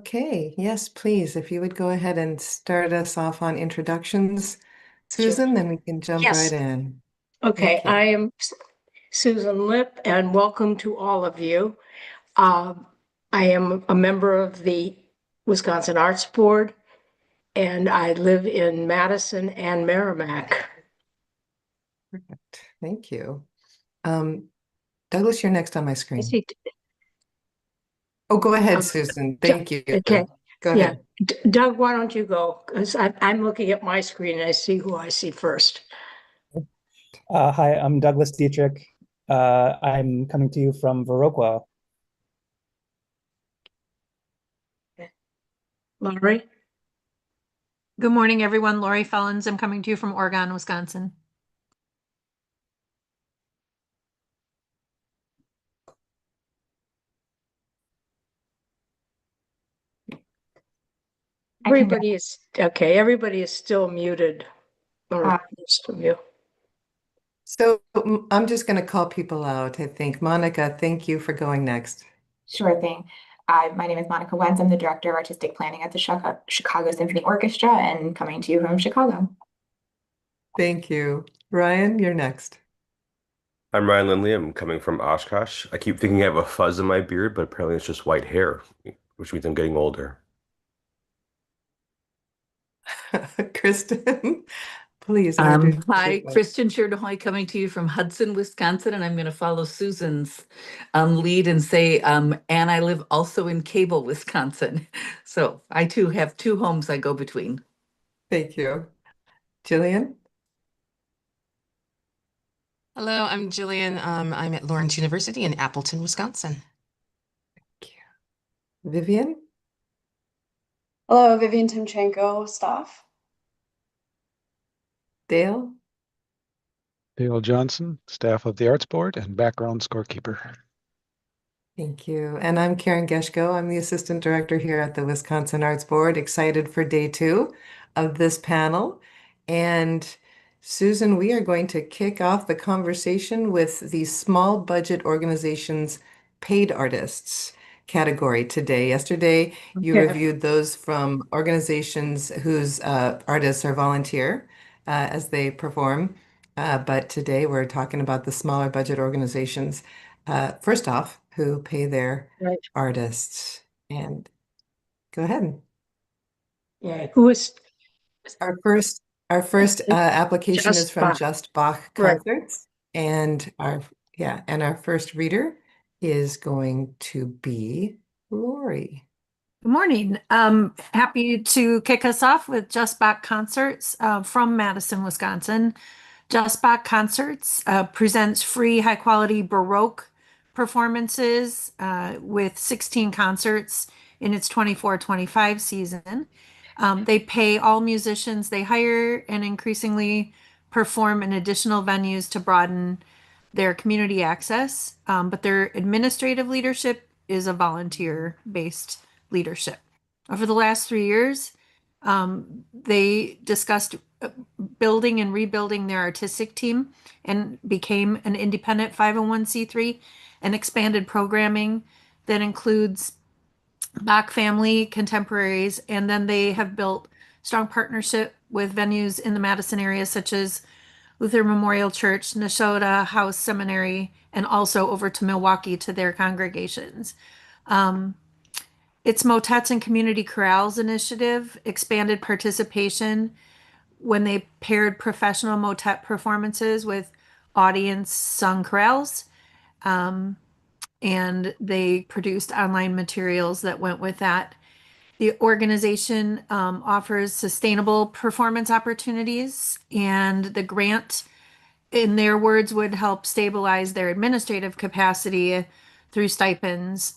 Okay, yes, please. If you would go ahead and start us off on introductions, Sure. Susan, then we can jump right Yes. in. Okay. Thank you. I am Susan Lipp, and welcome to all of you. Um, I am a member of the Wisconsin Arts Board, and I live in Madison and Merrimack. Perfect. Thank you. Um, Douglas, you're next on my I screen. see. Oh, go ahead, um, Susan. Thank you. Okay. Go Yeah. ahead. Doug, why don't you go? Because I'm looking at my screen and I see who I see first. Hi, I'm Douglas Dietrich. I'm coming to you from Viroqua. Laurie? Good morning, everyone. Lori Fellens. I'm coming to you from Oregon, Wisconsin. Everybody is okay. Everybody is still muted, or most of you. So I'm just going to call people out, I think. Monica, thank you for going next. Sure thing. My name is Monica Wentz. I'm the Director of Artistic Planning at the Chicago Symphony Orchestra and coming to you from Chicago. Thank you. Ryan, you're next. I'm Ryan Lindley. I'm coming from Oshkosh. I keep thinking I have a fuzz in my beard, but apparently it's just white hair, which means I'm getting older. Kristen, please introduce Hi, yourself. Christian Chertohoy coming to you from Hudson, Wisconsin, and I'm going to follow Susan's lead and say, and I live also in Cable, Wisconsin. So I too have two homes I go between. Thank you. Jillian? Hello, I'm Jillian. I'm at Lawrence University in Appleton, Wisconsin. Thank you. Vivian? Hello, Vivian Timchenko, staff. Dale? Dale Johnson, staff of the Arts Board and background scorekeeper. Thank you. And I'm Karen Geschko. I'm the Assistant Director here at the Wisconsin Arts Board. Excited for day two of this panel. And Susan, we are going to kick off the conversation with the small budget organizations paid artists category today. Yesterday, you Okay. reviewed those from organizations whose artists are volunteer as they perform. But today we're talking about the smaller budget organizations. First off, who pay their Right. artists. And go ahead. Yeah. Who is Our first application is Just from Bach? Just Bach Right. Concerts, and our first reader is going to be Lori. Good morning. Happy to kick us off with Just Bach Concerts from Madison, Wisconsin. Just Bach Concerts presents free, high-quality Baroque performances with 16 concerts in its 24-25 season. They pay all musicians they hire and increasingly perform in additional venues to broaden their community access. But their administrative leadership is a volunteer-based leadership. Over the last 3 years, they discussed building and rebuilding their artistic team and became an independent 501c3 and expanded programming that includes Bach family, contemporaries, and then they have built strong partnership with venues in the Madison area, such as Luther Memorial Church, Nashotah House Seminary, and also over to Milwaukee to their congregations. Its Motets and Community Chorales initiative expanded participation when they paired professional motet performances with audience sung chorales. And they produced online materials that went with that. The organization offers sustainable performance opportunities, and the grant, in their words, would help stabilize their administrative capacity through stipends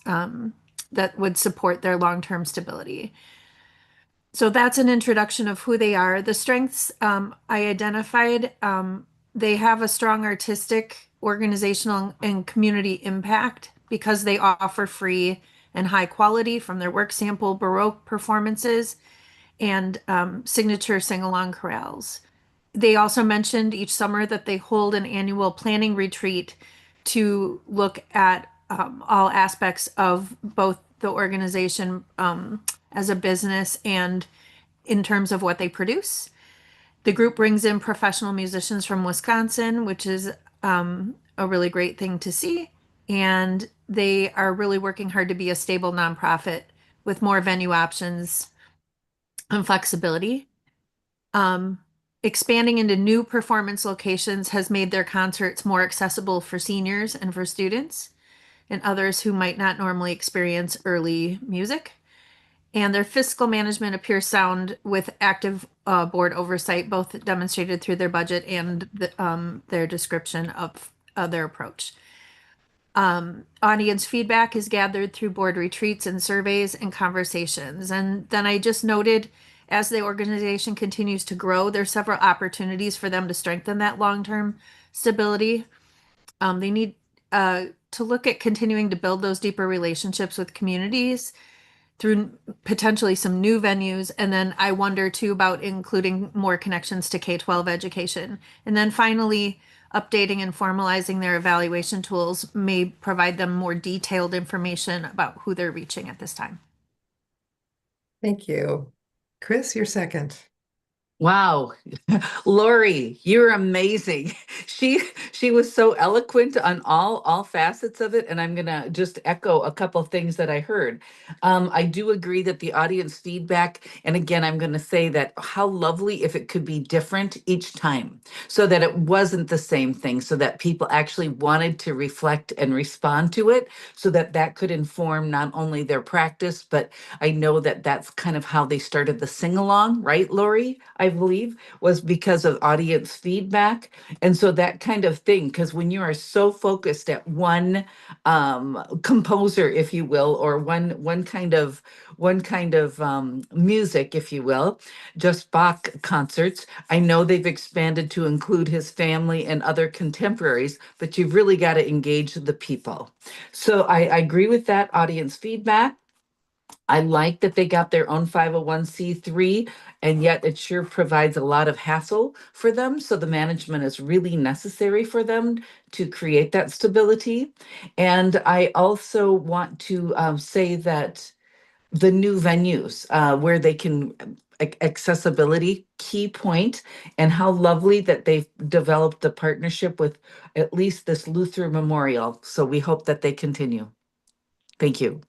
that would support their long-term stability. So that's an introduction of who they are. The strengths I identified, they have a strong artistic, organizational, and community impact because they offer free and high quality from their work sample Baroque performances and signature sing-along chorales. They also mentioned each summer that they hold an annual planning retreat to look at all aspects of both the organization as a business and in terms of what they produce. The group brings in professional musicians from Wisconsin, which is a really great thing to see. And they are really working hard to be a stable nonprofit with more venue options and flexibility. Expanding into new performance locations has made their concerts more accessible for seniors and for students and others who might not normally experience early music. And their fiscal management appears sound with active board oversight, both demonstrated through their budget and their description of their approach. Audience feedback is gathered through board retreats and surveys and conversations. And then I just noted, as the organization continues to grow, there's several opportunities for them to strengthen that long-term stability. They need to look at continuing to build those deeper relationships with communities through potentially some new venues. And then I wonder too about including more connections to K-12 education. And then finally, updating and formalizing their evaluation tools may provide them more detailed information about who they're reaching at this time. Thank you. Chris, you're second. Wow, Lori, you're amazing. She was so eloquent on all facets of it, and I'm gonna just echo a couple things that I heard. I do agree that the audience feedback, and again, I'm gonna say that how lovely if it could be different each time, so that it wasn't the same thing, so that people actually wanted to reflect and respond to it, so that that could inform not only their practice, but I know that that's kind of how they started the sing-along, right, Lori? I believe was because of audience feedback. And so that kind of thing, because when you are so focused at one composer, if you will, or one kind of music, if you will, just Bach concerts. I know they've expanded to include his family and other contemporaries, but you've really got to engage the people. So I agree with that audience feedback. I like that they got their own 501c3, and yet it sure provides a lot of hassle for them. So the management is really necessary for them to create that stability. And I also want to say that the new venues where they can accessibility key point, and how lovely that they've developed the partnership with at least this Luther Memorial. So we hope that they continue. Thank you.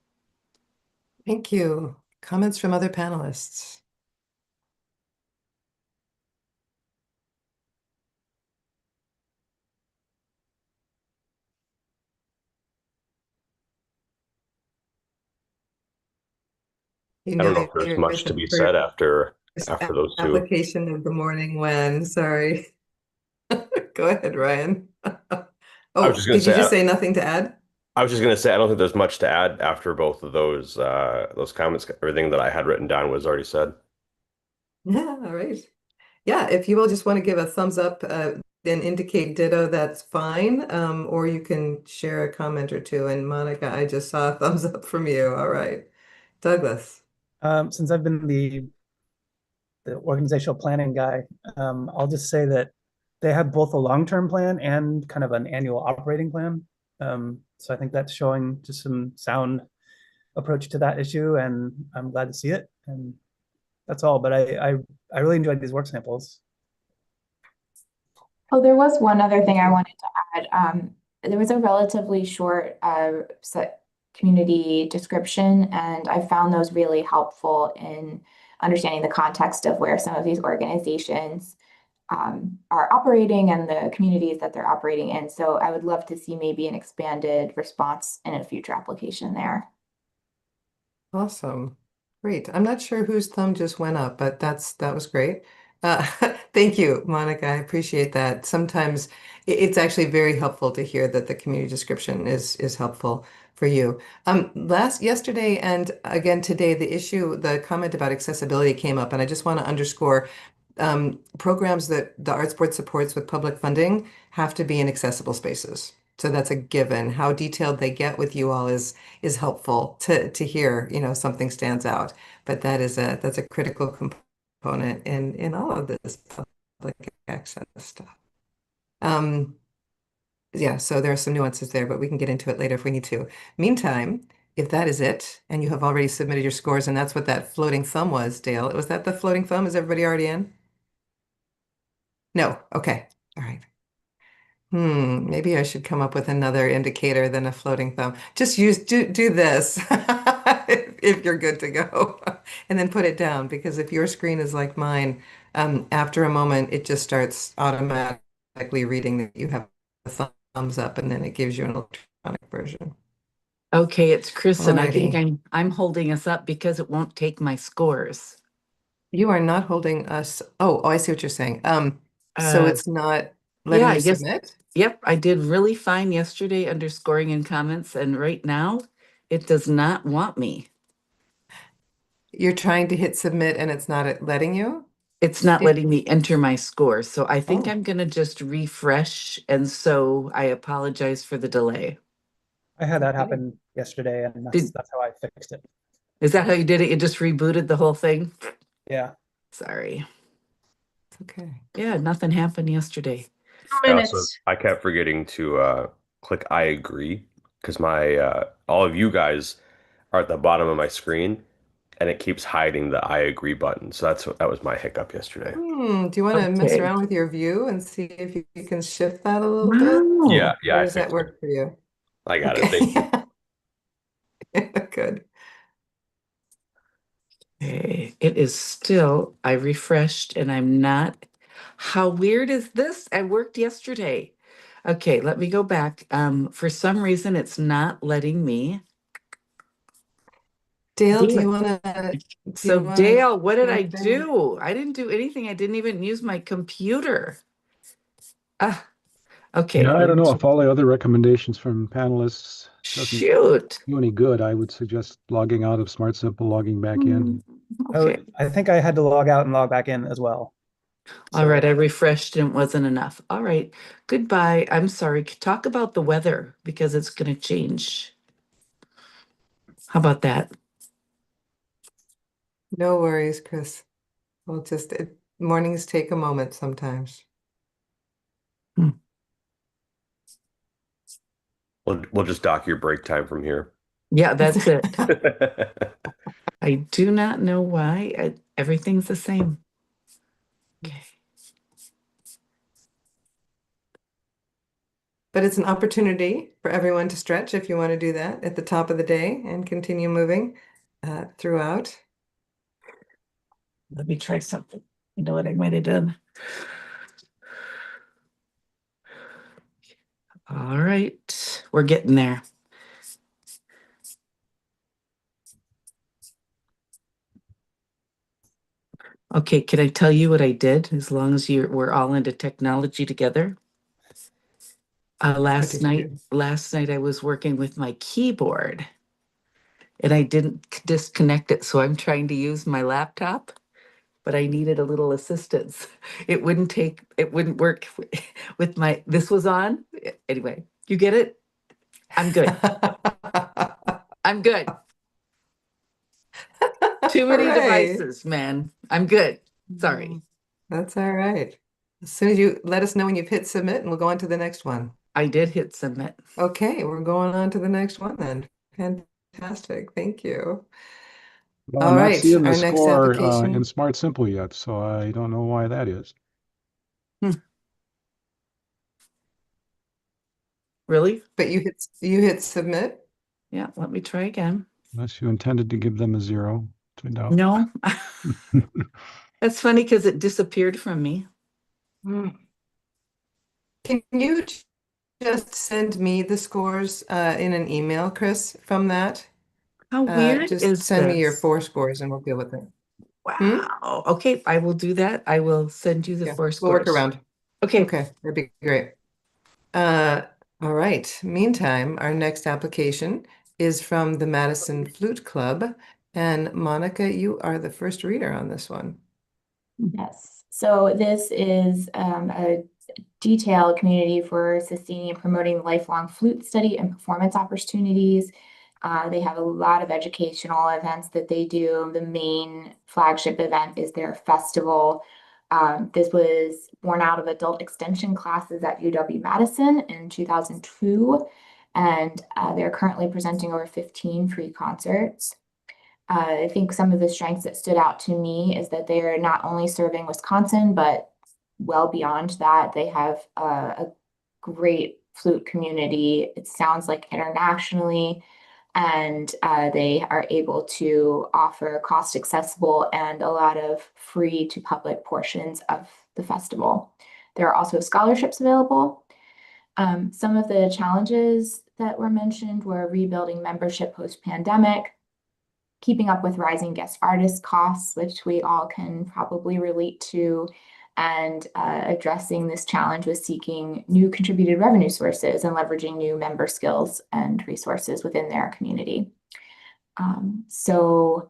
Thank you. Comments from other panelists? I don't know if there's much to be said after those two. Application of the morning when, sorry. Go ahead, Ryan. Oh, was just gonna did you say, just say nothing to add? I was just gonna say I don't think there's much to add after both of those comments. Everything that I had written down was already said. Yeah, all right. Yeah, if you all just want to give a thumbs up and indicate ditto, that's fine. Or you can share a comment or two. And Monica, I just saw a thumbs up from you. All right. Douglas. Since I've been the organizational planning guy, I'll just say that they have both a long-term plan and kind of an annual operating plan. So I think that's showing just some sound approach to that issue, and I'm glad to see it. And that's all. But I really enjoyed these work samples. Oh, there was one other thing I wanted to add. There was a relatively short community description, and I found those really helpful in understanding the context of where some of these organizations are operating and the communities that they're operating in. So I would love to see maybe an expanded response in a future application there. Awesome. Great. I'm not sure whose thumb just went up, but that was great. Thank you, Monica. I appreciate that. Sometimes it's actually very helpful to hear that the community description is helpful for you. Yesterday and again today, the comment about accessibility came up, and I just want to underscore programs that the Arts Board supports with public funding have to be in accessible spaces. So that's a given. How detailed they get with you all is helpful to hear, something stands out. But that's a critical component in all of this public access stuff. Yeah, so there are some nuances there, but we can get into it later if we need to. Meantime, if that is it, and you have already submitted your scores, and that's what that floating thumb was, Dale. Was that the floating thumb? Is everybody already in? No. Okay. All right. Maybe I should come up with another indicator than a floating thumb. Just do this if you're good to go, and then put it down, because if your screen is like mine, after a moment it just starts automatically reading that you have a thumbs up, and then it gives you an electronic version. Okay, it's Kristen. I think Alrighty. I'm holding us up because it won't take my scores. You are not holding us. Oh, I see what you're saying. So Uh, it's not yeah, letting I you guess. submit? Yep, I did really fine yesterday under scoring and comments, and right now it does not want me. You're trying to hit submit and it's not letting you? It's not Did- letting me enter my score. So I think Oh. I'm gonna just refresh. And so I apologize for the delay. I had that Okay. happen yesterday, and Did- that's how I fixed it. Is that how you did it? You just rebooted the whole thing? Yeah. Sorry. It's okay. Yeah, nothing happened yesterday. Minutes. I kept forgetting to click I agree because my all of you guys are at the bottom of my screen and it keeps hiding the I agree button. So that was my hiccup yesterday. Do you want to mess Okay. around with your view and see if you can shift that a little bit? Wow. Yeah, Or I does that fixed work for you? I got it. Thank you. Good. Okay, it is still, I refreshed and I'm not. How weird is this? I worked yesterday. Okay, let me go back. For some reason, it's not letting me. Dale, do Yeah. you want to? So Dale, what did I jump in? do? I didn't do anything. I didn't even use my computer. Ah, okay. Yeah, I don't know if all the other recommendations from panelists doesn't Shoot. do any good. I would suggest logging out of Smart Simple, logging back in. Okay. I think I had to log out and log back in as well. All right, I refreshed and it wasn't enough. All right, goodbye. I'm sorry. Talk about the weather because it's going to change. How about that? No worries, Chris. We'll just, mornings take a moment sometimes. We'll just dock your break time from here. Yeah, that's it. I do not know why. Everything's the same. Okay. But it's an opportunity for everyone to stretch if you want to do that at the top of the day and continue moving throughout. Let me try something. You know what I might have done? All right, we're getting there. Okay, can I tell you what I did? As long as we're all into technology together. Last night I was working with my keyboard and I didn't disconnect it. So I'm trying to use my laptop, but I needed a little assistance. It wouldn't work with this was on. Anyway, you get it? I'm good. I'm good. Too many Hooray. devices, man. I'm good. Sorry. That's all right. As soon as you let us know when you've hit submit, and we'll go on to the next one. I did hit submit. Okay, we're going on to the next one then. Fantastic. Thank you. Well, All I'm not right, seeing the our next score application. in Smart Simple yet, so I don't know why that is. Really? But you hit submit? Yeah, let me try again. Unless you intended to give them a 0. No. No. That's funny because it disappeared from me. Can you just send me the scores in an email, Chris, from that? How weird Just is send me your this? 4 scores and we'll deal with it. Wow. Okay, I will do that. I will send you the 4 scores. We'll work around. Okay. Okay, that'd be great. All right. Meantime, our next application is from the Madison Flute Club. And Monica, you are the first reader on this one. Yes. So this is a detailed community for sustaining and promoting lifelong flute study and performance opportunities. They have a lot of educational events that they do. The main flagship event is their festival. This was born out of adult extension classes at UW-Madison in 2002. and they're currently presenting over 15 free concerts. I think some of the strengths that stood out to me is that they are not only serving Wisconsin, but well beyond that. They have a great flute community. It sounds like internationally, and they are able to offer cost accessible and a lot of free to public portions of the festival. There are also scholarships available. Some of the challenges that were mentioned were rebuilding membership post-pandemic, keeping up with rising guest artist costs, which we all can probably relate to, and addressing this challenge with seeking new contributed revenue sources and leveraging new member skills and resources within their community. So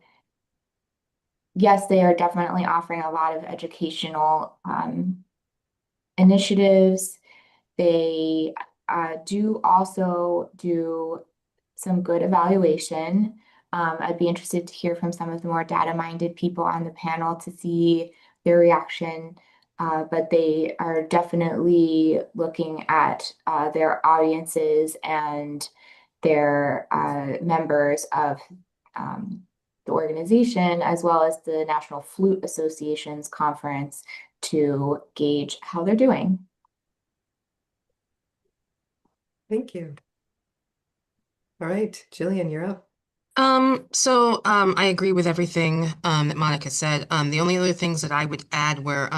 yes, they are definitely offering a lot of educational initiatives. They do also do some good evaluation. I'd be interested to hear from some of the more data-minded people on the panel to see their reaction. But they are definitely looking at their audiences and their members of the organization, as well as the National Flute Association's conference, to gauge how they're doing. Thank you. All right, Jillian, you're up. I agree with everything that Monica said. The only other things that I would add were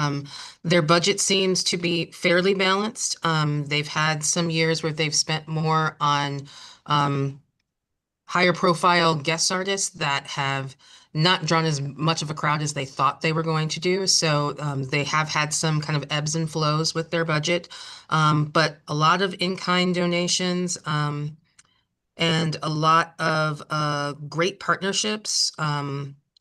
their budget seems to be fairly balanced. They've had some years where they've spent more on higher profile guest artists that have not drawn as much of a crowd as they thought they were going to do. So they have had some kind of ebbs and flows with their budget, but a lot of in-kind donations. And a lot of great partnerships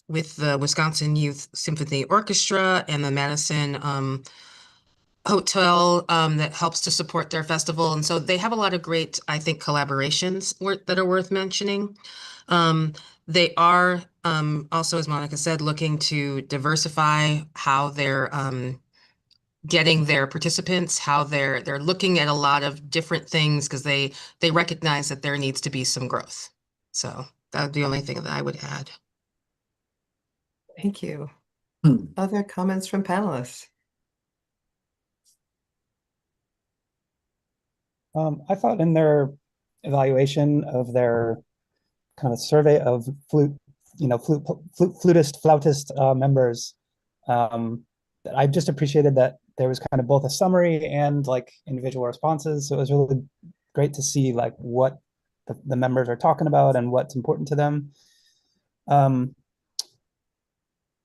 with the Wisconsin Youth Symphony Orchestra and the Madison Hotel that helps to support their festival. And so they have a lot of great, I think, collaborations that are worth mentioning. They are also, as Monica said, looking to diversify how they're getting their participants, how they're looking at a lot of different things because they recognize that there needs to be some growth. So that's the only thing that I would add. Thank you. Other comments from panelists? I thought in their evaluation of their kind of survey of flutist, flautist members, I just appreciated that there was kind of both a summary and like individual responses. So it was really great to see like what the members are talking about and what's important to them.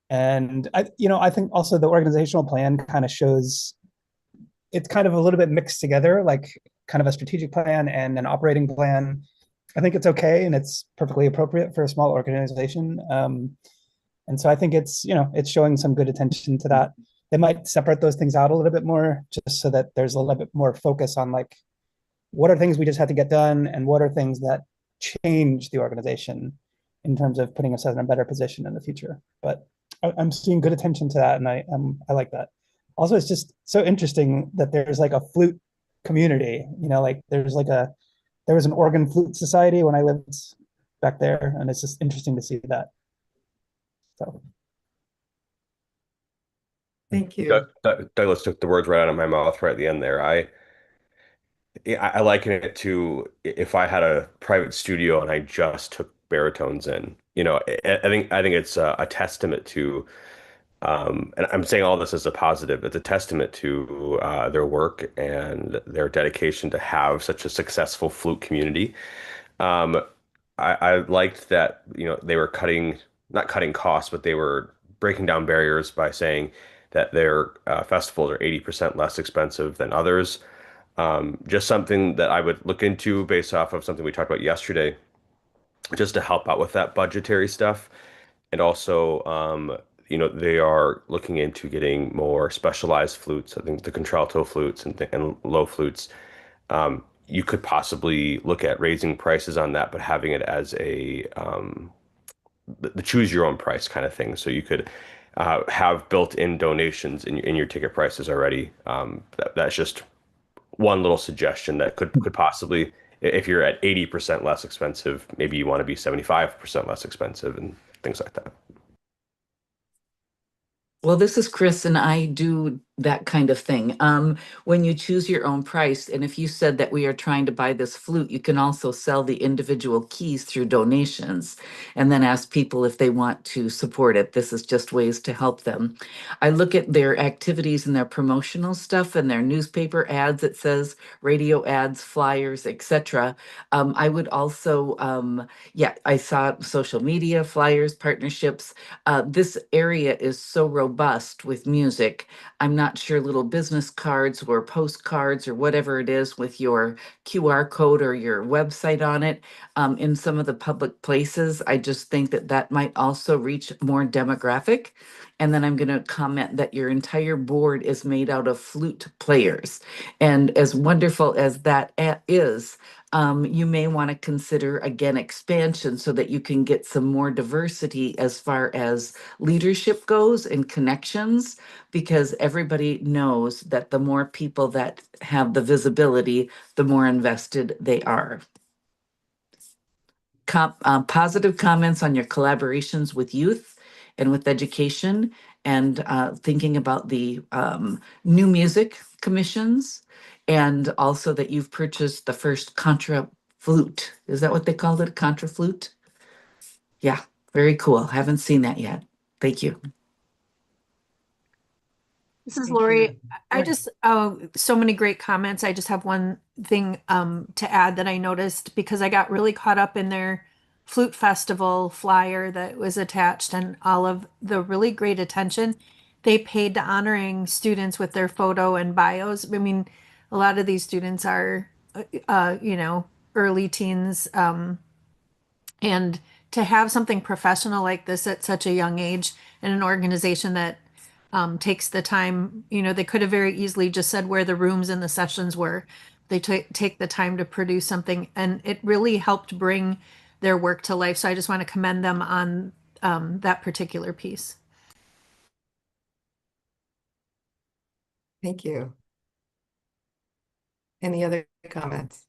And I think also the organizational plan kind of shows it's kind of a little bit mixed together, like kind of a strategic plan and an operating plan. I think it's okay and it's perfectly appropriate for a small organization. And so I think it's showing some good attention to that. They might separate those things out a little bit more just so that there's a little bit more focus on like, what are things we just have to get done and what are things that change the organization in terms of putting us in a better position in the future. But I'm seeing good attention to that and I like that. Also, it's just so interesting that there's like a flute community, like there was an organ flute society when I lived back there, and it's just interesting to see that. So. Thank you. Douglas took the words right out of my mouth right at the end there. I liken it to if I had a private studio and I just took baritones in. I think it's a testament to, and I'm saying all this as a positive. It's a testament to their work and their dedication to have such a successful flute community. I liked that, they were not cutting costs, but they were breaking down barriers by saying that their festivals are 80% less expensive than others. Just something that I would look into based off of something we talked about yesterday, just to help out with that budgetary stuff. And also, they are looking into getting more specialized flutes. I think the contralto flutes and low flutes. You could possibly look at raising prices on that, but having it as the choose your own price kind of thing. So you could have built-in donations in your ticket prices already. That's just one little suggestion that could possibly If you're at 80% less expensive, maybe you want to be 75% less expensive and things like that. Well, this is Chris, and I do that kind of thing. When you choose your own price, and if you said that we are trying to buy this flute, you can also sell the individual keys through donations and then ask people if they want to support it. This is just ways to help them. I look at their activities and their promotional stuff and their newspaper ads. It says radio ads, flyers, etc. I would also, yeah, I saw social media, flyers, partnerships. This area is so robust with music. I'm not sure little business cards or postcards or whatever it is with your QR code or your website on it in some of the public places. I just think that that might also reach more demographic. And then I'm going to comment that your entire board is made out of flute players. And as wonderful as that is, you may want to consider again expansion so that you can get some more diversity as far as leadership goes and connections, because everybody knows that the more people that have the visibility, the more invested they are. Positive comments on your collaborations with youth and with education, and thinking about the new music commissions, and also that you've purchased the first contra flute. Is that what they called it? Contra flute? Yeah, very cool. Haven't seen that yet. Thank you. This is Thank Lori. you. I just, so many great comments. I just have one thing to add that I noticed because I got really caught up in their flute festival flyer that was attached and all of the really great attention they paid to honoring students with their photo and bios. I mean, a lot of these students are, you know, early teens, and to have something professional like this at such a young age and an organization that takes the time, you know, they could have very easily just said where the rooms and the sessions were. They take the time to produce something, and it really helped bring their work to life. So I just want to commend them on that particular piece. Thank you. Any other comments?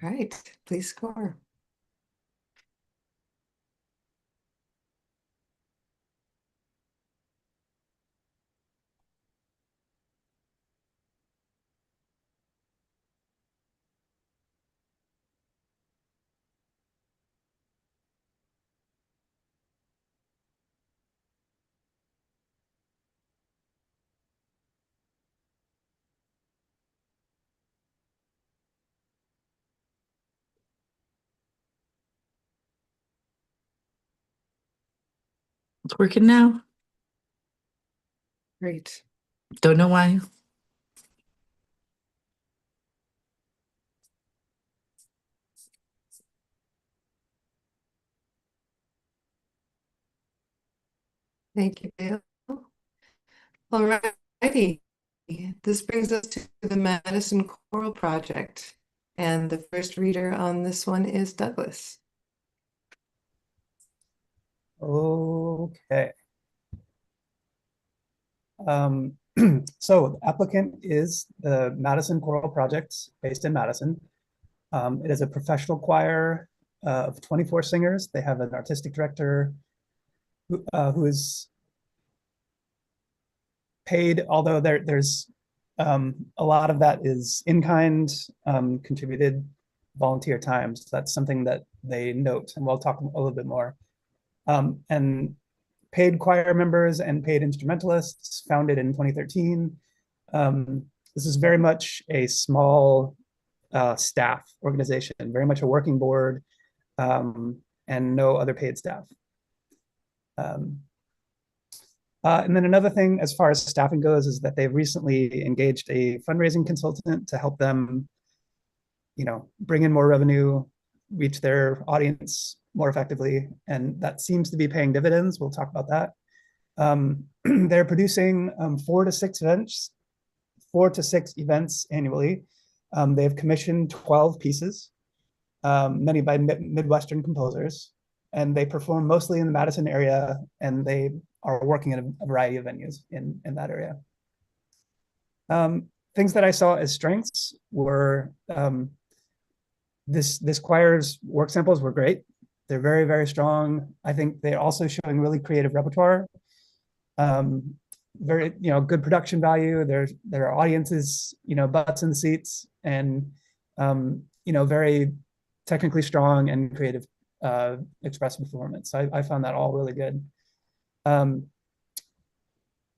All right, please score. It's working now. Great. Don't know why. Thank you, Bill. All righty. This brings us to the Madison Choral Project. And the first reader on this one is Douglas. Okay. So the applicant is the Madison Choral Project based in Madison. It is a professional choir of 24 singers. They have an artistic director who is paid, although there's a lot of that is in-kind, contributed volunteer time. So that's something that they note, and we'll talk a little bit more. And paid choir members and paid instrumentalists, founded in 2013. This is very much a small staff organization, very much a working board, and no other paid staff. And then another thing, as far as staffing goes, is that they've recently engaged a fundraising consultant to help them, you know, bring in more revenue, reach their audience more effectively, and that seems to be paying dividends. We'll talk about that. They're producing 4 to 6 events annually. They've commissioned 12 pieces, many by Midwestern composers, and they perform mostly in the Madison area, and they are working in a variety of venues in that area. things that I saw as strengths were this choir's work samples were great. They're very, very strong. I think they're also showing really creative repertoire. Very, good production value. Their audiences, butts in the seats, and very technically strong and creative, expressive performance. I found that all really good.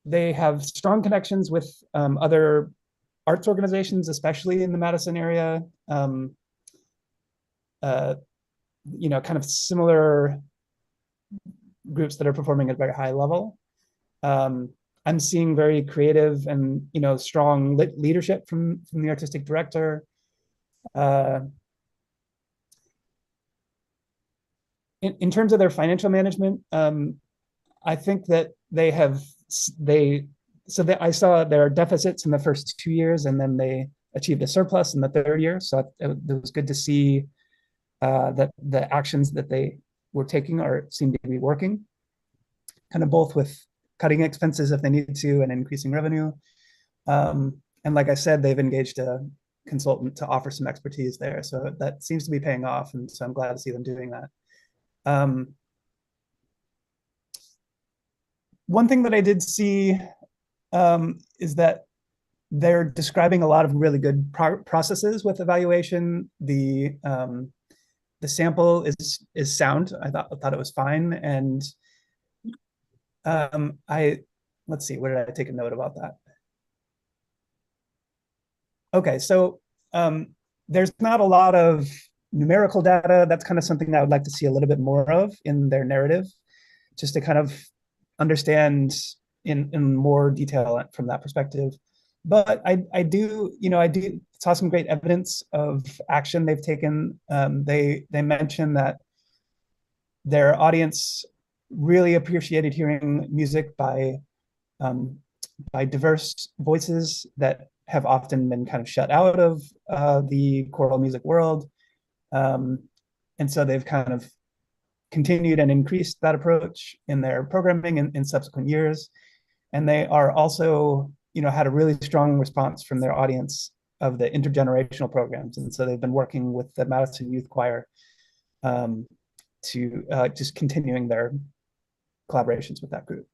They have strong connections with other arts organizations, especially in the Madison area. Kind of similar groups that are performing at a very high level. I'm seeing very creative and strong leadership from the artistic director. In terms of their financial management, I think that I saw their deficits in the first 2 years, and then they achieved a surplus in the third year. So it was good to see that the actions that they were taking seem to be working, kind of both with cutting expenses if they need to and increasing revenue. And like I said, they've engaged a consultant to offer some expertise there. So that seems to be paying off. And so I'm glad to see them doing that. One thing that I did see is that they're describing a lot of really good processes with evaluation. The sample is sound. I thought it was fine. And let's see, where did I take a note about that? Okay, so there's not a lot of numerical data. That's kind of something that I would like to see a little bit more of in their narrative, just to kind of understand in more detail from that perspective. But I do saw some great evidence of action they've taken. They mentioned that their audience really appreciated hearing music by diverse voices that have often been kind of shut out of the choral music world. And so they've kind of continued and increased that approach in their programming in subsequent years. And they are also, had a really strong response from their audience of the intergenerational programs. And so they've been working with the Madison Youth Choir to just continuing their collaborations with that group.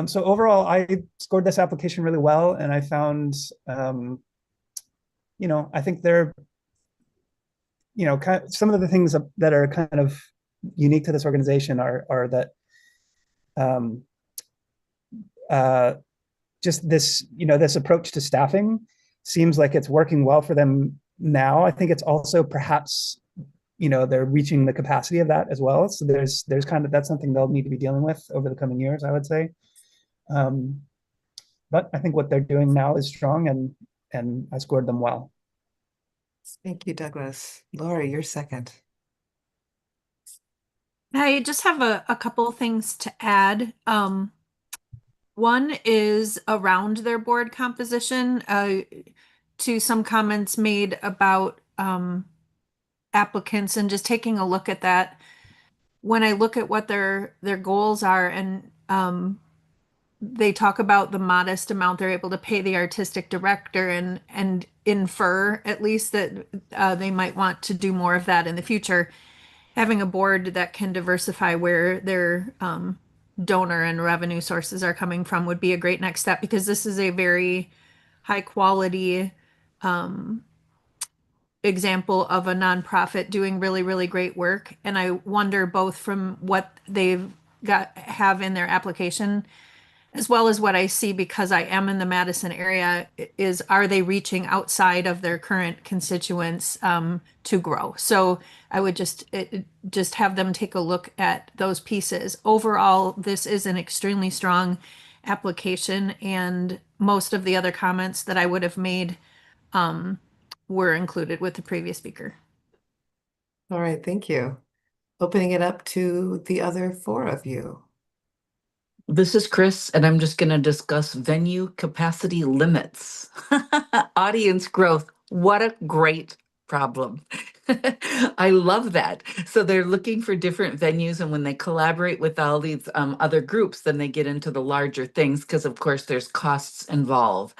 So overall, I scored this application really well, and I found, I think they're, kind of, some of the things that are kind of unique to this organization are that just this, this approach to staffing seems like it's working well for them now. I think it's also perhaps, they're reaching the capacity of that as well. So there's kind of, that's something they'll need to be dealing with over the coming years, I would say. But I think what they're doing now is strong, and I scored them well. Thank you, Douglas. Lori, you're second. I just have a couple of things to add. One is around their board composition, to some comments made about applicants, and just taking a look at that. When I look at what their goals are, and they talk about the modest amount they're able to pay the artistic director, and infer at least that they might want to do more of that in the future. Having a board that can diversify where their donor and revenue sources are coming from would be a great next step, because this is a very high quality example of a nonprofit doing really, really great work. And I wonder, both from what they've have in their application, as well as what I see, because I am in the Madison area, is, are they reaching outside of their current constituents to grow? So I would just have them take a look at those pieces. Overall, this is an extremely strong application, and most of the other comments that I would have made were included with the previous speaker. All right, thank you. Opening it up to the other four of you. This is Chris, and I'm just going to discuss venue capacity limits. Audience growth. What a great problem. I love that. So they're looking for different venues, and when they collaborate with all these other groups, then they get into the larger things because, of course, there's costs involved.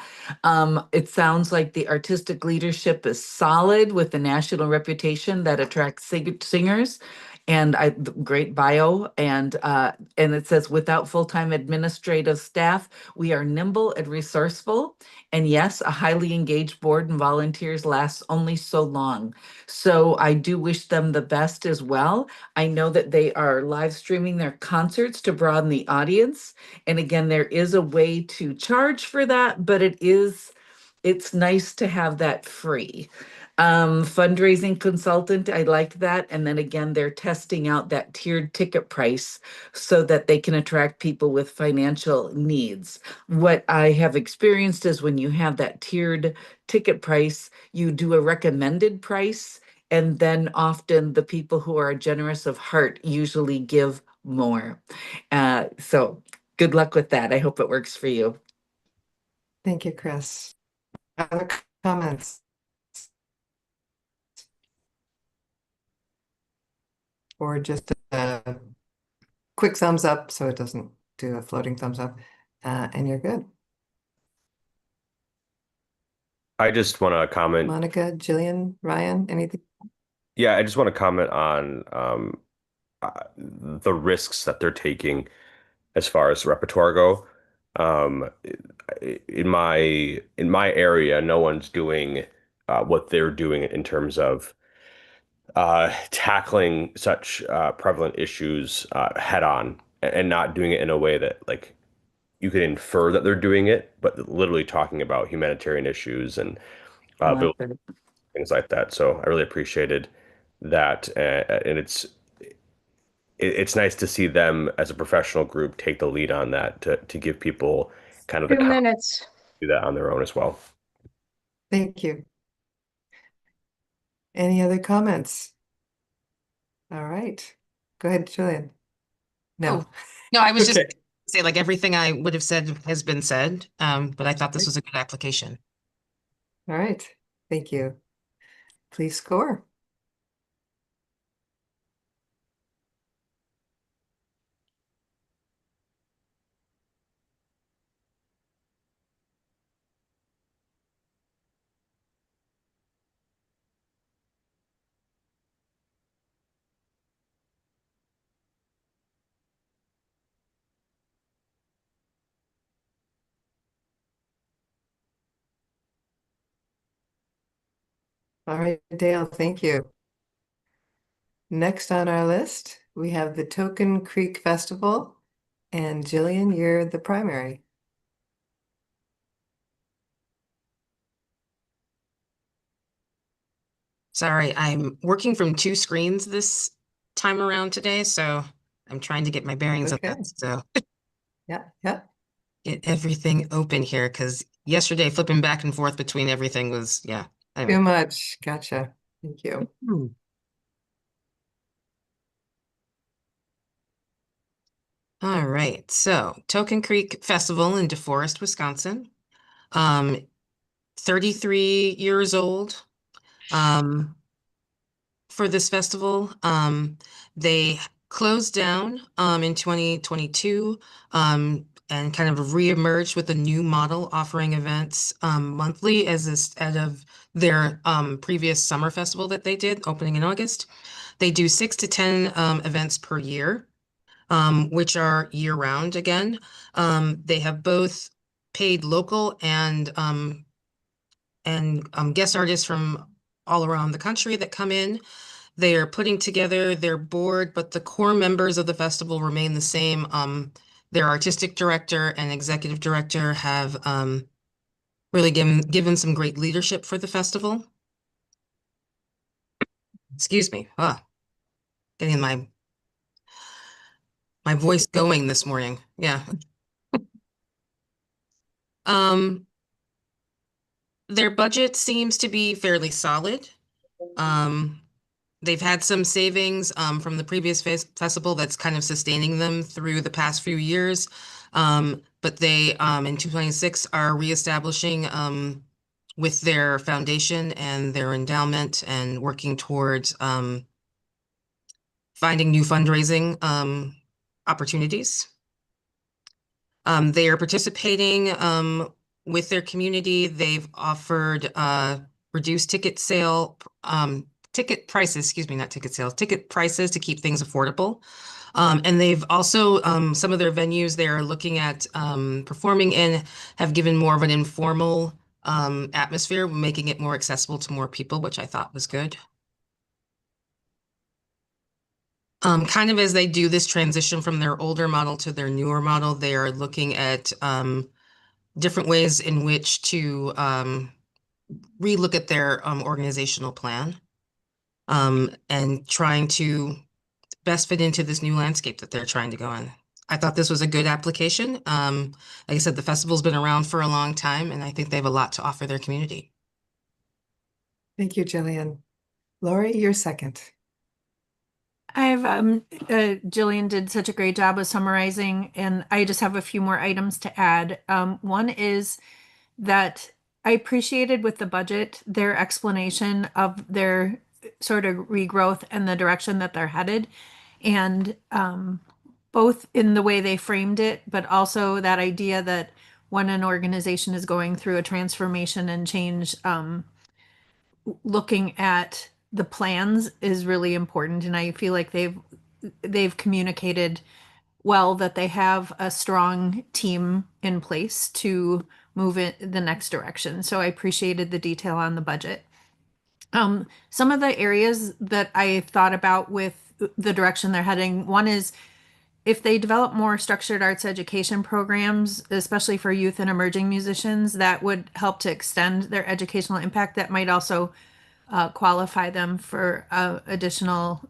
It sounds like the artistic leadership is solid with the national reputation that attracts singers. And great bio, and it says without full-time administrative staff, we are nimble and resourceful. And yes, a highly engaged board and volunteers lasts only so long. So I do wish them the best as well. I know that they are live streaming their concerts to broaden the audience. And again, there is a way to charge for that, but it's nice to have that free. Fundraising consultant, I like that. And then again, they're testing out that tiered ticket price so that they can attract people with financial needs. What I have experienced is when you have that tiered ticket price, you do a recommended price, and then often the people who are generous of heart usually give more. So good luck with that. I hope it works for you. Thank you, Chris. Other comments? Or just a quick thumbs up so it doesn't do a floating thumbs up, and you're good. I just want to comment. Monica, Jillian, Ryan, anything? Yeah, I just want to comment on the risks that they're taking as far as repertoire go. In my area, no one's doing what they're doing in terms of tackling such prevalent issues head on, and not doing it in a way that like you could infer that they're doing it, but literally talking about humanitarian issues and things like that. So I really appreciated that, and it's nice to see them as a professional group take the lead on that to give people kind of the 2 minutes. to do that on their own as well. Thank you. Any other comments? All right. Go ahead, Jillian. No. No, I was just Okay. say like everything I would have said has been said, but I thought this was a good application. All right. Thank you. Please score. All right, Dale, thank you. Next on our list, we have the Token Creek Festival, and Jillian, you're the primary. Sorry, I'm working from 2 screens this time around today, so I'm trying to get my bearings on Okay. that. So Yeah, yeah. get everything open here because yesterday flipping back and forth between everything was, yeah. Anyway. Too much. Gotcha. Thank you. All right, so Token Creek Festival in DeForest, Wisconsin. 33 years old. For this festival, they closed down in 2022 and kind of reemerged with a new model offering events monthly as instead of their previous summer festival that they did opening in August. They do 6 to 10 events per year. Which are year-round again. They have both paid local and guest artists from all around the country that come in. They are putting together their board, but the core members of the festival remain the same. Their artistic director and executive director have really given some great leadership for the festival. Excuse me. Getting my voice going this morning. Yeah. Their budget seems to be fairly solid. They've had some savings from the previous festival that's kind of sustaining them through the past few years. But they in 2026 are reestablishing with their foundation and their endowment and working towards finding new fundraising opportunities. They are participating with their community. They've offered reduced ticket prices, excuse me, not ticket sales, ticket prices to keep things affordable. And they've also, some of their venues they're looking at performing in have given more of an informal atmosphere, making it more accessible to more people, which I thought was good. Kind of as they do this transition from their older model to their newer model, they are looking at different ways in which to relook at their organizational plan and trying to best fit into this new landscape that they're trying to go in. I thought this was a good application. Like I said, the festival's been around for a long time, and I think they have a lot to offer their community. Thank you, Jillian. Lori, you're second. Jillian did such a great job of summarizing, and I just have a few more items to add. One is that I appreciated with the budget their explanation of their sort of regrowth and the direction that they're headed, and both in the way they framed it, but also that idea that when an organization is going through a transformation and change, looking at the plans is really important. And I feel like they've communicated well that they have a strong team in place to move it the next direction. So I appreciated the detail on the budget. Some of the areas that I thought about with the direction they're heading, one is if they develop more structured arts education programs, especially for youth and emerging musicians, that would help to extend their educational impact. That might also qualify them for additional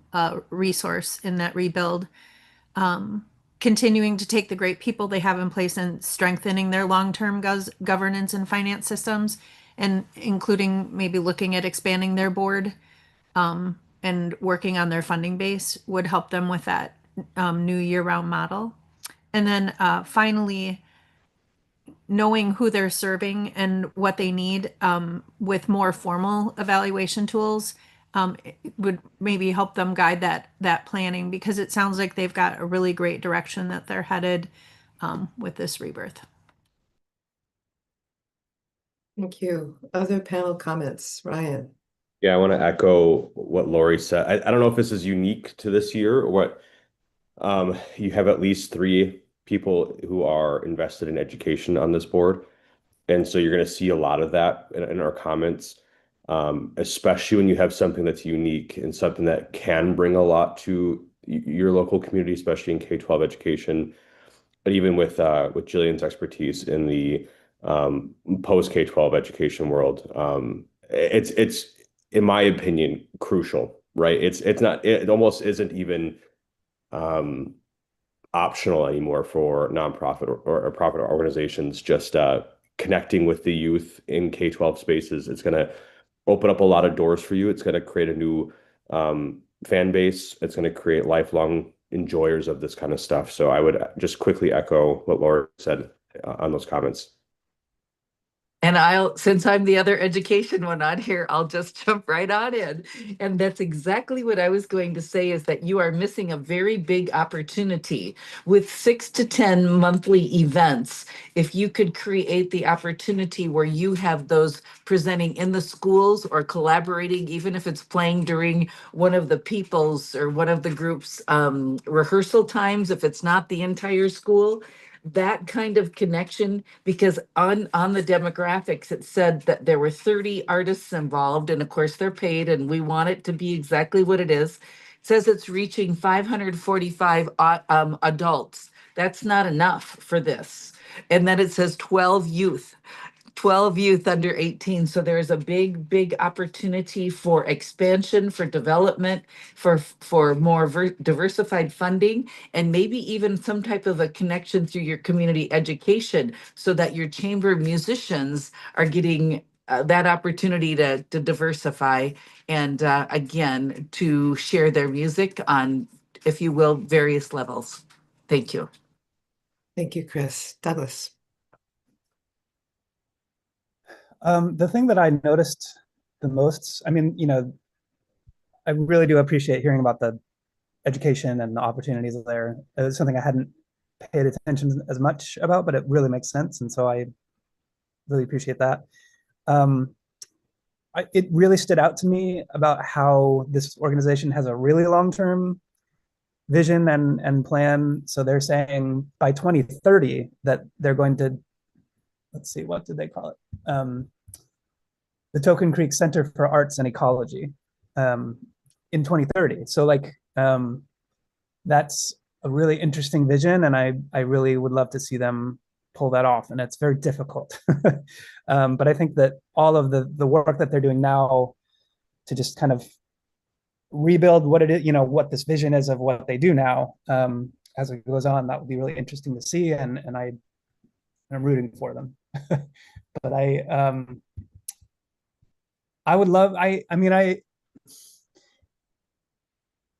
resource in that rebuild. Continuing to take the great people they have in place and strengthening their long-term governance and finance systems, and including maybe looking at expanding their board and working on their funding base would help them with that new year-round model. And then finally, knowing who they're serving and what they need with more formal evaluation tools it would maybe help them guide that planning, because it sounds like they've got a really great direction that they're headed with this rebirth. Thank you. Other panel comments, Ryan? Yeah, I want to echo what Lori said. I don't know if this is unique to this year or what. You have at least 3 people who are invested in education on this board. And so you're going to see a lot of that in our comments, especially when you have something that's unique and something that can bring a lot to your local community, especially in K-12 education, but even with Jillian's expertise in the post K-12 education world. It's in my opinion crucial, right? It almost isn't even optional anymore for nonprofit or profit organizations. Just connecting with the youth in K-12 spaces, it's going to open up a lot of doors for you. It's going to create a new fan base. It's going to create lifelong enjoyers of this kind of stuff. So I would just quickly echo what Laura said on those comments. And since I'm the other education one on here, I'll just jump right on in. And that's exactly what I was going to say, is that you are missing a very big opportunity with 6 to 10 monthly events. If you could create the opportunity where you have those presenting in the schools or collaborating, even if it's playing during one of the people's or one of the group's rehearsal times, if it's not the entire school, that kind of connection, because on the demographics, it said that there were 30 artists involved, and of course they're paid, and we want it to be exactly what it is. It says it's reaching 545 adults. That's not enough for this. And then it says 12 youth under 18. So there's a big opportunity for expansion, for development, for more diversified funding, and maybe even some type of a connection through your community education, so that your chamber musicians are getting that opportunity to diversify and again, to share their music on, if you will, various levels. Thank you. Thank you, Chris. Douglas? The thing that I noticed the most, I mean, I really do appreciate hearing about the education and the opportunities there. It was something I hadn't paid attention as much about, but it really makes sense. And so I really appreciate that. Um, it really stood out to me about how this organization has a really long-term vision and plan. So they're saying by 2030 that they're going to, let's see, what did they call it? The Token Creek Center for Arts and Ecology um, in 2030. So that's a really interesting vision, and I really would love to see them pull that off. And it's very difficult, but I think that all of the work that they're doing now to just kind of rebuild what it is, what this vision is of what they do now, as it goes on, that would be really interesting to see, and I'm rooting for them. But I would love, I mean,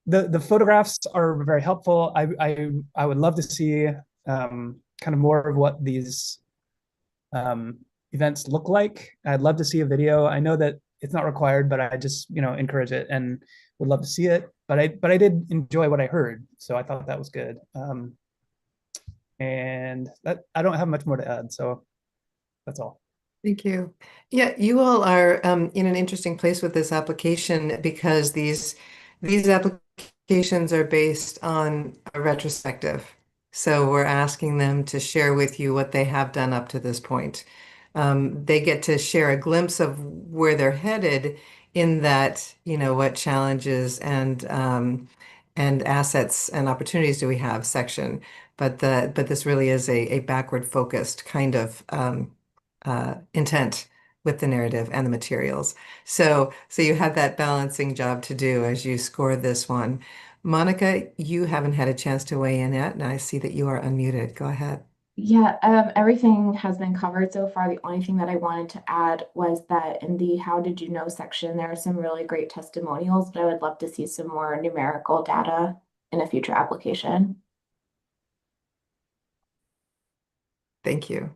the photographs are very helpful. I would love to see kind of more of what these events look like. I'd love to see a video. I know that it's not required, but I just encourage it and would love to see it. But I did enjoy what I heard, so I thought that was good. And that I don't have much more to add, so that's all. Thank you. Yeah, you all are in an interesting place with this application because these applications are based on a retrospective. So we're asking them to share with you what they have done up to this point. They get to share a glimpse of where they're headed in that, what challenges and assets and opportunities do we have section. But this really is a backward focused kind of intent with the narrative and the materials. So you have that balancing job to do as you score this one. Monica, you haven't had a chance to weigh in yet, and I see that you are unmuted. Go ahead. Yeah, everything has been covered so far. The only thing that I wanted to add was that in the How Did You Know section, there are some really great testimonials, but I would love to see some more numerical data in a future application. Thank you.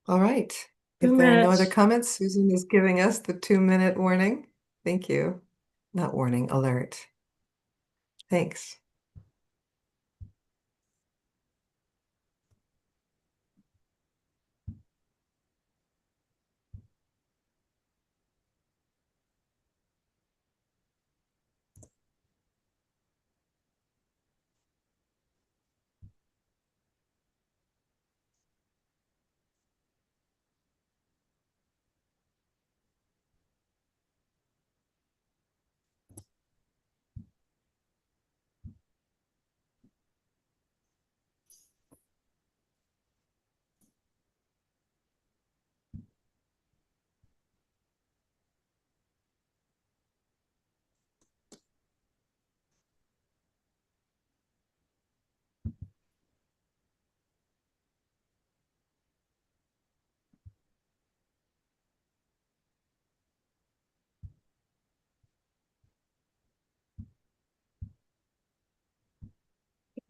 All right. If 2 there are no minutes. other comments, Susan is giving us the 2-minute warning. Thank you. Not warning, alert. Thanks.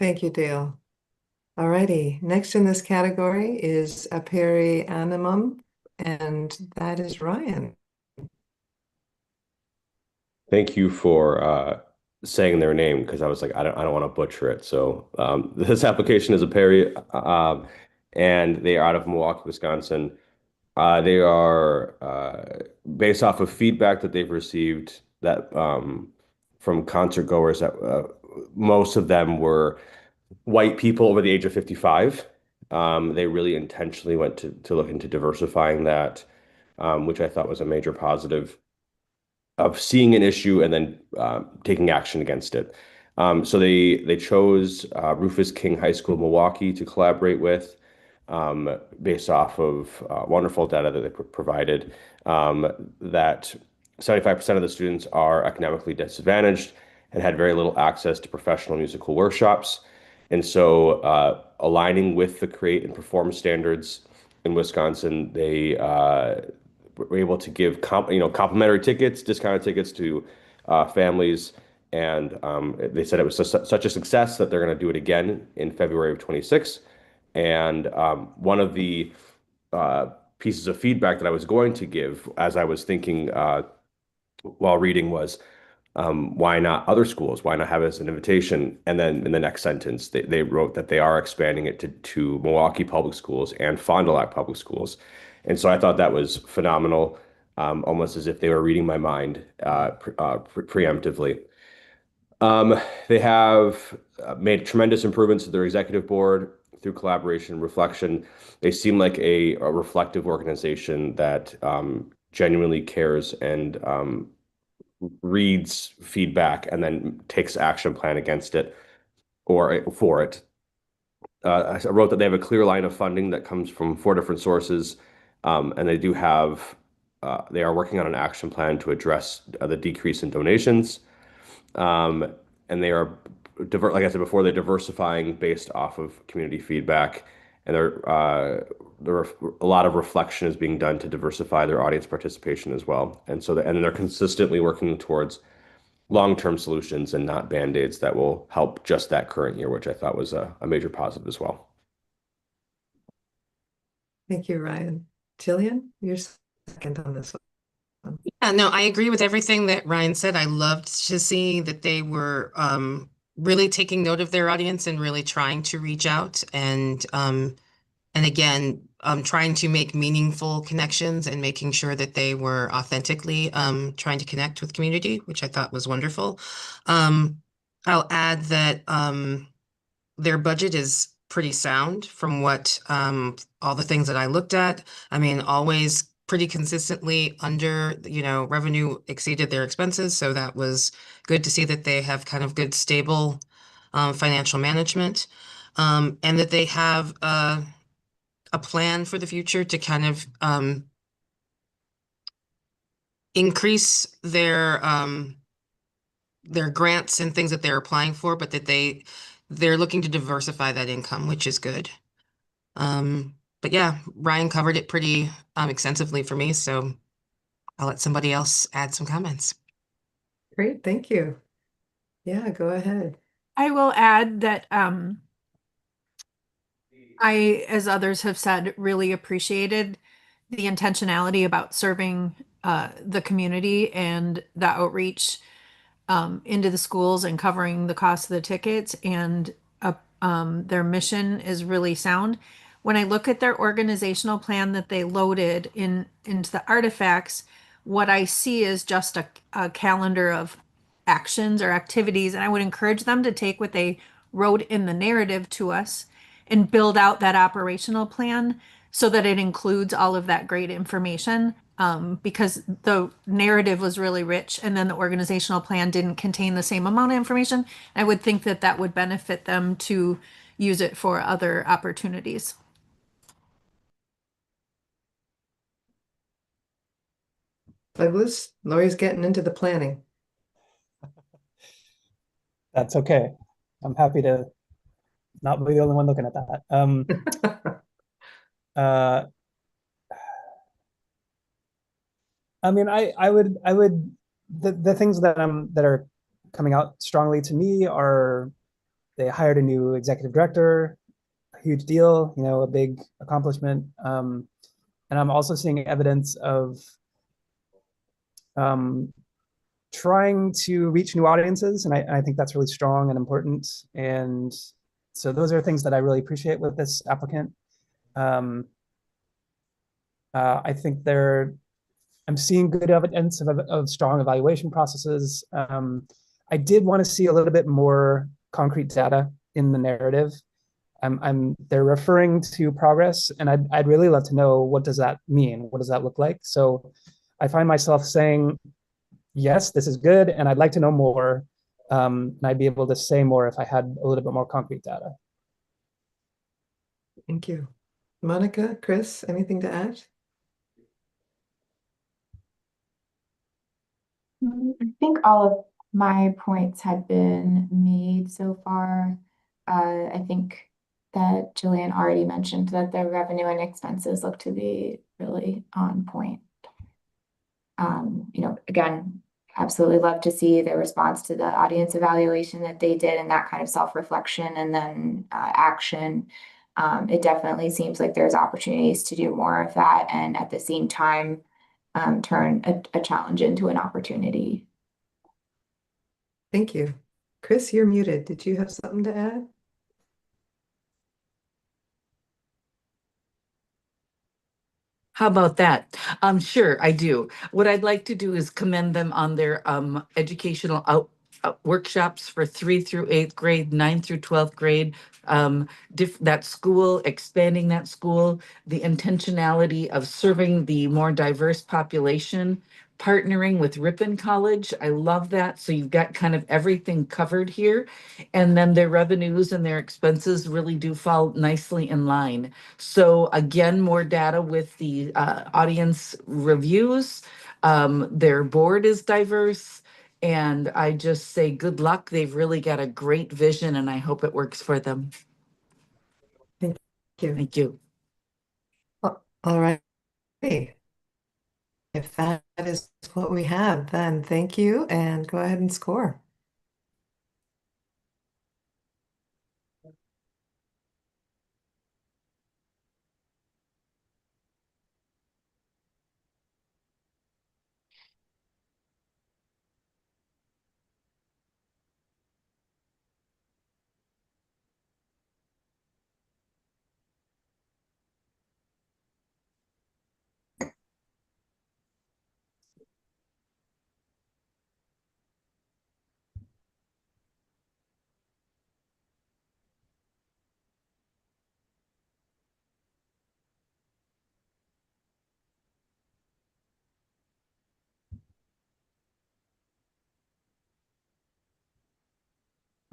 Thank you, Dale. Alrighty, next in this category is Aperi Animum, and that is Ryan. Thank you for saying their name because I was like, I don't want to butcher it. So this application is a Perry, and they are out of Milwaukee, Wisconsin. They are based off of feedback that they've received that from concert goers that most of them were white people over the age of 55. They really intentionally went to look into diversifying that, which I thought was a major positive of seeing an issue and then taking action against it. So they chose Rufus King High School, Milwaukee to collaborate with based off of wonderful data that they provided, that 75% of the students are economically disadvantaged and had very little access to professional musical workshops. And so aligning with the create and perform standards in Wisconsin, they were able to give complimentary tickets, discounted tickets to families. And they said it was such a success that they're going to do it again in February of 26. And one of the pieces of feedback that I was going to give as I was thinking while reading was, why not other schools? Why not have it as an invitation? And then in the next sentence, they wrote that they are expanding it to Milwaukee Public Schools and Fond du Lac Public Schools. And so I thought that was phenomenal, almost as if they were reading my mind preemptively. They have made tremendous improvements to their executive board through collaboration and reflection. They seem like a reflective organization that genuinely cares and reads feedback and then takes action plan against it or for it. I wrote that they have a clear line of funding that comes from 4 different sources, and they do have they are working on an action plan to address the decrease in donations. And they are, like I said before, they're diversifying based off of community feedback, and there are a lot of reflection is being done to diversify their audience participation as well. And so, and they're consistently working towards long-term solutions and not band-aids that will help just that current year, which I thought was a major positive as well. Thank you, Ryan. Jillian, you're second on this one. Yeah, no, I agree with everything that Ryan said. I loved to see that they were really taking note of their audience and really trying to reach out and again, trying to make meaningful connections and making sure that they were authentically trying to connect with community, which I thought was wonderful. I'll add that their budget is pretty sound from what all the things that I looked at. I mean, always pretty consistently under, revenue exceeded their expenses. So that was good to see that they have kind of good, stable financial management, and that they have a plan for the future to kind of increase their grants and things that they're applying for, but that they're looking to diversify that income, which is good. But yeah, Ryan covered it pretty extensively for me, so I'll let somebody else add some comments. Great, thank you. Yeah, go ahead. I will add that I, as others have said, really appreciated the intentionality about serving the community and the outreach into the schools and covering the cost of the tickets, and their mission is really sound. When I look at their organizational plan that they loaded into the artifacts, what I see is just a calendar of actions or activities, and I would encourage them to take what they wrote in the narrative to us and build out that operational plan so that it includes all of that great information, because the narrative was really rich and then the organizational plan didn't contain the same amount of information. I would think that that would benefit them to use it for other opportunities. Douglas, Lori's getting into the planning. That's okay. I'm happy to not be the only one looking at that. I mean, I would the things that are coming out strongly to me are they hired a new executive director, a huge deal, a big accomplishment. And I'm also seeing evidence of trying to reach new audiences, and I think that's really strong and important. And so those are things that I really appreciate with this applicant. I think I'm seeing good evidence of strong evaluation processes. I did want to see a little bit more concrete data in the narrative. They're referring to progress, and I'd really love to know, what does that mean? What does that look like? So I find myself saying, yes, this is good, and I'd like to know more. And I'd be able to say more if I had a little bit more concrete data. Thank you. Monica, Chris, anything to add? I think all of my points have been made so far. I think that Jillian already mentioned that the revenue and expenses look to be really on point. Again, absolutely love to see the response to the audience evaluation that they did and that kind of self-reflection and then action. It definitely seems like there's opportunities to do more of that and at the same time turn a challenge into an opportunity. Thank you. Chris, you're muted. Did you have something to add? How about that? Sure, I do. What I'd like to do is commend them on their educational workshops for 3 through 8th grade, 9 through 12th grade, that school, expanding that school, the intentionality of serving the more diverse population, partnering with Ripon College. I love that. So you've got kind of everything covered here. And then their revenues and their expenses really do fall nicely in line. So again, more data with the audience reviews. Their board is diverse. And I just say good luck. They've really got a great vision and I hope it works for them. Thank you. Thank you. All right. If that is what we have, then thank you and go ahead and score.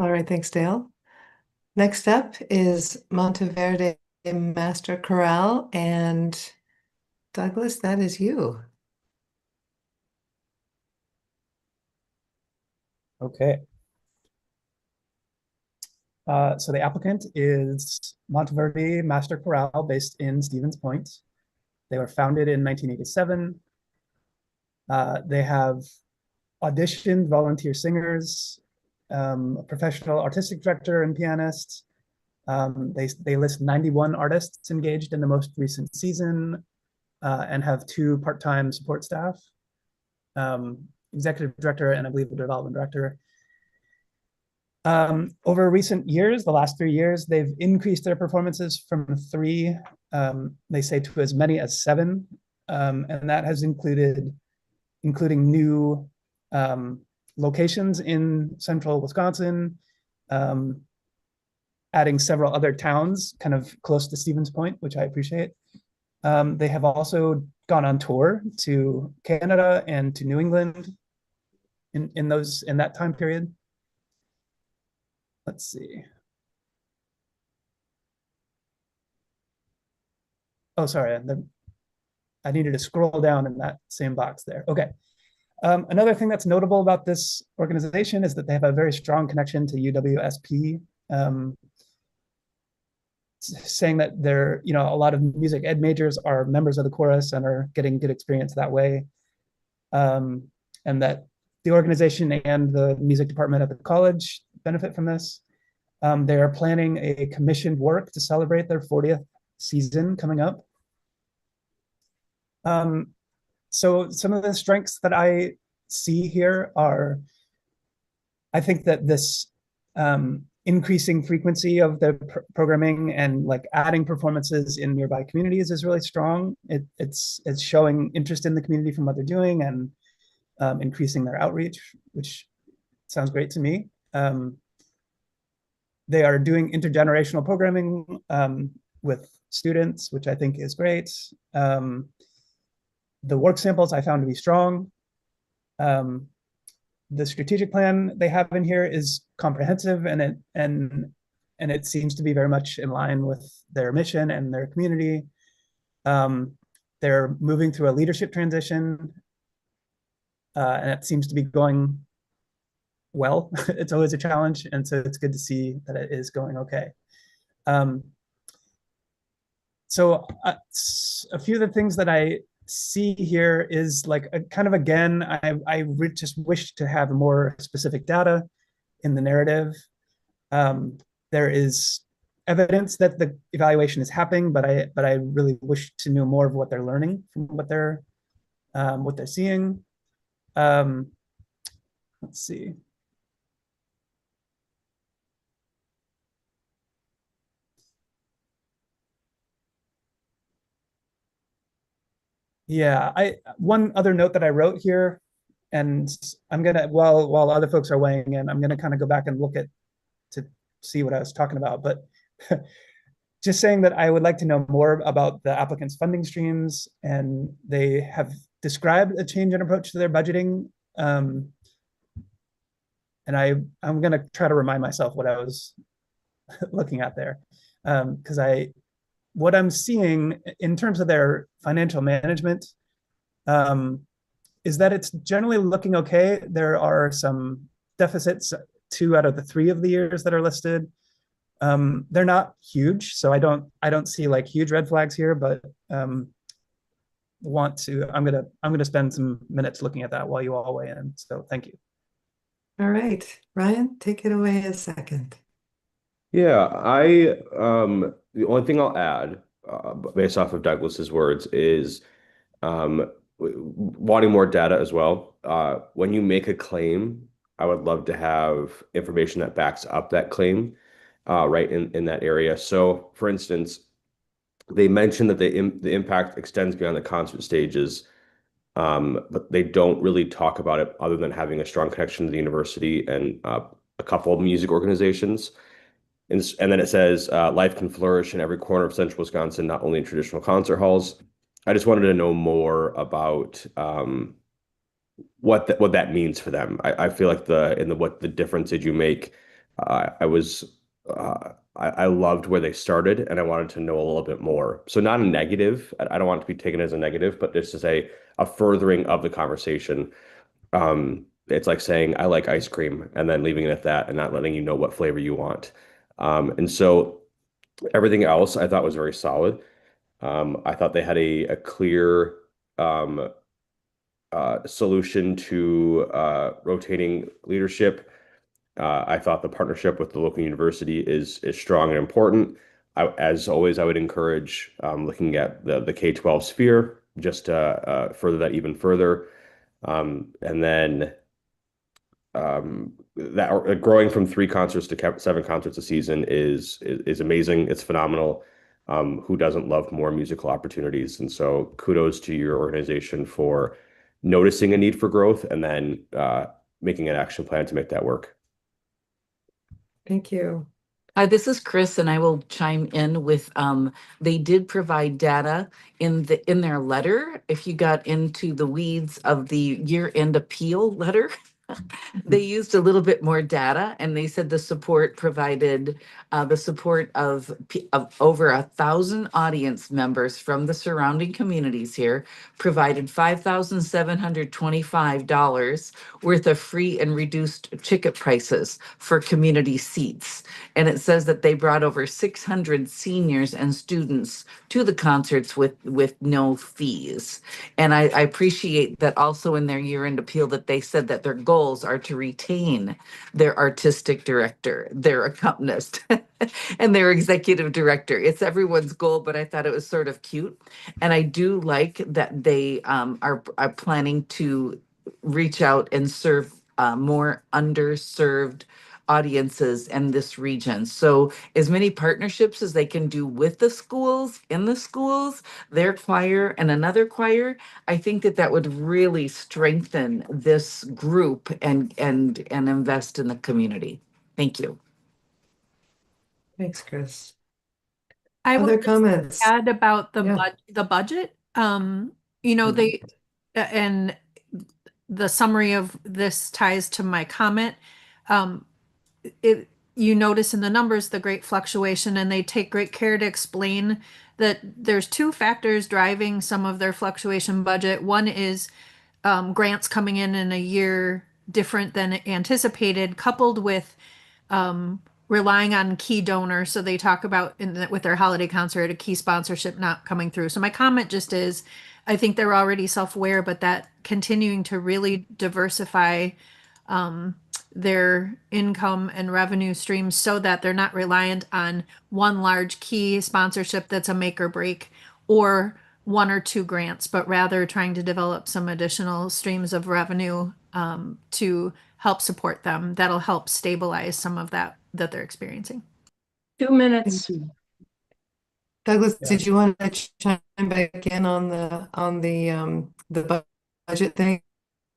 All right, thanks, Dale. Next up is Monteverde Master Chorale, and Douglas, that is you. Okay. So the applicant is Monteverde Master Chorale based in Stevens Point. They were founded in 1987. They have auditioned volunteer singers, a professional artistic director and pianist. They list 91 artists engaged in the most recent season and have 2 part-time support staff, executive director and I believe a development director. Over recent years, the last 3 years, they've increased their performances from 3, they say, to as many as 7. And that has including new locations in central Wisconsin, adding several other towns kind of close to Stevens Point, which I appreciate. They have also gone on tour to Canada and to New England in that time period. Let's see. Oh, sorry. I needed to scroll down in that same box there. Okay. Another thing that's notable about this organization is that they have a very strong connection to UWSP, saying that they're, a lot of music ed majors are members of the chorus and are getting good experience that way. And that the organization and the music department at the college benefit from this. They are planning a commissioned work to celebrate their 40th season coming up. So some of the strengths that I see here are, I think that this increasing frequency of the programming and like adding performances in nearby communities is really strong. It's showing interest in the community from what they're doing and increasing their outreach, which sounds great to me. They are doing intergenerational programming with students, which I think is great. The work samples I found to be strong. The strategic plan they have in here is comprehensive and it seems to be very much in line with their mission and their community. They're moving through a leadership transition and it seems to be going well. It's always a challenge, and so it's good to see that it is going okay. So a few of the things that I see here is like again, I just wish to have more specific data in the narrative. There is evidence that the evaluation is happening, but I really wish to know more of what they're learning from what they're seeing. Let's see. Yeah, one other note that I wrote here, and I'm gonna while other folks are weighing in, I'm gonna kind of go back and look at to see what I was talking about. But just saying that I would like to know more about the applicants' funding streams, and they have described a change in approach to their budgeting. And I'm gonna try to remind myself what I was looking at there, because what I'm seeing in terms of their financial management is that it's generally looking okay. There are some deficits 2 out of the 3 of the years that are listed. They're not huge, so I don't see like huge red flags here, but I'm gonna spend some minutes looking at that while you all weigh in. So thank you. All right, Ryan, take it away a second. Yeah, the only thing I'll add, based off of Douglas's words, is wanting more data as well. When you make a claim, I would love to have information that backs up that claim, right in that area. So, for instance, they mentioned that the impact extends beyond the concert stages, but they don't really talk about it other than having a strong connection to the university and a couple of music organizations. And then it says, life can flourish in every corner of central Wisconsin, not only in traditional concert halls. I just wanted to know more about what that means for them. I feel like what the difference did you make? I loved where they started, and I wanted to know a little bit more. So not a negative. I don't want it to be taken as a negative, but just as a furthering of the conversation. It's like saying, I like ice cream, and then leaving it at that and not letting you know what flavor you want. And so everything else I thought was very solid. I thought they had a clear solution to rotating leadership. I thought the partnership with the local university is strong and important. As always, I would encourage looking at the K-12 sphere just to further that even further. And then that growing from 3 concerts to 7 concerts a season is amazing. It's phenomenal. Who doesn't love more musical opportunities? And so kudos to your organization for noticing a need for growth and then making an action plan to make that work. Thank you. This is Chris, and I will chime in with they did provide data in their letter. If you got into the weeds of the year-end appeal letter, they used a little bit more data, and they said the support provided the support of over 1,000 audience members from the surrounding communities here, provided $5,725 worth of free and reduced ticket prices for community seats. And it says that they brought over 600 seniors and students to the concerts with no fees. And I appreciate that also in their year-end appeal that they said that their goals are to retain their artistic director, their accompanist, and their executive director. It's everyone's goal, but I thought it was sort of cute. And I do like that they are planning to reach out and serve more underserved audiences in this region. So as many partnerships as they can do with the schools, in the schools, their choir and another choir, I think that would really strengthen this group and invest in the community. Thank you. Thanks, Chris. I Other would comments? add about Yeah. the budget. They and the summary of this ties to my comment. You notice in the numbers the great fluctuation, and they take great care to explain that there's 2 factors driving some of their fluctuation budget. One is grants coming in a year different than anticipated, coupled with relying on key donors. So they talk about with their holiday concert, a key sponsorship not coming through. So my comment just is, I think they're already self-aware, but that continuing to really diversify their income and revenue streams so that they're not reliant on one large key sponsorship that's a make or break, or one or two grants, but rather trying to develop some additional streams of revenue to help support them. That'll help stabilize some of that they're experiencing. 2 minutes. Douglas, Yeah. did you want to chime back in on the budget thing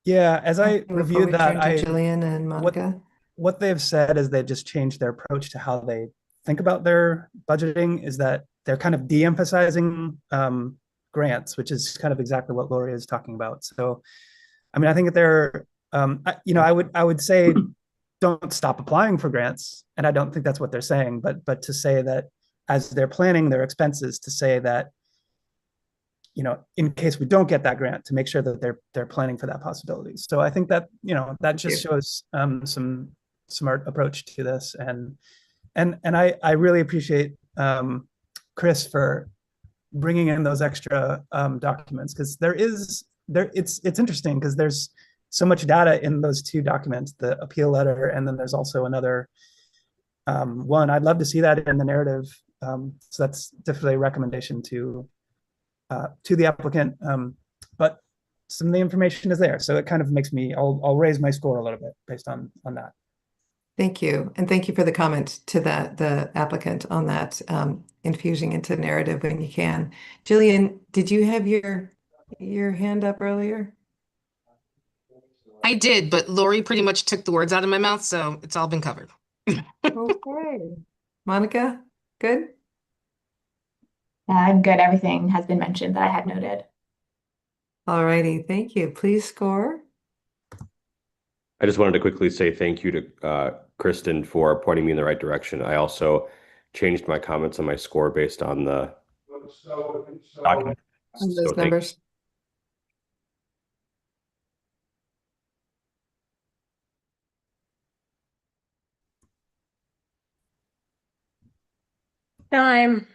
Yeah, as I before reviewed we that, turn to Jillian and Monica? what they've said is they just changed their approach to how they think about their budgeting, is that they're kind of de-emphasizing grants, which is kind of exactly what Lori is talking about. So, I mean, I think that they're, I would say don't stop applying for grants, and I don't think that's what they're saying, but to say that as they're planning their expenses, to say that, in case we don't get that grant, to make sure that they're planning for that possibility. So I think that, that just shows some smart approach to this, and I really appreciate Chris for bringing in those extra documents, because it's interesting because there's so much data in those two documents, the appeal letter, and then there's also another one. I'd love to see that in the narrative. So that's definitely a recommendation to the applicant. But some of the information is there, so it kind of makes me, I'll raise my score a little bit based on that. Thank you. And thank you for the comment to the applicant on that, infusing into narrative when you can. Jillian, did you have your hand up earlier? I did, but Lori pretty much took the words out of my mouth, so it's all been covered. Okay. Monica, good? I'm good. Everything has been mentioned that I had noted. All righty. Thank you. Please score. I just wanted to quickly say thank you to Kristen for pointing me in the right direction. I also changed my comments on my score based on the document. On So those thank- numbers. Time.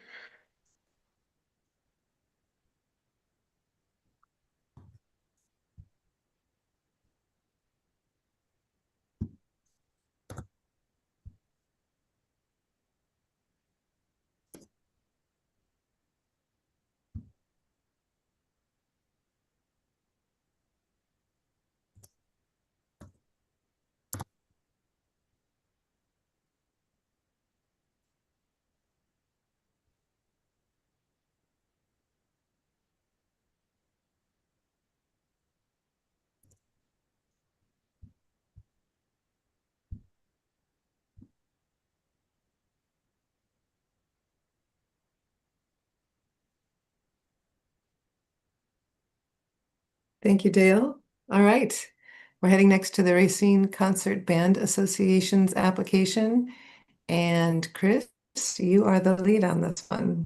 Thank you, Dale. All right. We're heading next to the Racine Concert Band Association's application. And Chris, you are the lead on this one.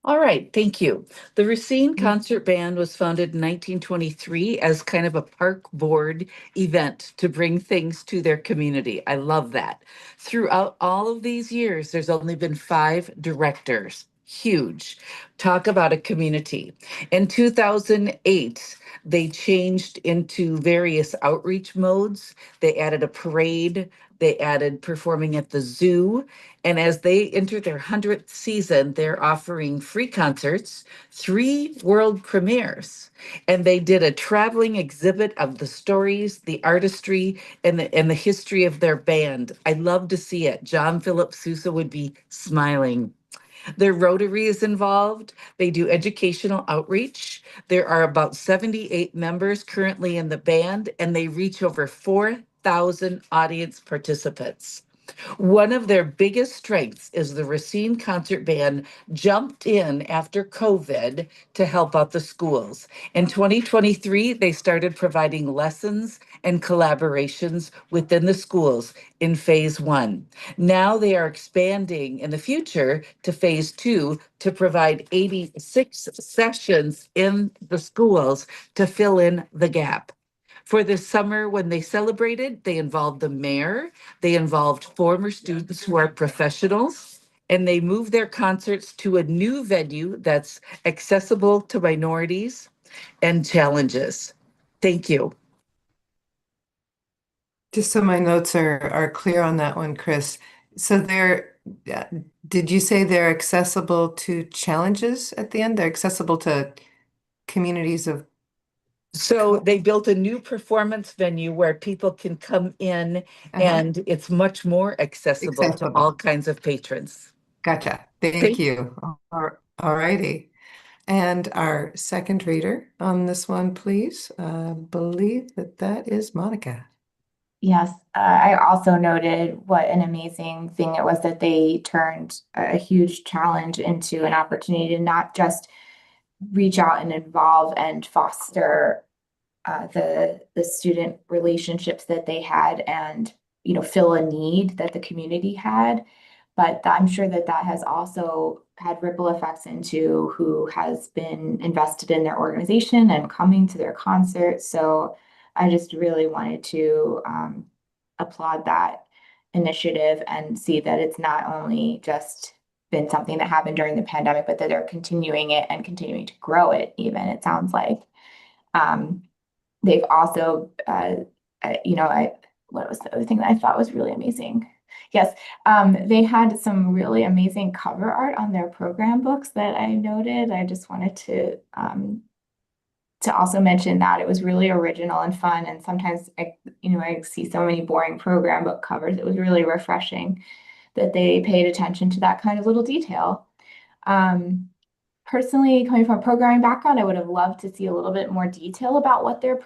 All right, thank you. The Racine Concert Band was founded in 1923 as kind of a park board event to bring things to their community. I love that. Throughout all of these years, there's only been 5 directors. Huge. Talk about a community. In 2008, they changed into various outreach modes. They added a parade. They added performing at the zoo. And as they enter their 100th season, they're offering free concerts, 3 world premieres. And they did a traveling exhibit of the stories, the artistry, and the history of their band. I love to see it. John Philip Sousa would be smiling. Their Rotary is involved. They do educational outreach. There are about 78 members currently in the band, and they reach over 4,000 audience participants. One of their biggest strengths is the Racine Concert Band jumped in after COVID to help out the schools. In 2023, they started providing lessons and collaborations within the schools in phase 1. Now they are expanding in the future to phase 2 to provide 86 sessions in the schools to fill in the gap. For this summer, when they celebrated, they involved the mayor, they involved former students who are professionals, and they move their concerts to a new venue that's accessible to minorities and challenges. Thank you. Just so my notes are clear on that one, Chris. So uh, did you say they're accessible to challenges at the end? They're accessible to communities of, So they built a new performance venue where people can come in Uh-huh. and it's much more accessible to Accessible. all kinds of patrons. Gotcha. Thank Thank- you. All righty. And our second reader on this one, please. Believe that is Monica. Yes, I also noted what an amazing thing it was that they turned a huge challenge into an opportunity to not just reach out and involve and foster the student relationships that they had, and fill a need that the community had, but I'm sure that has also had ripple effects into who has been invested in their organization and coming to their concerts. So I just really wanted to applaud that initiative and see that it's not only just been something that happened during the pandemic, but that they're continuing it and continuing to grow it even, it sounds like. They've also, what was the other thing that I thought was really amazing? Yes, they had some really amazing cover art on their program books that I noted. I just wanted to also mention that it was really original and fun. And sometimes I see so many boring program book covers. It was really refreshing that they paid attention to that kind of little detail. Personally, coming from a programming background, I would have loved to see a little bit more detail about what they're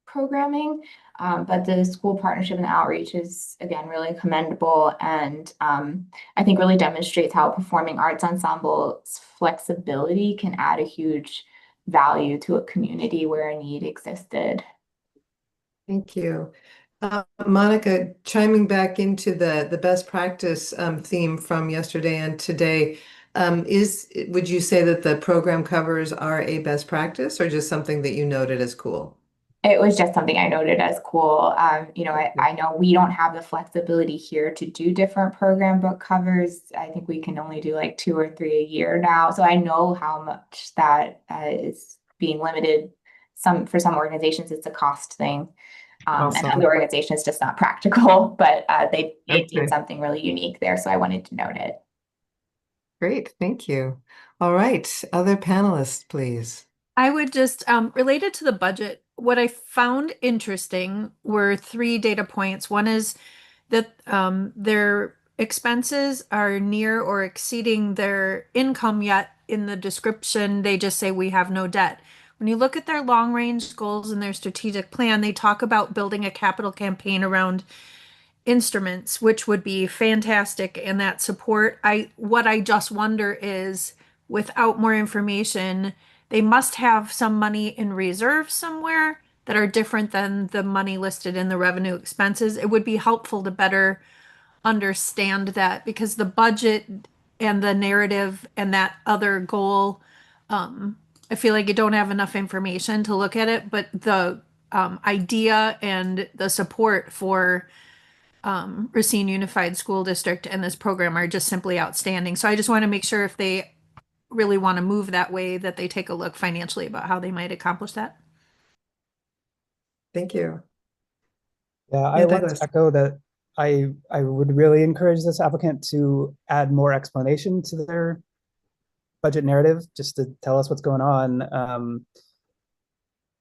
programming. But the school partnership and outreach is, again, really commendable, and I think really demonstrates how performing arts ensemble's flexibility can add a huge value to a community where a need existed. Thank you. Monica, chiming back into the best practice theme from yesterday and today, would you say that the program covers are a best practice or just something that you noted as cool? It was just something I noted as cool. I know we don't have the flexibility here to do different program book covers. I think we can only do like 2 or 3 a year now. So I know how much that is being limited. For some organizations, it's a cost thing. And Awesome. other organizations, it's just not practical, but they Okay. did something really unique there. So I wanted to note it. Great, thank you. All right, other panelists, please. I would just, related to the budget, what I found interesting were 3 data points. One is that their expenses are near or exceeding their income, yet in the description, they just say we have no debt. When you look at their long range goals and their strategic plan, they talk about building a capital campaign around instruments, which would be fantastic, and that support. What I just wonder is, without more information, they must have some money in reserve somewhere that are different than the money listed in the revenue expenses. It would be helpful to better understand that, because the budget and the narrative and that other goal, I feel like you don't have enough information to look at it, but the idea and the support for Racine Unified School District and this program are just simply outstanding. So I just want to make sure if they really want to move that way, that they take a look financially about how they might accomplish that. Thank you. Yeah, I Yeah, want Douglas. to echo that. I would really encourage this applicant to add more explanation to their budget narrative, just to tell us what's going on.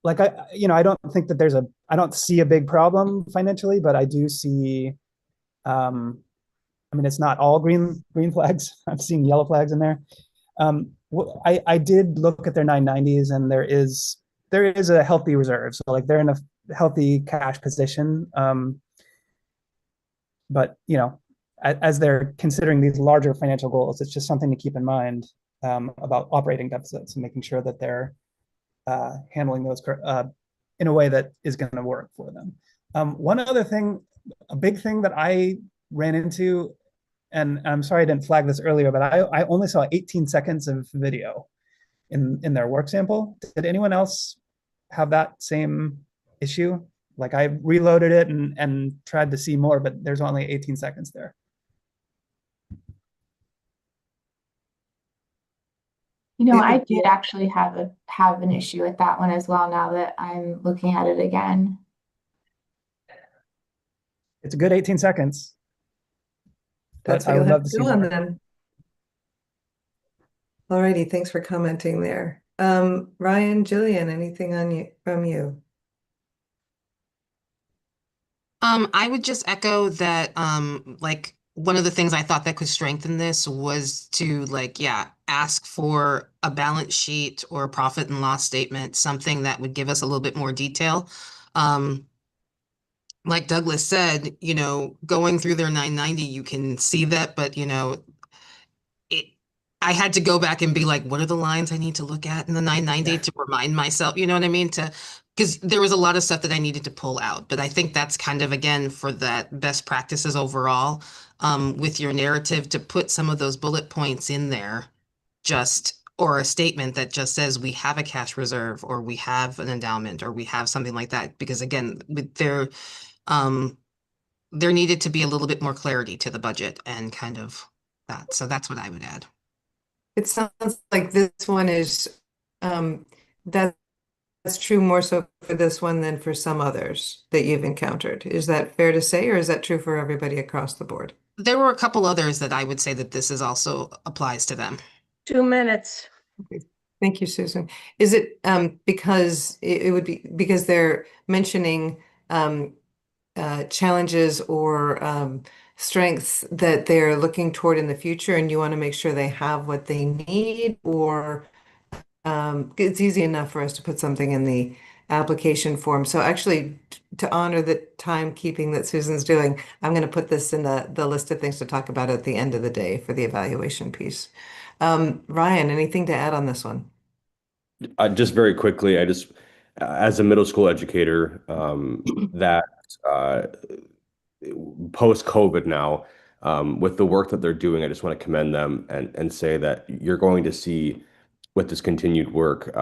Like I don't think that I don't see a big problem financially, but I do see, I mean, it's not all green flags. I'm seeing yellow flags in there. I did look at their 990s, and there is a healthy reserve. So like they're in a healthy cash position. But as they're considering these larger financial goals, it's just something to keep in mind about operating deficits and making sure that they're handling those in a way that is going to work for them. One other thing, a big thing that I ran into, and I'm sorry I didn't flag this earlier, but I only saw 18 seconds of video in their work sample. Did anyone else have that same issue? Like I reloaded it and tried to see more, but there's only 18 seconds there. You know, It I would be- did actually have an issue with that one as well now that I'm looking at it again. It's a good 18 seconds, That's but what I you'll would have love to to see go on more. then. Alrighty, thanks for commenting there. Ryan, Jillian, anything on you from you? I would just echo that, like one of the things I thought that could strengthen this was to like, yeah, ask for a balance sheet or a profit and loss statement, something that would give us a little bit more detail. Um, like Douglas said, you know, going through their 990, you can see that, but you know, it, I had to go back and be like, what are the lines I need to look at in the 990 to remind myself, you know what I mean? Because there was a lot of stuff that I needed to pull out. But I think that's kind of, again, for that best practices overall, with your narrative to put some of those bullet points in there, just, or a statement that just says we have a cash reserve or we have an endowment or we have something like that. Because again, with um, there needed to be a little bit more clarity to the budget and kind of that. So that's what I would add. It sounds like this one is, that's true more so for this one than for some others that you've encountered. Is that fair to say, or is that true for everybody across the board? There were a couple others that I would say that this is also applies to them. 2 minutes. Okay. Thank you, Susan. Is it because it would be because they're mentioning challenges or strengths that they're looking toward in the future, and you want to make sure they have what they need, or it's easy enough for us to put something in the application form. So actually, to honor the timekeeping that Susan's doing, I'm going to put this in the list of things to talk about at the end of the day for the evaluation piece. Ryan, anything to add on this one? Just very quickly, as a middle school educator, that uh, post COVID now, with the work that they're doing, I just want to commend them and say that you're going to see with this continued work,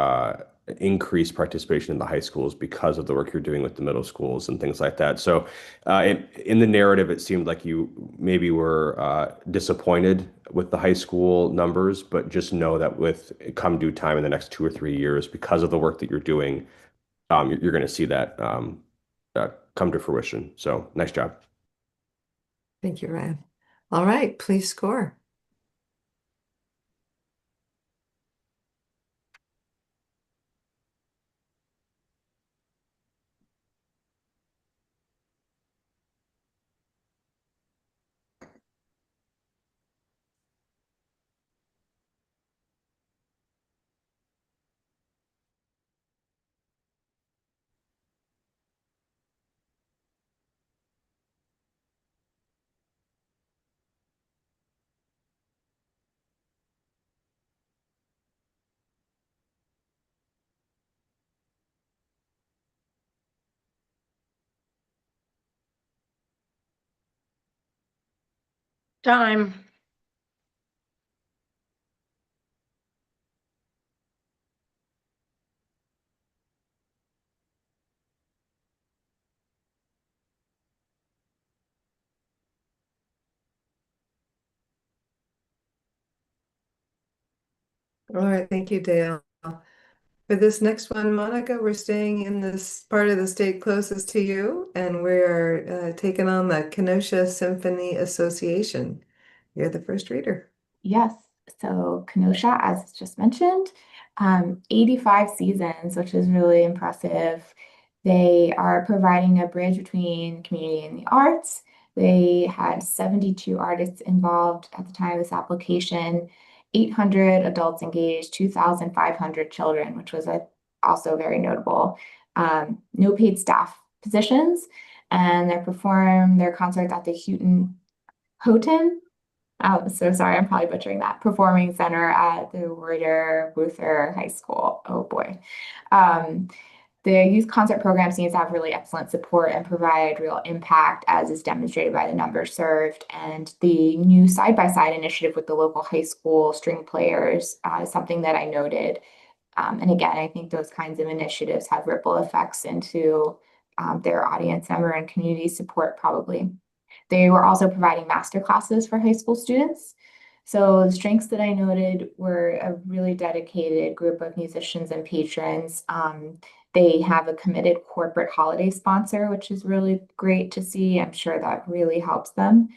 increased participation in the high schools because of the work you're doing with the middle schools and things like that. So, in the narrative, it seemed like you maybe were disappointed with the high school numbers, but just know that with come due time in the next 2 or 3 years, because of the work that you're doing, you're going to see that come to fruition. So, nice job. Thank you, Ryan. All right, please score. Time. All right, thank you, Dale. For this next one, Monica, we're staying in this part of the state closest to you, and we're taking on the Kenosha Symphony Association. You're the first reader. Yes, so Kenosha, as just mentioned, 85 seasons, which is really impressive. They are providing a bridge between community and the arts. They had 72 artists involved at the time of this application, 800 adults engaged, 2,500 children, which was also very notable. No paid staff positions, and they perform their concerts at the Houghton. Oh, so sorry, I'm probably butchering that. Performing Center at the Reuter High School. Oh boy. The youth concert program seems to have really excellent support and provide real impact, as is demonstrated by the numbers served. And the new side-by-side initiative with the local high school string players is something that I noted. And again, I think those kinds of initiatives have ripple effects into their audience member and community support probably. They were also providing master classes for high school students. So the strengths that I noted were a really dedicated group of musicians and patrons. They have a committed corporate holiday sponsor, which is really great to see. I'm sure that really helps them.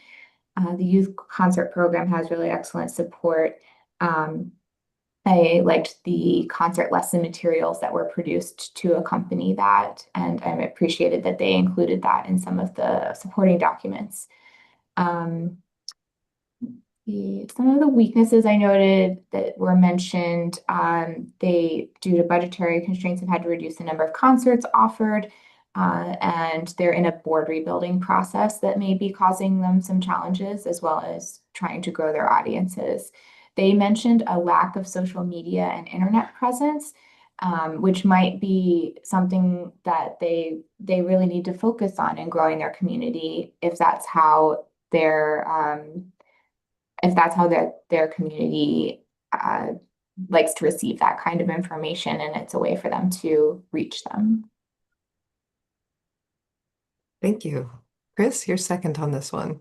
The youth concert program has really excellent support. Um, I liked the concert lesson materials that were produced to accompany that, and I appreciated that they included that in some of the supporting documents. Um, some of the weaknesses I noted that were mentioned, they, due to budgetary constraints, have had to reduce the number of concerts offered, and they're in a board rebuilding process that may be causing them some challenges, as well as trying to grow their audiences. They mentioned a lack of social media and internet presence, which might be something that they really need to focus on in growing their community if that's how their community likes to receive that kind of information, and it's a way for them to reach them. Thank you. Chris, you're second on this one.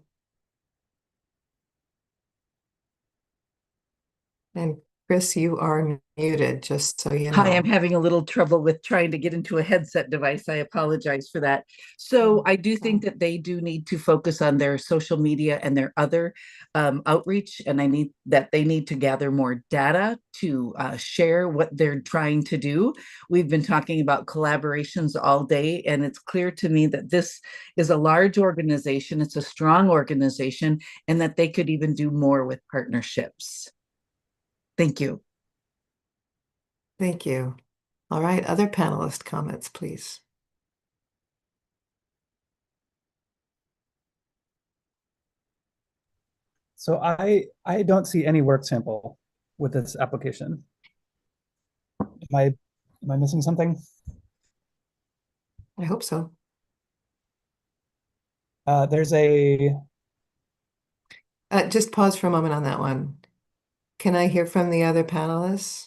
And Chris, you are muted, just so you know. Hi, I'm having a little trouble with trying to get into a headset device. I apologize for that. So I do think that they do need to focus on their social media and their other outreach, and they need to gather more data to share what they're trying to do. We've been talking about collaborations all day, and it's clear to me that this is a large organization, it's a strong organization, and that they could even do more with partnerships. Thank you. Thank you. All right, other panelist comments, please. So I don't see any work sample with this application. Am I missing something? I hope so. There's a Just pause for a moment on that one. Can I hear from the other panelists?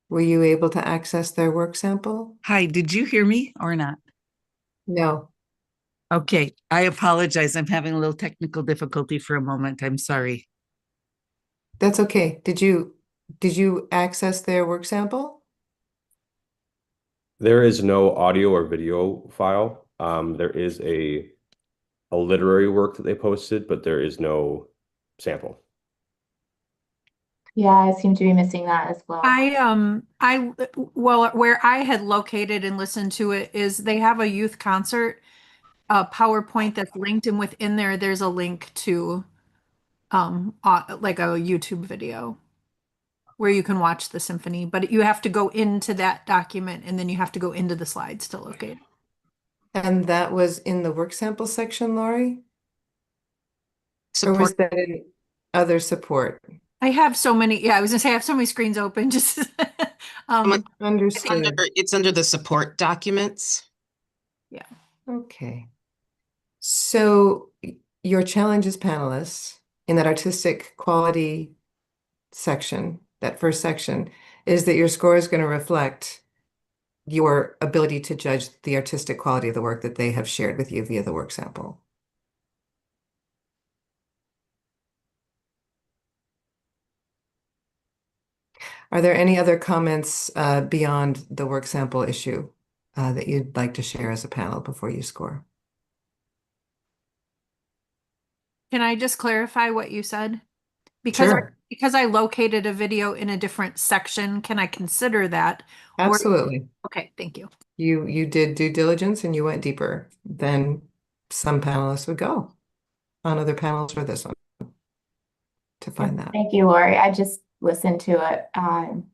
Were you able to access their work sample? Hi, did you hear me or not? No. Okay, I apologize. I'm having a little technical difficulty for a moment. I'm sorry. That's okay. Did you access their work sample? There is no audio or video file. There is a literary work that they posted, but there is no sample. Yeah, I seem to be missing that as well. Well, where I had located and listened to it is they have a youth concert PowerPoint that's linked, and within there's a link to like a YouTube video where you can watch the symphony, but you have to go into that document and then you have to go into the slides to locate it. And that was in the work sample section, Lori? Or was Support. that in other support? I have so many, yeah, I was gonna say I have so many screens open, just Understood. It's under the support documents. yeah. Okay. So your challenges panelists in that artistic quality section, that first section, is that your score is going to reflect your ability to judge the artistic quality of the work that they have shared with you via the work sample. Are there any other comments beyond the work sample issue that you'd like to share as a panel before you score? Can I just clarify what you said? Because Sure. because I located a video in a different section, can I consider that? Or Absolutely. okay, thank you. You did due diligence and you went deeper than some panelists would go on other panels for this one to find that. Thank you, Lori. I just listened to it, and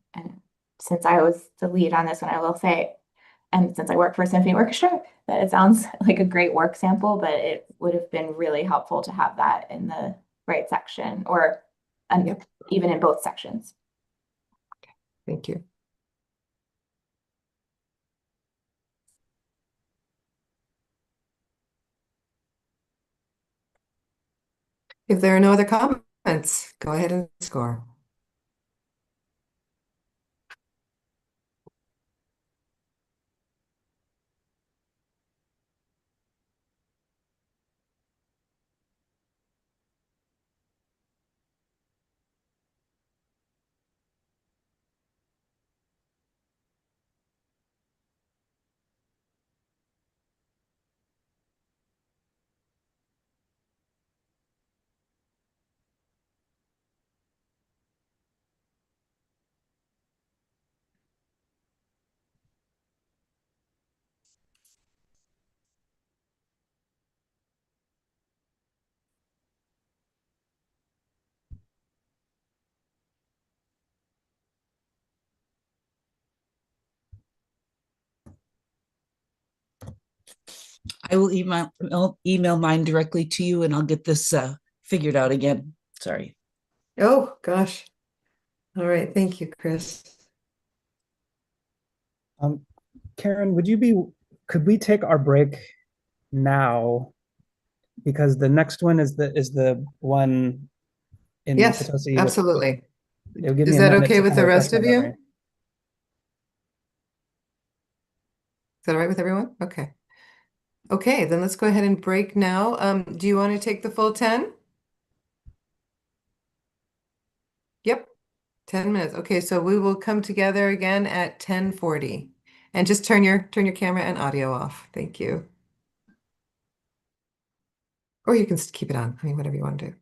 since I was the lead on this one, I will say, and since I work for a symphony orchestra, that it sounds like a great work sample, but it would have been really helpful to have that in the right section, or Yep. even in both sections. Thank you. If there are no other comments, go ahead and score. I will email mine directly to you and I'll get this figured out again. Sorry. Oh, gosh. All right. Thank you, Chris. Karen, could we take our break now? Because the next one is the one in Yes, Potosi. absolutely. It'll give me Is a that minute okay to with kind the of refresh rest my of you? memory. Is that all right with everyone? Okay. Okay, then let's go ahead and break now. Do you want to take the full 10? Yep, 10 minutes. Okay, so we will come together again at 10:40. And just turn your camera and audio off. Thank you. Or you can keep it on. I mean, whatever you want to do.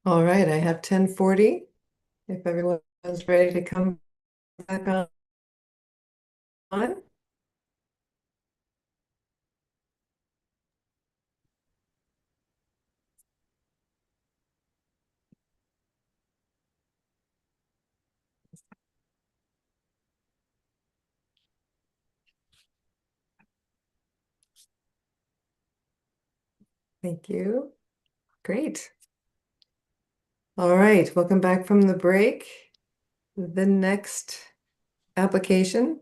All right, I have 10:40. If everyone is ready to come back on. Thank you. Great. All right, welcome back from the break. The next application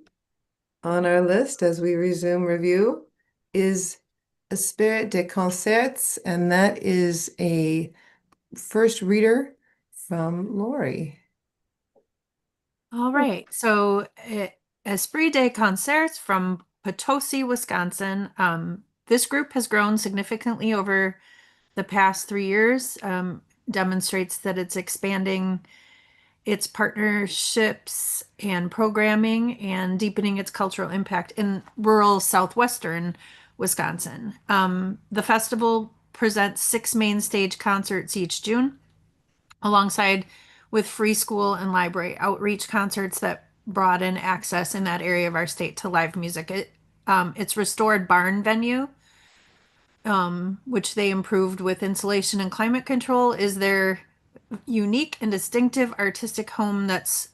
on our list as we resume review is Esprit de Concerts, and that is a first reader from Lori. All right. So, Esprit de Concerts from Potosi, Wisconsin. This group has grown significantly over the past 3 years, demonstrates that it's expanding its partnerships and programming and deepening its cultural impact in rural southwestern Wisconsin. The festival presents 6 main stage concerts each June, alongside with free school and library outreach concerts that broaden access in that area of our state to live music. It's restored barn venue, which they improved with insulation and climate control, is their unique and distinctive artistic home that's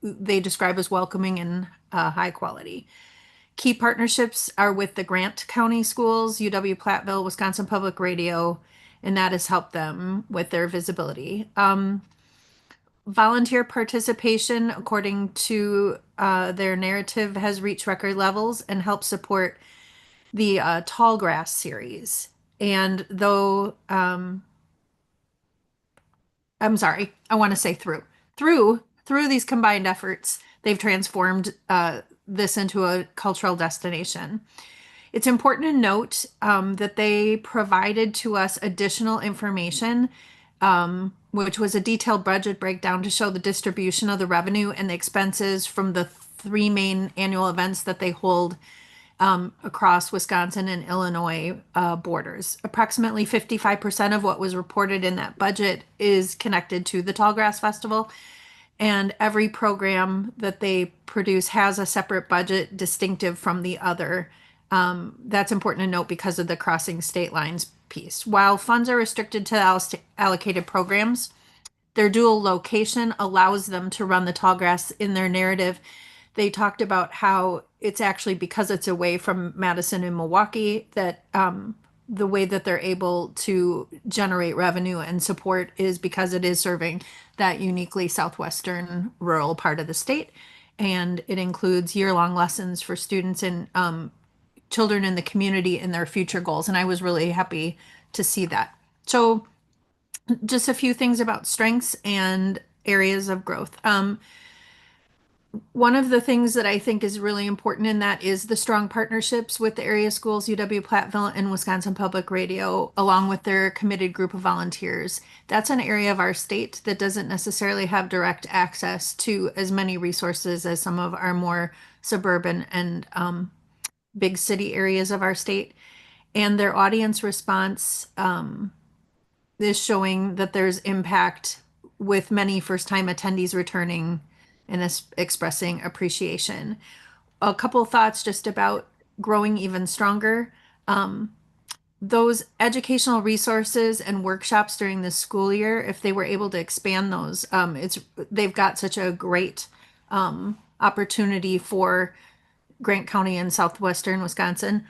they describe as welcoming and high quality. Key partnerships are with the Grant County Schools, UW-Platteville, Wisconsin Public Radio, and that has helped them with their visibility. Volunteer participation, according to their narrative, has reached record levels and helped support the Tall Grass series. And though, I'm sorry, I want to say through these combined efforts, they've transformed this into a cultural destination. It's important to note that they provided to us additional information, which was a detailed budget breakdown to show the distribution of the revenue and the expenses from the 3 main annual events that they hold across Wisconsin and Illinois borders. Approximately 55% of what was reported in that budget is connected to the Tallgrass Festival. And every program that they produce has a separate budget distinctive from the other. That's important to note because of the crossing state lines piece. While funds are restricted to allocated programs, their dual location allows them to run the Tallgrass. In their narrative, they talked about how it's actually because it's away from Madison and Milwaukee that the way that they're able to generate revenue and support is because it is serving that uniquely southwestern rural part of the state. And it includes year-long lessons for students and children in the community and their future goals. And I was really happy to see that. So just a few things about strengths and areas of growth. One of the things that I think is really important in that is the strong partnerships with the area schools, UW-Platteville and Wisconsin Public Radio, along with their committed group of volunteers. That's an area of our state that doesn't necessarily have direct access to as many resources as some of our more suburban and big city areas of our state. And their audience response is showing that there's impact with many first-time attendees returning and expressing appreciation. A couple of thoughts just about growing even stronger. Those educational resources and workshops during the school year, if they were able to expand those, they've got such a great opportunity for Grant County and southwestern Wisconsin.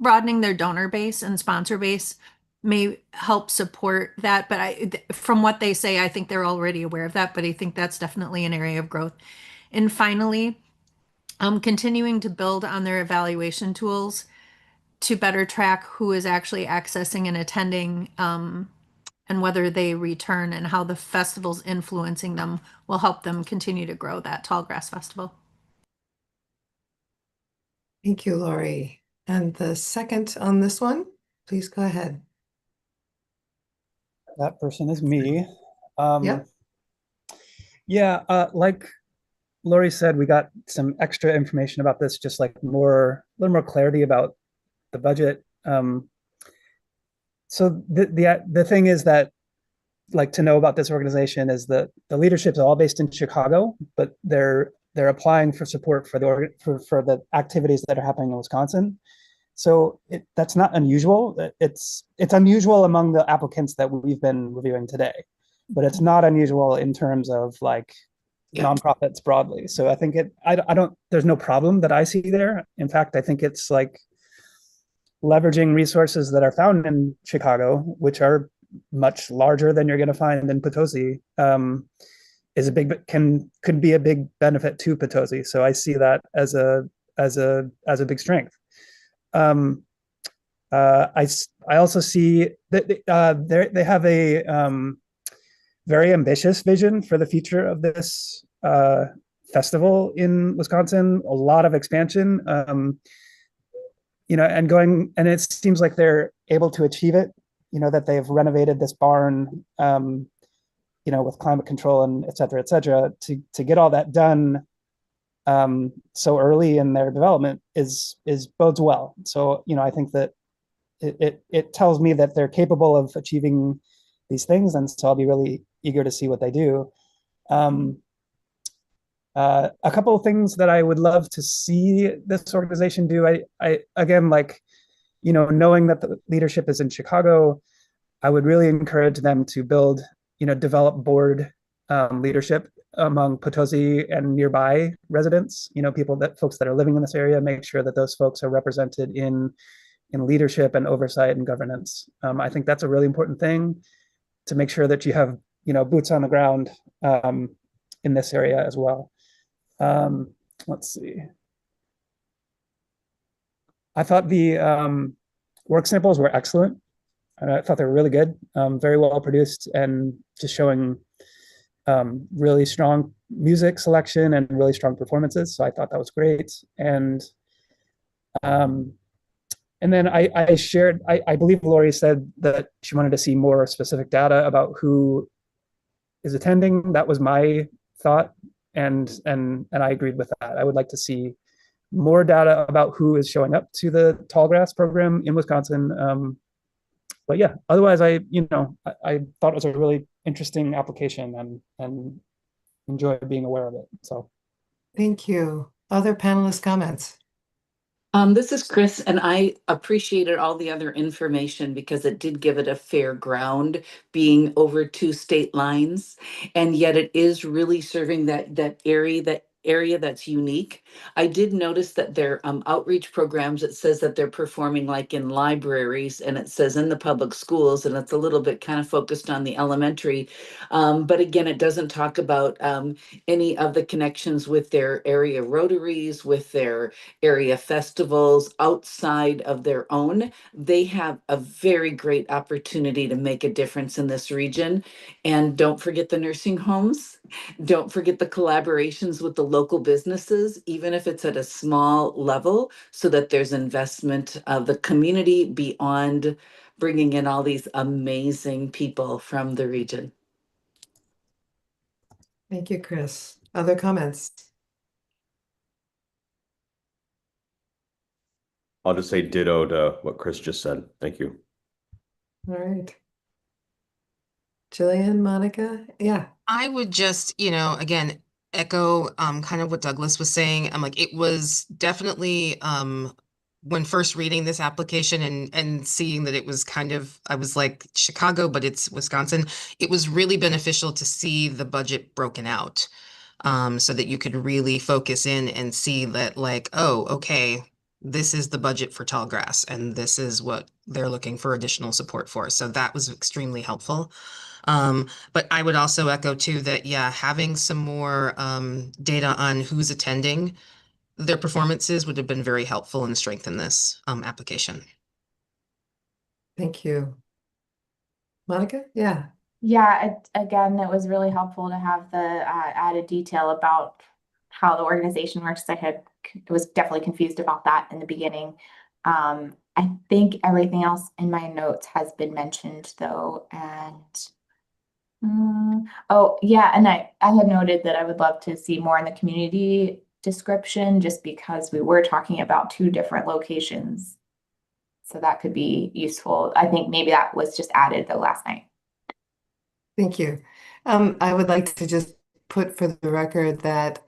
Broadening their donor base and sponsor base may help support that, but from what they say, I think they're already aware of that, but I think that's definitely an area of growth. And finally, continuing to build on their evaluation tools to better track who is actually accessing and attending, and whether they return, and how the festival's influencing them will help them continue to grow that Tallgrass Festival. Thank you, Lori. And the second on this one, please go ahead. That person is me. Yep. Yeah, like Lori said, we got some extra information about this, just like a little more clarity about the budget. So the thing is that like to know about this organization is that the leadership is all based in Chicago, but they're applying for support for for the activities that are happening in Wisconsin. So that's not unusual. It's unusual among the applicants that we've been reviewing today, but it's not unusual in terms of like nonprofits broadly. So I think I don't, there's no problem that I see there. In fact, I think it's like leveraging resources that are found in Chicago, which are much larger than you're going to find in Potosi, is could be a big benefit to Potosi. So I see that as a big strength. I also see that they have a very ambitious vision for the future of this festival in Wisconsin. A lot of expansion, and it seems like they're able to achieve it. That they've renovated this barn, with climate control and et cetera, to get all that done so early in their development is bodes well. So, I think that it tells me that they're capable of achieving these things. And so I'll be really eager to see what they do. A couple of things that I would love to see this organization do. I again, knowing that the leadership is in Chicago, I would really encourage them to develop board leadership among Potosi and nearby residents, folks that are living in this area, make sure that those folks are represented in leadership and oversight and governance. I think that's a really important thing, to make sure that you have, boots on the ground in this area as well. Let's see. I thought the work samples were excellent. I thought they were really good, very well produced, and just showing really strong music selection and really strong performances. So I thought that was great. And then I believe Lori said that she wanted to see more specific data about who is attending. That was my thought. And I agreed with that. I would like to see more data about who is showing up to the Tallgrass program in Wisconsin. But yeah, otherwise I thought it was a really interesting application and enjoy being aware of it. So Thank you. Other panelist comments? This is Chris, and I appreciated all the other information because it did give it a fair ground, being over 2 state lines, and yet it is really serving that area that's unique. I did notice that their outreach programs, it says that they're performing like in libraries, and it says in the public schools, and it's a little bit kind of focused on the elementary. But again, it doesn't talk about any of the connections with their area rotaries, with their area festivals outside of their own. They have a very great opportunity to make a difference in this region. And don't forget the nursing homes. Don't forget the collaborations with the local businesses, even if it's at a small level, so that there's investment of the community beyond bringing in all these amazing people from the region. Thank you, Chris. Other comments? I'll just say ditto to what Chris just said. Thank you. All right. Jillian, Monica? Yeah. I would just, again, echo kind of what Douglas was saying. I'm like, it was definitely when first reading this application and seeing that it was I was like Chicago, but it's Wisconsin. It was really beneficial to see the budget broken out, so that you could really focus in and see that, like, oh, okay, this is the budget for Tallgrass, and this is what they're looking for additional support for. So that was extremely helpful. But I would also echo too that, having some more data on who's attending their performances would have been very helpful and strengthen this application. Thank you. Monica? Yeah. Yeah, again, it was really helpful to have the added detail about how the organization works. I was definitely confused about that in the beginning. I think everything else in my notes has been mentioned though, and oh yeah, and I had noted that I would love to see more in the community description, just because we were talking about 2 different locations. So that could be useful. I think maybe that was just added though last night. Thank you. I would like to just put for the record that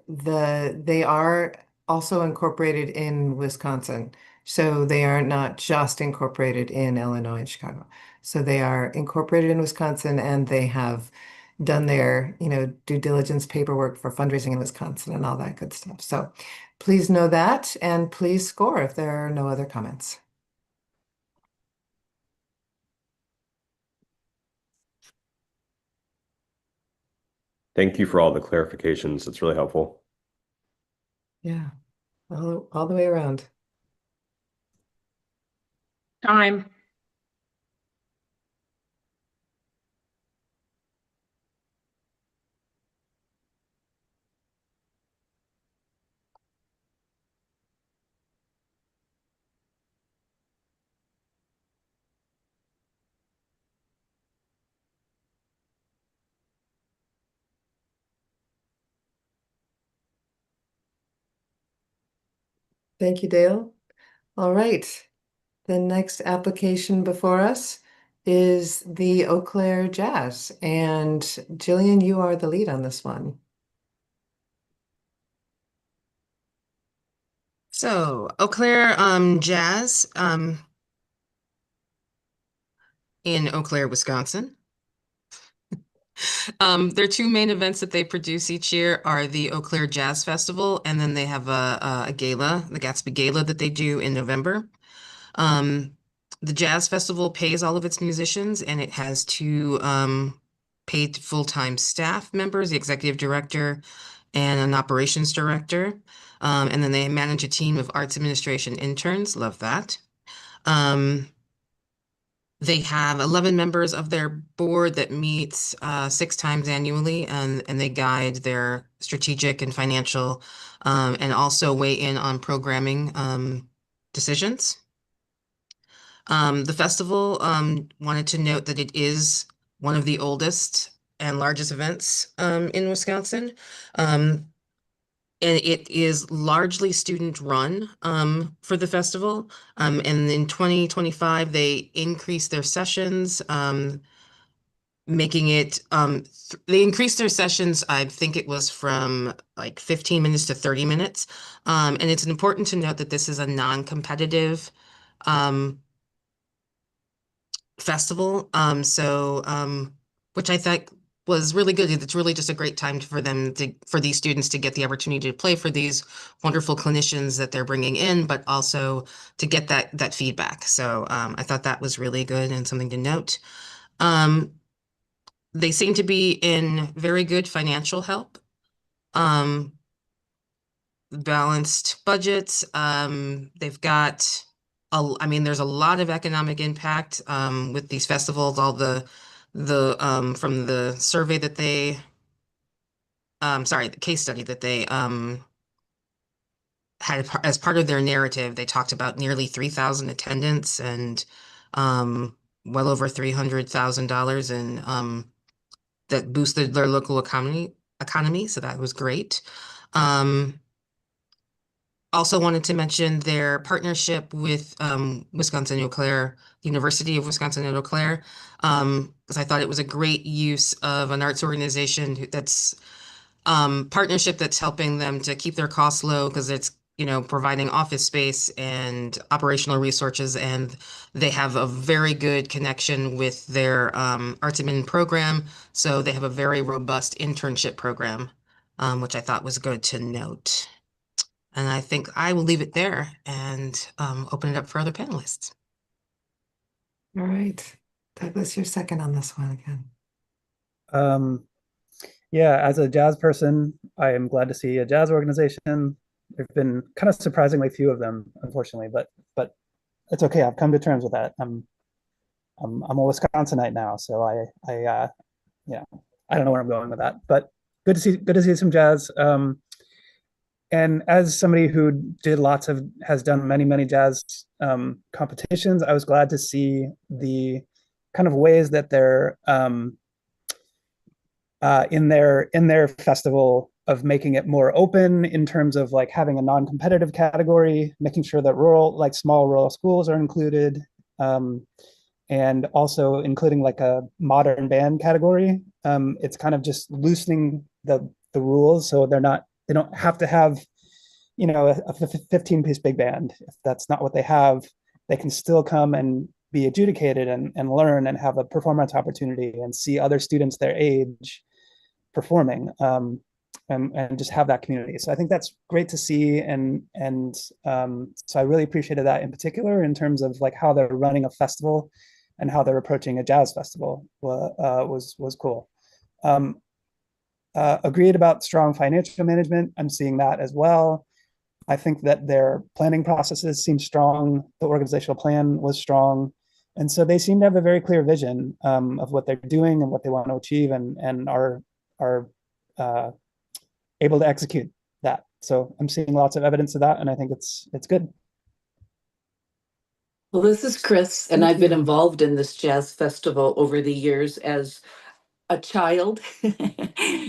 they are also incorporated in Wisconsin. So they are not just incorporated in Illinois and Chicago. So they are incorporated in Wisconsin and they have done their, due diligence paperwork for fundraising in Wisconsin and all that good stuff. So please know that and please score if there are no other comments. Thank you for all the clarifications. It's really helpful. Yeah, all the way around. Time. Thank you, Dale. All right. The next application before us is the Eau Claire Jazz. And Jillian, you are the lead on this one. So Eau Claire Jazz in Eau Claire, Wisconsin. Their two main events that they produce each year are the Eau Claire Jazz Festival, and then they have a gala, the Gatsby Gala, that they do in November. The Jazz Festival pays all of its musicians, and it has two paid full-time staff members, the executive director and an operations director. And then they manage a team of arts administration interns. Love that. They have 11 members of their board that meets 6 times annually, and they guide their strategic and financial and also weigh in on programming decisions. The festival wanted to note that it is one of the oldest and largest events in Wisconsin. And it is largely student run for the festival. And in 2025, they increased their sessions, making it, they increased their sessions, I think it was from like 15 minutes to 30 minutes. And it's important to note that this is a non-competitive festival. Which I thought was really good. It's really just a great time for these students to get the opportunity to play for these wonderful clinicians that they're bringing in, but also to get that feedback. So I thought that was really good and something to note. They seem to be in very good financial help. Balanced budgets. They've got there's a lot of economic impact with these festivals, all the from the survey that they the case study that they had as part of their narrative. They talked about nearly 3,000 attendants and well over $300,000 in that boosted their local economy. So that was great. Also wanted to mention their partnership with Wisconsin Eau Claire, University of Wisconsin Eau Claire, because I thought it was a great use of an arts organization that's partnership that's helping them to keep their costs low, because it's providing office space and operational resources, and they have a very good connection with their arts admin program. So they have a very robust internship program, which I thought was good to note. And I think I will leave it there and open it up for other panelists. All right. Douglas, you're second on this one again. Yeah, as a jazz person, I am glad to see a jazz organization. There've been kind of surprisingly few of them, unfortunately, but it's okay. I've come to terms with that. I'm a Wisconsinite now, so I don't know where I'm going with that, but good to see some jazz. And as somebody who has done many jazz competitions, I was glad to see the kind of ways that they're in their festival of making it more open in terms of like having a non-competitive category, making sure that small rural schools are included, and also including like a modern band category. It's kind of just loosening the rules so they don't have to have, you know, a 15-piece big band. If that's not what they have, they can still come and be adjudicated and learn and have a performance opportunity and see other students their age performing, and just have that community. So I think that's great to see, and so I really appreciated that in particular in terms of like how they're running a festival and how they're approaching a jazz festival was cool. Agreed about strong financial management. I'm seeing that as well. I think that their planning processes seem strong. The organizational plan was strong. And so they seem to have a very clear vision of what they're doing and what they want to achieve, and are able to execute that. So I'm seeing lots of evidence of that, and I think it's good. Well, this is Chris, and Thank I've been you. involved in this jazz festival over the years as a child,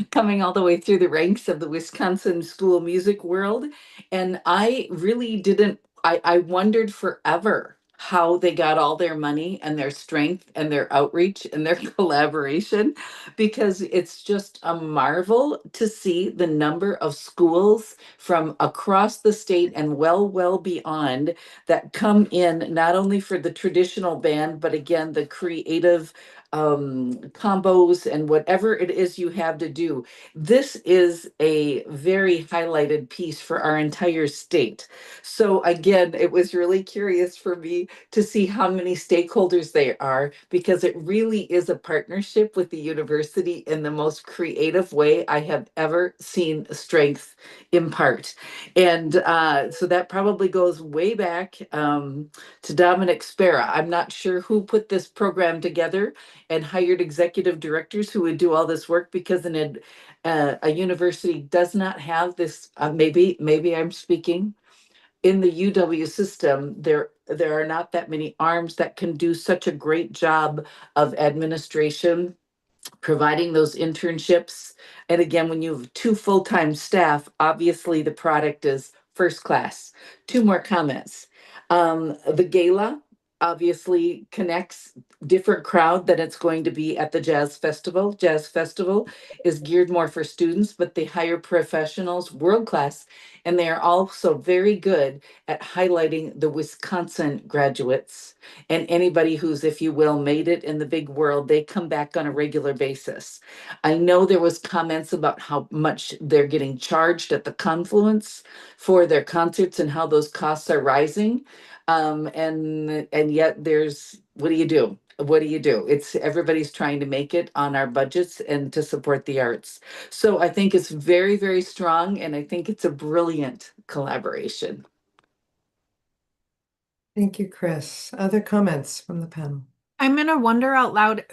coming all the way through the ranks of the Wisconsin school music world. And I really didn't, I wondered forever how they got all their money and their strength and their outreach and their collaboration, because it's just a marvel to see the number of schools from across the state and well beyond that come in, not only for the traditional band, but again, the creative combos and whatever it is you have to do. This is a very highlighted piece for our entire state. So again, it was really curious for me to see how many stakeholders there are, because it really is a partnership with the university in the most creative way I have ever seen strength impart. And so that probably goes way back to Dominic Spera. I'm not sure who put this program together and hired executive directors who would do all this work, because a university does not have this. Maybe I'm speaking in the UW system. There are not that many arms that can do such a great job of administration, providing those internships. And again, when you have 2 full-time staff, obviously the product is first class. 2 more comments. The gala obviously connects different crowd than it's going to be at the Jazz Festival. Jazz Festival is geared more for students, but they hire professionals, world class, and they are also very good at highlighting the Wisconsin graduates and anybody who's, if you will, made it in the big world. They come back on a regular basis. I know there was comments about how much they're getting charged at the Confluence for their concerts and how those costs are rising. And yet there's, what do you do? What do you do? It's everybody's trying to make it on our budgets and to support the arts. So I think it's very strong, and I think it's a brilliant collaboration. Thank you, Chris. Other comments from the panel? I'm gonna wonder out loud,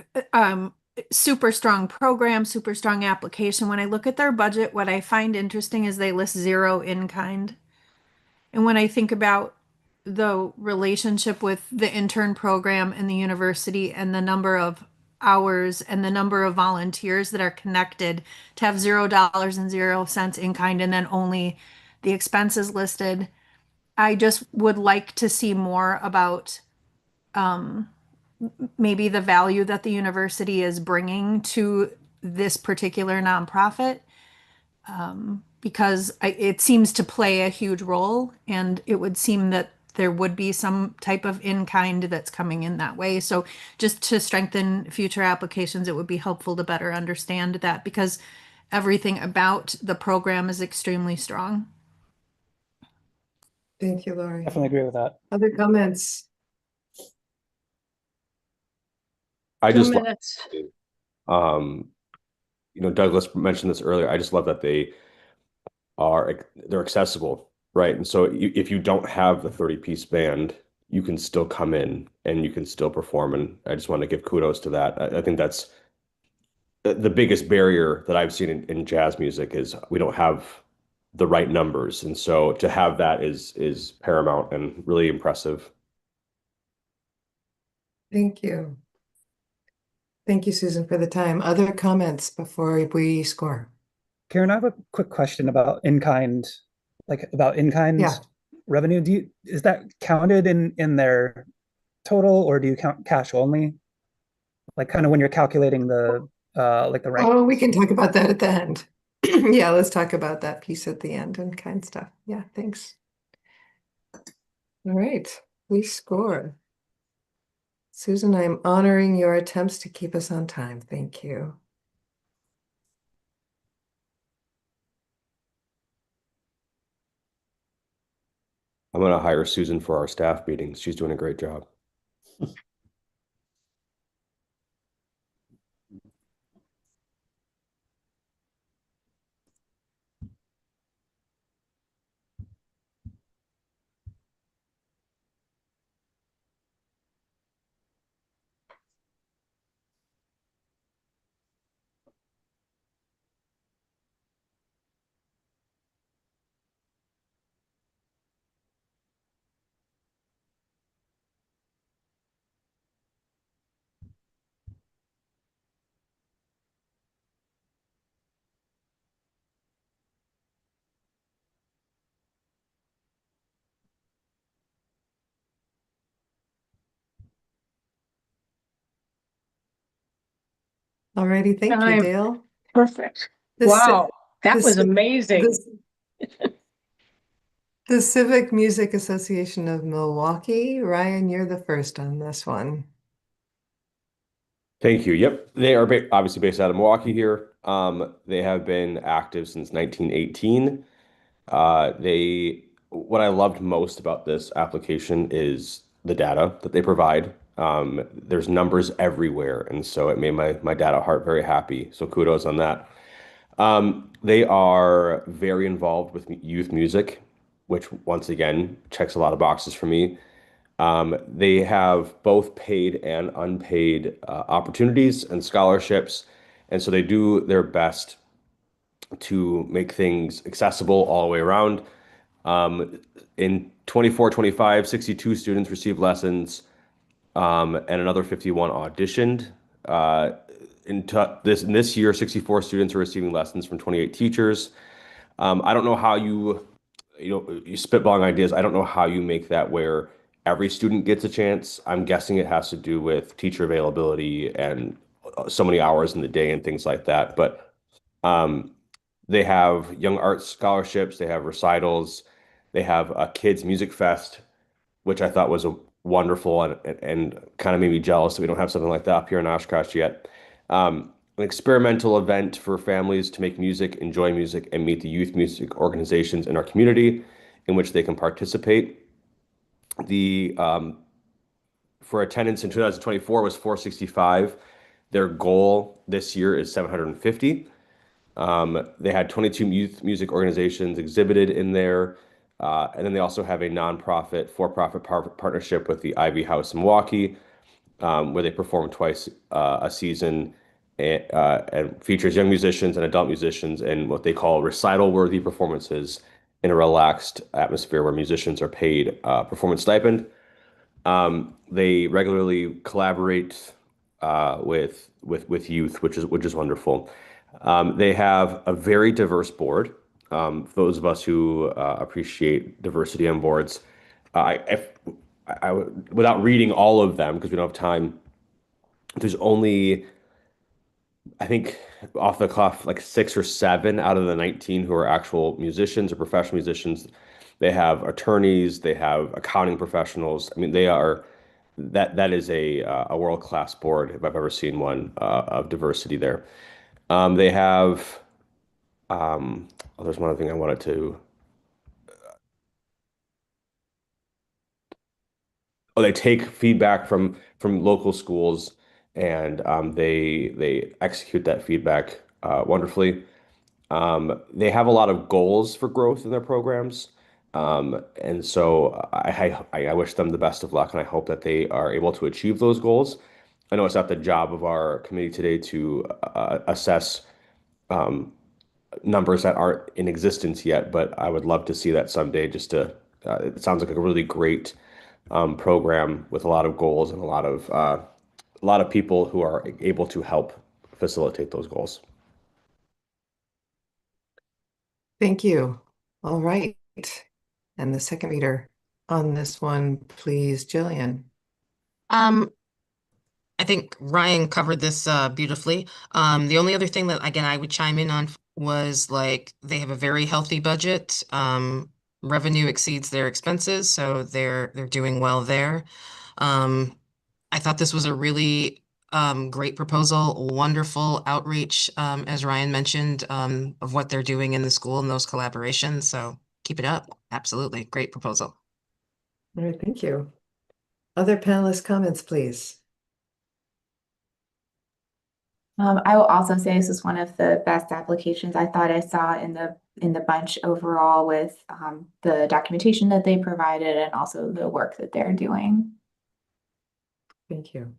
super strong program, super strong application. When I look at their budget, what I find interesting is they list 0 in kind. And when I think about the relationship with the intern program and the university and the number of hours and the number of volunteers that are connected, to have $0 and 0 cents in kind and then only the expenses listed, I just would like to see more about maybe the value that the university is bringing to this particular nonprofit, because it seems to play a huge role, and it would seem that there would be some type of in-kind that's coming in that way. So just to strengthen future applications, it would be helpful to better understand that, because everything about the program is extremely strong. Thank you, Lori. Definitely agree with that. Other comments? I 2 just minutes. Douglas mentioned this earlier. I just love that they're accessible, right? And so if you don't have the 30-piece band, you can still come in and you can still perform. And I just want to give kudos to that. I think that's the biggest barrier that I've seen in jazz music, is we don't have the right numbers. And so to have that is paramount and really impressive. Thank you. Thank you, Susan, for the time. Other comments before we score? Karen, I have a quick question about in-kind, Yeah. revenue. Is that counted in their total, or do you count cash only? Like kind of when you're calculating the like the rank. Oh, we can talk about that at the end. Yeah, let's talk about that piece at the end and kind stuff. Yeah, thanks. All right, please score. Susan, I'm honoring your attempts to keep us on time. Thank you. I'm going to hire Susan for our staff meetings. She's doing a great job. Alrighty, thank you, Time. Dale. Perfect. The Wow, that the was ci- amazing. The Civic Music Association of Milwaukee. Ryan, you're the first on this one. Thank you. Yep. They are obviously based out of Milwaukee here. They have been active since 1918. What I loved most about this application is the data that they provide. There's numbers everywhere, and so it made my data heart very happy. So kudos on that. They are very involved with youth music, which once again checks a lot of boxes for me. They have both paid and unpaid opportunities and scholarships, and so they do their best to make things accessible all the way around. In 24-25, 62 students received lessons, and another 51 auditioned. In this year, 64 students are receiving lessons from 28 teachers. I don't know how you spitballing ideas. I don't know how you make that where every student gets a chance. I'm guessing it has to do with teacher availability and so many hours in the day and things like that. But they have young arts scholarships, they have recitals, they have a kids music fest, which I thought was a wonderful and kind of made me jealous that we don't have something like that up here in Oshkosh yet. An experimental event for families to make music, enjoy music, and meet the youth music organizations in our community in which they can participate. The For attendance in 2024 was 465. Their goal this year is 750. They had 22 youth music organizations exhibited in there. And then they also have a nonprofit, for-profit partnership with the Ivy House in Milwaukee, where they perform twice a season and features young musicians and adult musicians in what they call recital-worthy performances in a relaxed atmosphere where musicians are paid performance stipend. They regularly collaborate with youth, which is wonderful. They have a very diverse board. For those of us who appreciate diversity on boards, without reading all of them because we don't have time, there's only I think off the cuff like 6 or 7 out of the 19 who are actual musicians or professional musicians. They have attorneys, they have accounting professionals. I mean, that is a world-class board if I've ever seen one of diversity there. They have there's one other thing I wanted to. Oh, they take feedback from local schools and they execute that feedback wonderfully. They have a lot of goals for growth in their programs. And so I wish them the best of luck, and I hope that they are able to achieve those goals. I know it's not the job of our committee today to assess numbers that aren't in existence yet, but I would love to see that someday. It sounds like a really great program with a lot of goals and a lot of people who are able to help facilitate those goals. Thank you. All right. And the second reader on this one, please, Jillian. I think Ryan covered this beautifully. The only other thing that again I would chime in on was like they have a very healthy budget. Revenue exceeds their expenses, so they're doing well there. I thought this was a really great proposal, wonderful outreach, as Ryan mentioned, of what they're doing in the school and those collaborations. So keep it up. Absolutely. Great proposal. All right, thank you. Other panelist comments, please. I will also say this is one of the best applications I thought I saw in the bunch overall with the documentation that they provided and also the work that they're doing. Thank you.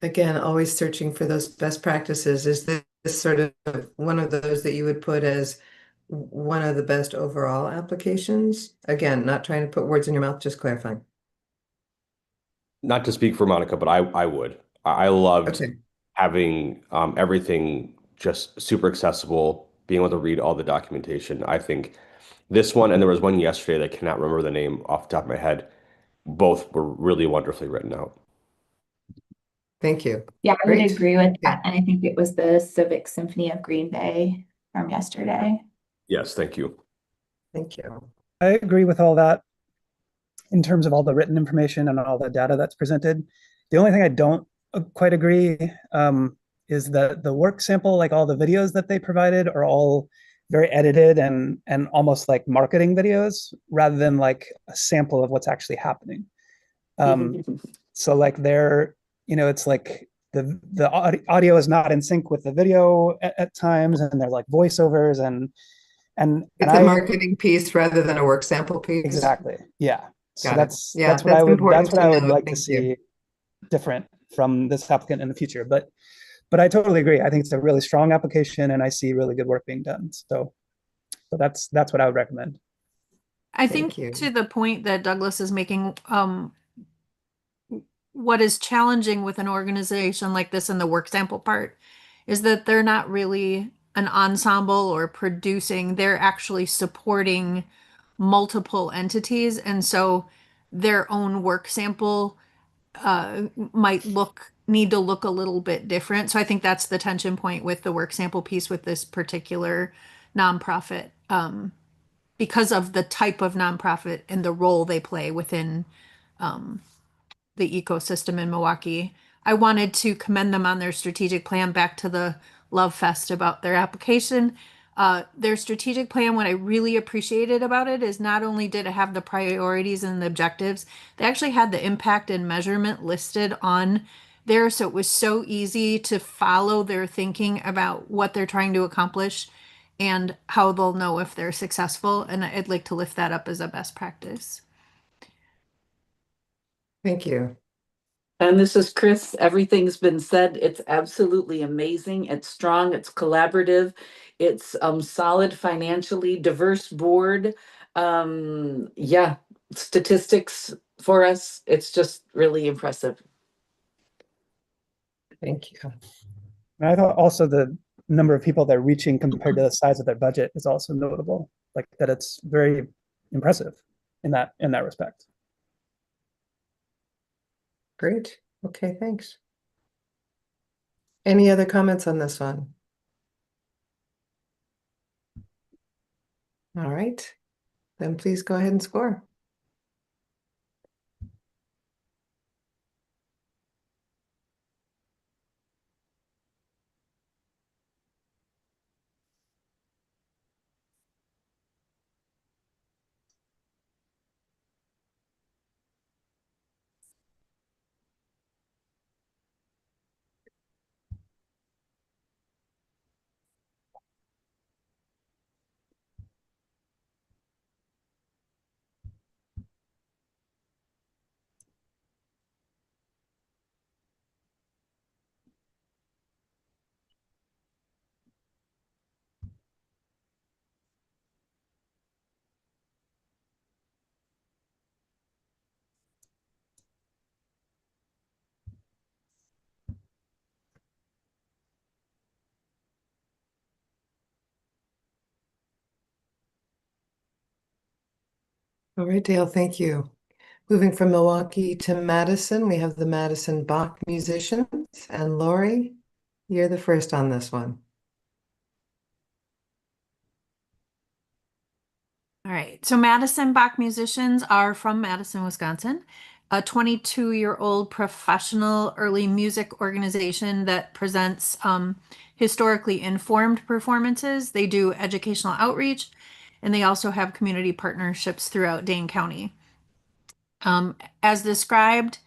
Again, always searching for those best practices. Is this sort of one of those that you would put as one of the best overall applications? Again, not trying to put words in your mouth, just clarifying. Not to speak for Monica, but I would. I loved Okay. having everything just super accessible, being able to read all the documentation. I think this one, and there was one yesterday that I cannot remember the name off the top of my head. Both were really wonderfully written out. Thank you. Yeah, I would Great. agree with Yeah. that. And I think it was the Civic Symphony of Green Bay from yesterday. Yes, thank you. Thank you. I agree with all that in terms of all the written information and all the data that's presented. The only thing I don't quite agree is that the work sample, like all the videos that they provided, are all very edited and almost like marketing videos rather than like a sample of what's actually happening. So like they're, it's like the audio is not in sync with the video at times, and they're like voiceovers and It's a marketing piece rather than a work sample piece. exactly, yeah. So Got it. that's Yeah, what I would important that's what I would know. like to Thank you. see different from this applicant in the future. But I totally agree. I think it's a really strong application, and I see really good work being done. So that's what I would recommend. I Thank think you. to the point that Douglas is making, what is challenging with an organization like this in the work sample part is that they're not really an ensemble or producing, they're actually supporting multiple entities. And so their own work sample might need to look a little bit different. So I think that's the tension point with the work sample piece with this particular nonprofit, because of the type of nonprofit and the role they play within the ecosystem in Milwaukee. I wanted to commend them on their strategic plan, back to the Love Fest about their application. Their strategic plan, what I really appreciated about it is not only did it have the priorities and the objectives, they actually had the impact and measurement listed on there. So it was so easy to follow their thinking about what they're trying to accomplish and how they'll know if they're successful. And I'd like to lift that up as a best practice. Thank you. And this is Chris. Everything's been said. It's absolutely amazing. It's strong. It's collaborative. It's solid financially, diverse board. Yeah, statistics for us. It's just really impressive. Thank you. And I thought also the number of people they're reaching compared to the size of their budget is also notable. Like that, it's very impressive in that respect. Great. Okay, thanks. Any other comments on this one? All right, then please go ahead and score. All right, Dale, thank you. Moving from Milwaukee to Madison, we have the Madison Bach Musicians. And Lori, you're the first on this one. All right. So Madison Bach Musicians are from Madison, Wisconsin, a 22-year-old professional early music organization that presents historically informed performances. They do educational outreach, and they also have community partnerships throughout Dane County. As described,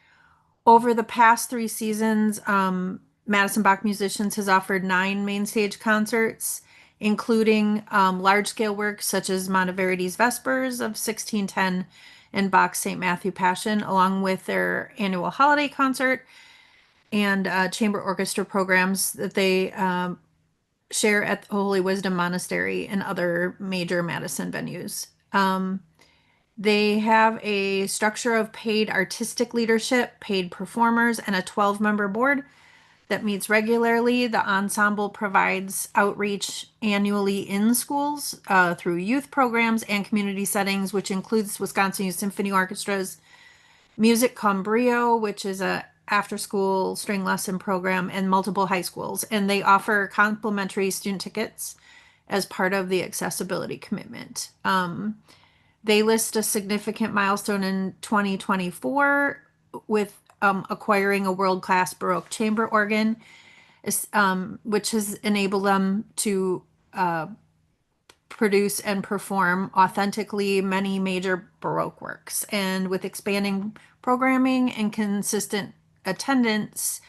over the past 3 seasons, Madison Bach Musicians has offered 9 main stage concerts, including large-scale works such as Monteverdi's Vespers of 1610 and Bach's St. Matthew Passion, along with their annual holiday concert and chamber orchestra programs that they share at the Holy Wisdom Monastery and other major Madison venues. They have a structure of paid artistic leadership, paid performers, and a 12-member board that meets regularly. The ensemble provides outreach annually in schools through youth programs and community settings, which includes Wisconsin Youth Symphony Orchestra's Music Cambrio, which is a after-school string lesson program, and multiple high schools. And they offer complimentary student tickets as part of the accessibility commitment. They list a significant milestone in 2024 with acquiring a world-class Baroque chamber organ, which has enabled them to produce and perform authentically many major Baroque works. And with expanding programming and consistent attendance,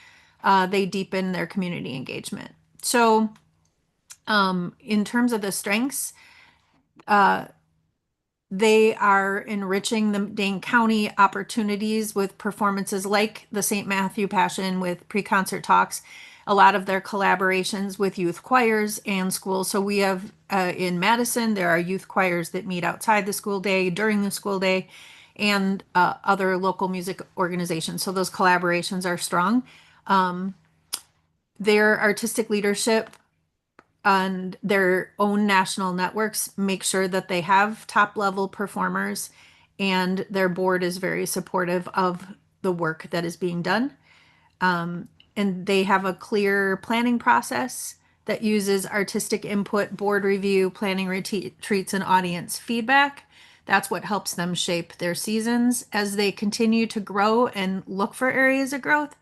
they deepen their community engagement. So in terms of the strengths, they are enriching the Dane County opportunities with performances like the St. Matthew Passion with pre-concert talks, a lot of their collaborations with youth choirs and schools. So we have in Madison, there are youth choirs that meet outside the school day, during the school day, and other local music organizations. So those collaborations are strong. Their artistic leadership and their own national networks make sure that they have top level performers, and their board is very supportive of the work that is being done. And they have a clear planning process that uses artistic input, board review, planning retreats, and audience feedback. That's what helps them shape their seasons as they continue to grow and look for areas of growth.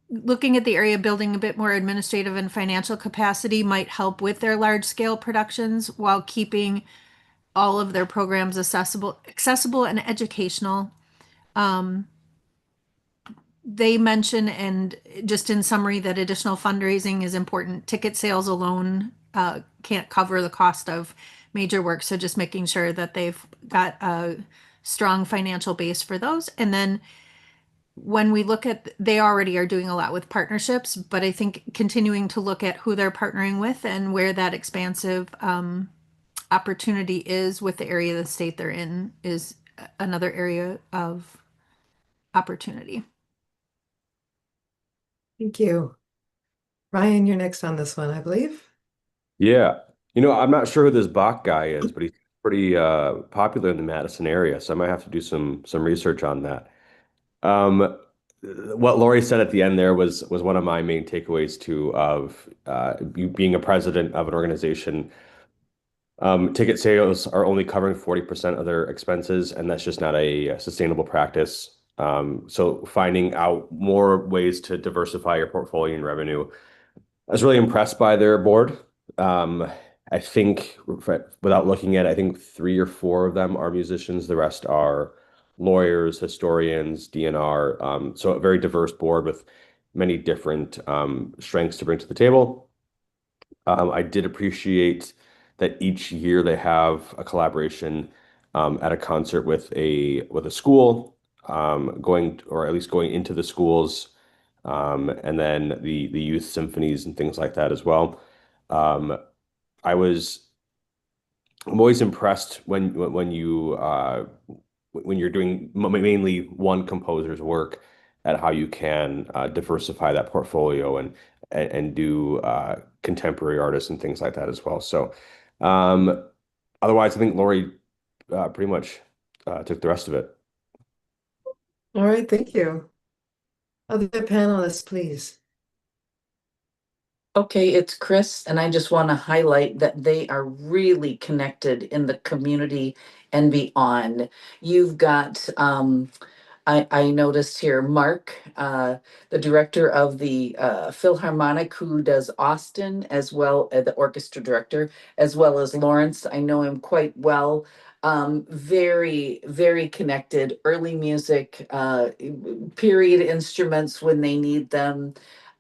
Looking at the area, building a bit more administrative and financial capacity might help with their large scale productions while keeping all of their programs accessible and educational. They mention, and just in summary, that additional fundraising is important. Ticket sales alone can't cover the cost of major work. So just making sure that they've got a strong financial base for those. And then when we look at, they already are doing a lot with partnerships, but I think continuing to look at who they're partnering with and where that expansive opportunity is with the area of the state they're in is another area of opportunity. Thank you. Ryan, you're next on this one, I believe. Yeah. I'm not sure who this Bach guy is, but he's pretty popular in the Madison area, so I might have to do some research on that. What Lori said at the end there was one of my main takeaways too, of you being a president of an organization. Ticket sales are only covering 40% of their expenses, and that's just not a sustainable practice. So finding out more ways to diversify your portfolio and revenue. I was really impressed by their board. I think without looking at it, I think 3 or 4 of them are musicians. The rest are lawyers, historians, DNR. So a very diverse board with many different strengths to bring to the table. I did appreciate that each year they have a collaboration at a concert with a school, going into the schools, and then the youth symphonies and things like that as well. I'm always impressed when you're doing mainly one composer's work at how you can diversify that portfolio and do contemporary artists and things like that as well. So otherwise, I think Lori pretty much took the rest of it. All right, thank you. Other panelists, please. Okay, it's Chris, and I just want to highlight that they are really connected in the community and beyond. You've got, I noticed here, Mark, the director of the Philharmonic, who does Austin, as well as the orchestra director, as well as Lawrence. I know him quite well. Very, very connected. Early music, period instruments when they need them,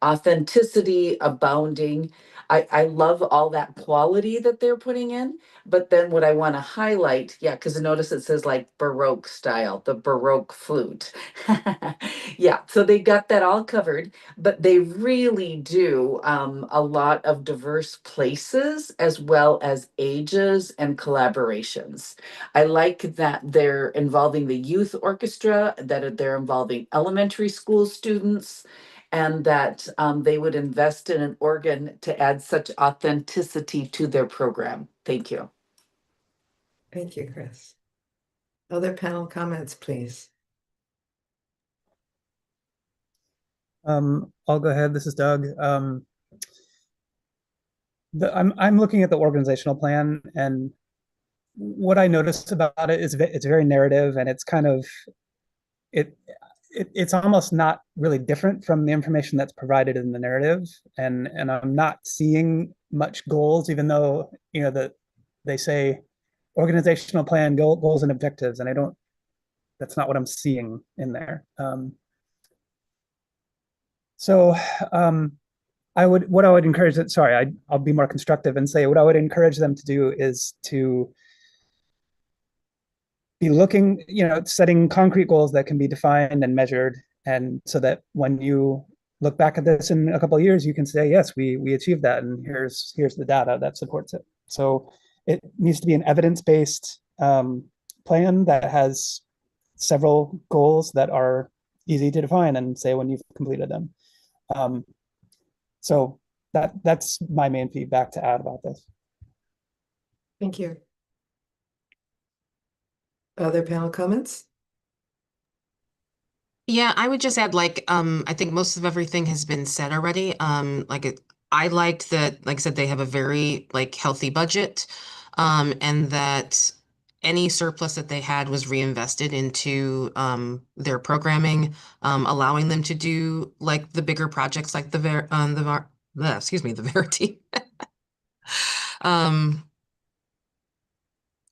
authenticity abounding. I love all that quality that they're putting in. But then what I want to highlight, yeah, because notice it says like Baroque style, the Baroque flute. Yeah, so they got that all covered, but they really do a lot of diverse places as well as ages and collaborations. I like that they're involving the youth orchestra, that they're involving elementary school students, and that they would invest in an organ to add such authenticity to their program. Thank you. Thank you, Chris. Other panel comments, please. I'll go ahead. This is Doug. I'm looking at the organizational plan, and what I noticed about it is it's very narrative, and it's kind of it's almost not really different from the information that's provided in the narrative, and I'm not seeing much goals, even though that they say organizational plan, goals and objectives, and I don't. That's not what I'm seeing in there. So what I would encourage it. Sorry, I'll be more constructive and say what I would encourage them to do is to be looking, setting concrete goals that can be defined and measured, and so that when you look back at this in a couple of years, you can say, yes, we achieved that, and here's the data that supports it. So it needs to be an evidence-based plan that has several goals that are easy to define and say when you've completed them. So that's my main feedback to add about this. Thank you. Other panel comments? Yeah, I would just add I think most of everything has been said already. I liked that, like I said, they have a very healthy budget, and that any surplus that they had was reinvested into their programming, allowing them to do the bigger projects like the Verity.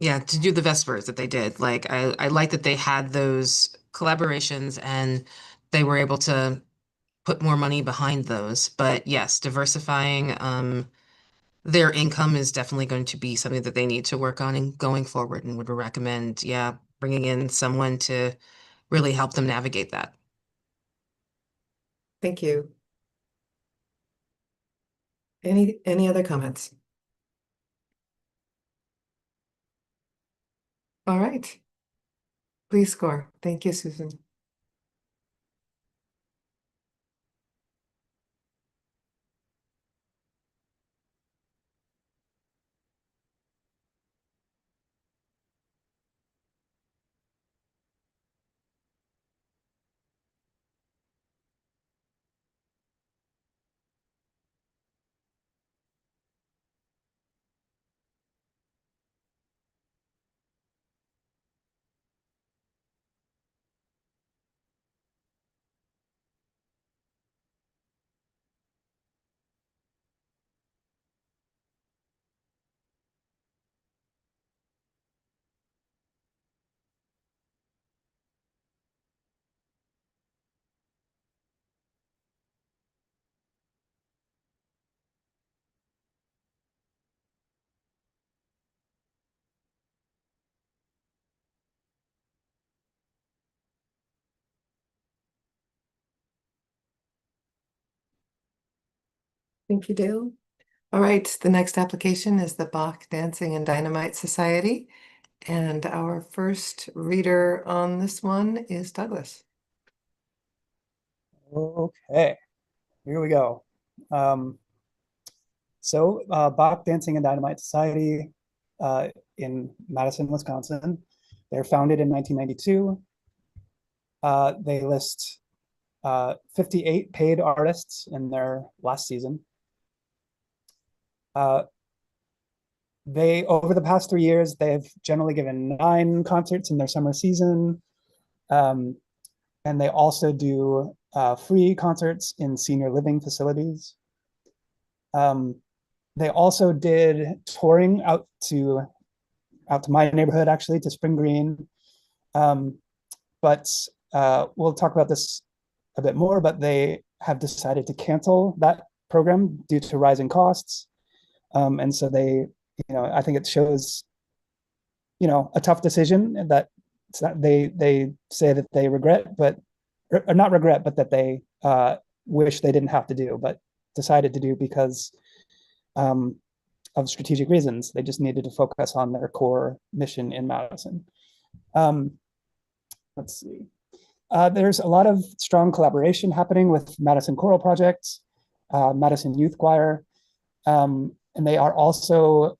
Yeah, to do the Vespers that they did. I like that they had those collaborations and they were able to put more money behind those. But yes, diversifying their income is definitely going to be something that they need to work on and going forward, and would recommend, yeah, bringing in someone to really help them navigate that. Thank you. Any other comments? All right. Please score. Thank you, Susan. Thank you, Dale. All right, the next application is the Bach Dancing and Dynamite Society. And our first reader on this one is Douglas. Okay, here we go. Bach Dancing and Dynamite Society in Madison, Wisconsin. They're founded in 1992. They list 58 paid artists in their last season. Over the past 3 years, they've generally given 9 concerts in their summer season. And they also do free concerts in senior living facilities. They also did touring out to my neighborhood, actually, to Spring Green. But we'll talk about this a bit more, but they have decided to cancel that program due to rising costs. And so they, I think it shows, a tough decision that they say that they regret, but or not regret, but that they wish they didn't have to do, but decided to do because of strategic reasons. They just needed to focus on their core mission in Madison. Let's see. There's a lot of strong collaboration happening with Madison Choral Project, Madison Youth Choir, and they are also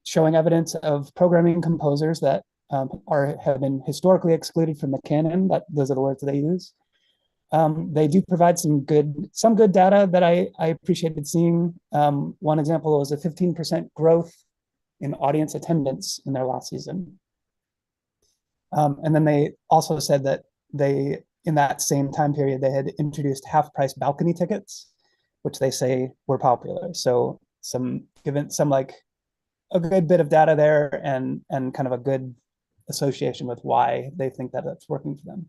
showing evidence of programming composers that have been historically excluded from the canon. Those are the words they use. They do provide some good data that I appreciated seeing. One example was a 15% growth in audience attendance in their last season. And then they also said that in that same time period, they had introduced half-price balcony tickets, which they say were popular. So given some like a good bit of data there and kind of a good association with why they think that it's working for them.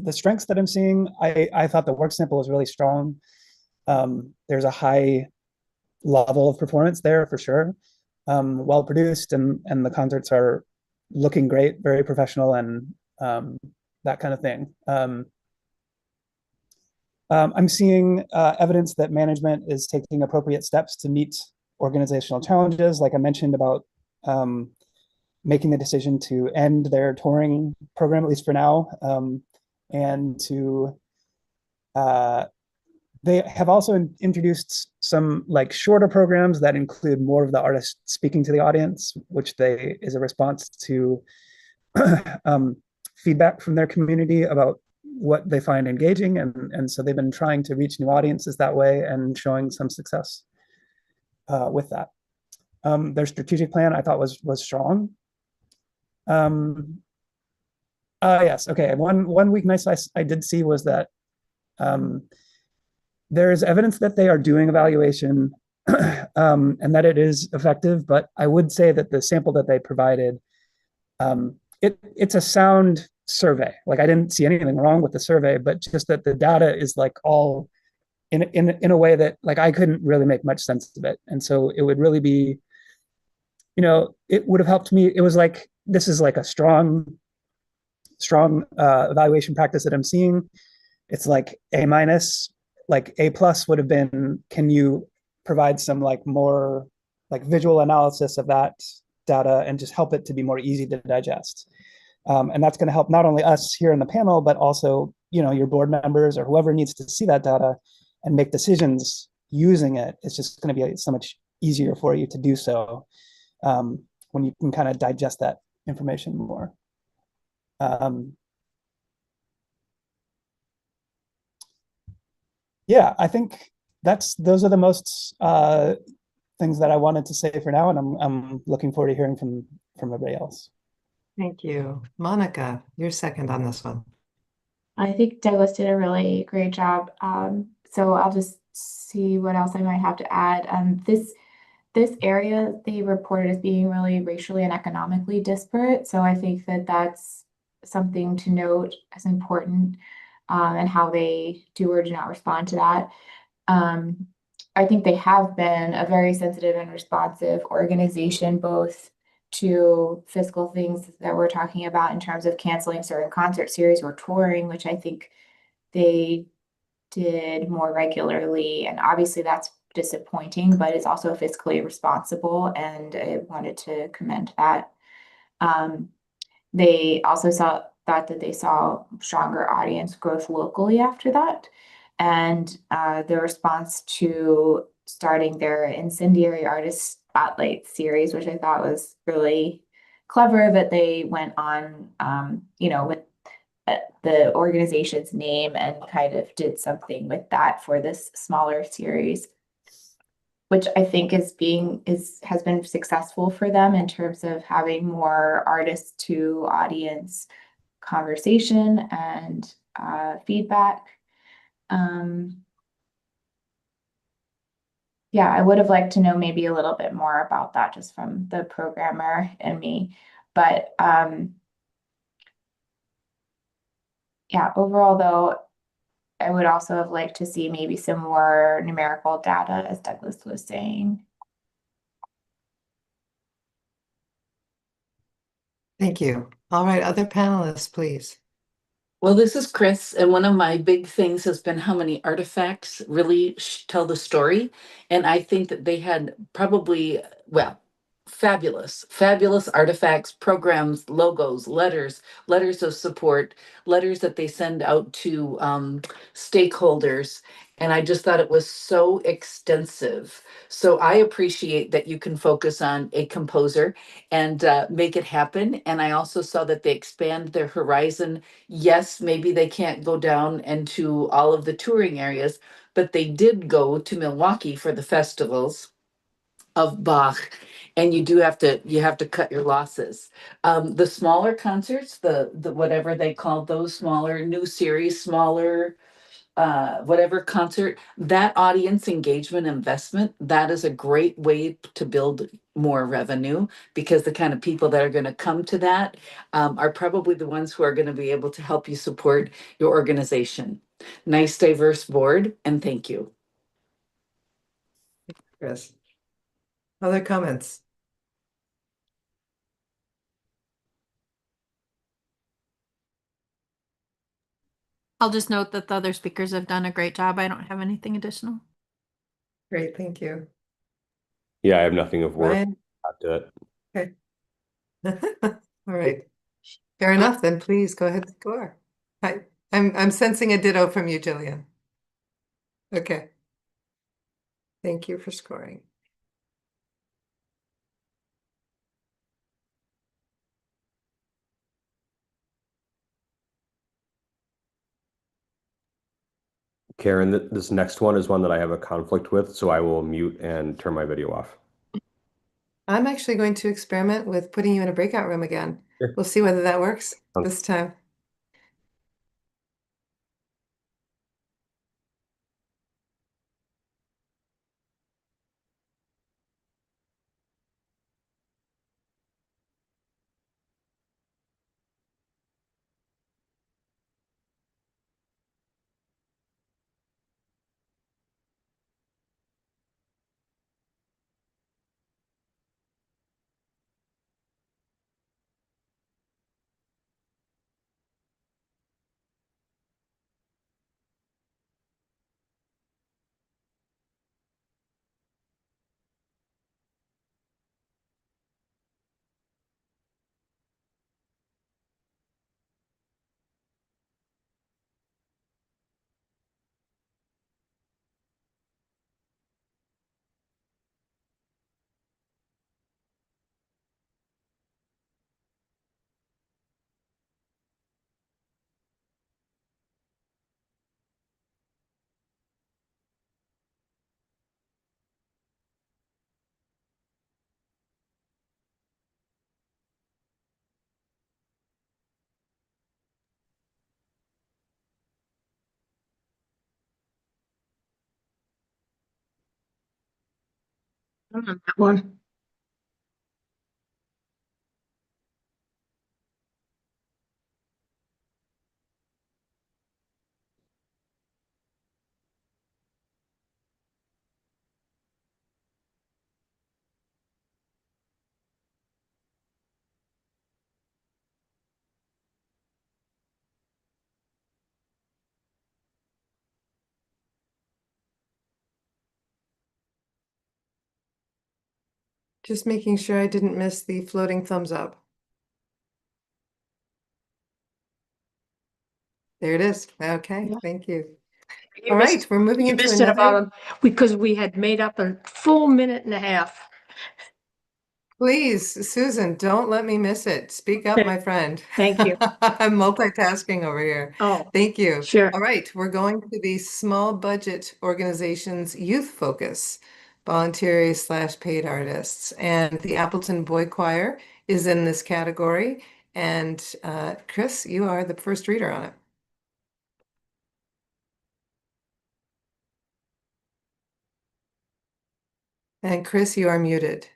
The strengths that I'm seeing, I thought the work sample was really strong. There's a high level of performance there for sure. Well produced, and the concerts are looking great, very professional, and that kind of thing. I'm seeing evidence that management is taking appropriate steps to meet organizational challenges, like I mentioned about making the decision to end their touring program, at least for now, and they have also introduced some like shorter programs that include more of the artist speaking to the audience, which is a response to feedback from their community about what they find engaging. And so they've been trying to reach new audiences that way and showing some success with that. Their strategic plan I thought was strong. Yes, okay. One weakness I did see was that there is evidence that they are doing evaluation and that it is effective, but I would say that the sample that they provided, it's a sound survey. Like I didn't see anything wrong with the survey, but just that the data is like all in a way that like I couldn't really make much sense of it. And so it would really be, it would have helped me. It was like, this is like a strong evaluation practice that I'm seeing. It's like A-, like A+ would have been, can you provide some like more like visual analysis of that data and just help it to be more easy to digest. And that's going to help not only us here in the panel, but also, your board members or whoever needs to see that data and make decisions using it. It's just going to be so much easier for you to do so when you can kind of digest that information more. Yeah, I think those are the most things that I wanted to say for now, and I'm looking forward to hearing from everybody else. Thank you. Monica, you're second on this one. I think Douglas did a really great job. So I'll just see what else I might have to add. This area they reported as being really racially and economically disparate. So I think that that's something to note as important, and how they do or do not respond to that. I think they have been a very sensitive and responsive organization, both to fiscal things that we're talking about in terms of canceling certain concert series or touring, which I think they did more regularly. And obviously that's disappointing, but it's also fiscally responsible, and I wanted to commend that. They also thought that they saw stronger audience growth locally after that. And the response to starting their Incendiary Artist Spotlight series, which I thought was really clever that they went on, with the organization's name and kind of did something with that for this smaller series, which I think has been successful for them in terms of having more artist to audience conversation and feedback. Yeah, I would have liked to know maybe a little bit more about that just from the programmer and me. But yeah, overall though, I would also have liked to see maybe some more numerical data, as Douglas was saying. Thank you. All right, other panelists, please. Well, this is Chris, and one of my big things has been how many artifacts really tell the story. And I think that they had probably, well, fabulous artifacts, programs, logos, letters of support, letters that they send out to stakeholders. And I just thought it was so extensive. So I appreciate that you can focus on a composer and make it happen. And I also saw that they expand their horizon. Yes, maybe they can't go down into all of the touring areas, but they did go to Milwaukee for the festivals of Bach, and you have to cut your losses. The smaller concerts, the whatever they call those smaller new series, smaller whatever concert, that audience engagement investment, that is a great way to build more revenue, because the kind of people that are going to come to that are probably the ones who are going to be able to help you support your organization. Nice diverse board, and thank you. Chris. Other comments? I'll just note that the other speakers have done a great job. I don't have anything additional. Great, thank you. Yeah, I have nothing of worth. Ryan? To it. Okay. All right. Fair enough, then please go ahead and score. I'm sensing a ditto from you, Jillian. Okay. Thank you for scoring. Karen, this next one is one that I have a conflict with, so I will mute and turn my video off. I'm actually going to experiment with putting you in a breakout room again. Sure. We'll see whether that works this time. That one. Just making sure I didn't miss the floating thumbs up. There it is. Okay, Yeah. thank you. You All missed- right, we're moving you into missed it another. about because we had made up a full minute and a half. Please, Susan, don't let me miss it. Speak up, my friend. Thank you. I'm multitasking over here. Oh, Thank you. sure. All right, we're going to the small budget organizations youth focus, voluntary/paid artists. And the Appleton Boy Choir is in this category. And Chris, you are the first reader on it. And Chris, you are muted.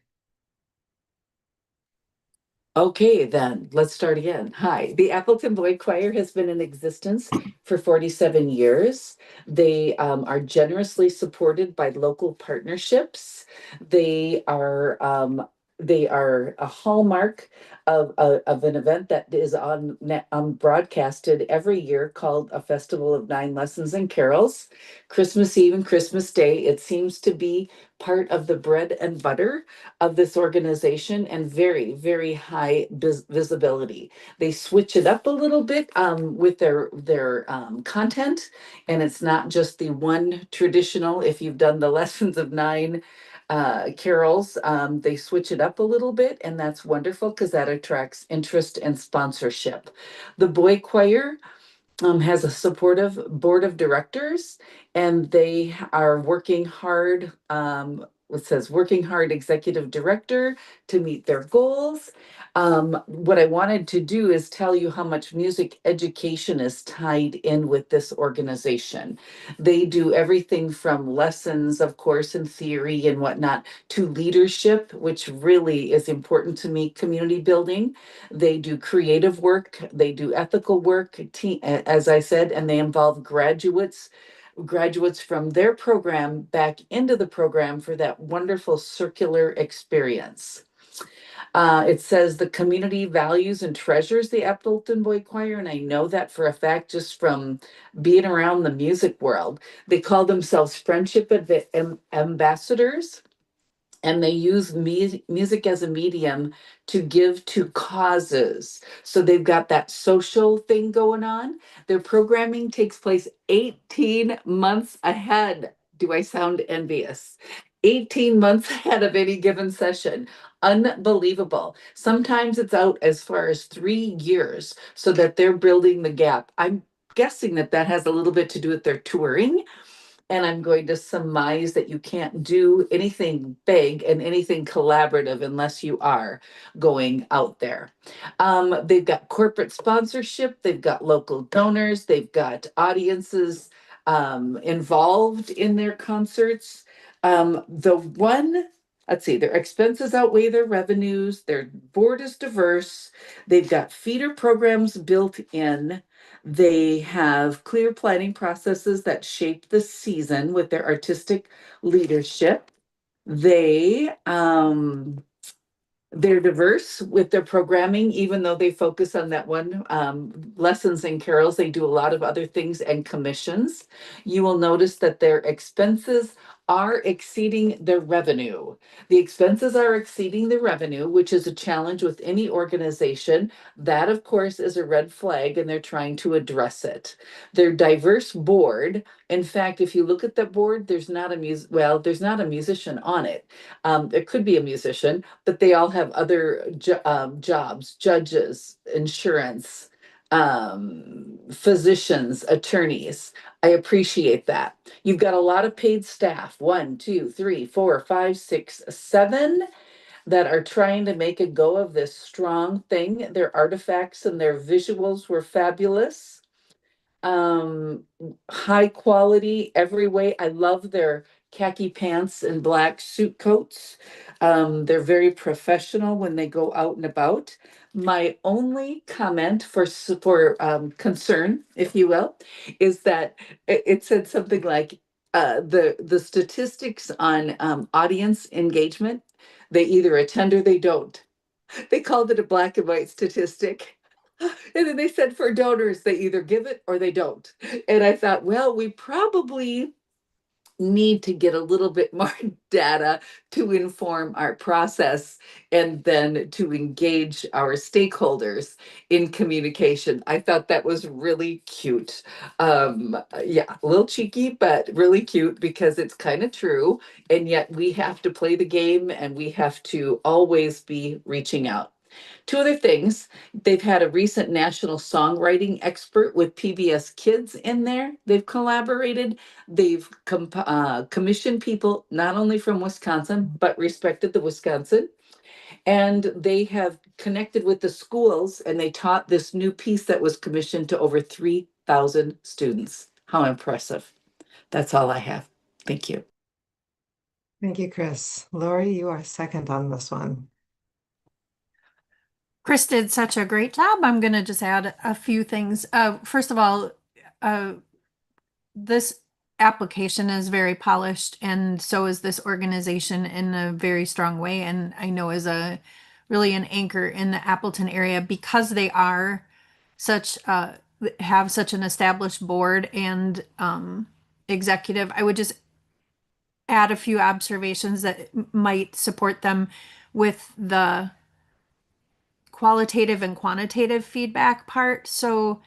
Okay, then let's start again. Hi, the Appleton Boy Choir has been in existence for 47 years. They are generously supported by local partnerships. They are a hallmark of an event that is broadcasted every year called a Festival of Nine Lessons and Carols, Christmas Eve and Christmas Day. It seems to be part of the bread and butter of this organization and very, very high visibility. They switch it up a little bit with their content, and it's not just the one traditional. If you've done the Lessons of Nine carols, they switch it up a little bit, and that's wonderful because that attracts interest and sponsorship. The Boy Choir has a supportive board of directors, and they are working hard. It says working hard executive director to meet their goals. What I wanted to do is tell you how much music education is tied in with this organization. They do everything from lessons, of course, in theory and whatnot, to leadership, which really is important to me, community building. They do creative work, they do ethical work, as I said, and they involve graduates from their program back into the program for that wonderful circular experience. It says the community values and treasures the Appleton Boy Choir, and I know that for a fact just from being around the music world. They call themselves friendship ambassadors, and they use music as a medium to give to causes. So they've got that social thing going on. Their programming takes place 18 months ahead. Do I sound envious? 18 months ahead of any given session. Unbelievable. Sometimes it's out as far as 3 years so that they're building the gap. I'm guessing that that has a little bit to do with their touring. And I'm going to surmise that you can't do anything big and anything collaborative unless you are going out there. They've got corporate sponsorship, they've got local donors, they've got audiences involved in their concerts. Let's see, their expenses outweigh their revenues, their board is diverse, they've got feeder programs built in. They have clear planning processes that shape the season with their artistic leadership. They're diverse with their programming, even though they focus on that one lessons and carols. They do a lot of other things and commissions. You will notice that their expenses are exceeding their revenue. The expenses are exceeding the revenue, which is a challenge with any organization. That, of course, is a red flag, and they're trying to address it. Their diverse board, in fact, if you look at the board, there's not a musician on it. There could be a musician, but they all have other jobs, judges, insurance, physicians, attorneys. I appreciate that. You've got a lot of paid staff, 1, 2, 3, 4, 5, 6, 7, that are trying to make a go of this strong thing. Their artifacts and their visuals were fabulous. High quality every way. I love their khaki pants and black suit coats. They're very professional when they go out and about. My only comment for concern, if you will, is that it said something like the statistics on audience engagement, they either attend or they don't. They called it a black and white statistic. And then they said for donors, they either give it or they don't. And I thought, well, we probably need to get a little bit more data to inform our process and then to engage our stakeholders in communication. I thought that was really cute. Yeah, a little cheeky, but really cute because it's kind of true. And yet we have to play the game and we have to always be reaching out. Two other things, they've had a recent national songwriting expert with PBS Kids in there. They've collaborated. They've commissioned people not only from Wisconsin, but respected the Wisconsin. And they have connected with the schools and they taught this new piece that was commissioned to over 3,000 students. How impressive. That's all I have. Thank you. Thank you, Chris. Lori, you are second on this one. Chris did such a great job. I'm going to just add a few things. First of all, this application is very polished, and so is this organization in a very strong way. And I know is really an anchor in the Appleton area because they are have such an established board and executive. I would just add a few observations that might support them with the qualitative and quantitative feedback part. So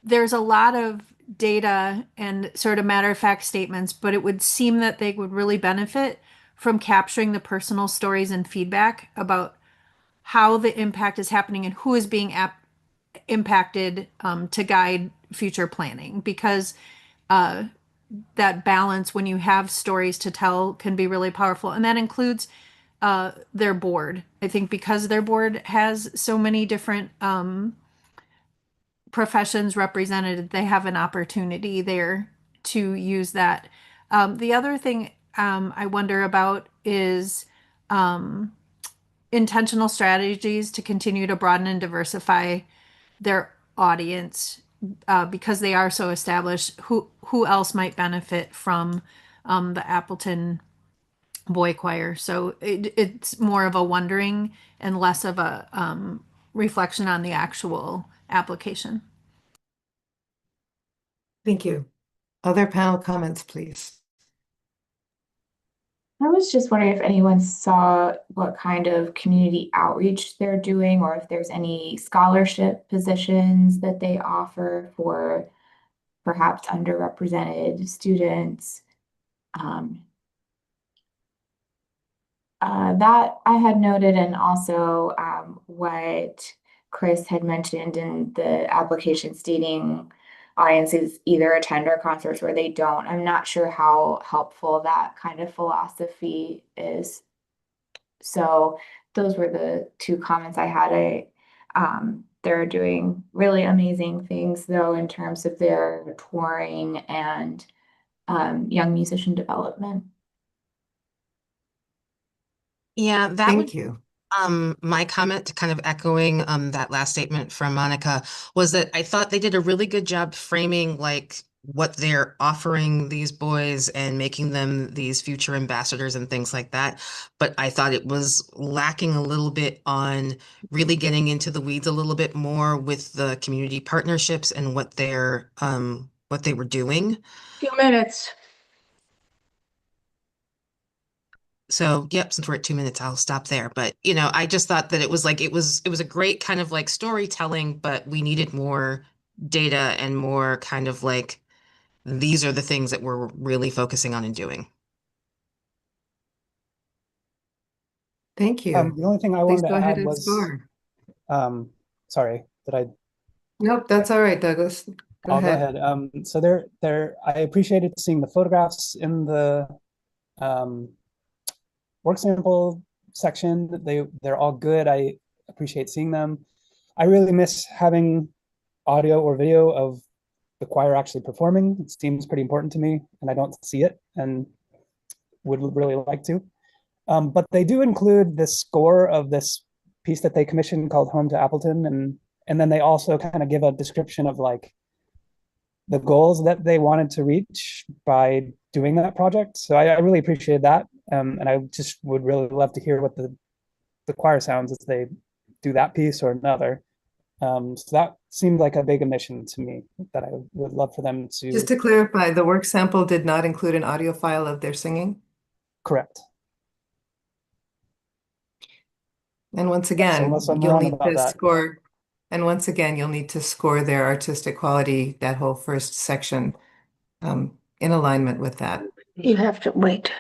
there's a lot of data and sort of matter of fact statements, but it would seem that they would really benefit from capturing the personal stories and feedback about how the impact is happening and who is being impacted to guide future planning. Because that balance when you have stories to tell can be really powerful. And that includes their board. I think because their board has so many different professions represented, they have an opportunity there to use that. The other thing I wonder about is intentional strategies to continue to broaden and diversify their audience because they are so established. Who else might benefit from the Appleton Boy Choir? So it's more of a wondering and less of a reflection on the actual application. Thank you. Other panel comments, please. I was just wondering if anyone saw what kind of community outreach they're doing, or if there's any scholarship positions that they offer for perhaps underrepresented students. That I had noted, and also what Chris had mentioned in the application stating audiences either attend our concerts or they don't. I'm not sure how helpful that kind of philosophy is. So those were the two comments I had. They're doing really amazing things though in terms of their touring and young musician development. Yeah, that Thank would you. my comment, kind of echoing that last statement from Monica, was that I thought they did a really good job framing like what they're offering these boys and making them these future ambassadors and things like that. But I thought it was lacking a little bit on really getting into the weeds a little bit more with the community partnerships and what they were doing. Few minutes. So, yep, since we're at 2 minutes, I'll stop there. But, you know, I just thought that it was a great kind of like storytelling, but we needed more data and more kind of like, these are the things that we're really focusing on and doing. Thank you. The only thing I Please wanted go to ahead add and was, score. sorry, did I? Nope, that's all right, Douglas. Go I'll ahead. go ahead. So I appreciated seeing the photographs in the work sample section. They're all good. I appreciate seeing them. I really miss having audio or video of the choir actually performing. It seems pretty important to me, and I don't see it, and would really like to. But they do include the score of this piece that they commissioned called Home to Appleton, and then they also kind of give a description of like the goals that they wanted to reach by doing that project. So I really appreciated that. And I just would really love to hear what the choir sounds as they do that piece or another. So that seemed like a big omission to me that I would love for them Just to to clarify, the work sample did not include an audio file of their singing? correct. And once So again, unless I'm you'll wrong need about to that, score, and once again, you'll need to score their artistic quality, that whole first section, in alignment with that. You have to wait.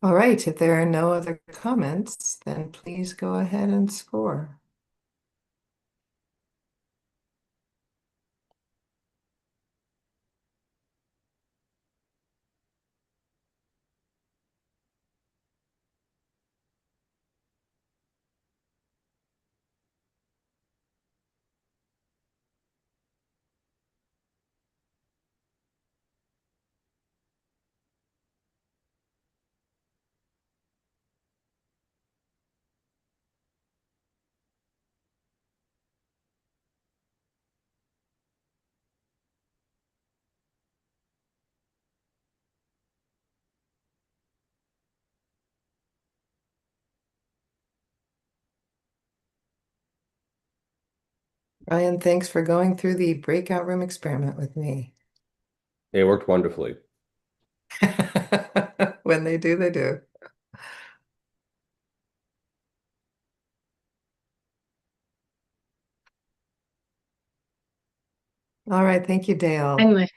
All right, if there are no other comments, then please go ahead and score. Ryan, thanks for going through the breakout room experiment with me. It worked wonderfully. When they do, they do. All right, thank you, Dale. Anyway,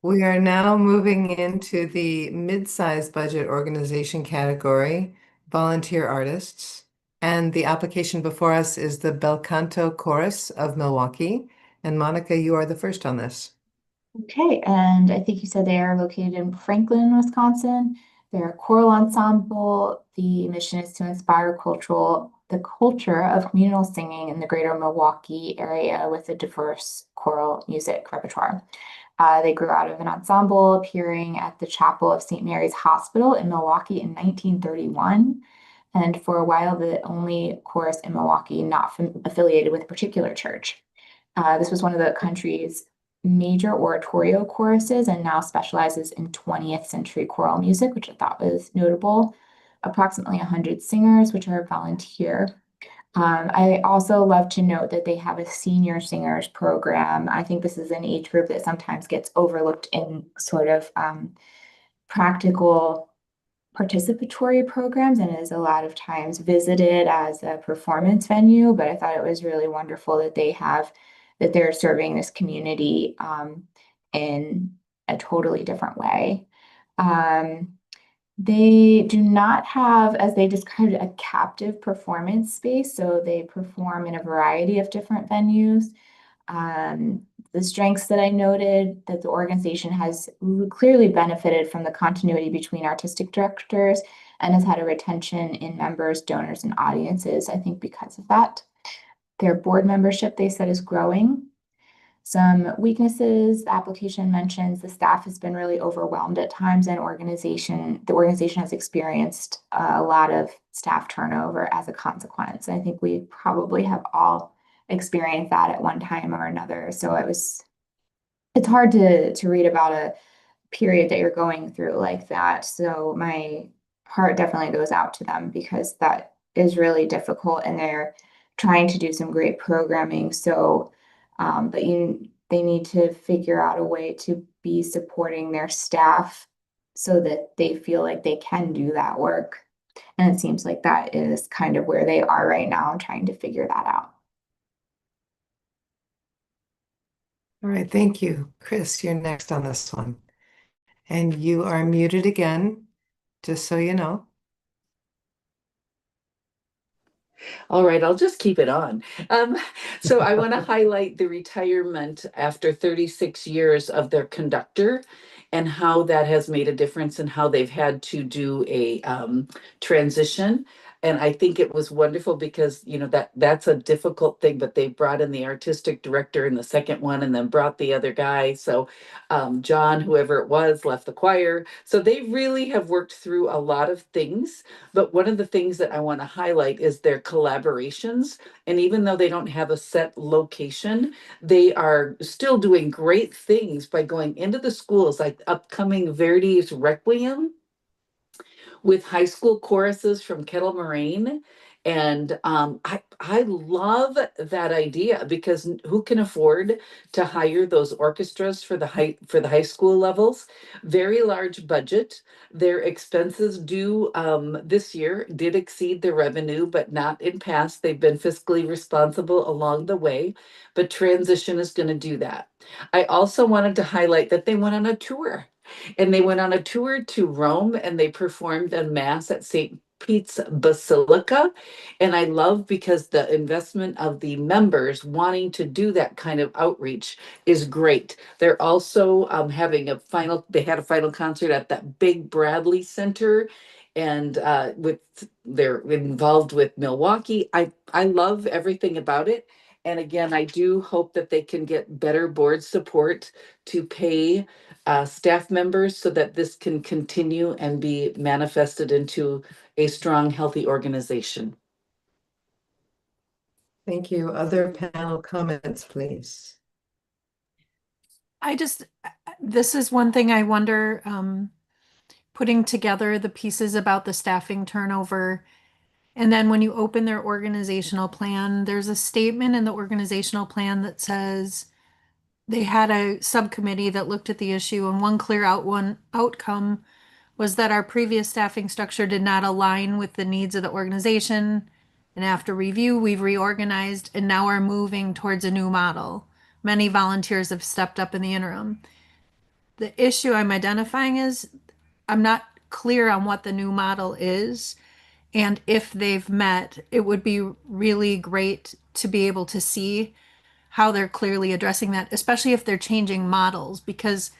We are now moving into the mid-size budget organization category, volunteer artists. And the application before us is the Bel Canto Chorus of Milwaukee. And Monica, you are the first on this. Okay, and I think you said they are located in Franklin, Wisconsin. They're a choral ensemble. The mission is to inspire the culture of communal singing in the greater Milwaukee area with a diverse choral music repertoire. They grew out of an ensemble appearing at the Chapel of St. Mary's Hospital in Milwaukee in 1931. And for a while, the only chorus in Milwaukee not affiliated with a particular church. This was one of the country's major oratorio choruses and now specializes in 20th century choral music, which I thought was notable. Approximately 100 singers, which are volunteer. I also love to note that they have a senior singers program. I think this is an age group that sometimes gets overlooked in sort of practical participatory programs and is a lot of times visited as a performance venue. But I thought it was really wonderful that they're serving this community in a totally different way. They do not have, as they described it, a captive performance space, so they perform in a variety of different venues. The strengths that I noted that the organization has clearly benefited from the continuity between artistic directors and has had a retention in members, donors, and audiences, I think because of that. Their board membership, they said, is growing. Some weaknesses, the application mentions the staff has been really overwhelmed at times and the organization has experienced a lot of staff turnover as a consequence. I think we probably have all experienced that at one time or another. So it's hard to read about a period that you're going through like that. So my heart definitely goes out to them because that is really difficult and they're trying to do some great programming. So but they need to figure out a way to be supporting their staff so that they feel like they can do that work. And it seems like that is kind of where they are right now, trying to figure that out. All right, thank you. Chris, you're next on this one. And you are muted again, just so you know. All right, I'll just keep it on. So I want to highlight the retirement after 36 years of their conductor and how that has made a difference and how they've had to do a transition. And I think it was wonderful because, that's a difficult thing, but they brought in the artistic director in the second one and then brought the other guy. So John, whoever it was, left the choir. So they really have worked through a lot of things. But one of the things that I want to highlight is their collaborations. And even though they don't have a set location, they are still doing great things by going into the schools, like upcoming Verdi's Requiem. with high school choruses from Kettle Moraine. And I love that idea because who can afford to hire those orchestras for the high school levels? Very large budget. Their expenses do this year did exceed their revenue, but not in past. They've been fiscally responsible along the way, but transition is going to do that. I also wanted to highlight that they went on a tour, and they went on a tour to Rome and they performed a mass at St. Pete's Basilica. And I love because the investment of the members wanting to do that kind of outreach is great. They're also having they had a final concert at that big Bradley Center. And they're involved with Milwaukee. I love everything about it. And again, I do hope that they can get better board support to pay staff members so that this can continue and be manifested into a strong, healthy organization. Thank you. Other panel comments, please. This is one thing I wonder, putting together the pieces about the staffing turnover. And then when you open their organizational plan, there's a statement in the organizational plan that says they had a subcommittee that looked at the issue, and one outcome was that our previous staffing structure did not align with the needs of the organization. And after review, we've reorganized and now are moving towards a new model. Many volunteers have stepped up in the interim. The issue I'm identifying is I'm not clear on what the new model is. And if they've met, it would be really great to be able to see how they're clearly addressing that, especially if they're changing models, because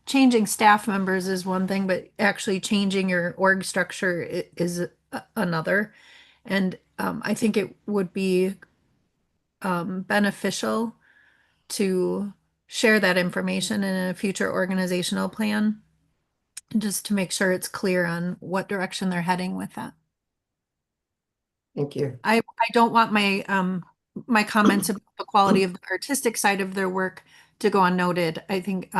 changing staff members is one thing, but actually changing your org structure is another. And I think it would be beneficial to share that information in a future organizational plan, just to make sure it's clear on what direction they're heading with that. Thank you. I don't want my comments about the quality of the artistic side of their work to go unnoted. I think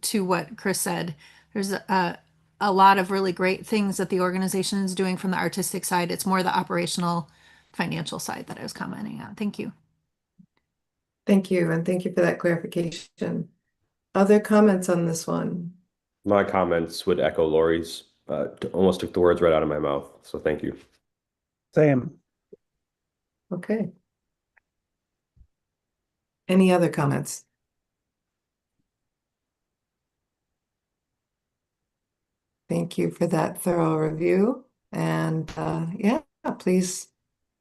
to what Chris said, there's a lot of really great things that the organization is doing from the artistic side. It's more the operational financial side that I was commenting on. Thank you. Thank you, and thank you for that clarification. Other comments on this one? My comments would echo Lori's. Almost took the words right out of my mouth. So thank you. Same. Okay. Any other comments? Thank you for that thorough review. And yeah, please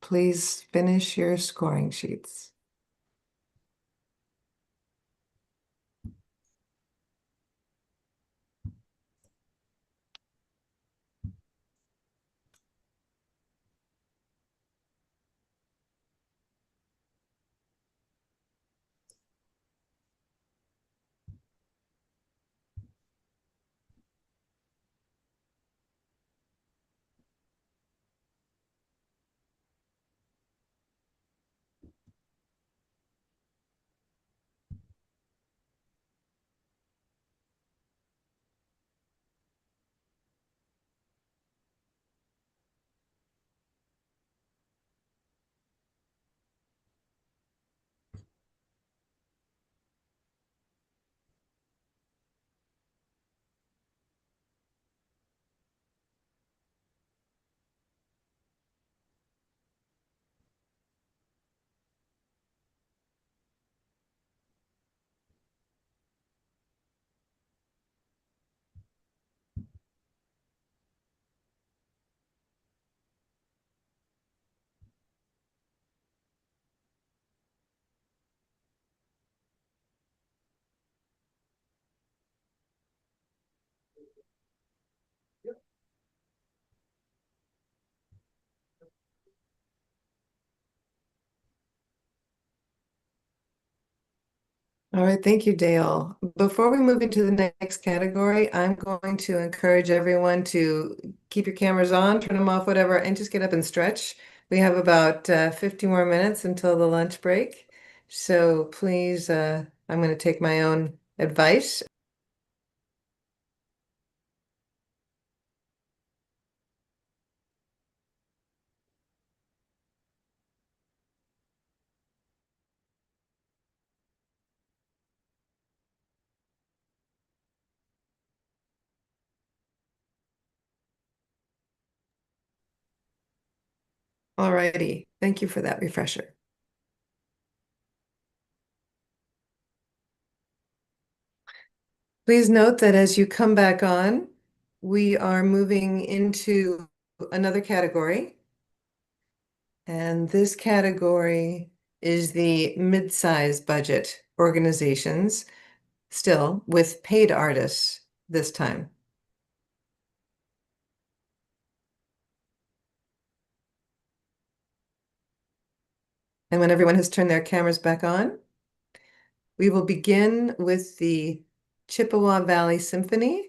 finish your scoring sheets. All right, thank you, Dale. Before we move into the next category, I'm going to encourage everyone to keep your cameras on, turn them off, whatever, and just get up and stretch. We have about 50 more minutes until the lunch break. So please, I'm going to take my own advice All righty. Thank you for that refresher. Please note that as you come back on, we are moving into another category. And this category is the mid-size budget organizations, still with paid artists this time. And when everyone has turned their cameras back on, we will begin with the Chippewa Valley Symphony.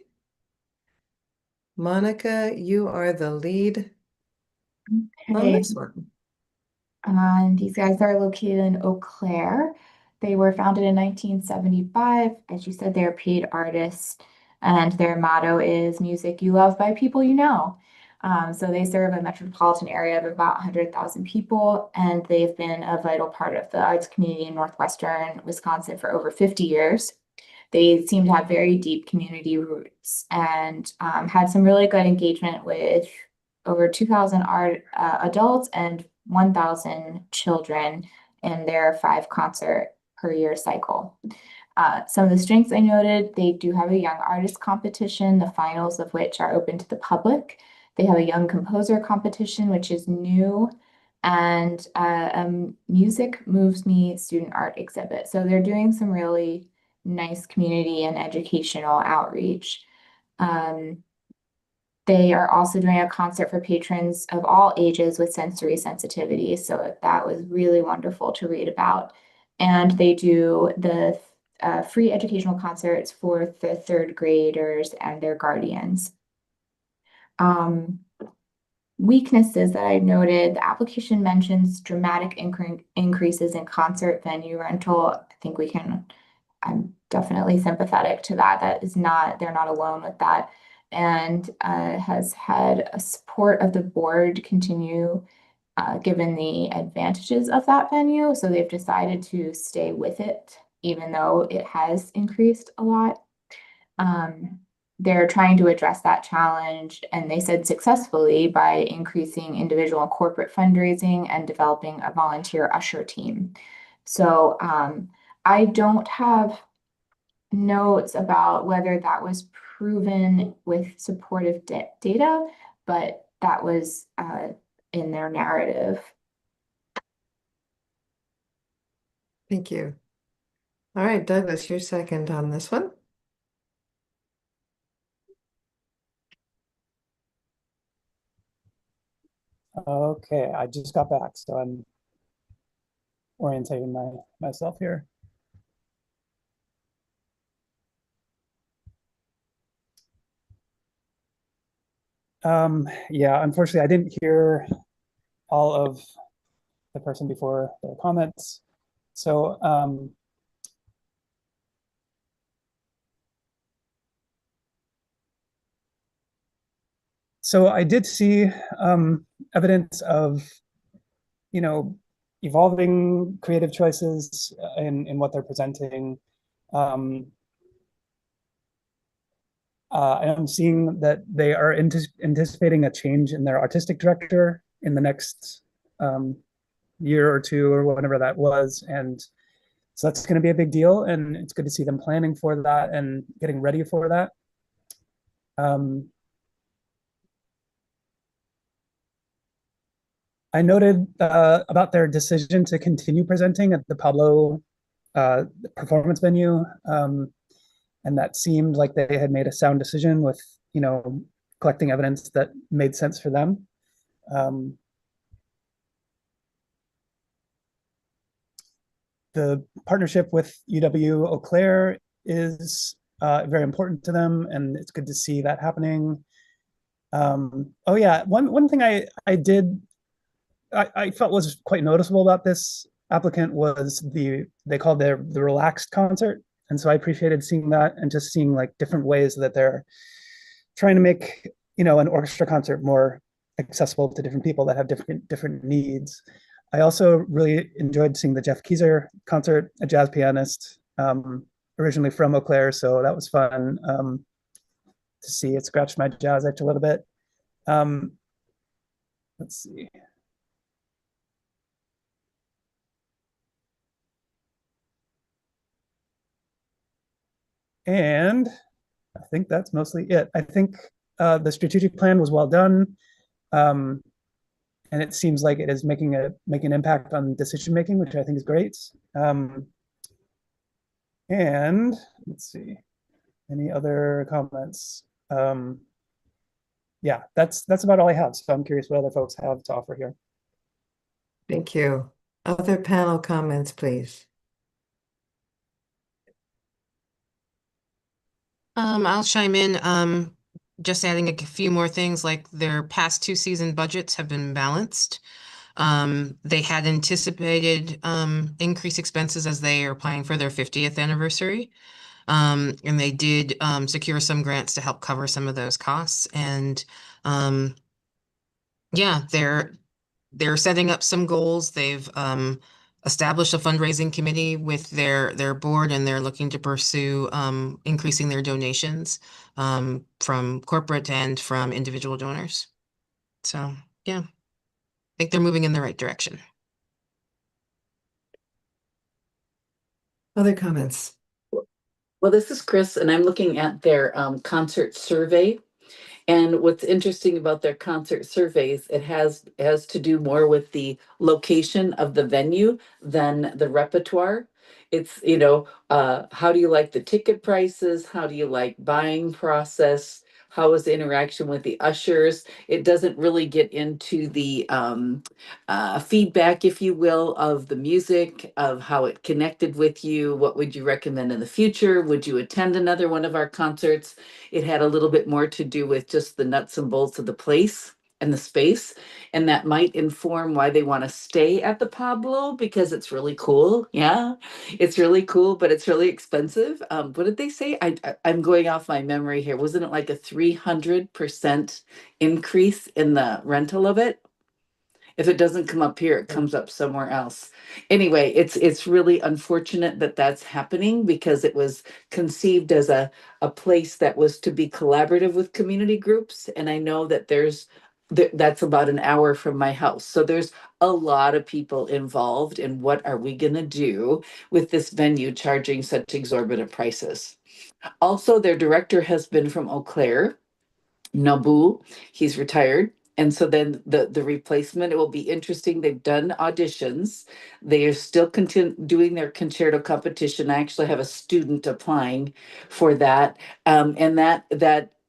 Monica, you are the lead on Okay. this one. These guys are located in Eau Claire. They were founded in 1975. As you said, they're paid artists, and their motto is music you love by people you know. So they serve a metropolitan area of about 100,000 people, and they've been a vital part of the arts community in northwestern Wisconsin for over 50 years. They seem to have very deep community roots and had some really good engagement with over 2,000 adults and 1,000 children in their 5-concert per year cycle. Some of the strengths I noted, they do have a young artist competition, the finals of which are open to the public. They have a young composer competition, which is new, and a Music Moves Me student art exhibit. So they're doing some really nice community and educational outreach. They are also doing a concert for patrons of all ages with sensory sensitivity. So that was really wonderful to read about. And they do the free educational concerts for the third graders and their guardians. Weaknesses that I noted, the application mentions dramatic increases in concert venue rental. I think I'm definitely sympathetic to that. They're not alone with that. And has had a support of the board continue given the advantages of that venue. So they've decided to stay with it, even though it has increased a lot. They're trying to address that challenge, and they said successfully, by increasing individual and corporate fundraising and developing a volunteer usher team. So I don't have notes about whether that was proven with supportive data, but that was in their narrative. Thank you. All right, Douglas, you're second on this one. Okay, I just got back, so I'm orientating myself here. Yeah, unfortunately, I didn't hear all of the person before their comments. So so I did see evidence of, evolving creative choices in what they're presenting. I'm seeing that they are anticipating a change in their artistic director in the next year or two or whatever that was. And so that's going to be a big deal. And it's good to see them planning for that and getting ready for that. I noted about their decision to continue presenting at the Pablo performance venue. And that seemed like they had made a sound decision with, collecting evidence that made sense for them. The partnership with UW Eau Claire is very important to them, and it's good to see that happening. Oh yeah, one thing I felt was quite noticeable about this applicant was they called the relaxed concert. And so I appreciated seeing that and just seeing like different ways that they're trying to make, an orchestra concert more accessible to different people that have different needs. I also really enjoyed seeing the Jeff Keyser concert, a jazz pianist, originally from Eau Claire. So that was fun to see. It scratched my jazz itch a little bit. Let's see. And I think that's mostly it. I think the strategic plan was well done. And it seems like it is making an impact on decision making, which I think is great. And let's see, any other comments? Yeah, that's about all I have. So I'm curious what other folks have to offer here. Thank you. Other panel comments, please. I'll chime in. Just adding a few more things, like their past 2 season budgets have been balanced. They had anticipated increased expenses as they are planning for their 50th anniversary. And they did secure some grants to help cover some of those costs. And yeah, they're setting up some goals. They've established a fundraising committee with their board, and they're looking to pursue increasing their donations from corporate and from individual donors. So yeah, I think they're moving in the right direction. Other comments? Well, this is Chris, and I'm looking at their concert survey. And what's interesting about their concert surveys, it has to do more with the location of the venue than the repertoire. It's, how do you like the ticket prices? How do you like buying process? How is the interaction with the ushers? It doesn't really get into the feedback, if you will, of the music, of how it connected with you. What would you recommend in the future? Would you attend another one of our concerts? It had a little bit more to do with just the nuts and bolts of the place and the space. And that might inform why they want to stay at the Pablo, because it's really cool. Yeah, it's really cool, but it's really expensive. What did they say? I'm going off my memory here. Wasn't it like a 300% increase in the rental of it? If it doesn't come up here, it comes up somewhere else. Anyway, it's really unfortunate that that's happening, because it was conceived as a place that was to be collaborative with community groups. And I know that that's about an hour from my house. So there's a lot of people involved in what are we going to do with this venue charging such exorbitant prices. Also, their director has been from Eau Claire, Nabu. He's retired. And so then the replacement, it will be interesting. They've done auditions. They are still doing their concerto competition. I actually have a student applying for that. And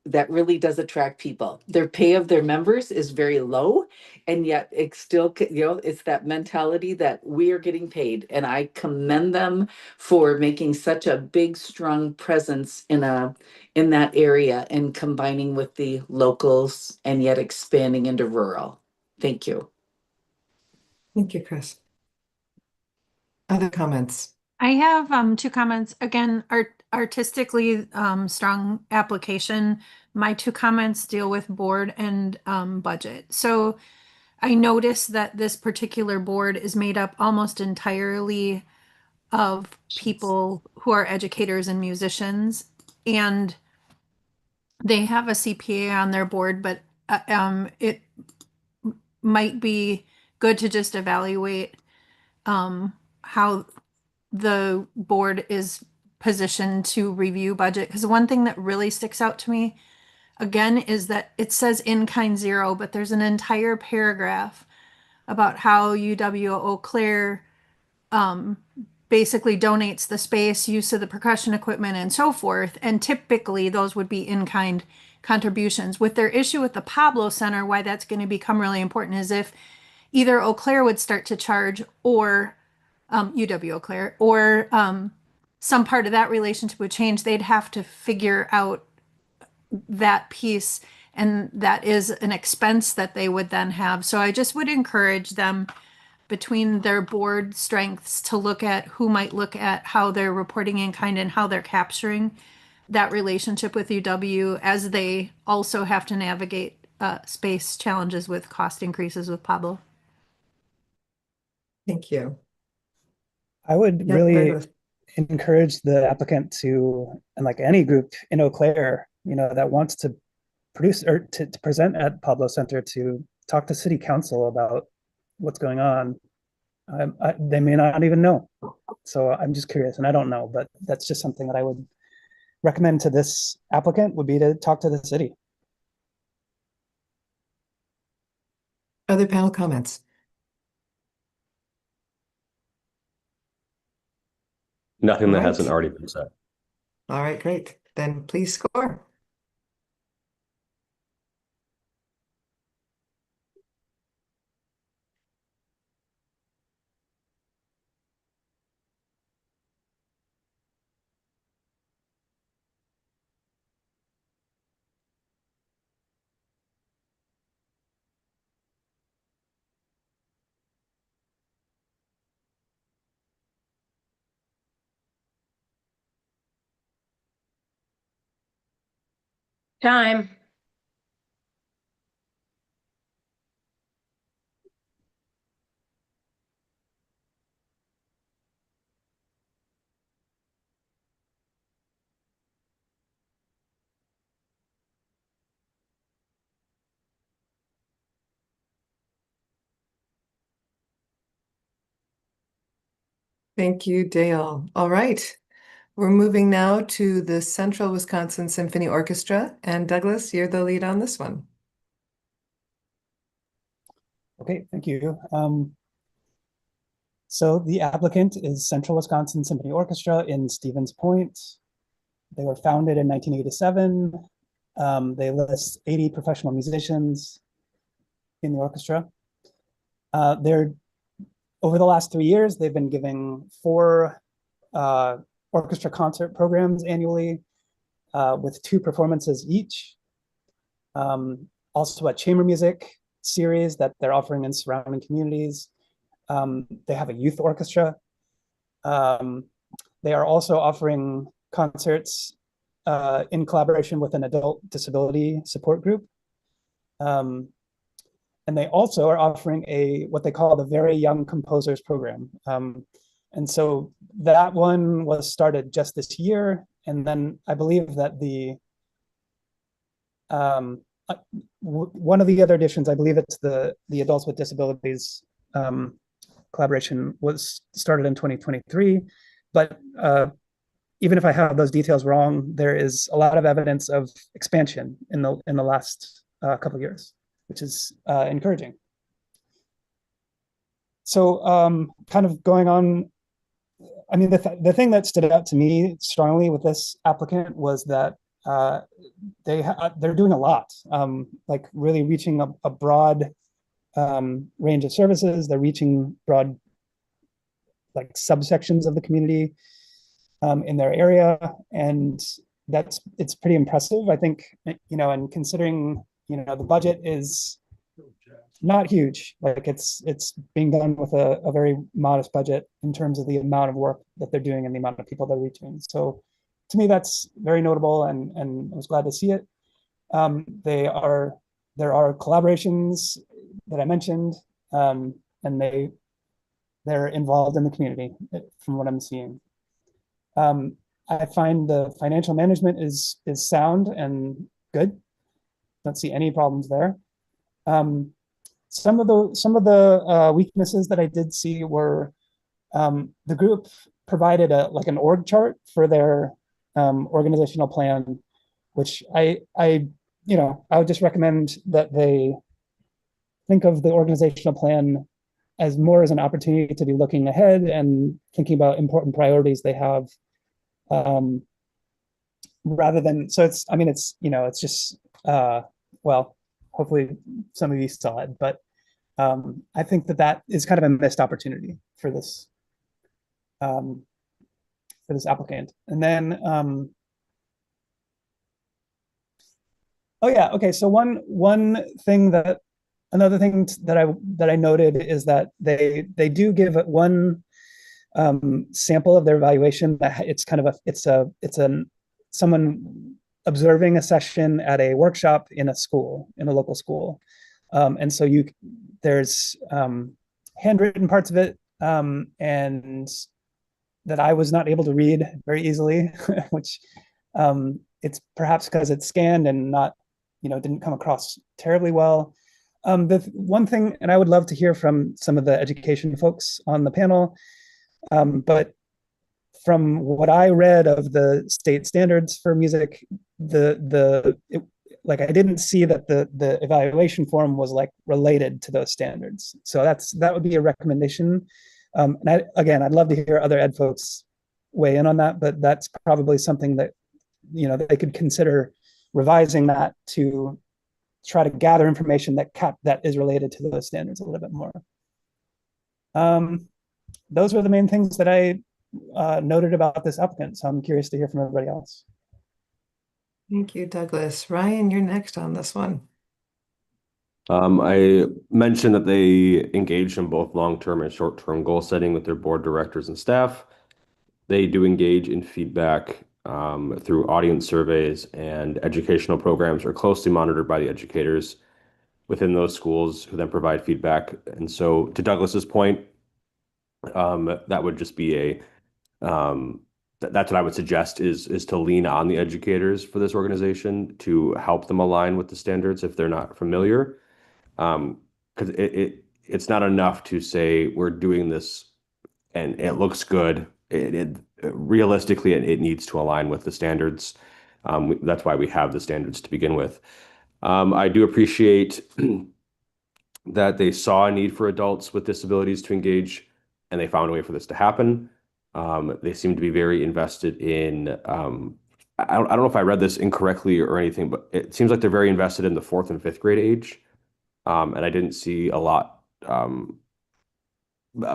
that really does attract people. Their pay of their members is very low, and yet it's still, it's that mentality that we are getting paid. And I commend them for making such a big, strong presence in that area and combining with the locals and yet expanding into rural. Thank you. Thank you, Chris. Other comments? I have 2 comments. Again, artistically strong application. My 2 comments deal with board and budget. So I noticed that this particular board is made up almost entirely of people who are educators and musicians, and they have a CPA on their board, but it might be good to just evaluate how the board is positioned to review budget. Because one thing that really sticks out to me, again, is that it says in-kind 0, but there's an entire paragraph about how UW Eau Claire basically donates the space, use of the percussion equipment, and so forth. And typically those would be in-kind contributions. With their issue with the Pablo Center, why that's going to become really important is if either Eau Claire would start to charge, or UW Eau Claire, or some part of that relationship would change, they'd have to figure out that piece, and that is an expense that they would then have. So I just would encourage them, between their board strengths, to look at who might look at how they're reporting in kind and how they're capturing that relationship with UW, as they also have to navigate space challenges with cost increases with Pablo. Thank you. I would Yeah, really Douglas. encourage the applicant to, and like any group in Eau Claire, that wants to produce or to present at Pablo Center, to talk to city council about what's going on. They may not even know. So I'm just curious, and I don't know, but that's just something that I would recommend to this applicant would be to talk to the city. Other panel comments? Nothing All that right. hasn't already been said. All right, great. Then please score. Time. Thank you, Dale. All right. We're moving now to the Central Wisconsin Symphony Orchestra. And Douglas, you're the lead on this one. Okay, thank you. So the applicant is Central Wisconsin Symphony Orchestra in Stevens Point. They were founded in 1987. They list 80 professional musicians in the orchestra. Over the last 3 years, they've been giving 4 orchestra concert programs annually with 2 performances each. Also a chamber music series that they're offering in surrounding communities. They have a youth orchestra. They are also offering concerts in collaboration with an adult disability support group. And they also are offering what they call the Very Young Composers Program. And so that one was started just this year. And then I believe that one of the other additions, I believe it's the Adults with Disabilities collaboration, was started in 2023. But even if I have those details wrong, there is a lot of evidence of expansion in the last couple of years, which is encouraging. So kind of going on, I mean, the thing that stood out to me strongly with this applicant was that they're doing a lot, like really reaching a broad range of services. They're reaching broad, like, subsections of the community in their area, and it's pretty impressive, I think. And considering the budget is not huge, like it's being done with a very modest budget in terms of the amount of work that they're doing and the amount of people they're reaching. So to me, that's very notable, and I was glad to see it. There are collaborations that I mentioned, and they're involved in the community from what I'm seeing. I find the financial management is sound and good. Don't see any problems there. Some of the weaknesses that I did see were the group provided an org chart for their organizational plan, which I would just recommend that they think of the organizational plan as more as an opportunity to be looking ahead and thinking about important priorities they have, rather than, so it's just, well, hopefully some of you saw it, but I think that is kind of a missed opportunity for this applicant. And then, oh yeah, okay. So another thing that I noted is that they do give one sample of their evaluation that it's someone observing a session at a workshop in a local school. And so there's handwritten parts of it, and that I was not able to read very easily, which it's perhaps because it's scanned and not, didn't come across terribly well. The one thing, and I would love to hear from some of the education folks on the panel, but from what I read of the state standards for music, like I didn't see that the evaluation form was like related to those standards. So that would be a recommendation. And again, I'd love to hear other ed folks weigh in on that, but that's probably something that, you know, they could consider revising that to try to gather information that is related to those standards a little bit more. Those were the main things that I noted about this applicant. So I'm curious to hear from everybody else. Thank you, Douglas. Ryan, you're next on this one. I mentioned that they engaged in both long-term and short-term goal setting with their board directors and staff. They do engage in feedback through audience surveys, and educational programs are closely monitored by the educators within those schools who then provide feedback. And so to Douglas's point, that would just be that's what I would suggest is to lean on the educators for this organization to help them align with the standards if they're not familiar. Because it's not enough to say we're doing this and it looks good. Realistically, it needs to align with the standards. That's why we have the standards to begin with. I do appreciate that they saw a need for adults with disabilities to engage, and they found a way for this to happen. They seem to be very invested in, I don't know if I read this incorrectly or anything, but it seems like they're very invested in the 4th and 5th grade age. And I didn't see a lot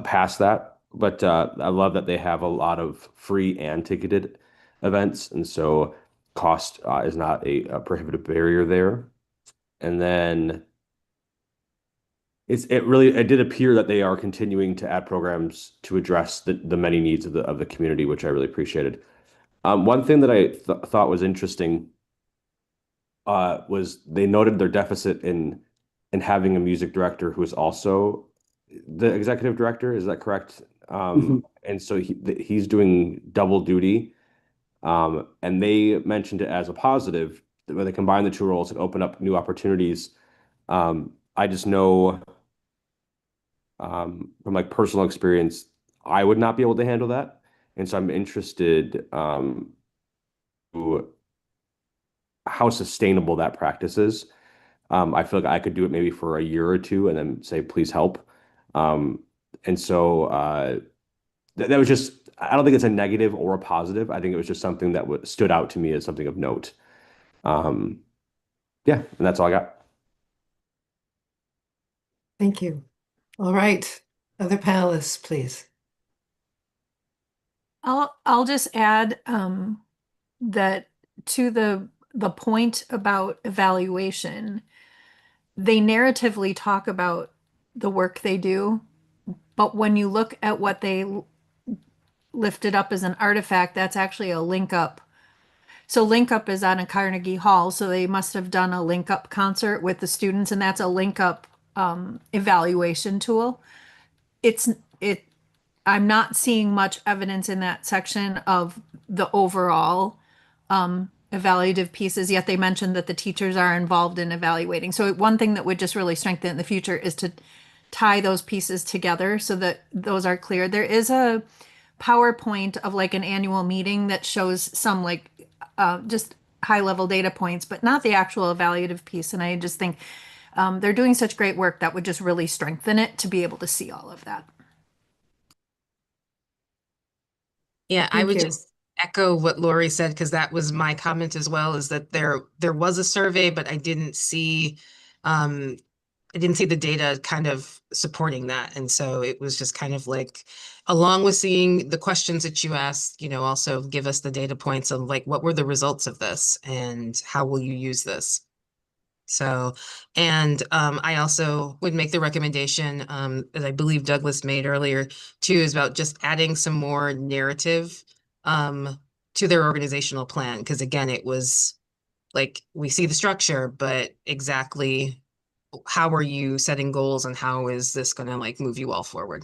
past that. But I love that they have a lot of free and ticketed events. And so cost is not a prohibitive barrier there. And then it did appear that they are continuing to add programs to address the many needs of the community, which I really appreciated. One thing that I thought was interesting was they noted their deficit in having a music director who is also the executive director. Is that correct? And so he's doing double duty. And they mentioned it as a positive when they combine the two roles and open up new opportunities. I just know from like personal experience, I would not be able to handle that. And so I'm interested how sustainable that practice is. I feel like I could do it maybe for a year or two and then say, please help. And so that was just, I don't think it's a negative or a positive. I think it was just something that stood out to me as something of note. Yeah, and that's all I got. Thank you. All right. Other panelists, please. I'll just add that to the point about evaluation, they narratively talk about the work they do, but when you look at what they lifted up as an artifact, that's actually a link up. So link up is on a Carnegie Hall, so they must have done a link up concert with the students, and that's a link up evaluation tool. I'm not seeing much evidence in that section of the overall evaluative pieces, yet they mentioned that the teachers are involved in evaluating. So one thing that would just really strengthen in the future is to tie those pieces together so that those are clear. There is a PowerPoint of like an annual meeting that shows some like just high level data points, but not the actual evaluative piece. And I just think they're doing such great work that would just really strengthen it to be able to see all of that. Yeah, I would just echo what Lori said, because that was my comment as well, is that there was a survey, but I didn't see the data kind of supporting that. And so it was just kind of like, along with seeing the questions that you asked, also give us the data points of like, what were the results of this and how will you use this? So, and I also would make the recommendation, as I believe Douglas made earlier too, is about just adding some more narrative to their organizational plan. Because again, it was like, we see the structure, but exactly how are you setting goals and how is this going to like move you all forward?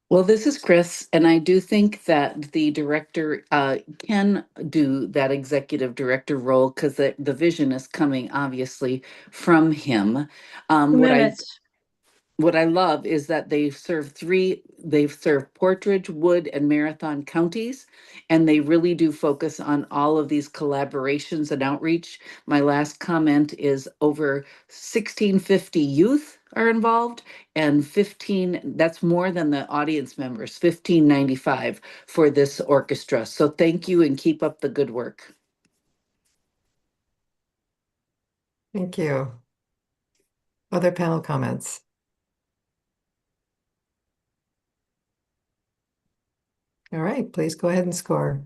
Well, this is Chris, and I do think that the director can do that executive director role because the vision is coming obviously from him. 2 minutes. what I love is that they've served Portridge, Wood, and Marathon counties, and they really do focus on all of these collaborations and outreach. My last comment is over 1,650 youth are involved, and 15, that's more than the audience members, 1,595 for this orchestra. So thank you and keep up the good work. Thank you. Other panel comments? All right, please go ahead and score.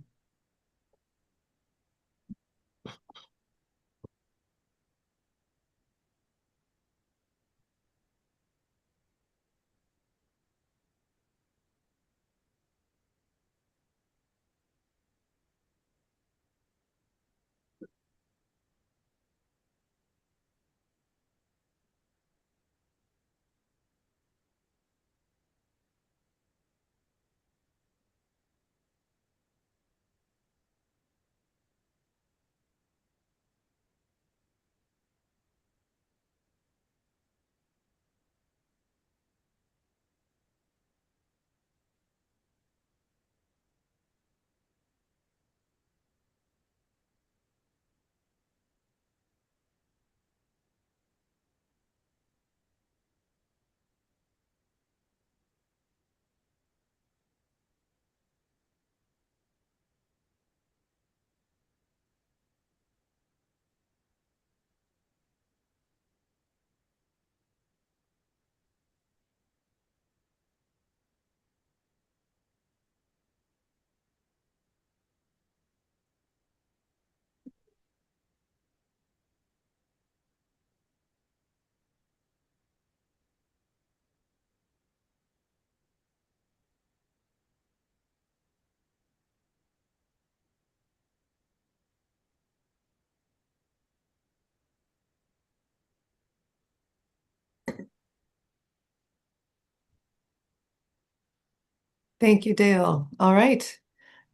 Thank you, Dale. All right.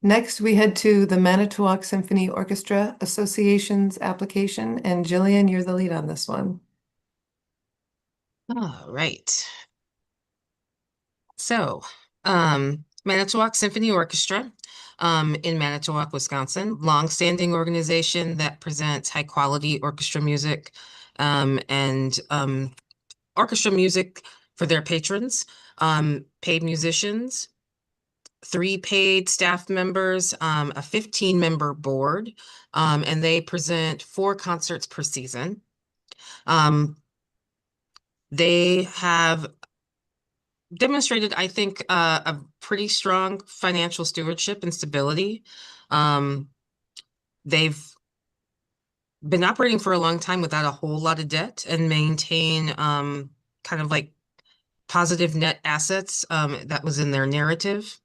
Next, we head to the Manitowoc Symphony Orchestra Association's application, and Jillian, you're the lead on this one. All right. So, Manitowoc Symphony Orchestra, in Manitowoc, Wisconsin, longstanding organization that presents high quality orchestra music, and orchestra music for their patrons, paid musicians, 3 paid staff members, a 15-member board, and they present 4 concerts per season. They have demonstrated, I think, a pretty strong financial stewardship and stability. They've been operating for a long time without a whole lot of debt and maintain kind of like positive net assets. That was in their narrative.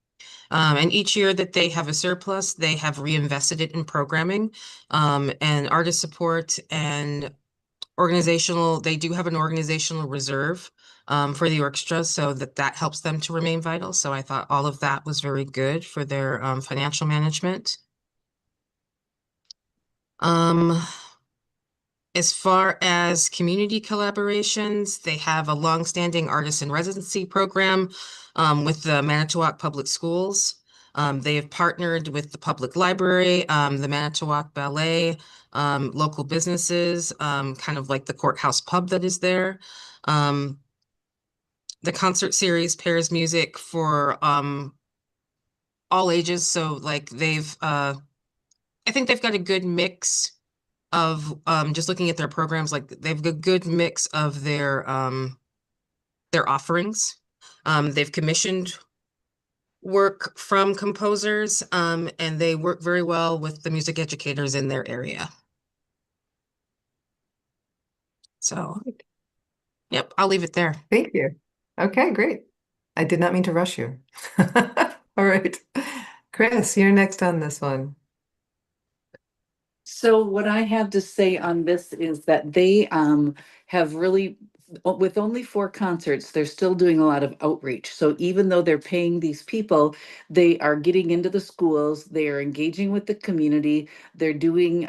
And each year that they have a surplus, they have reinvested it in programming, and artist support and organizational. They do have an organizational reserve for the orchestra, so that helps them to remain vital. So I thought all of that was very good for their financial management. As far as community collaborations, they have a longstanding artist in residency program with the Manitowoc Public Schools. They have partnered with the public library, the Manitowoc Ballet, local businesses, kind of like the courthouse pub that is there. The concert series pairs music for all ages. So like I think they've got a good mix of just looking at their programs, like they've a good mix of their offerings. They've commissioned work from composers, and they work very well with the music educators in their area. So, yep, I'll leave it there. Thank you. Okay, great. I did not mean to rush you. All right. Chris, you're next on this one. So what I have to say on this is that they have really, with only 4 concerts, they're still doing a lot of outreach. So even though they're paying these people, they are getting into the schools, they are engaging with the community, they're doing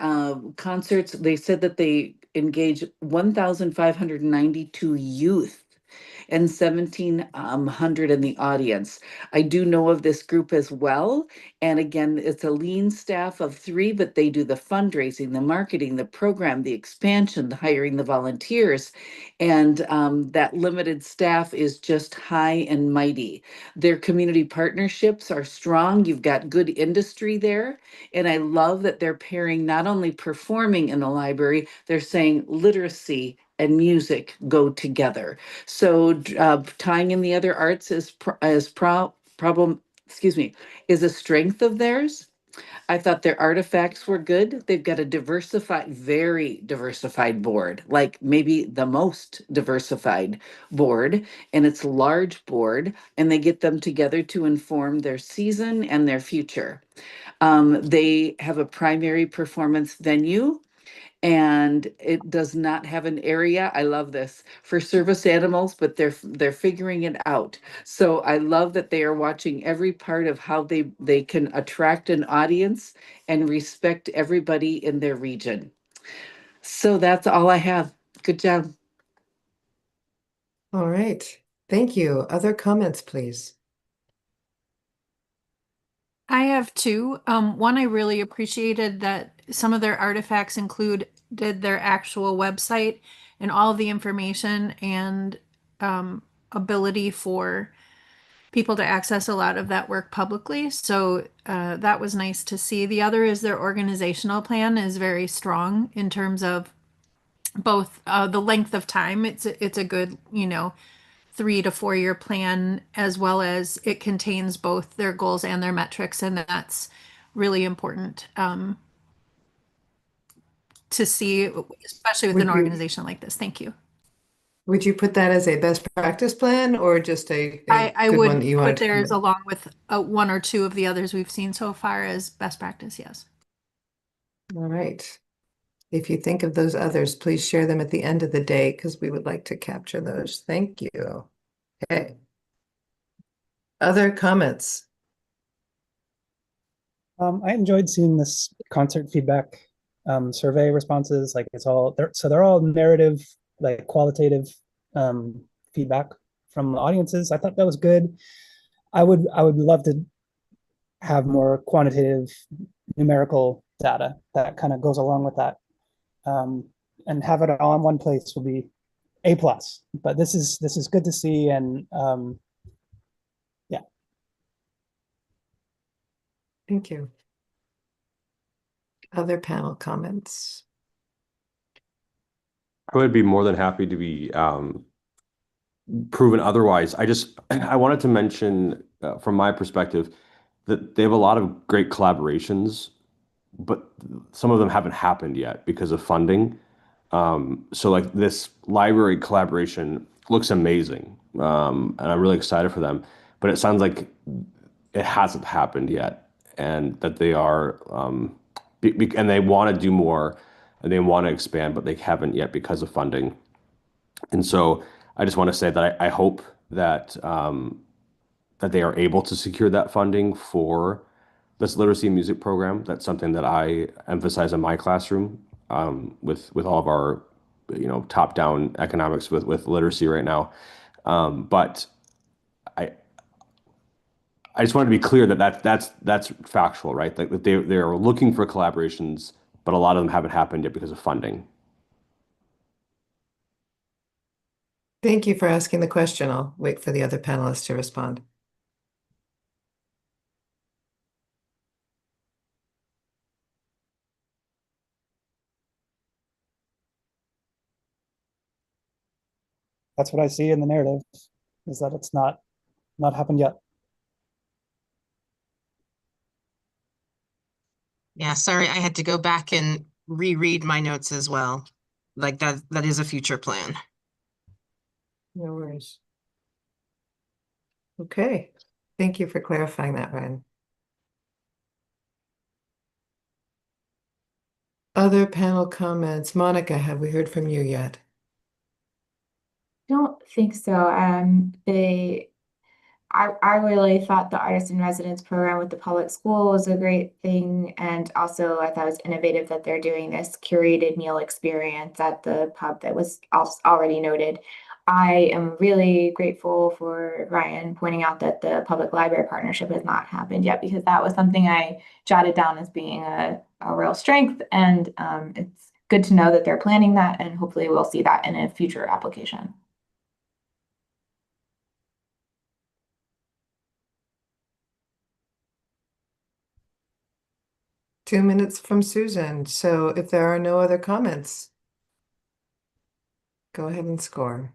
concerts. They said that they engage 1,592 youth. and 1,700 in the audience. I do know of this group as well. And again, it's a lean staff of 3, but they do the fundraising, the marketing, the program, the expansion, the hiring the volunteers. And that limited staff is just high and mighty. Their community partnerships are strong. You've got good industry there. And I love that they're pairing not only performing in the library, they're saying literacy and music go together. So tying in the other arts is is a strength of theirs. I thought their artifacts were good. They've got a very diversified board, like maybe the most diversified board, and it's a large board, and they get them together to inform their season and their future. They have a primary performance venue, and it does not have an area. I love this for service animals, but they're figuring it out. So I love that they are watching every part of how they can attract an audience and respect everybody in their region. So that's all I have. Good job. All right. Thank you. Other comments, please? I have 2. One, I really appreciated that some of their artifacts included their actual website and all the information and ability for people to access a lot of that work publicly. So that was nice to see. The other is their organizational plan is very strong in terms of both the length of time. It's a good, 3 to 4 year plan, as well as it contains both their goals and their metrics, and that's really important to see, especially with Would an you- organization like this. Thank you. Would you put that as a best practice plan or just a I good would one that you put wanted to theirs commit? along with 1 or 2 of the others we've seen so far as best practice. Yes. All right. If you think of those others, please share them at the end of the day because we would like to capture those. Thank you. Okay. Other comments? I enjoyed seeing this concert feedback survey responses. Like they're all narrative, like qualitative feedback from the audiences. I thought that was good. I would love to have more quantitative numerical data that kind of goes along with that. And have it all in one place will be A+. But this is good to see, and yeah. Thank you. Other panel comments? I would be more than happy to be proven otherwise. I wanted to mention from my perspective that they have a lot of great collaborations, but some of them haven't happened yet because of funding. So like this library collaboration looks amazing, and I'm really excited for them. But it sounds like it hasn't happened yet, and that they are, and they want to do more, and they want to expand, but they haven't yet because of funding. And so I just want to say that I hope that that they are able to secure that funding for this literacy and music program. That's something that I emphasize in my classroom with all of our top-down economics with literacy right now. But I just wanted to be clear that that's factual, right? Like they're looking for collaborations, but a lot of them haven't happened yet because of funding. Thank you for asking the question. I'll wait for the other panelists to respond. That's what I see in the narrative, is that it's not happened yet. Yeah, sorry, I had to go back and reread my notes as well. Like that is a future plan. No worries. Okay. Thank you for clarifying that, Ryan. Other panel comments? Monica, have we heard from you yet? Don't think so. I really thought the artist in residence program with the public school was a great thing. And also I thought it was innovative that they're doing this curated meal experience at the pub that was already noted. I am really grateful for Ryan pointing out that the public library partnership has not happened yet, because that was something I jotted down as being a real strength. And it's good to know that they're planning that, and hopefully we'll see that in a future application. Two minutes from Susan. So if there are no other comments, go ahead and score.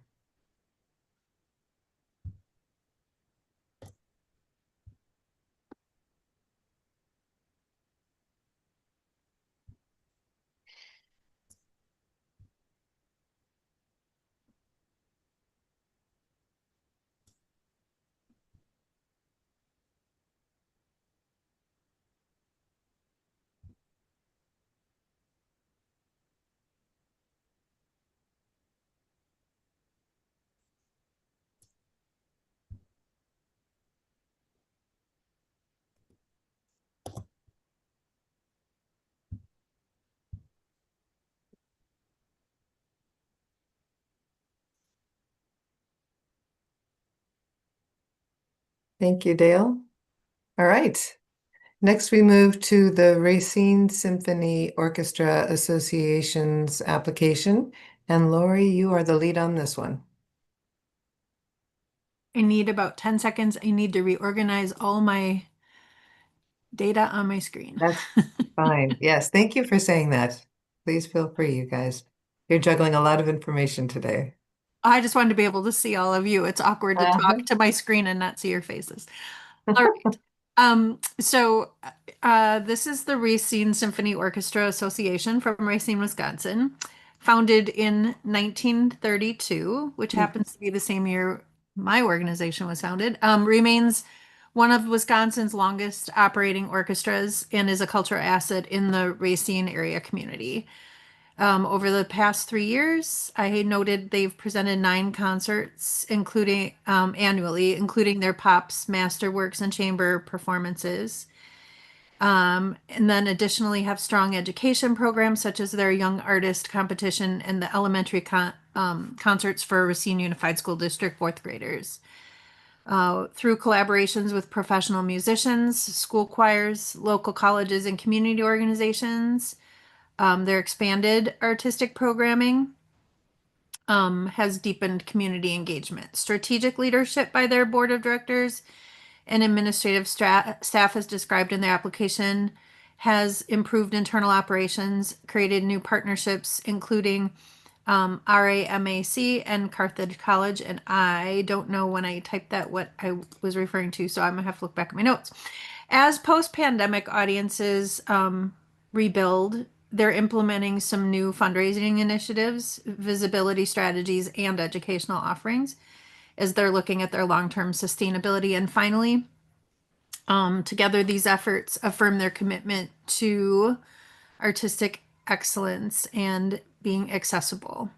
Thank you, Dale. All right. Next, we move to the Racine Symphony Orchestra Association's application. And Lori, you are the lead on this one. I need about 10 seconds. I need to reorganize all my data on my screen. That's fine. Yes, thank you for saying that. Please feel free, you guys. You're juggling a lot of information today. I just wanted to be able to see all of you. It's awkward to talk to my screen and not see your faces. All right. This is the Racine Symphony Orchestra Association from Racine, Wisconsin, founded in 1932, which happens to be the same year my organization was founded. Remains one of Wisconsin's longest operating orchestras and is a cultural asset in the Racine area community. Over the past 3 years, I noted they've presented 9 concerts, including annually, including their Pops, Masterworks, and Chamber performances. And then additionally have strong education programs such as their Young Artist Competition and the elementary concerts for Racine Unified School District 4th graders. Through collaborations with professional musicians, school choirs, local colleges, and community organizations, their expanded artistic programming has deepened community engagement. Strategic leadership by their board of directors and administrative staff, as described in their application, has improved internal operations, created new partnerships, including RAMAC and Carthage College. And I don't know when I typed that what I was referring to, so I'm gonna have to look back at my notes. As post-pandemic audiences rebuild, they're implementing some new fundraising initiatives, visibility strategies, and educational offerings as they're looking at their long-term sustainability. And finally, together, these efforts affirm their commitment to artistic excellence and being accessible.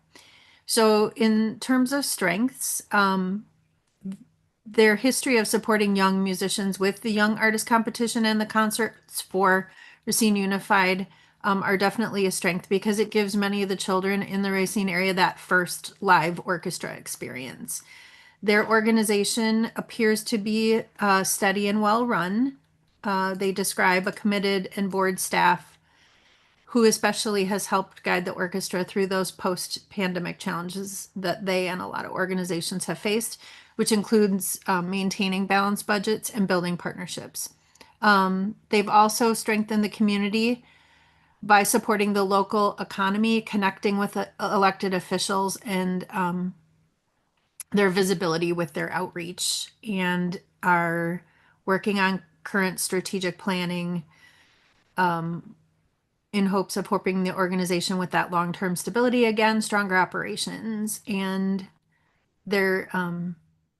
So in terms of strengths, their history of supporting young musicians with the Young Artist Competition and the concerts for Racine Unified are definitely a strength, because it gives many of the children in the Racine area that first live orchestra experience. Their organization appears to be steady and well run. They describe a committed and board staff who especially has helped guide the orchestra through those post-pandemic challenges that they and a lot of organizations have faced, which includes maintaining balanced budgets and building partnerships. They've also strengthened the community by supporting the local economy, connecting with elected officials, and their visibility with their outreach, and are working on current strategic planning in hopes of helping the organization with that long-term stability, again, stronger operations, and their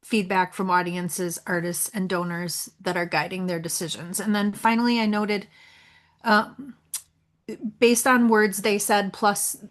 feedback from audiences, artists, and donors that are guiding their decisions. And then finally, I noted, based on words they said, plus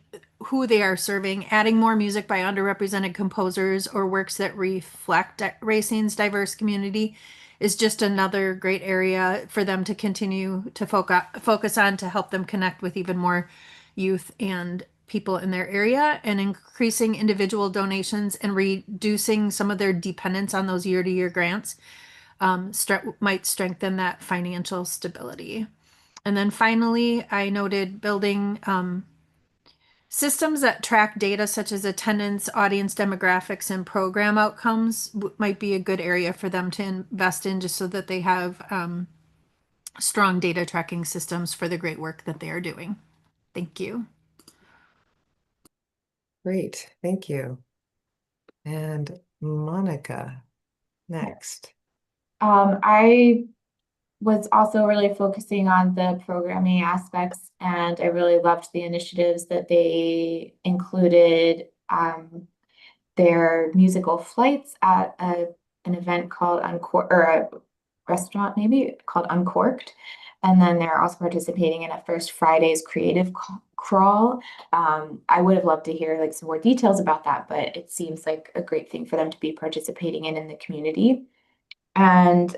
who they are serving, adding more music by underrepresented composers or works that reflect Racine's diverse community is just another great area for them to continue to focus on, to help them connect with even more youth and people in their area and increasing individual donations and reducing some of their dependence on those year-to-year grants might strengthen that financial stability. And then finally, I noted building systems that track data such as attendance, audience demographics, and program outcomes might be a good area for them to invest in, just so that they have strong data tracking systems for the great work that they are doing. Thank you. Great, thank you. And Monica, next. I was also really focusing on the programming aspects, and I really loved the initiatives that they included. Their musical flights at an event called Uncorked, or a restaurant maybe called Uncorked. And then they're also participating in a First Fridays creative crawl. I would have loved to hear like some more details about that, but it seems like a great thing for them to be participating in the community. And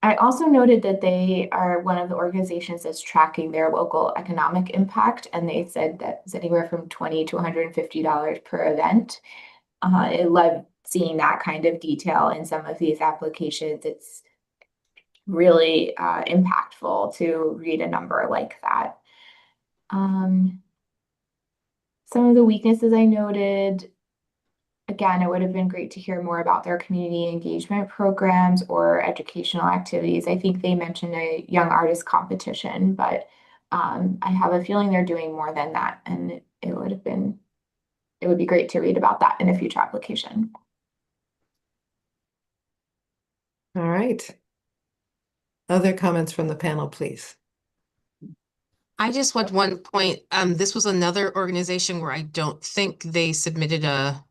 I also noted that they are one of the organizations that's tracking their local economic impact, and they said that it's anywhere from $20 to $150 per event. I love seeing that kind of detail in some of these applications. It's really impactful to read a number like that. Some of the weaknesses I noted, again, it would have been great to hear more about their community engagement programs or educational activities. I think they mentioned a young artist competition, but I have a feeling they're doing more than that, and it would be great to read about that in a future application. All right. Other comments from the panel, please. I just want one point. This was another organization where I don't think they submitted a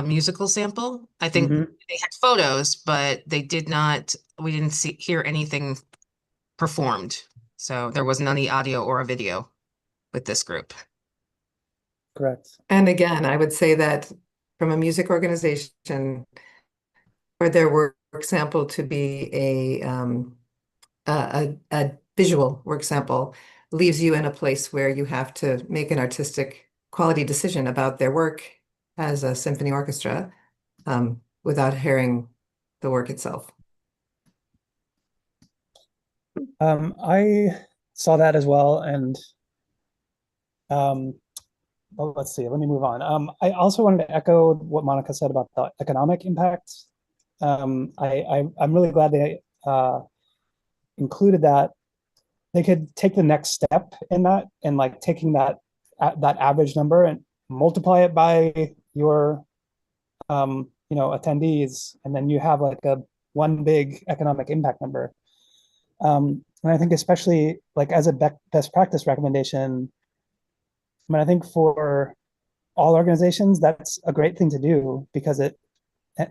musical sample. I think they had photos, but they did not, we didn't hear anything performed. So there wasn't any audio or a video with this group. Correct. And again, I would say that from a music organization, for their work sample to be a visual work sample leaves you in a place where you have to make an artistic quality decision about their work as a symphony orchestra without hearing the work itself. I saw that as well, and well, let's see, let me move on. I also wanted to echo what Monica said about the economic impact. I'm really glad they included that. They could take the next step in that, and like taking that average number and multiply it by your attendees, and then you have like one big economic impact number. And I think especially like as a best practice recommendation, I mean, I think for all organizations, that's a great thing to do, because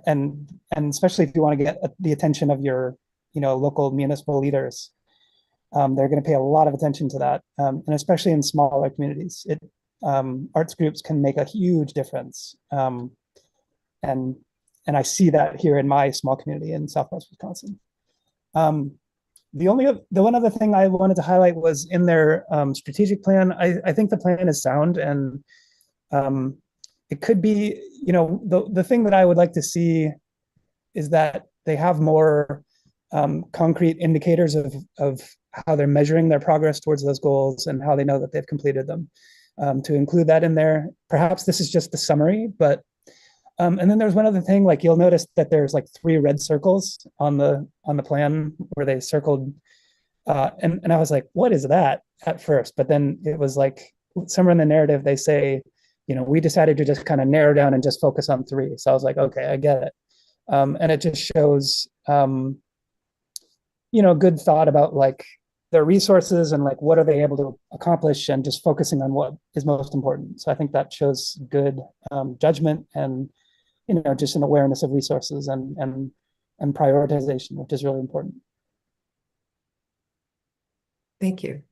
and especially if you want to get the attention of your, local municipal leaders, they're going to pay a lot of attention to that. And especially in smaller communities, arts groups can make a huge difference. And I see that here in my small community in Southwest Wisconsin. The one other thing I wanted to highlight was in their strategic plan. I think the plan is sound, and it could be, the thing that I would like to see is that they have more concrete indicators of how they're measuring their progress towards those goals and how they know that they've completed them. To include that in there. Perhaps this is just the summary, but and then there's one other thing, like you'll notice that there's like 3 red circles on the plan where they circled, and I was like, what is that at first? But then it was like somewhere in the narrative they say, we decided to just kind of narrow down and just focus on 3. So I was like, okay, I get it. And it just shows, good thought about like their resources and like what are they able to accomplish, and just focusing on what is most important. So I think that shows good judgment and just an awareness of resources and prioritization, which is really important. Thank you.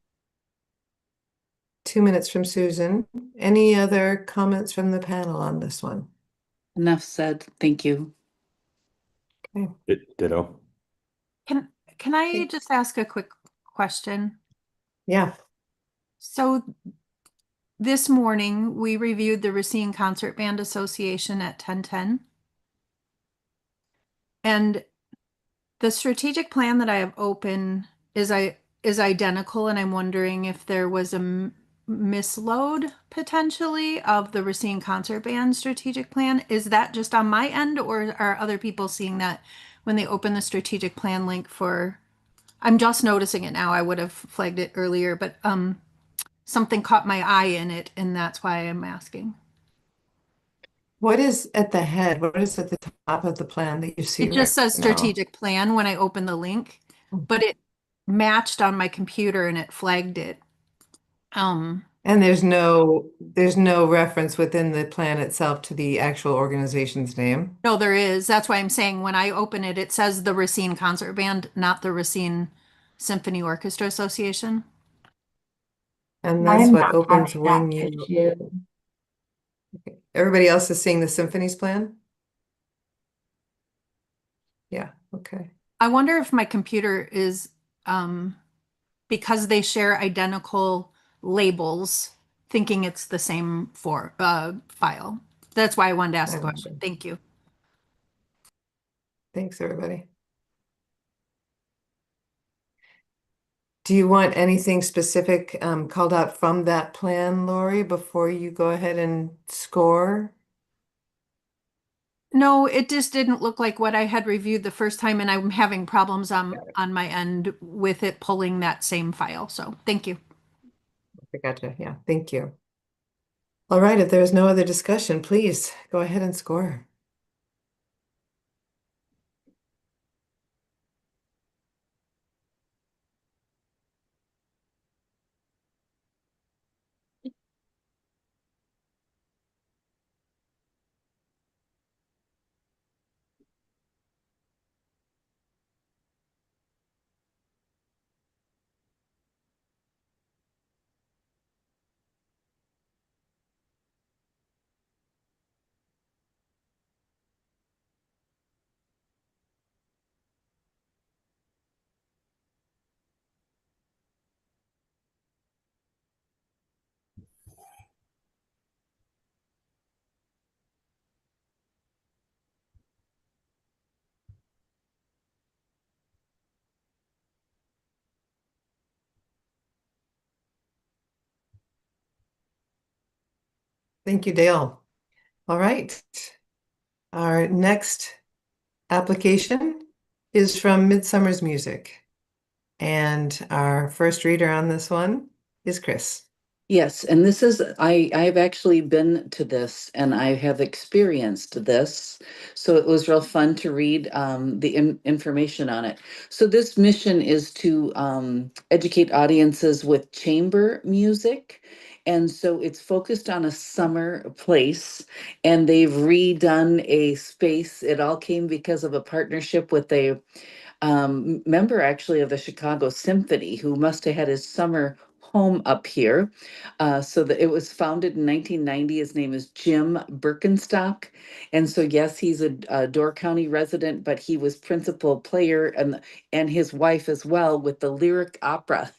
2 minutes from Susan. Any other comments from the panel on this one? Enough said. Thank you. Okay. Ditto. Can I just ask a quick question? Yeah. So this morning we reviewed the Racine Concert Band Association at 10:10. And the strategic plan that I have open is identical, and I'm wondering if there was a misload potentially of the Racine Concert Band strategic plan. Is that just on my end, or are other people seeing that when they open the strategic plan link for? I'm just noticing it now. I would have flagged it earlier, but something caught my eye in it, and that's why I'm asking. What is at the head? What is at the top of the plan that you see It just right says now? strategic plan when I open the link, but it matched on my computer and it flagged it. And there's no reference within the plan itself to the actual organization's name. No, there is. That's why I'm saying when I open it, it says the Racine Concert Band, not the Racine Symphony Orchestra Association. And I that's am what not opens having when that you. issue. Okay. Everybody else is seeing the symphony's plan? Yeah, okay. I wonder if my computer is because they share identical labels, thinking it's the same file. That's why I wanted to ask I the question. wonder. Thank you. Thanks, everybody. Do you want anything specific called out from that plan, Lori, before you go ahead and score? No, it just didn't look like what I had reviewed the first time, and I'm having problems on my end with it pulling that same file. So thank you. I gotcha. Yeah, thank you. All right, if there's no other discussion, please go ahead and score. Thank you, Dale. All right. Our next application is from Midsummer's Music. And our first reader on this one is Chris. Yes, and this is, I've actually been to this and I have experienced this. So it was real fun to read the information on it. So this mission is to educate audiences with chamber music. And so it's focused on a summer place, and they've redone a space. It all came because of a partnership with a member actually of the Chicago Symphony, who must have had his summer home up here. So that it was founded in 1990. His name is Jim Birkenstock. And so, yes, he's a Door County resident, but he was principal player and his wife as well with the Lyric Opera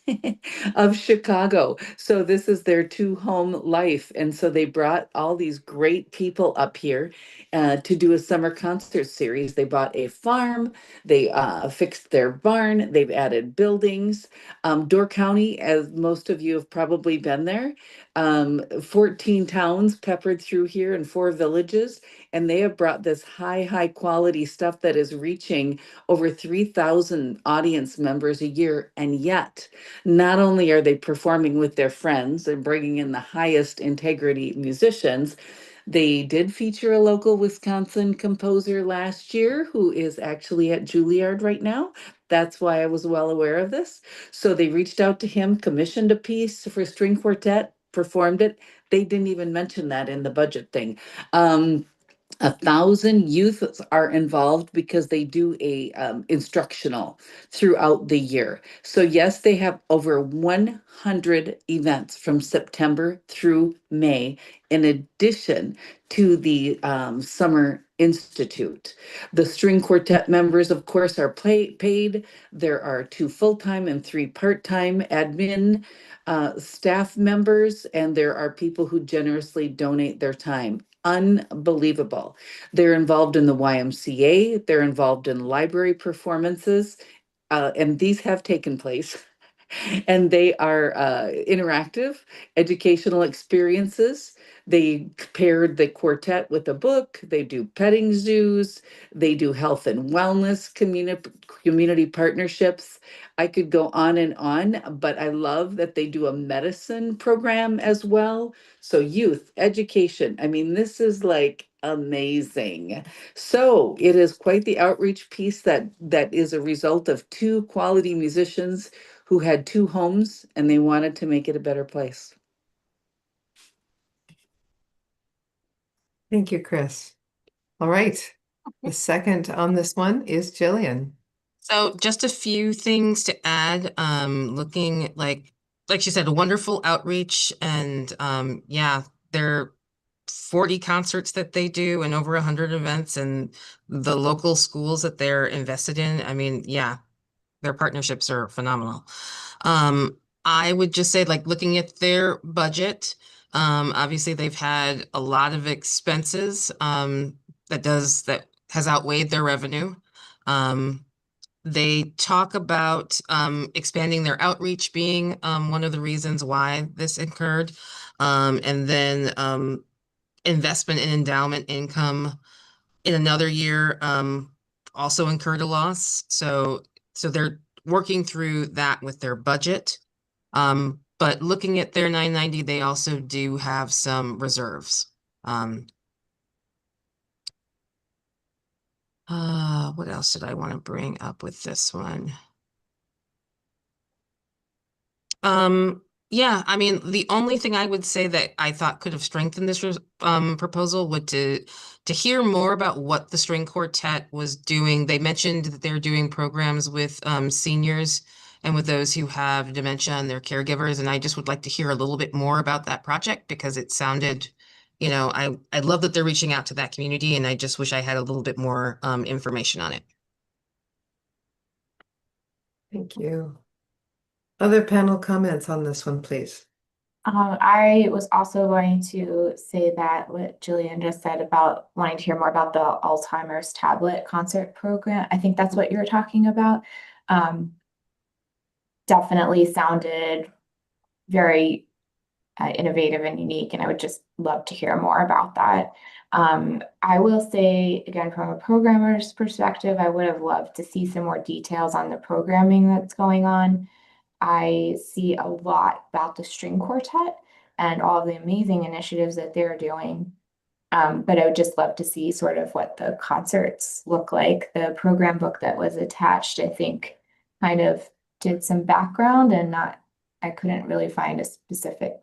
of Chicago. So this is their two home life. And so they brought all these great people up here to do a summer concert series. They bought a farm, they fixed their barn, they've added buildings. Door County, as most of you have probably been there, 14 towns peppered through here and 4 villages. And they have brought this high quality stuff that is reaching over 3,000 audience members a year. And yet, not only are they performing with their friends and bringing in the highest integrity musicians, they did feature a local Wisconsin composer last year who is actually at Juilliard right now. That's why I was well aware of this. So they reached out to him, commissioned a piece for string quartet, performed it. They didn't even mention that in the budget thing. 1,000 youth are involved because they do a instructional throughout the year. So yes, they have over 100 events from September through May, in addition to the Summer Institute. The string quartet members, of course, are paid. There are 2 full-time and 3 part-time admin staff members, and there are people who generously donate their time. Unbelievable. They're involved in the YMCA, they're involved in library performances, and these have taken place. And they are interactive, educational experiences. They paired the quartet with a book. They do petting zoos. They do health and wellness community partnerships. I could go on, but I love that they do a medicine program as well. So youth, education. I mean, this is like amazing. So it is quite the outreach piece that is a result of 2 quality musicians who had 2 homes and they wanted to make it a better place. Thank you, Chris. All right. The second on this one is Jillian. So just a few things to add, looking like she said, a wonderful outreach, and yeah, there are 40 concerts that they do and over 100 events, and the local schools that they're invested in. I mean, yeah, their partnerships are phenomenal. I would just say, like, looking at their budget, obviously they've had a lot of expenses that has outweighed their revenue. They talk about expanding their outreach being one of the reasons why this occurred. And then investment in endowment income in another year also incurred a loss. So they're working through that with their budget. But looking at their 990, they also do have some reserves. What else did I want to bring up with this one? Yeah, I mean, the only thing I would say that I thought could have strengthened this proposal would to hear more about what the string quartet was doing. They mentioned that they're doing programs with seniors and with those who have dementia and their caregivers, and I just would like to hear a little bit more about that project because it sounded, I love that they're reaching out to that community, and I just wish I had a little bit more information on it. Thank you. Other panel comments on this one, please. I was also going to say that what Jillian just said about wanting to hear more about the Alzheimer's tablet concert program. I think that's what you were talking about. Definitely sounded very innovative and unique, and I would just love to hear more about that. I will say, again, from a programmer's perspective, I would have loved to see some more details on the programming that's going on. I see a lot about the string quartet and all of the amazing initiatives that they're doing. But I would just love to see sort of what the concerts look like. The program book that was attached, I think, kind of did some background and I couldn't really find a specific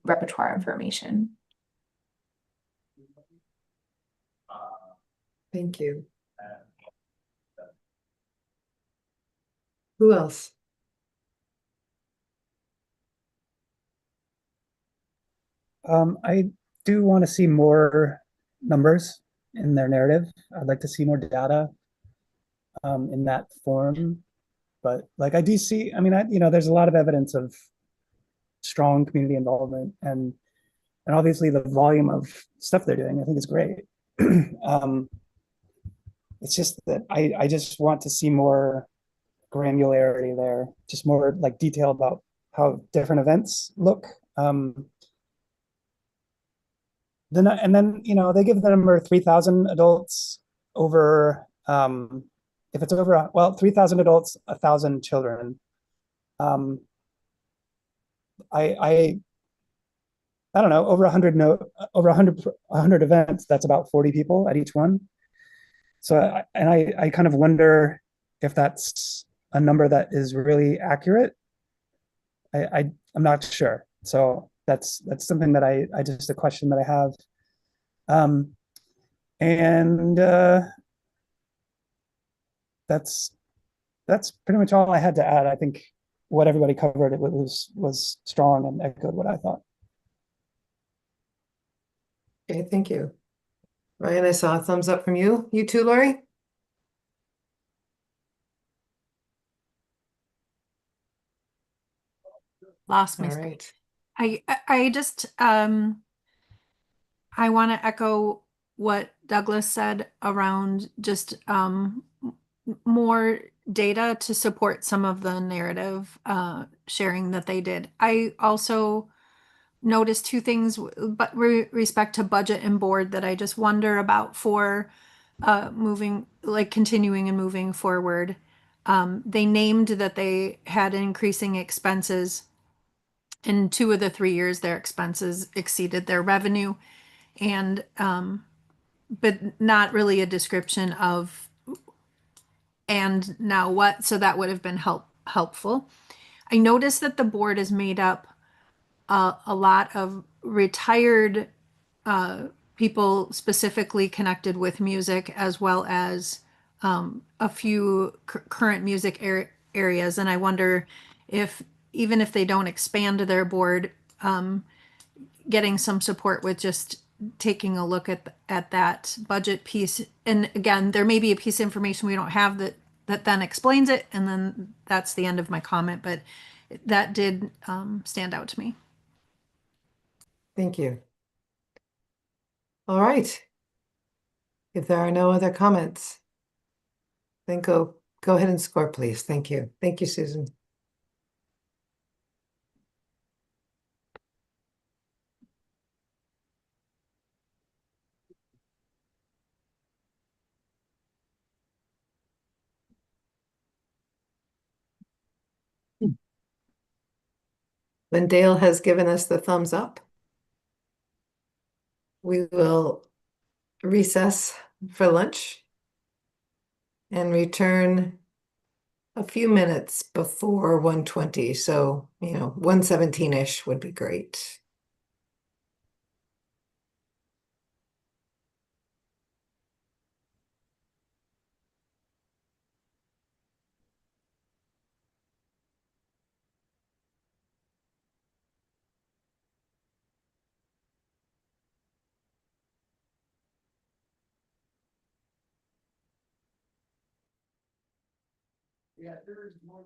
repertoire information. Thank you. Who else? I do want to see more numbers in their narrative. I'd like to see more data in that form. But like I do see, I mean, there's a lot of evidence of strong community involvement and obviously the volume of stuff they're doing, I think is great. It's just that I just want to see more granularity there, just more like detail about how different events look. Then they give the number 3,000 adults over if it's over 3,000 adults, 1,000 children. I don't know, over 100 events, that's about 40 people at each one. So I kind of wonder if that's a number that is really accurate. I'm not sure. So that's something that I just a question that I have. And that's pretty much all I had to add. I think what everybody covered, it was strong and echoed what I thought. Okay, thank you. Ryan, I saw a thumbs up from you. You too, Lori? Lost my All screen. right. I just I want to echo what Douglas said around just more data to support some of the narrative sharing that they did. I also noticed two things, but respect to budget and board that I just wonder about for moving, like continuing and moving forward. They named that they had increasing expenses. In 2 of the 3 years, their expenses exceeded their revenue, and but not really a description of and now what. So that would have been helpful. I noticed that the board is made up a lot of retired people specifically connected with music, as well as a few current music areas. And I wonder if, even if they don't expand their board, getting some support with just taking a look at that budget piece. And again, there may be a piece of information we don't have that then explains it, and then that's the end of my comment. But that did stand out to me. Thank you. All right. If there are no other comments, then go ahead and score, please. Thank you. Thank you, Susan. When Dale has given us the thumbs up, we will recess for lunch and return a few minutes before 1:20. So, 1:17-ish would be great. Yeah, there is more.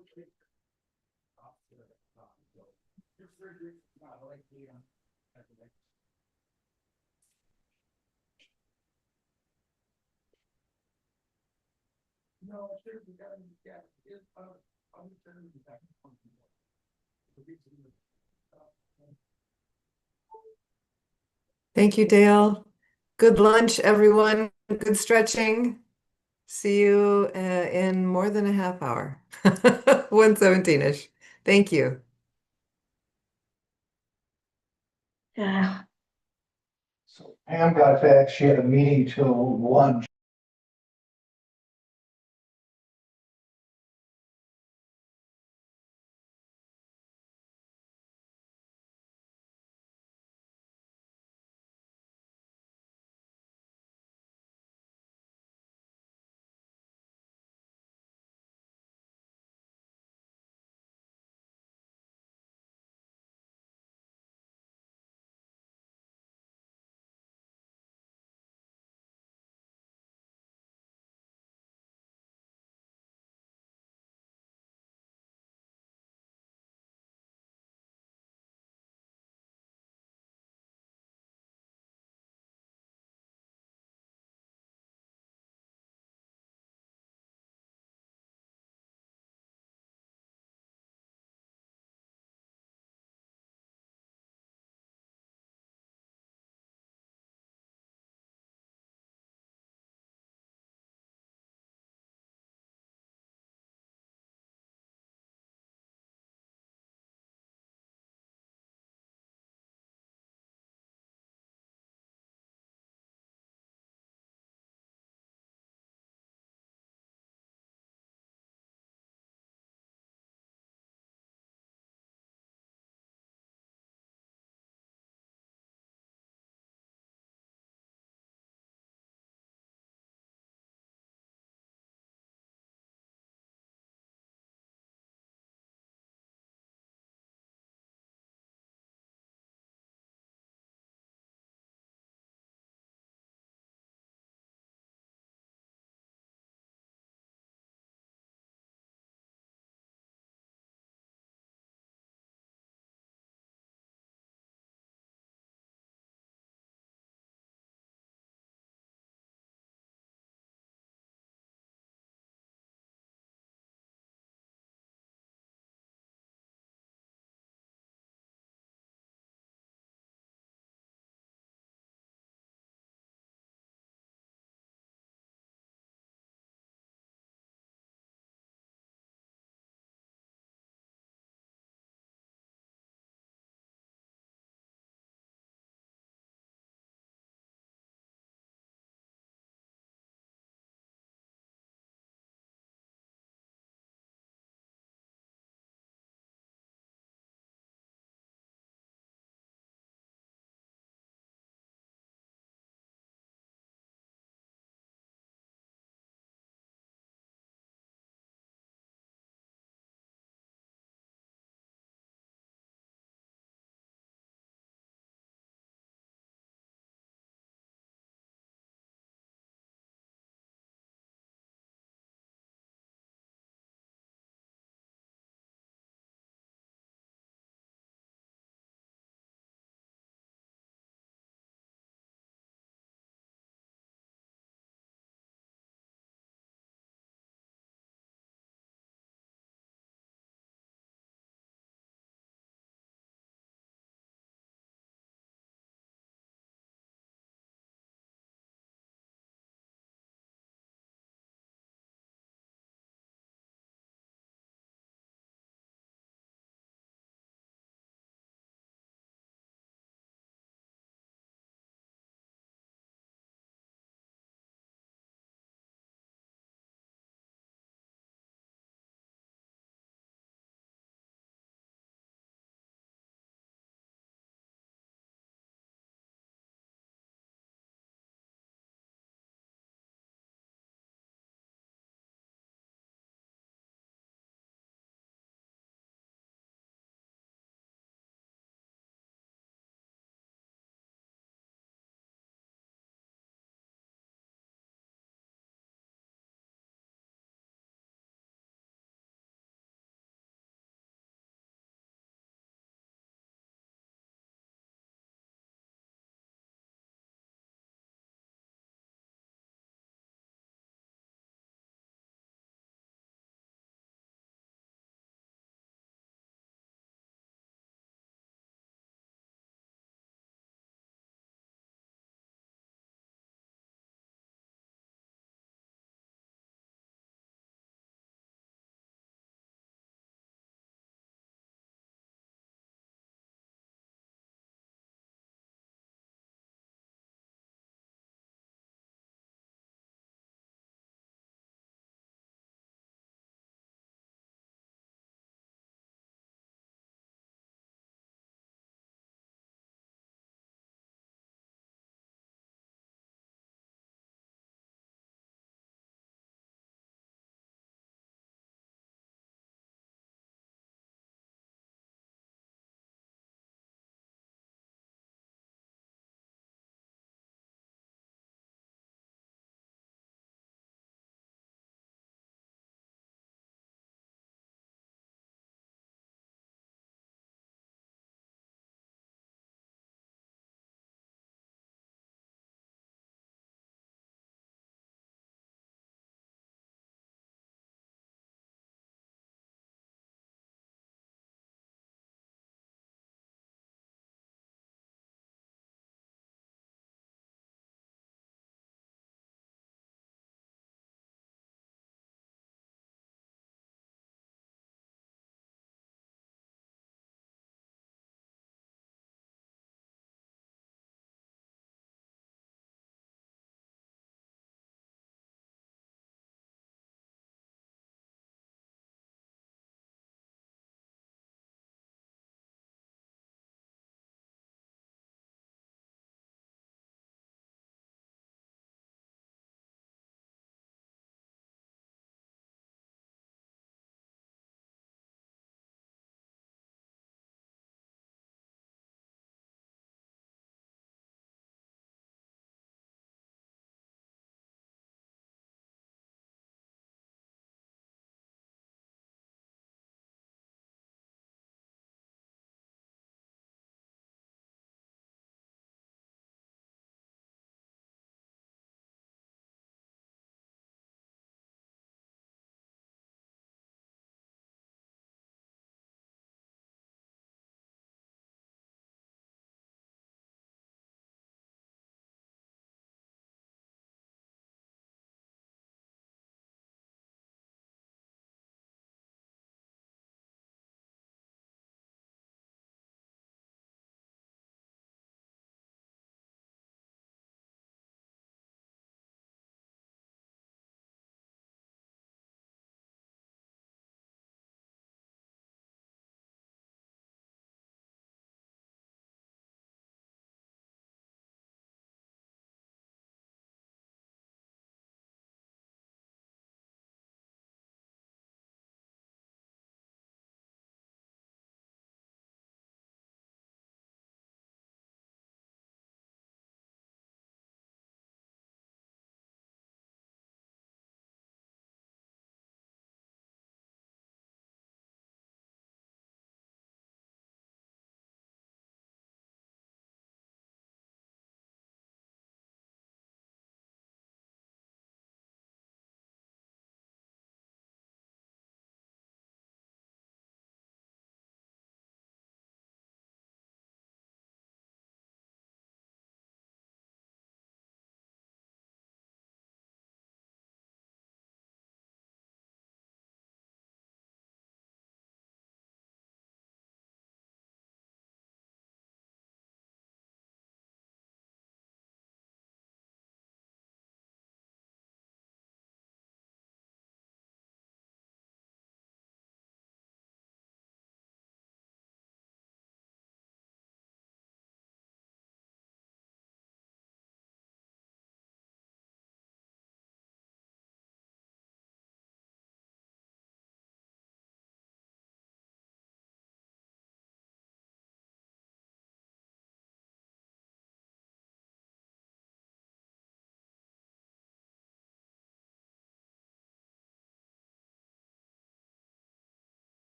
Thank you, Dale. Good lunch, everyone. Good stretching. See you in more than a half hour. 1:17-ish. Thank you. Yeah. So Pam got back, she had a meeting till 1.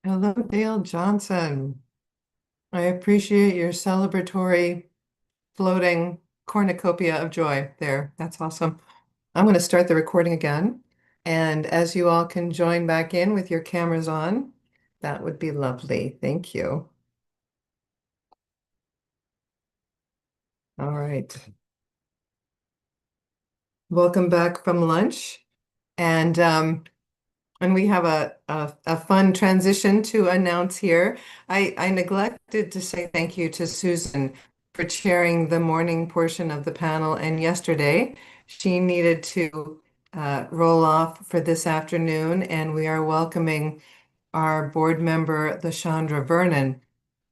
Hello, Dale Johnson. I appreciate your celebratory floating cornucopia of joy there. That's awesome. I'm going to start the recording again. And as you all can join back in with your cameras on, that would be lovely. Thank you. All right. Welcome back from lunch. And we have a fun transition to announce here. I neglected to say thank you to Susan for chairing the morning portion of the panel. And yesterday, she needed to roll off for this afternoon, and we are welcoming our board member, LaShondra Vernon,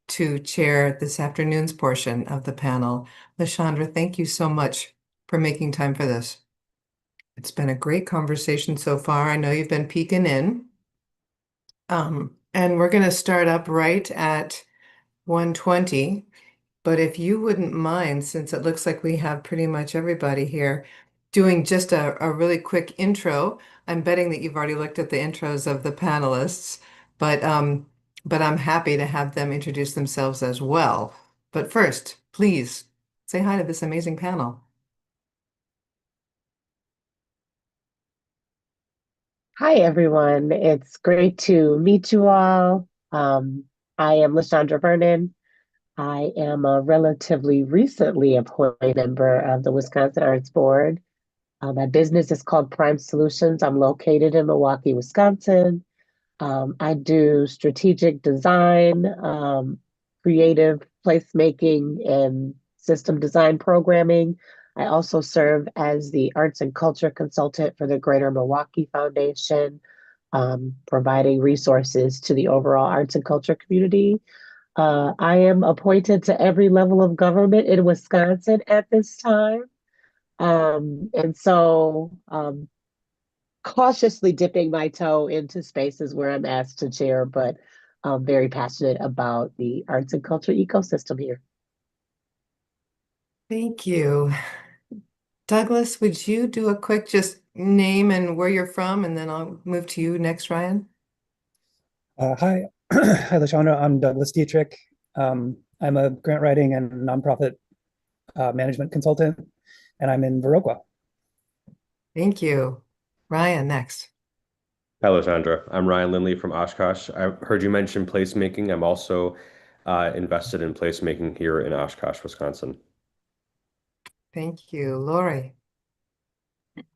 to chair this afternoon's portion of the panel. LaShondra, thank you so much for making time for this. It's been a great conversation so far. I know you've been peeking in. And we're going to start up right at 1:20. But if you wouldn't mind, since it looks like we have pretty much everybody here, doing just a really quick intro. I'm betting that you've already looked at the intros of the panelists, but I'm happy to have them introduce themselves as well. But first, please say hi to this amazing panel. Hi, everyone. It's great to meet you all. I am LaShondra Vernon. I am a relatively recently appointed member of the Wisconsin Arts Board. My business is called Prime Solutions. I'm located in Milwaukee, Wisconsin. I do strategic design, creative placemaking, and system design programming. I also serve as the arts and culture consultant for the Greater Milwaukee Foundation, providing resources to the overall arts and culture community. I am appointed to every level of government in Wisconsin at this time. And so cautiously dipping my toe into spaces where I'm asked to chair, but I'm very passionate about the arts and culture ecosystem here. Thank you. Douglas, would you do a quick just name and where you're from, and then I'll move to you next, Ryan? Hi, hi, LaShondra. I'm Douglas Dietrich. I'm a grant writing and nonprofit management consultant, and I'm in Viroqua. Thank you. Ryan, next. Hello, Sandra. I'm Ryan Lindley from Oshkosh. I heard you mention placemaking. I'm also invested in placemaking here in Oshkosh, Wisconsin. Thank you. Lori.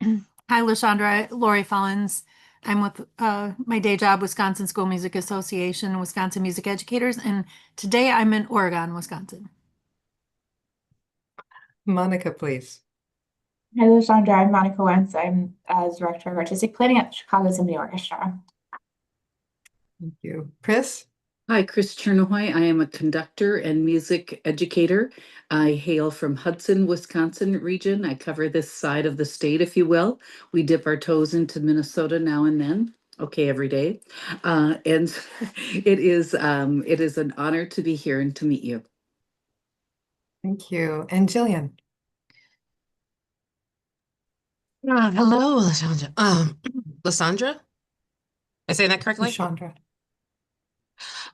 Hi, LaShondra. Lori Follins. I'm with my day job, Wisconsin School Music Association, Wisconsin Music Educators, and today I'm in Oregon, Wisconsin. Monica, please. Hello, Sandra. I'm Monica Wentz. I'm as Director of Artistic Planning at Chicago Symphony Orchestra. Thank you. Chris? Hi, Chris Chernohoy. I am a conductor and music educator. I hail from Hudson, Wisconsin region. I cover this side of the state, if you will. We dip our toes into Minnesota now and then. Okay, every day. And it is an honor to be here and to meet you. Thank you. And Jillian? Hello, LaShondra. LaShondra? Am I saying that correctly? LaShondra.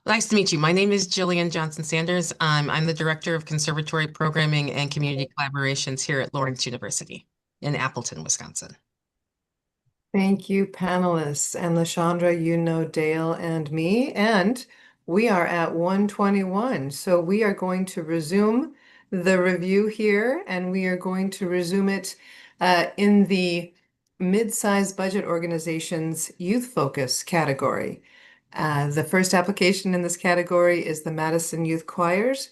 Nice to meet you. My name is Jillian Johnson Sanders. I'm the Director of Conservatory Programming and Community Collaborations here at Lawrence University in Appleton, Wisconsin. Thank you, panelists. And LaShondra, you know Dale and me, and we are at 1:21. So we are going to resume the review here, and we are going to resume it in the mid-sized budget organizations youth focus category. The first application in this category is the Madison Youth Choirs.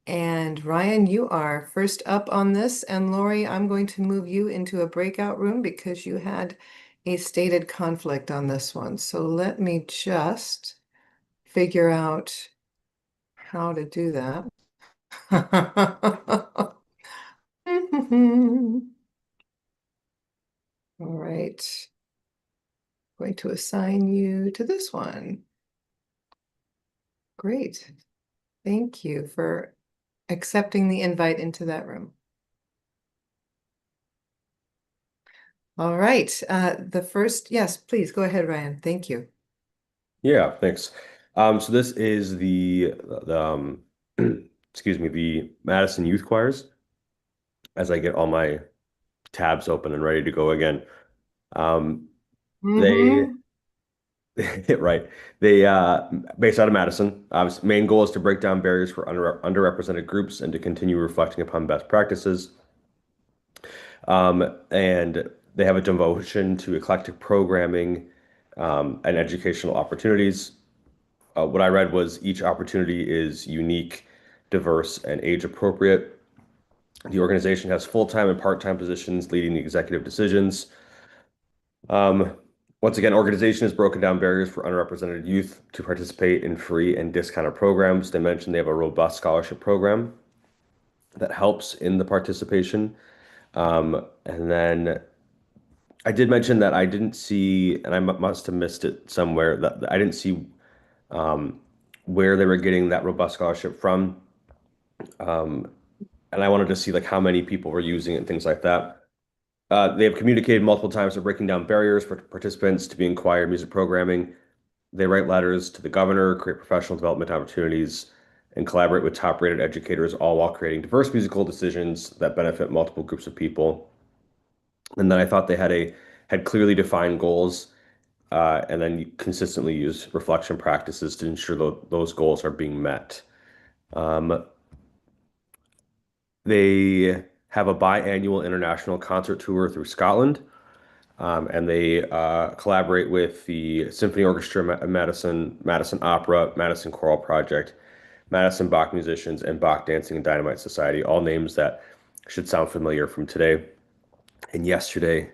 And Ryan, you are first up on this. And Lori, I'm going to move you into a breakout room because you had a stated conflict on this one. So let me just figure out how to do that. All right. Going to assign you to this one. Great. Thank you for accepting the invite into that room. All right. The first, yes, please go ahead, Ryan. Thank you. Yeah, thanks. So this is the excuse me, the Madison Youth Choirs. As I get all my tabs open and ready to go again. They Mhm. right. They based out of Madison. Main goal is to break down barriers for underrepresented groups and to continue reflecting upon best practices. And they have a devotion to eclectic programming and educational opportunities. What I read was each opportunity is unique, diverse, and age appropriate. The organization has full-time and part-time positions leading the executive decisions. Um, Once again, organization has broken down barriers for underrepresented youth to participate in free and discounted programs. They mentioned they have a robust scholarship program that helps in the participation. And then I did mention that I didn't see, and I must have missed it somewhere, that I didn't see where they were getting that robust scholarship from. And I wanted to see like how many people were using it and things like that. They have communicated multiple times of breaking down barriers for participants to be in choir music programming. They write letters to the governor, create professional development opportunities, and collaborate with top-rated educators, all while creating diverse musical decisions that benefit multiple groups of people. And then I thought they had clearly defined goals, and then consistently use reflection practices to ensure those goals are being met. Um, they have a biannual international concert tour through Scotland. And they collaborate with the Symphony Orchestra Madison, Madison Opera, Madison Choral Project, Madison Bach Musicians, and Bach Dancing and Dynamite Society, all names that should sound familiar from today and yesterday.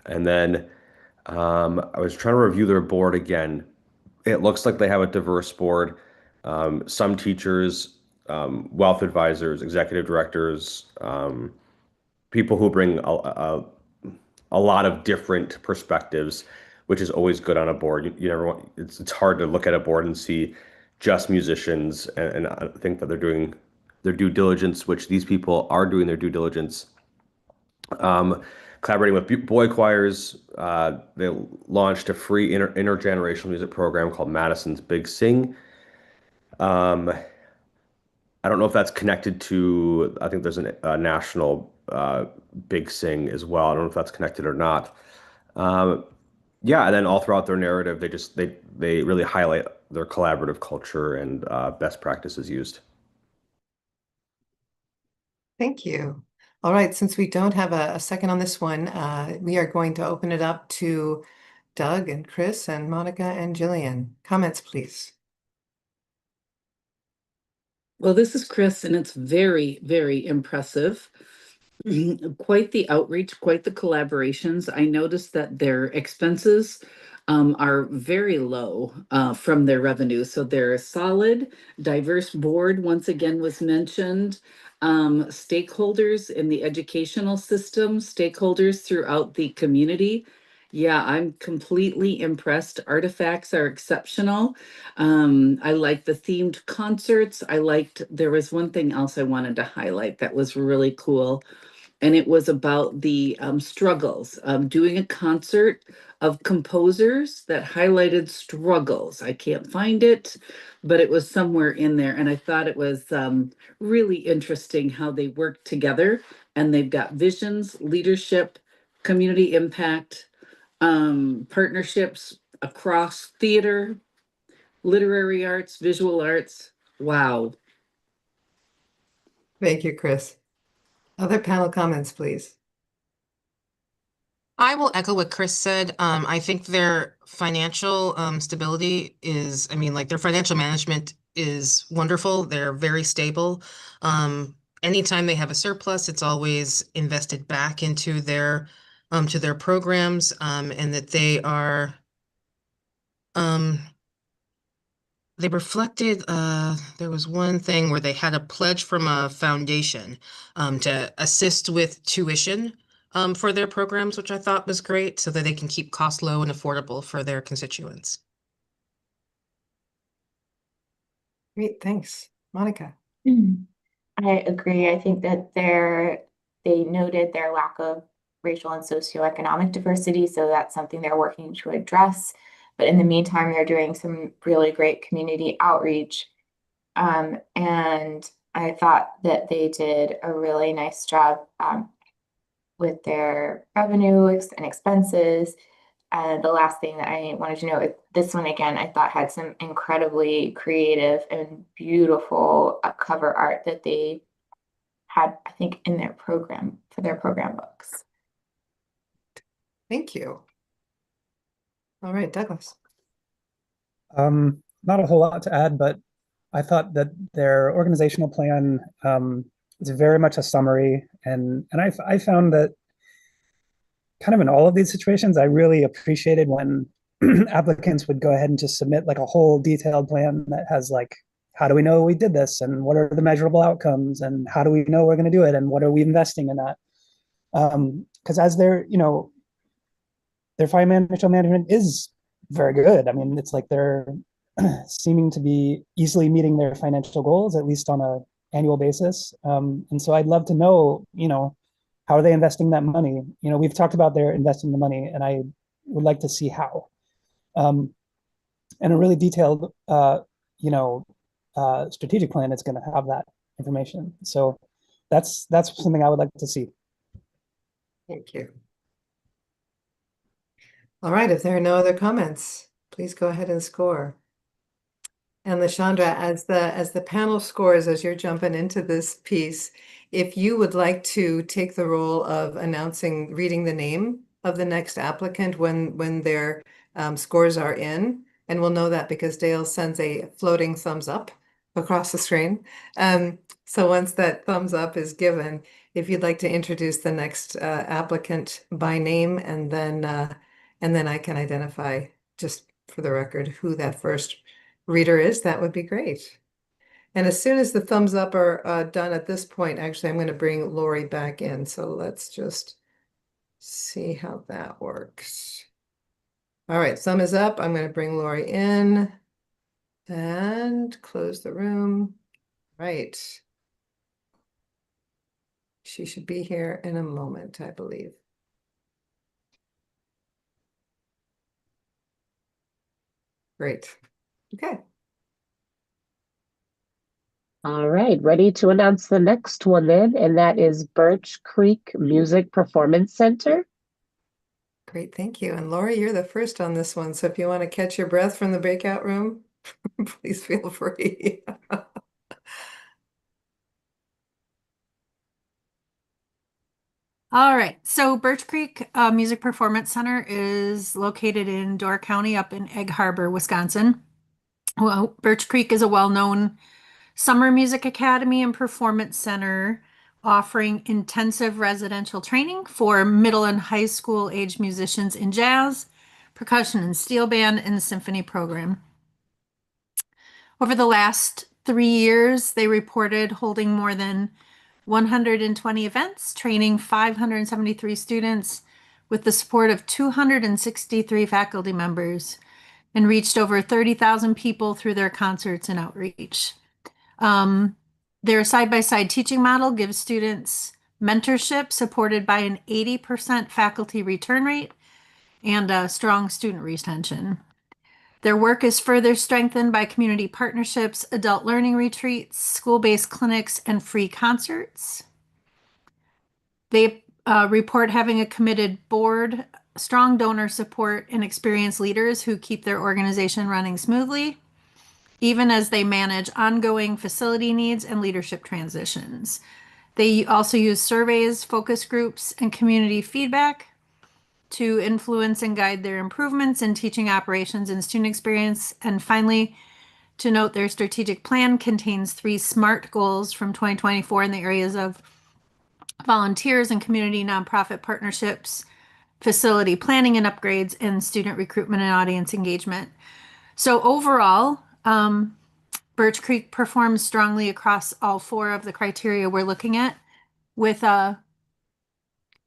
And then I was trying to review their board again. It looks like they have a diverse board. Some teachers, wealth advisors, executive directors, people who bring a lot of different perspectives, which is always good on a board. You never want, it's hard to look at a board and see just musicians and I think that they're doing their due diligence, which these people are doing their due diligence. Collaborating with boy choirs, they launched a free intergenerational music program called Madison's Big Sing. Um, I don't know if that's connected to, I think there's a national Big Sing as well. I don't know if that's connected or not. Um, yeah, and then all throughout their narrative, they really highlight their collaborative culture and best practices used. Thank you. All right, since we don't have a second on this one, we are going to open it up to Doug and Chris and Monica and Jillian. Comments, please. Well, this is Chris, and it's very, very impressive. Quite the outreach, quite the collaborations. I noticed that their expenses are very low from their revenue. So they're a solid, diverse board, once again was mentioned. Stakeholders in the educational system, stakeholders throughout the community. Yeah, I'm completely impressed. Artifacts are exceptional. I liked the themed concerts. There was one thing else I wanted to highlight that was really cool. And it was about the struggles, doing a concert of composers that highlighted struggles. I can't find it, but it was somewhere in there. And I thought it was really interesting how they work together and they've got visions, leadership, community impact, partnerships across theater, literary arts, visual arts. Wow. Thank you, Chris. Other panel comments, please. I will echo what Chris said. I think their financial stability is, I mean, like their financial management is wonderful. They're very stable. Anytime they have a surplus, it's always invested back into to their programs, and that they reflected, there was one thing where they had a pledge from a foundation to assist with tuition for their programs, which I thought was great, so that they can keep costs low and affordable for their constituents. Great, thanks. Monica. I agree. I think that they noted their lack of racial and socioeconomic diversity. So that's something they're working to address. But in the meantime, they're doing some really great community outreach. And I thought that they did a really nice job with their revenue and expenses. And the last thing that I wanted to know is this one again, I thought had some incredibly creative and beautiful cover art that they had, I think, in their program for their program books. Thank you. All right, Douglas. Not a whole lot to add, but I thought that their organizational plan is very much a summary, and I found that kind of in all of these situations, I really appreciated when applicants would go ahead and just submit like a whole detailed plan that has like, how do we know we did this, and what are the measurable outcomes, and how do we know we're going to do it, and what are we investing in that? Because as their financial management is very good. I mean, it's like they're seeming to be easily meeting their financial goals, at least on a annual basis. And so I'd love to know, how are they investing that money? We've talked about their investing the money, and I would like to see how. And a really detailed, strategic plan is going to have that information. So that's something I would like to see. Thank you. All right, if there are no other comments, please go ahead and score. And LaShondra, as the panel scores, as you're jumping into this piece, if you would like to take the role of reading the name of the next applicant when their scores are in, and we'll know that because Dale sends a floating thumbs up across the screen. So once that thumbs up is given, if you'd like to introduce the next applicant by name, and then I can identify, just for the record, who that first reader is, that would be great. And as soon as the thumbs up are done at this point, actually, I'm going to bring Lori back in. So let's just see how that works. All right, thumb is up. I'm going to bring Lori in and close the room. Right. She should be here in a moment, I believe. Great. Okay. All right, ready to announce the next one then, and that is Birch Creek Music Performance Center. Great, thank you. And Lori, you're the first on this one. So if you want to catch your breath from the breakout room, please feel free. All right, so Birch Creek Music Performance Center is located in Door County up in Egg Harbor, Wisconsin. Well, Birch Creek is a well-known summer music academy and performance center offering intensive residential training for middle and high school age musicians in jazz, percussion and steel band, and symphony program. Over the last 3 years, they reported holding more than 120 events, training 573 students with the support of 263 faculty members, and reached over 30,000 people through their concerts and outreach. Their side-by-side teaching model gives students mentorship supported by an 80% faculty return rate and a strong student retention. Their work is further strengthened by community partnerships, adult learning retreats, school-based clinics, and free concerts. They report having a committed board, strong donor support, and experienced leaders who keep their organization running smoothly, even as they manage ongoing facility needs and leadership transitions. They also use surveys, focus groups, and community feedback to influence and guide their improvements in teaching operations and student experience. And finally, to note, their strategic plan contains 3 SMART goals from 2024 in the areas of volunteers and community nonprofit partnerships, facility planning and upgrades, and student recruitment and audience engagement. So overall, Birch Creek performs strongly across all 4 of the criteria we're looking at, with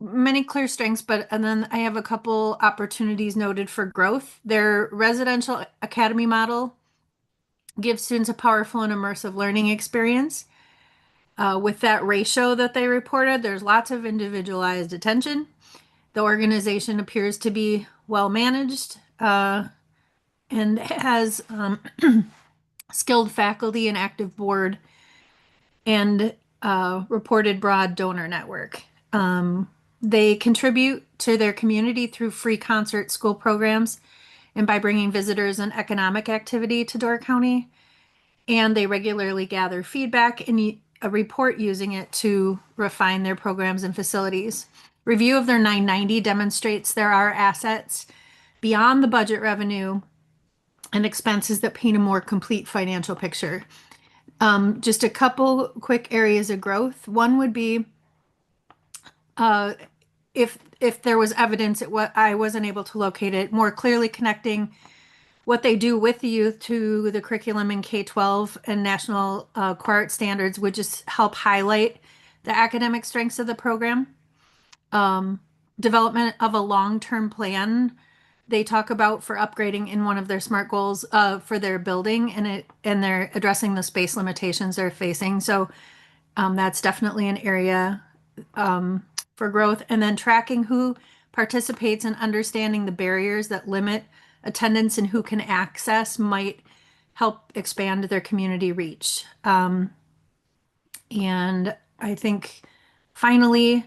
many clear strengths, and then I have a couple opportunities noted for growth. Their residential academy model gives students a powerful and immersive learning experience. With that ratio that they reported, there's lots of individualized attention. The organization appears to be well managed and has skilled faculty and active board and reported broad donor network. They contribute to their community through free concert school programs and by bringing visitors and economic activity to Door County. And they regularly gather feedback and report using it to refine their programs and facilities. Review of their 990 demonstrates there are assets beyond the budget revenue and expenses that paint a more complete financial picture. Just a couple quick areas of growth. One would be if there was evidence, I wasn't able to locate it, more clearly connecting what they do with the youth to the curriculum in K-12 and national core art standards would just help highlight the academic strengths of the program. Development of a long-term plan they talk about for upgrading in one of their SMART goals for their building, and they're addressing the space limitations they're facing. So that's definitely an area for growth. And then tracking who participates and understanding the barriers that limit attendance and who can access might help expand their community reach. And I think finally,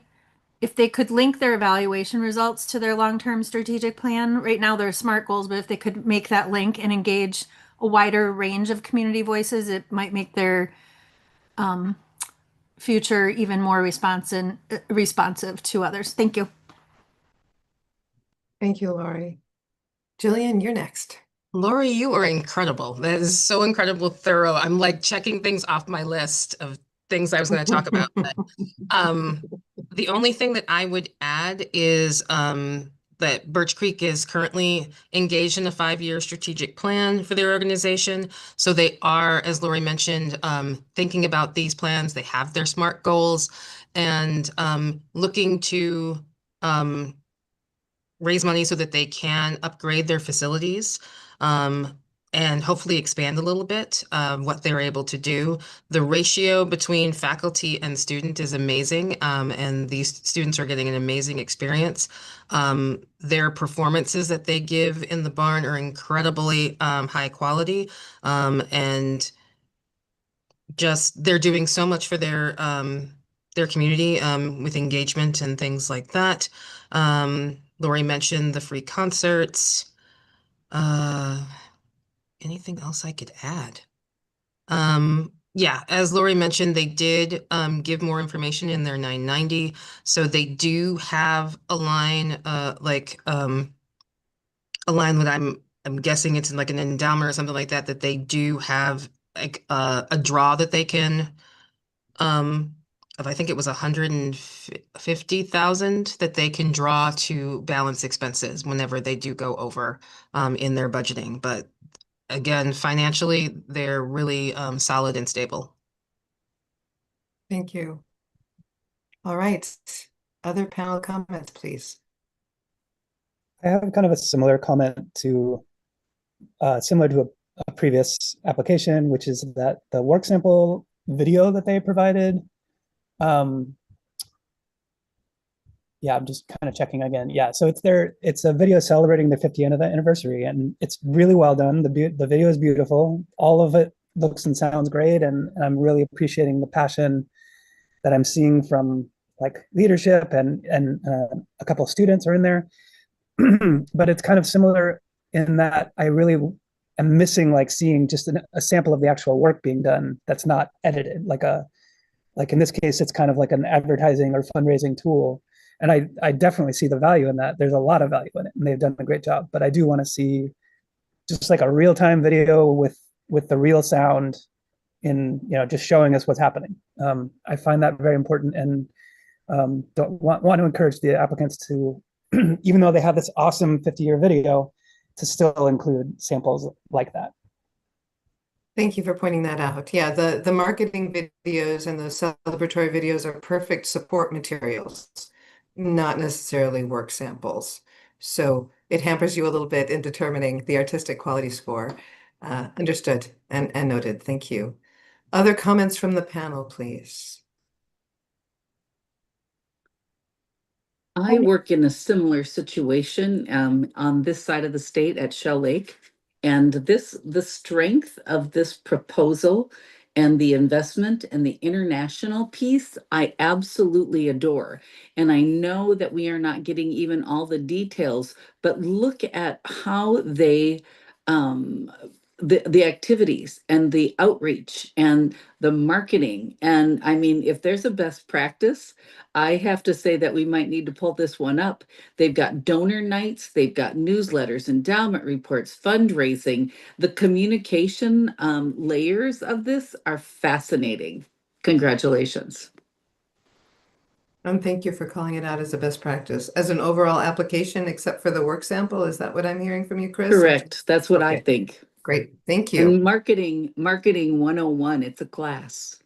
if they could link their evaluation results to their long-term strategic plan, right now they're SMART goals, but if they could make that link and engage a wider range of community voices, it might make their future even more responsive to others. Thank you. Thank you, Lori. Jillian, you're next. Lori, you are incredible. That is so incredible, thorough. I'm like checking things off my list of things I was going to talk about. But, the only thing that I would add is that Birch Creek is currently engaged in a 5-year strategic plan for their organization. So they are, as Lori mentioned, thinking about these plans. They have their SMART goals and looking to raise money so that they can upgrade their facilities and hopefully expand a little bit what they're able to do. The ratio between faculty and student is amazing, and these students are getting an amazing experience. Their performances that they give in the barn are incredibly high quality, and just they're doing so much for their community with engagement and things like that. Lori mentioned the free concerts. Anything else I could add? Yeah, as Lori mentioned, they did give more information in their 990. So they do have a line a line that I'm guessing it's like an endowment or something like that, that they do have like a draw that they can of I think it was 150,000 that they can draw to balance expenses whenever they do go over in their budgeting. But again, financially, they're really solid and stable. Thank you. All right. Other panel comments, please. I have kind of a similar comment to similar to a previous application, which is that the work sample video that they provided. Yeah, I'm just kind of checking again. Yeah, so it's a video celebrating the 50th anniversary, and it's really well done. The video is beautiful. All of it looks and sounds great, and I'm really appreciating the passion that I'm seeing from like leadership and a couple of students are in there. But it's kind of similar in that I really am missing like seeing just a sample of the actual work being done that's not edited. Like in this case, it's kind of like an advertising or fundraising tool. And I definitely see the value in that. There's a lot of value in it, and they've done a great job. But I do want to see just like a real-time video with the real sound in, just showing us what's happening. I find that very important, and don't want to encourage the applicants to, even though they have this awesome 50-year video, to still include samples like that. Thank you for pointing that out. Yeah, the marketing videos and the celebratory videos are perfect support materials, not necessarily work samples. So it hampers you a little bit in determining the artistic quality score. Understood and noted. Thank you. Other comments from the panel, please. I work in a similar situation on this side of the state at Shell Lake. And the strength of this proposal and the investment and the international piece, I absolutely adore. And I know that we are not getting even all the details, but look at how they the activities and the outreach and the marketing. And I mean, if there's a best practice, I have to say that we might need to pull this one up. They've got donor nights, they've got newsletters, endowment reports, fundraising. The communication layers of this are fascinating. Congratulations. And thank you for calling it out as a best practice. As an overall application, except for the work sample, is that what I'm hearing from you, Chris? Correct. That's what I Okay. think. Great, thank you. And marketing 101, it's a class.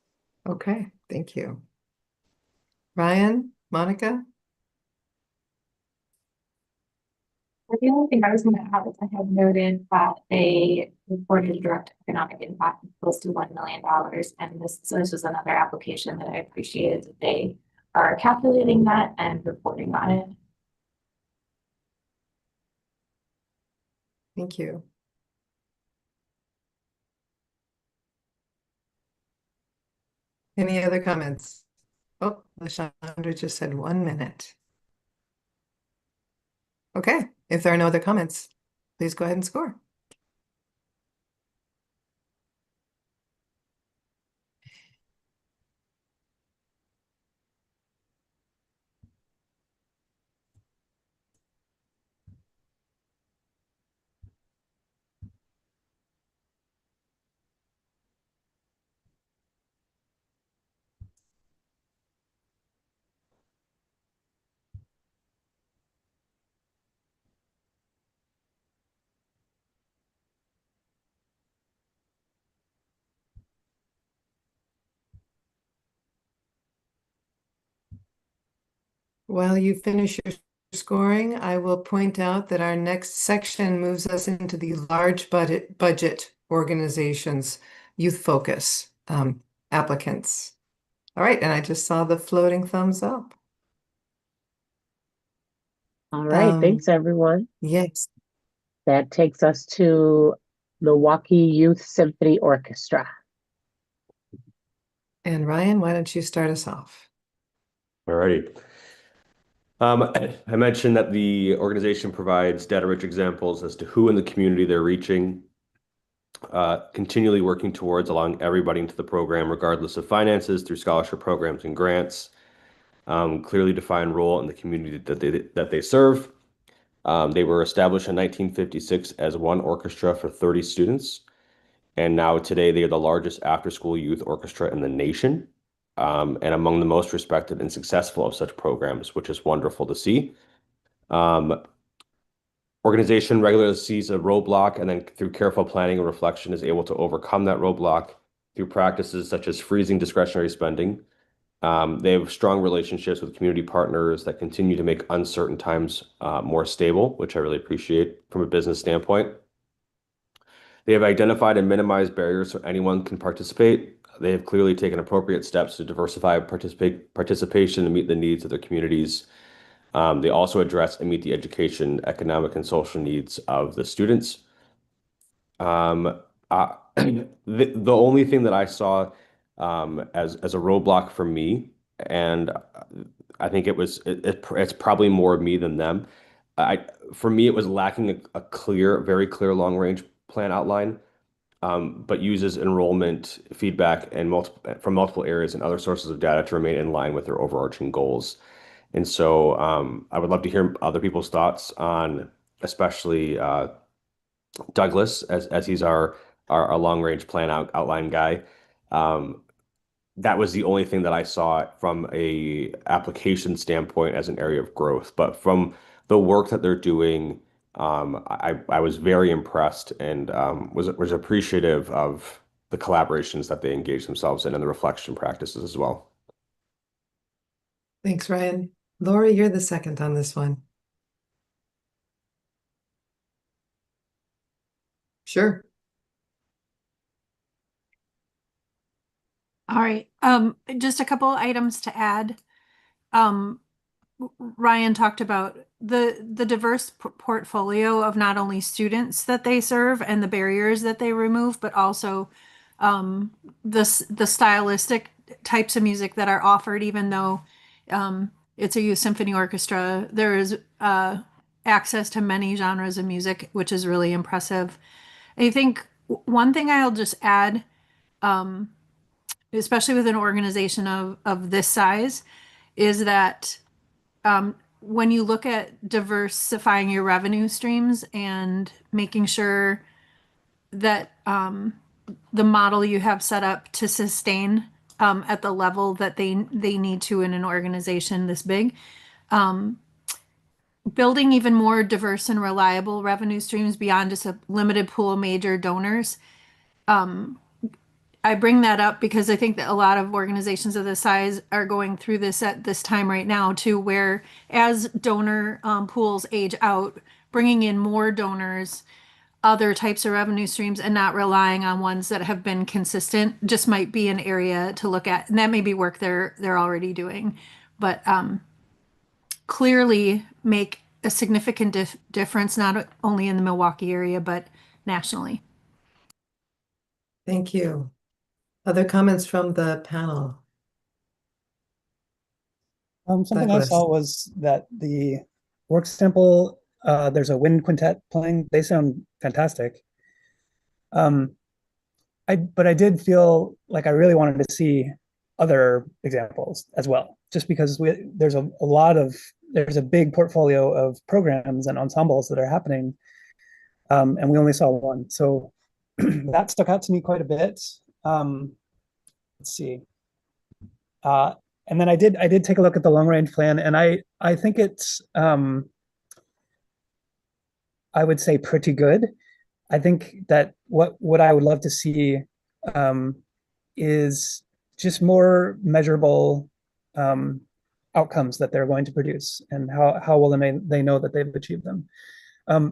Okay, thank you. Ryan, Monica? The only thing I was going to add is I had noted that they reported direct economic impact of close to $1 million. And this was another application that I appreciated that they are calculating that and reporting on it. Thank you. Any other comments? Oh, LaShondra just said 1 minute. Okay, if there are no other comments, please go ahead and score. While you finish your scoring, I will point out that our next section moves us into the large budget organizations, youth focus applicants. All right, and I just saw the floating thumbs up. All right, thanks everyone. Yes. That takes us to Milwaukee Youth Symphony Orchestra. And Ryan, why don't you start us off? Alrighty. I mentioned that the organization provides data-rich examples as to who in the community they're reaching, continually working towards allowing everybody into the program, regardless of finances, through scholarship programs and grants, clearly defined role in the community that they serve. They were established in 1956 as one orchestra for 30 students. And now today they are the largest after-school youth orchestra in the nation, and among the most respected and successful of such programs, which is wonderful to see. Organization regularly sees a roadblock and then through careful planning and reflection is able to overcome that roadblock through practices such as freezing discretionary spending. They have strong relationships with community partners that continue to make uncertain times more stable, which I really appreciate from a business standpoint. They have identified and minimized barriers so anyone can participate. They have clearly taken appropriate steps to diversify participation and meet the needs of their communities. They also address and meet the education, economic, and social needs of the students. The only thing that I saw as a roadblock for me, and I think it's probably more of me than them. For me, it was lacking a clear, very clear long range plan outline, but uses enrollment feedback and from multiple areas and other sources of data to remain in line with their overarching goals. And so I would love to hear other people's thoughts on, especially Douglas, as he's our long range plan outline guy. That was the only thing that I saw from a application standpoint as an area of growth. But from the work that they're doing, I was very impressed and was appreciative of the collaborations that they engage themselves in and the reflection practices as well. Thanks, Ryan. Lori, you're the second on this one. Sure. All right. Just a couple items to add. Ryan talked about the diverse portfolio of not only students that they serve and the barriers that they remove, but also the stylistic types of music that are offered, even though it's a youth symphony orchestra. There is access to many genres of music, which is really impressive. I think one thing I'll just add, especially with an organization of this size, is that when you look at diversifying your revenue streams and making sure that the model you have set up to sustain at the level that they need to in an organization this big, building even more diverse and reliable revenue streams beyond just a limited pool of major donors. I bring that up because I think that a lot of organizations of this size are going through this at this time right now too, where as donor pools age out, bringing in more donors, other types of revenue streams, and not relying on ones that have been consistent just might be an area to look at. And that may be work they're already doing, but clearly make a significant difference, not only in the Milwaukee area, but nationally. Thank you. Other comments from the panel? Something I Douglas. saw was that the work sample, there's a wind quintet playing. They sound fantastic. But I did feel like I really wanted to see other examples as well, just because there's a big portfolio of programs and ensembles that are happening, and we only saw one. So that stuck out to me quite a bit. Let's see. And then I did take a look at the long range plan, and I think it's I would say pretty good. I think that what I would love to see is just more measurable outcomes that they're going to produce, and how well they know that they've achieved them.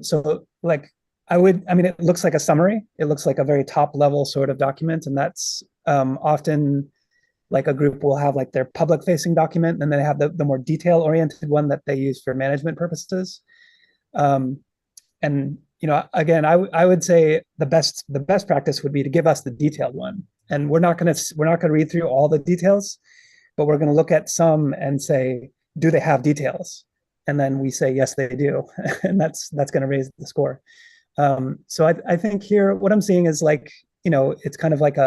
So like I mean, it looks like a summary. It looks like a very top level sort of document, and that's often like a group will have like their public facing document, and then they have the more detail oriented one that they use for management purposes. And you know, again, I would say the best practice would be to give us the detailed one, and we're not going to read through all the details, but we're going to look at some and say, do they have details? And then we say yes, they do, and that's going to raise the score. So I think here what I'm seeing is like, you know, it's kind of like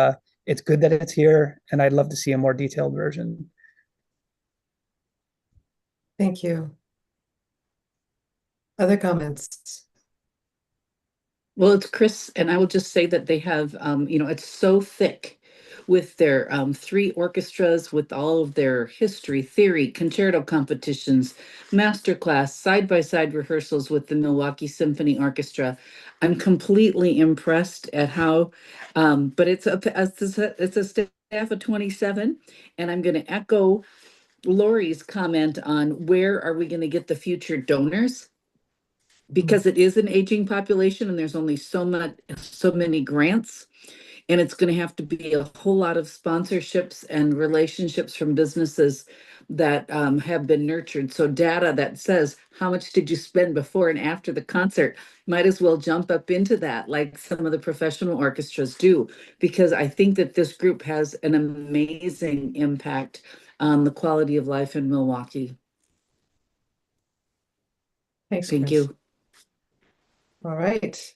it's good that it's here, and I'd love to see a more detailed version. Thank you. Other comments? Well, it's Chris, and I will just say that they have, you know, it's so thick with their 3 orchestras, with all of their history, theory, concerto competitions, masterclass, side-by-side rehearsals with the Milwaukee Symphony Orchestra. I'm completely impressed at how, but it's a staff of 27, and I'm going to echo Lori's comment on where are we going to get the future donors, because it is an aging population and there's only so many grants, and it's going to have to be a whole lot of sponsorships and relationships from businesses that have been nurtured. So data that says how much did you spend before and after the concert might as well jump up into that, like some of the professional orchestras do, because I think that this group has an amazing impact on the quality of life in Milwaukee. Thanks, Thank Chris. you. All right.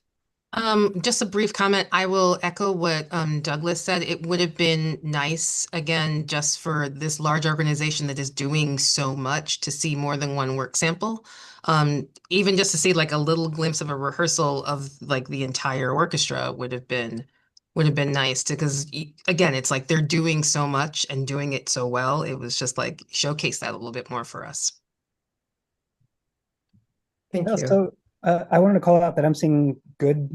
Just a brief comment. I will echo what Douglas said. It would have been nice, again, just for this large organization that is doing so much, to see more than one work sample. Even just to see like a little glimpse of a rehearsal of like the entire orchestra would have been nice, because again, it's like they're doing so much and doing it so well. It was just like showcase that a little bit more for us. Thank Yeah, you. so I wanted to call out that I'm seeing good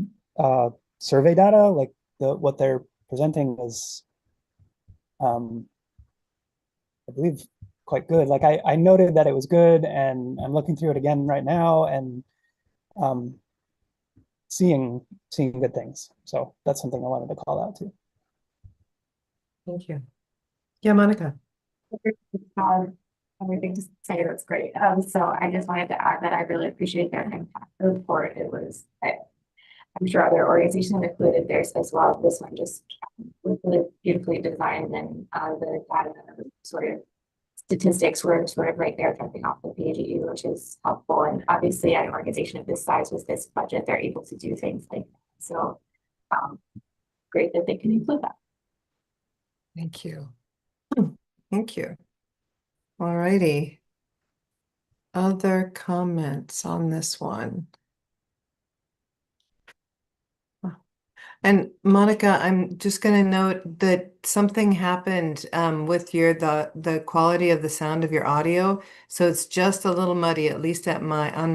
survey data, like what they're presenting is, I believe, quite good. Like I noted that it was good, and I'm looking through it again right now, and seeing good things. So that's something I wanted to call out too. Thank you. Yeah, Monica. everything to say that's great. So I just wanted to add that I really appreciate their impact report. It was, I'm sure other organizations included theirs as well. This one just was really beautifully designed, and the data sort of statistics were sort of right there jumping off the page at you, which is helpful. And obviously at an organization of this size with this budget, they're able to do things like that. So great that they can include that. Thank you. Thank you. All righty. Other comments on this one? And Monica, I'm just going to note that something happened with the quality of the sound of your audio, so it's just a little muddy, at least on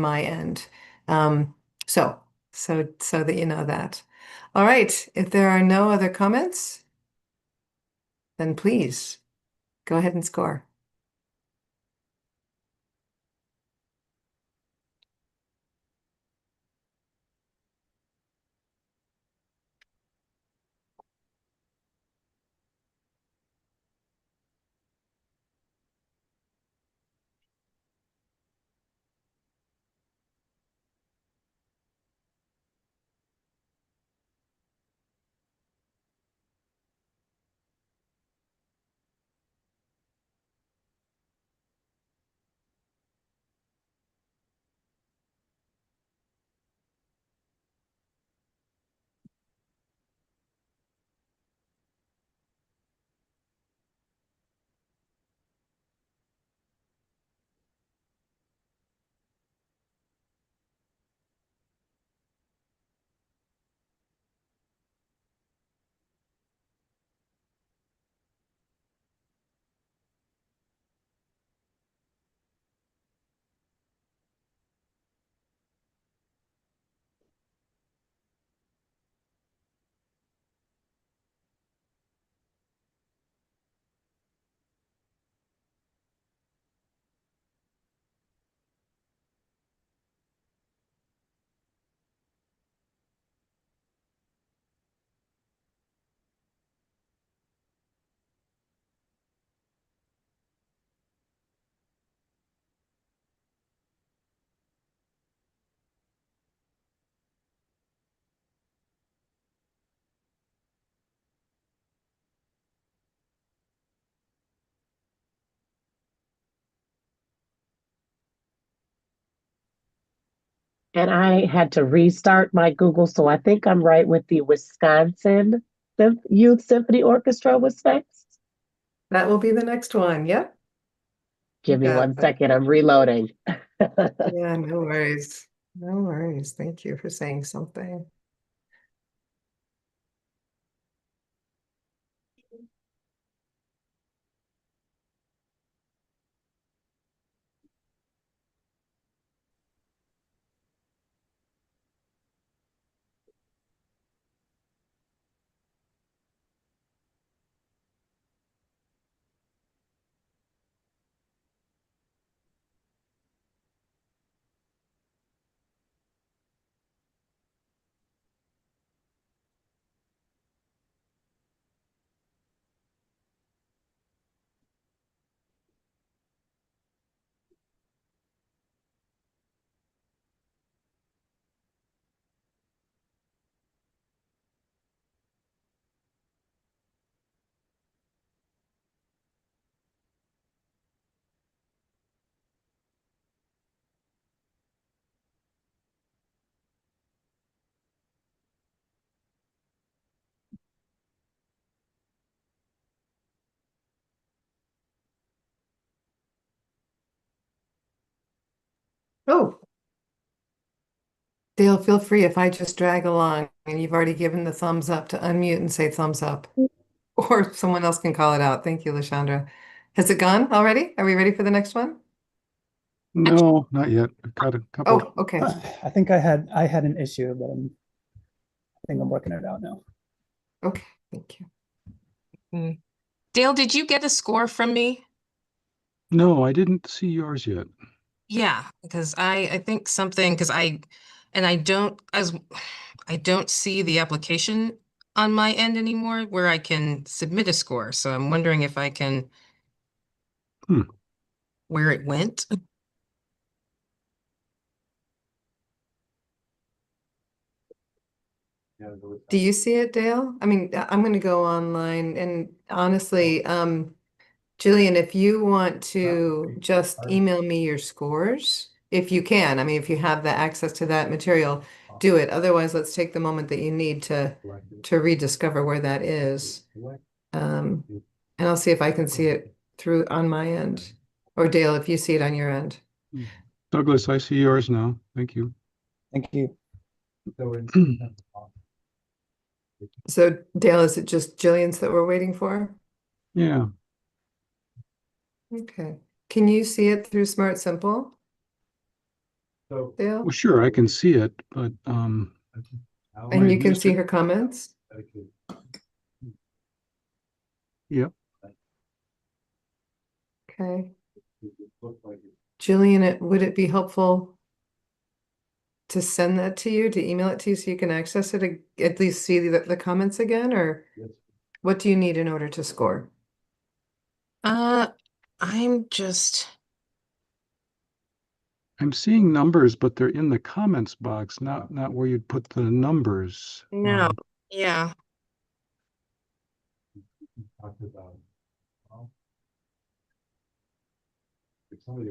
my end. So that you know that. All right, if there are no other comments, then please go ahead and score. And I had to restart my Google, so I think I'm right with the Wisconsin Youth Symphony Orchestra was next. That will be the next one. Yep. Give me Yeah. 1 second, I'm reloading. Yeah, no worries. No worries. Thank you for saying something. Oh, Dale, feel free if I just drag along and you've already given the thumbs up to unmute and say thumbs up. Or someone else can call it out. Thank you, Lashandra. Has it gone already? Are we ready for the next one? No, not yet. I've got a couple. Oh, okay. I think I had an issue, but I think I'm working it out now. Okay, thank you. Dale, did you get a score from me? No, I didn't see yours yet. Yeah, because I think something, because I don't see the application on my end anymore where I can submit a score. So I'm wondering if I can Hmm. where it went. Do you see it, Dale? I mean, I'm going to go online and honestly, Jillian, if you want to just email me your scores, if you can, I mean, if you have the access to that material, do it. Otherwise, let's take the moment that you need to rediscover where that is. And I'll see if I can see it through on my end. Or Dale, if you see it on your end. Douglas, I see yours now. Thank you. Thank you. So Dale, is it just Jillian's that we're waiting for? Yeah. Okay. Can you see it through Smart Simple? Dale? Well, sure, I can see it, but And I you can missed see it. her comments? Yep. Okay. Jillian, would it be helpful to send that to you, to email it to you so you can access it, at least see the comments again, or what do you need in order to score? I'm just, I'm seeing numbers, but they're in the comments box, not where you'd put the numbers. no, yeah.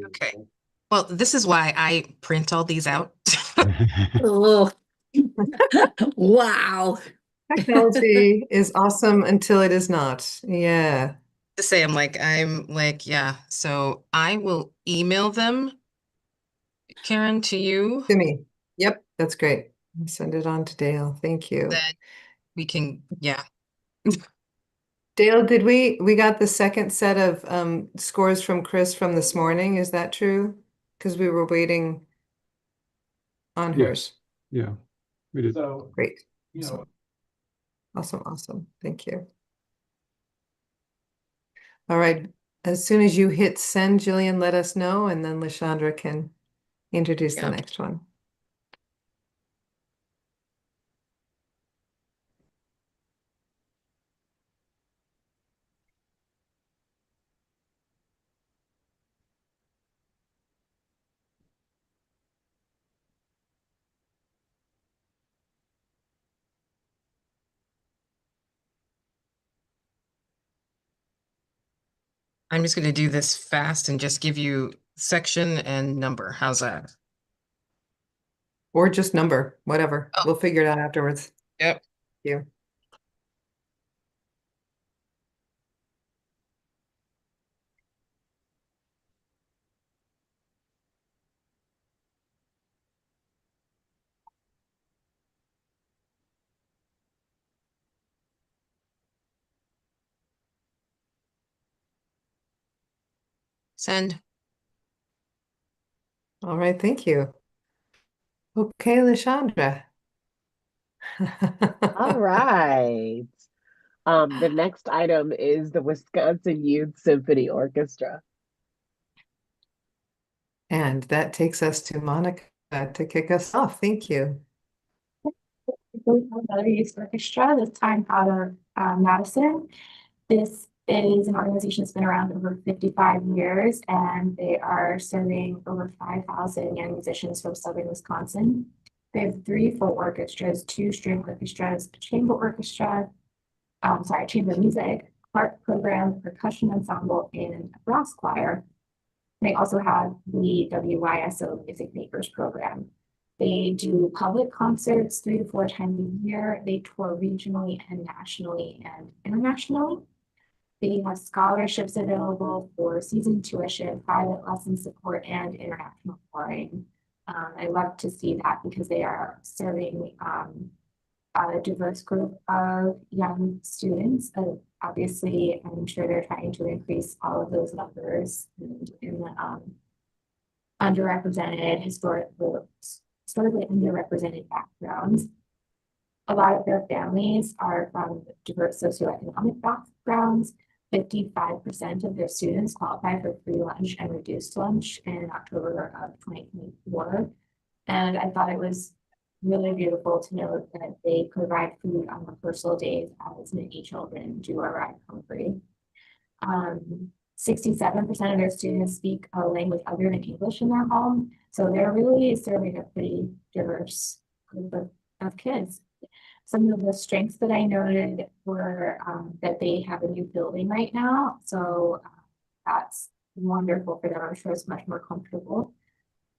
Okay. Well, this is why I print all these out. Oh, wow. Technology is awesome until it is not. Yeah. To say I'm like, yeah. So I will email them, Karen, to you. To me. Yep, that's great. I'll send it on to Dale. Thank you. Then we can, yeah. Dale, did we got the second set of scores from Chris from this morning? Is that true? Because we were waiting on Yes. hers. Yeah, we did. Great. Awesome. Thank you. All right. As soon as you hit send, Jillian, let us know, and then Lashandra can introduce the Yeah. next one. I'm just going to do this fast and just give you section and number. How's that? Or just number, whatever. Oh. We'll figure it out afterwards. Yep. Thank you. Send. All right, thank you. Okay, Lashandra. All right. The next item is the Wisconsin Youth Symphony Orchestra. And that takes us to Monica to kick us off. Thank you. Another youth orchestra, this time out of Madison. This is an organization that's been around over 55 years, and they are serving over 5,000 young musicians from southern Wisconsin. They have 3 full orchestras, 2 string orchestras, a chamber orchestra, chamber music, harp program, percussion ensemble, and a brass choir. They also have the WYSO Music Makers program. They do public concerts 3 to 4 times a year. They tour regionally and nationally and internationally. They have scholarships available for season tuition, private lesson support, and international touring. I love to see that because they are serving a diverse group of young students. Obviously, I'm sure they're trying to increase all of those numbers in the underrepresented, historically underrepresented backgrounds. A lot of their families are from diverse socioeconomic backgrounds. 55% of their students qualify for free lunch and reduced lunch in October of 2024. And I thought it was really beautiful to note that they provide food on the personal days as many children do arrive hungry. 67% of their students speak a language other than English in their home. So they're really serving a pretty diverse group of kids. Some of the strengths that I noted were that they have a new building right now. So that's wonderful for them. I'm sure it's much more comfortable.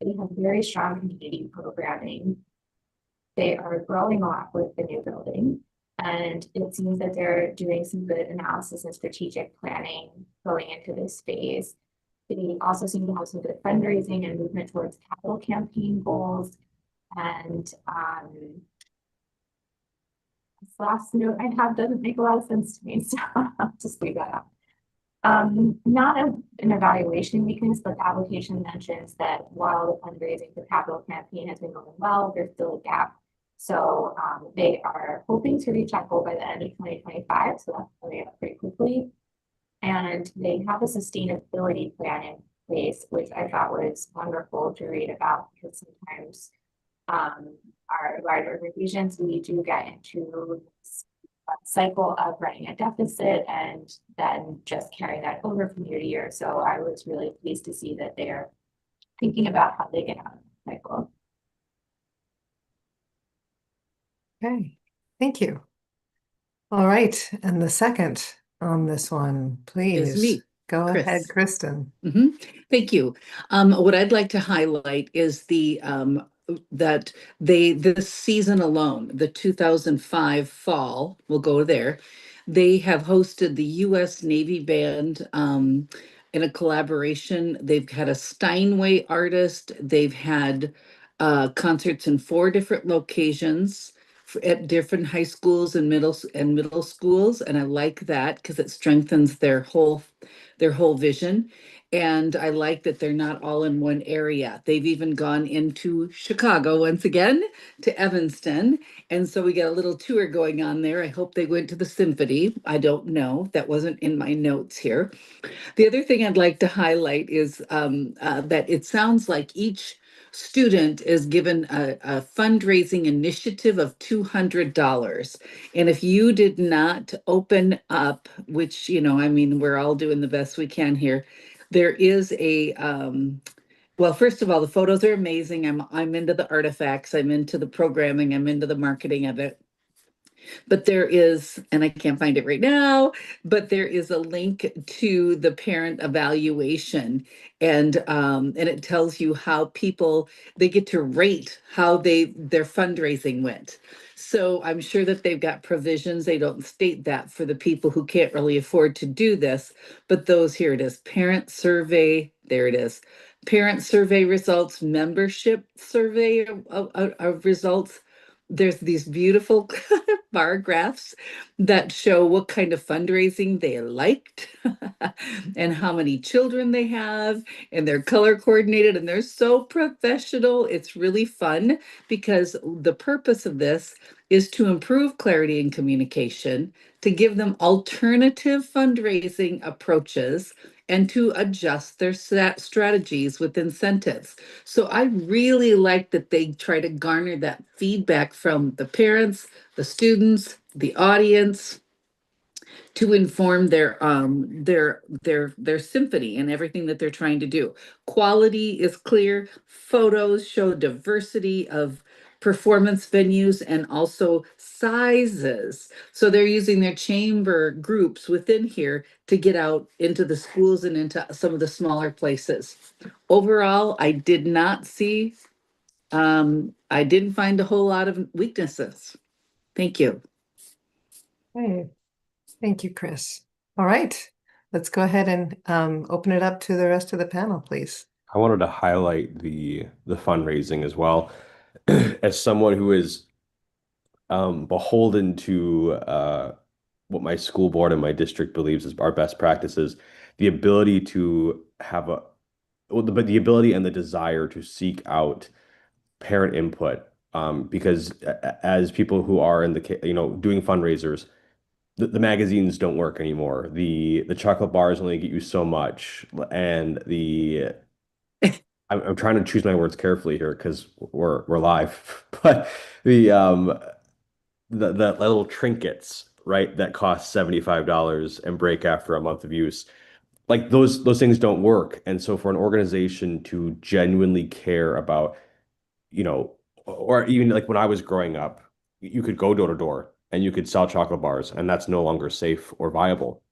They have very strong community programming. They are growing a lot with the new building. And it seems that they're doing some good analysis and strategic planning going into this phase. They also seem to have some good fundraising and movement towards capital campaign goals. And this last note I have doesn't make a lot of sense to me, so I'll just leave that out. Not an evaluation weakness, but the application mentions that while the fundraising for capital campaign has been going well, there's still a gap. So they are hoping to reach that goal by the end of 2025. So that's coming up pretty quickly. And they have a sustainability plan in place, which I thought was wonderful to read about, because sometimes our large organizations, we do get into a cycle of running a deficit and then just carrying that over from year to year. So I was really pleased to see that they're thinking about how they get out of the cycle. Okay, thank you. All right, and the second on this one, please. Is me, Go ahead, Chris. Kristen. Thank you. What I'd like to highlight is that this season alone, the 2005 fall, we'll go there. They have hosted the U.S. Navy Band in a collaboration. They've had a Steinway artist. They've had concerts in 4 different locations at different high schools and middle schools, and I like that because it strengthens their whole vision. And I like that they're not all in one area. They've even gone into Chicago once again, to Evanston. And so we got a little tour going on there. I hope they went to the symphony. I don't know. That wasn't in my notes here. The other thing I'd like to highlight is that it sounds like each student is given a fundraising initiative of $200. And if you did not open up, which, I mean, we're all doing the best we can here, there is a, well, first of all, the photos are amazing. I'm into the artifacts, I'm into the programming, I'm into the marketing of it. But there is, and I can't find it right now, but there is a link to the parent evaluation, and it tells you how they get to rate how their fundraising went. So I'm sure that they've got provisions. They don't state that for the people who can't really afford to do this, but here it is, parent survey, there it is. Parent survey results, membership survey of results. There's these beautiful bar graphs that show what kind of fundraising they liked and how many children they have, and they're color coordinated and they're so professional. It's really fun because the purpose of this is to improve clarity and communication, to give them alternative fundraising approaches, and to adjust their strategies with incentives. So I really like that they try to garner that feedback from the parents, the students, the audience, to inform their symphony and everything that they're trying to do. Quality is clear. Photos show diversity of performance venues and also sizes. So they're using their chamber groups within here to get out into the schools and into some of the smaller places. Overall, I did not see, I didn't find a whole lot of weaknesses. Thank you. Hey, thank you, Chris. All right, let's go ahead and open it up to the rest of the panel, please. I wanted to highlight the fundraising as well. As someone who is beholden to what my school board and my district believes is our best practices, the ability to have the ability and the desire to seek out parent input, because as people who are in the doing fundraisers, the magazines don't work anymore. The chocolate bars only get you so much, and I'm trying to choose my words carefully here because we're live, but the little trinkets, right, that cost $75 and break after a month of use. like those things don't work. And so for an organization to genuinely care about, you know, or even like when I was growing up, you could go door to door and you could sell chocolate bars, and that's no longer safe or viable.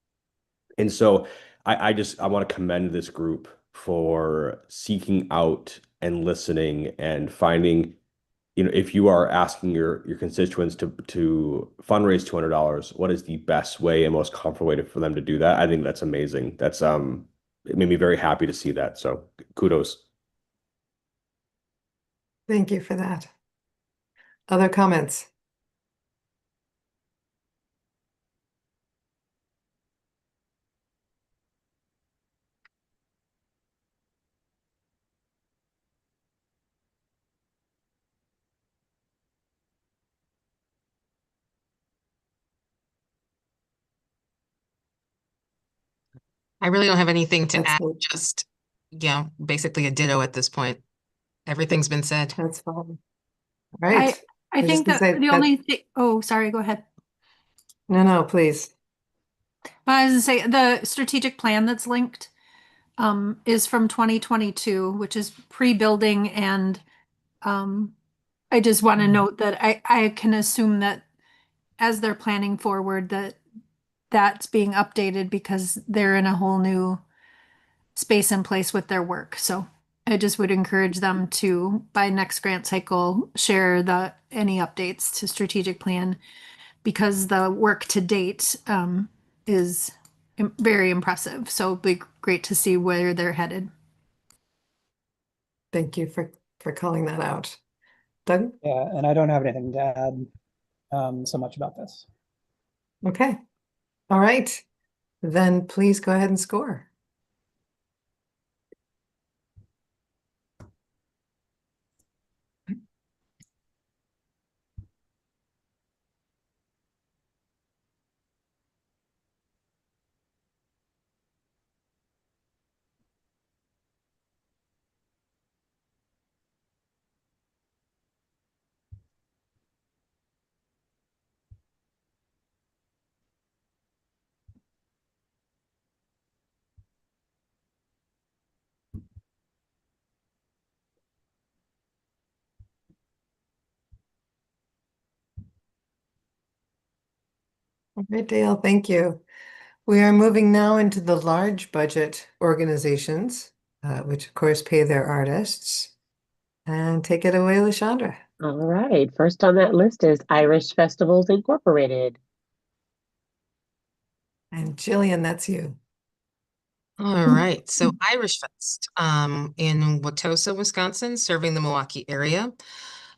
And so I want to commend this group for seeking out and listening and finding, if you are asking your constituents to fundraise $200, what is the best way and most comfortable way for them to do that? I think that's amazing. It made me very happy to see that. So kudos. Thank you for that. Other comments? I really don't have anything to add, That's just, basically a ditto at this point. Everything's been said. that's fine. All I, right. I was think just that gonna say the only thing, oh, sorry, go ahead. No, please. I was gonna say the strategic plan that's linked is from 2022, which is pre-building, and I just want to note that I can assume that as they're planning forward that that's being updated because they're in a whole new space and place with their work. So I just would encourage them to, by next grant cycle, share any updates to strategic plan, because the work to date is very impressive. So it'd be great to see where they're headed. Thank you for calling that out. Doug? Yeah, and I don't have anything to add so much about this. Okay. All right. Then please go ahead and score. All right, Dale, thank you. We are moving now into the large budget organizations, which of course pay their artists. And take it away, Lashandra. All right. First on that list is Irish Festivals Incorporated. And Jillian, that's you. All right. So Irish Fest in Wautosa, Wisconsin, serving the Milwaukee area.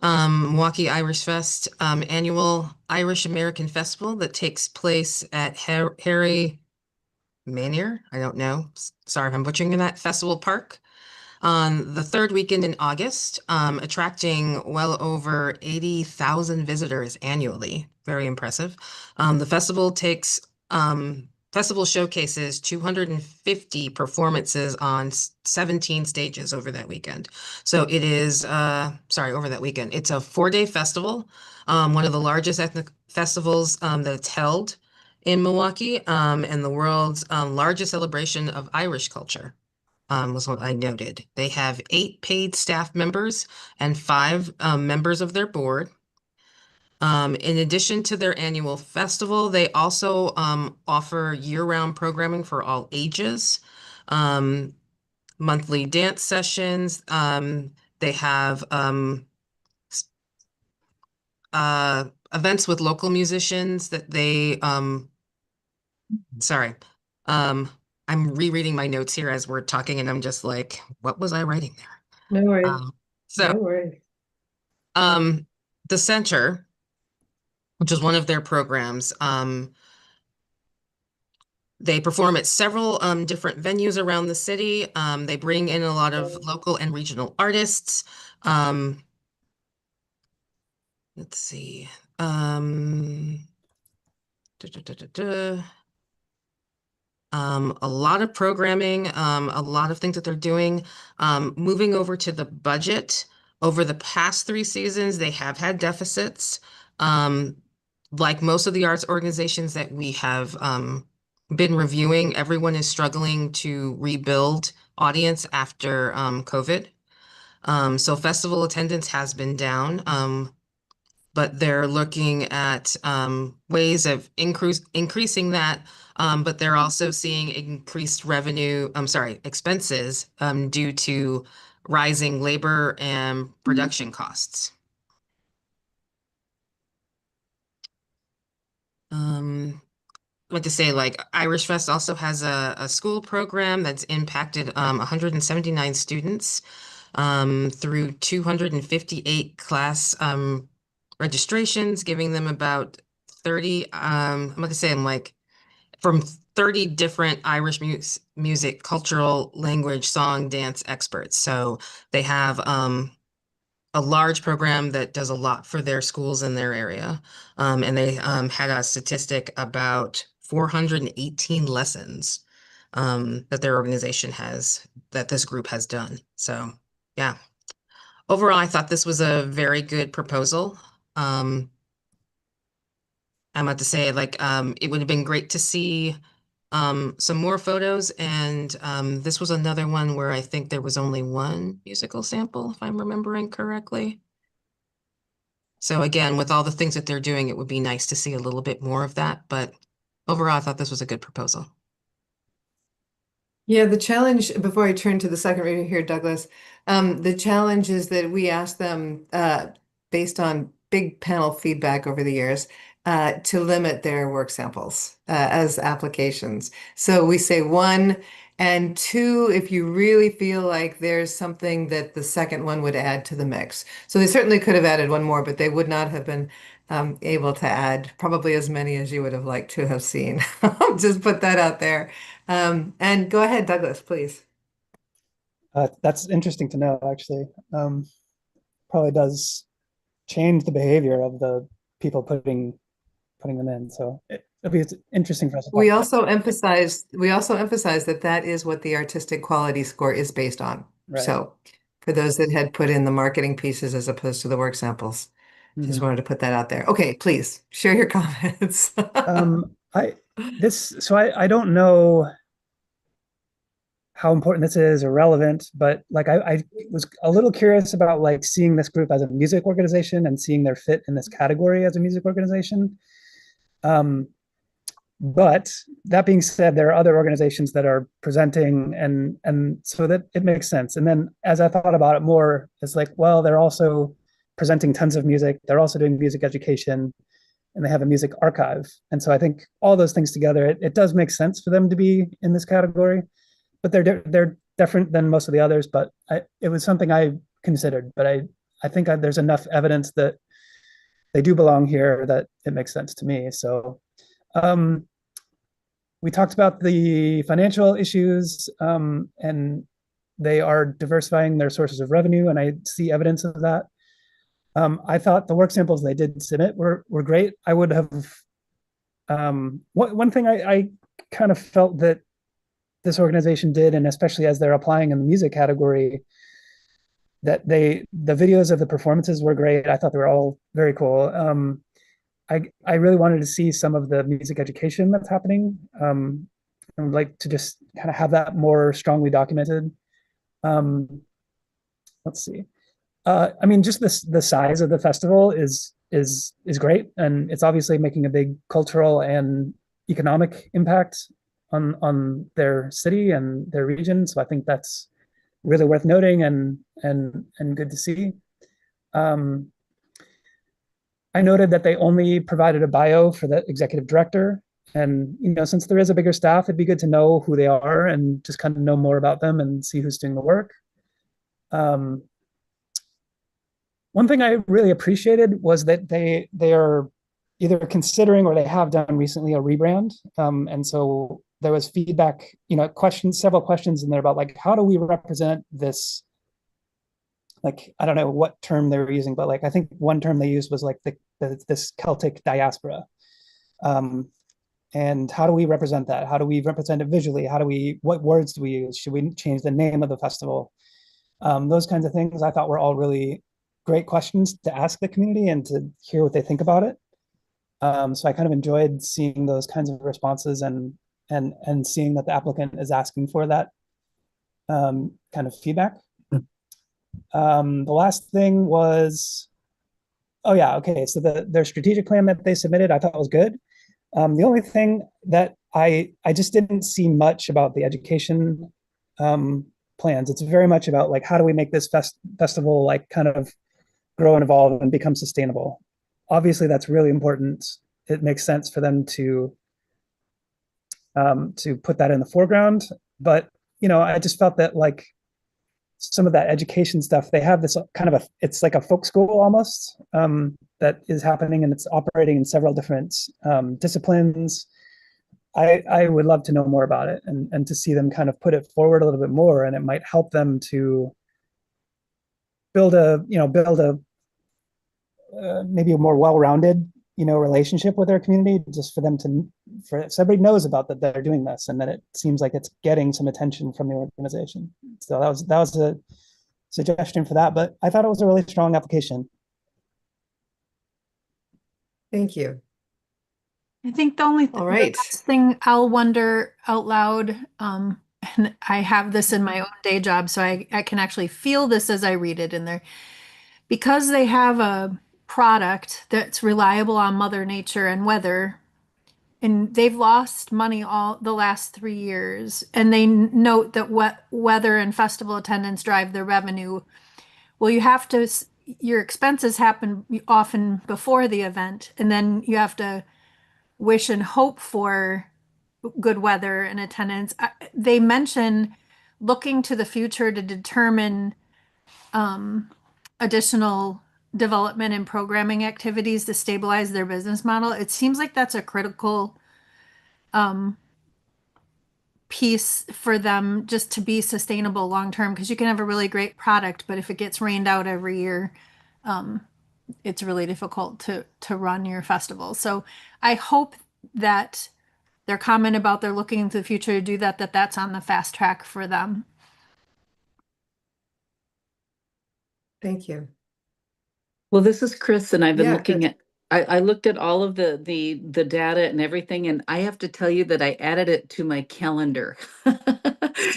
Milwaukee Irish Fest, annual Irish American festival that takes place at Harry Manier. I don't know. Sorry if I'm butchering that. Festival Park on the third weekend in August, attracting well over 80,000 visitors annually. Very impressive. The festival showcases 250 performances on 17 stages over that weekend. So it is, over that weekend. It's a 4-day festival, one of the largest ethnic festivals that's held in Milwaukee, and the world's largest celebration of Irish culture. Was what I noted. They have 8 paid staff members and 5 members of their board. In addition to their annual festival, they also offer year-round programming for all ages, monthly dance sessions. They have events with local musicians that they, I'm rereading my notes here as we're talking, and I'm just like, what was I writing there? No worries. No worries. The Center, which is one of their programs, they perform at several different venues around the city. They bring in a lot of local and regional artists. Let's see. A lot of programming, a lot of things that they're doing. Moving over to the budget, over the past 3 seasons, they have had deficits. Like most of the arts organizations that we have been reviewing, everyone is struggling to rebuild audience after COVID. So festival attendance has been down, but they're looking at ways of increasing that. But they're also seeing increased expenses due to rising labor and production costs. What to say, like Irish Fest also has a school program that's impacted 179 students through 258 class registrations, giving them about 30, I'm going to say I'm like from 30 different Irish music, cultural, language, song, dance experts. So they have a large program that does a lot for their schools in their area. And they had a statistic about 418 lessons that their organization that this group has done. So yeah, overall, I thought this was a very good proposal. I'm about to say, like, it would have been great to see some more photos. And this was another one where I think there was only one musical sample, if I'm remembering correctly. So again, with all the things that they're doing, it would be nice to see a little bit more of that. But overall, I thought this was a good proposal. Yeah, the challenge, before I turn to the second reading here, Douglas, the challenge is that we asked them, based on big panel feedback over the years, to limit their work samples as applications. So we say 1 and 2 if you really feel like there's something that the second one would add to the mix. So they certainly could have added 1 more, but they would not have been able to add probably as many as you would have liked to have seen. Just put that out there. And go ahead, Douglas, please. That's interesting to know, actually. Probably does change the behavior of the people putting them in. So it'll be interesting for us to talk We about. also emphasize that that is what the artistic quality score is based on. Right. So for those that had put in the marketing pieces as opposed to the work samples, just wanted to put that out there. Okay, please share your comments. I don't know how important this is or relevant, but like I was a little curious about like seeing this group as a music organization and seeing their fit in this category as a music organization. But that being said, there are other organizations that are presenting, and so that it makes sense. And then as I thought about it more, it's like, well, they're also presenting tons of music. They're also doing music education, and they have a music archive. And so I think all those things together, it does make sense for them to be in this category. But they're different than most of the others. But it was something I considered. But I think there's enough evidence that they do belong here that it makes sense to me. So. We talked about the financial issues, and they are diversifying their sources of revenue, and I see evidence of that. I thought the work samples they did submit were great. I would have one thing I kind of felt that this organization did, and especially as they're applying in the music category, that the videos of the performances were great. I thought they were all very cool. I really wanted to see some of the music education that's happening. I would like to just kind of have that more strongly documented. Let's see. I mean, just the size of the festival is great, and it's obviously making a big cultural and economic impact on their city and their region. So I think that's really worth noting and good to see. I noted that they only provided a bio for the executive director. And, since there is a bigger staff, it'd be good to know who they are and just kind of know more about them and see who's doing the work. One thing I really appreciated was that they are either considering or they have done recently a rebrand. And so there was feedback, several questions in there about like, how do we represent this? Like, I don't know what term they were using, but like, I think one term they used was like this Celtic diaspora. And how do we represent that? How do we represent it visually? What words do we use? Should we change the name of the festival? Those kinds of things I thought were all really great questions to ask the community and to hear what they think about it. So I kind of enjoyed seeing those kinds of responses and and seeing that the applicant is asking for that kind of feedback. The last thing was, oh yeah, okay. So their strategic plan that they submitted, I thought was good. The only thing that I just didn't see much about the education plans. It's very much about like, how do we make this festival like kind of grow and evolve and become sustainable? Obviously, that's really important. It makes sense for them to put that in the foreground. But I just felt that like some of that education stuff, they have this kind of it's like a folk school almost that is happening, and it's operating in several different disciplines. I would love to know more about it and to see them kind of put it forward a little bit more, and it might help them to build a maybe a more well-rounded relationship with their community, just for so everybody knows about that they're doing this, and that it seems like it's getting some attention from the organization. So that was a suggestion for that, but I thought it was a really strong application. Thank you. I think the only All right. the last thing I'll wonder out loud, and I have this in my own day job, so I can actually feel this as I read it in there. Because they have a product that's reliable on Mother Nature and weather, and they've lost money all the last 3 years, and they note that weather and festival attendance drive their revenue. Well, your expenses happen often before the event, and then you have to wish and hope for good weather and attendance. They mention looking to the future to determine additional development and programming activities to stabilize their business model. It seems like that's a critical piece for them, just to be sustainable long term, because you can have a really great product, but if it gets rained out every year, it's really difficult to run your festival. So I hope that their comment about they're looking into the future to do that's on the fast track for them. Thank you. Well, this is Chris, and I've been Yeah, looking Chris. at, I looked at all of the data and everything, and I have to tell you that I added it to my calendar.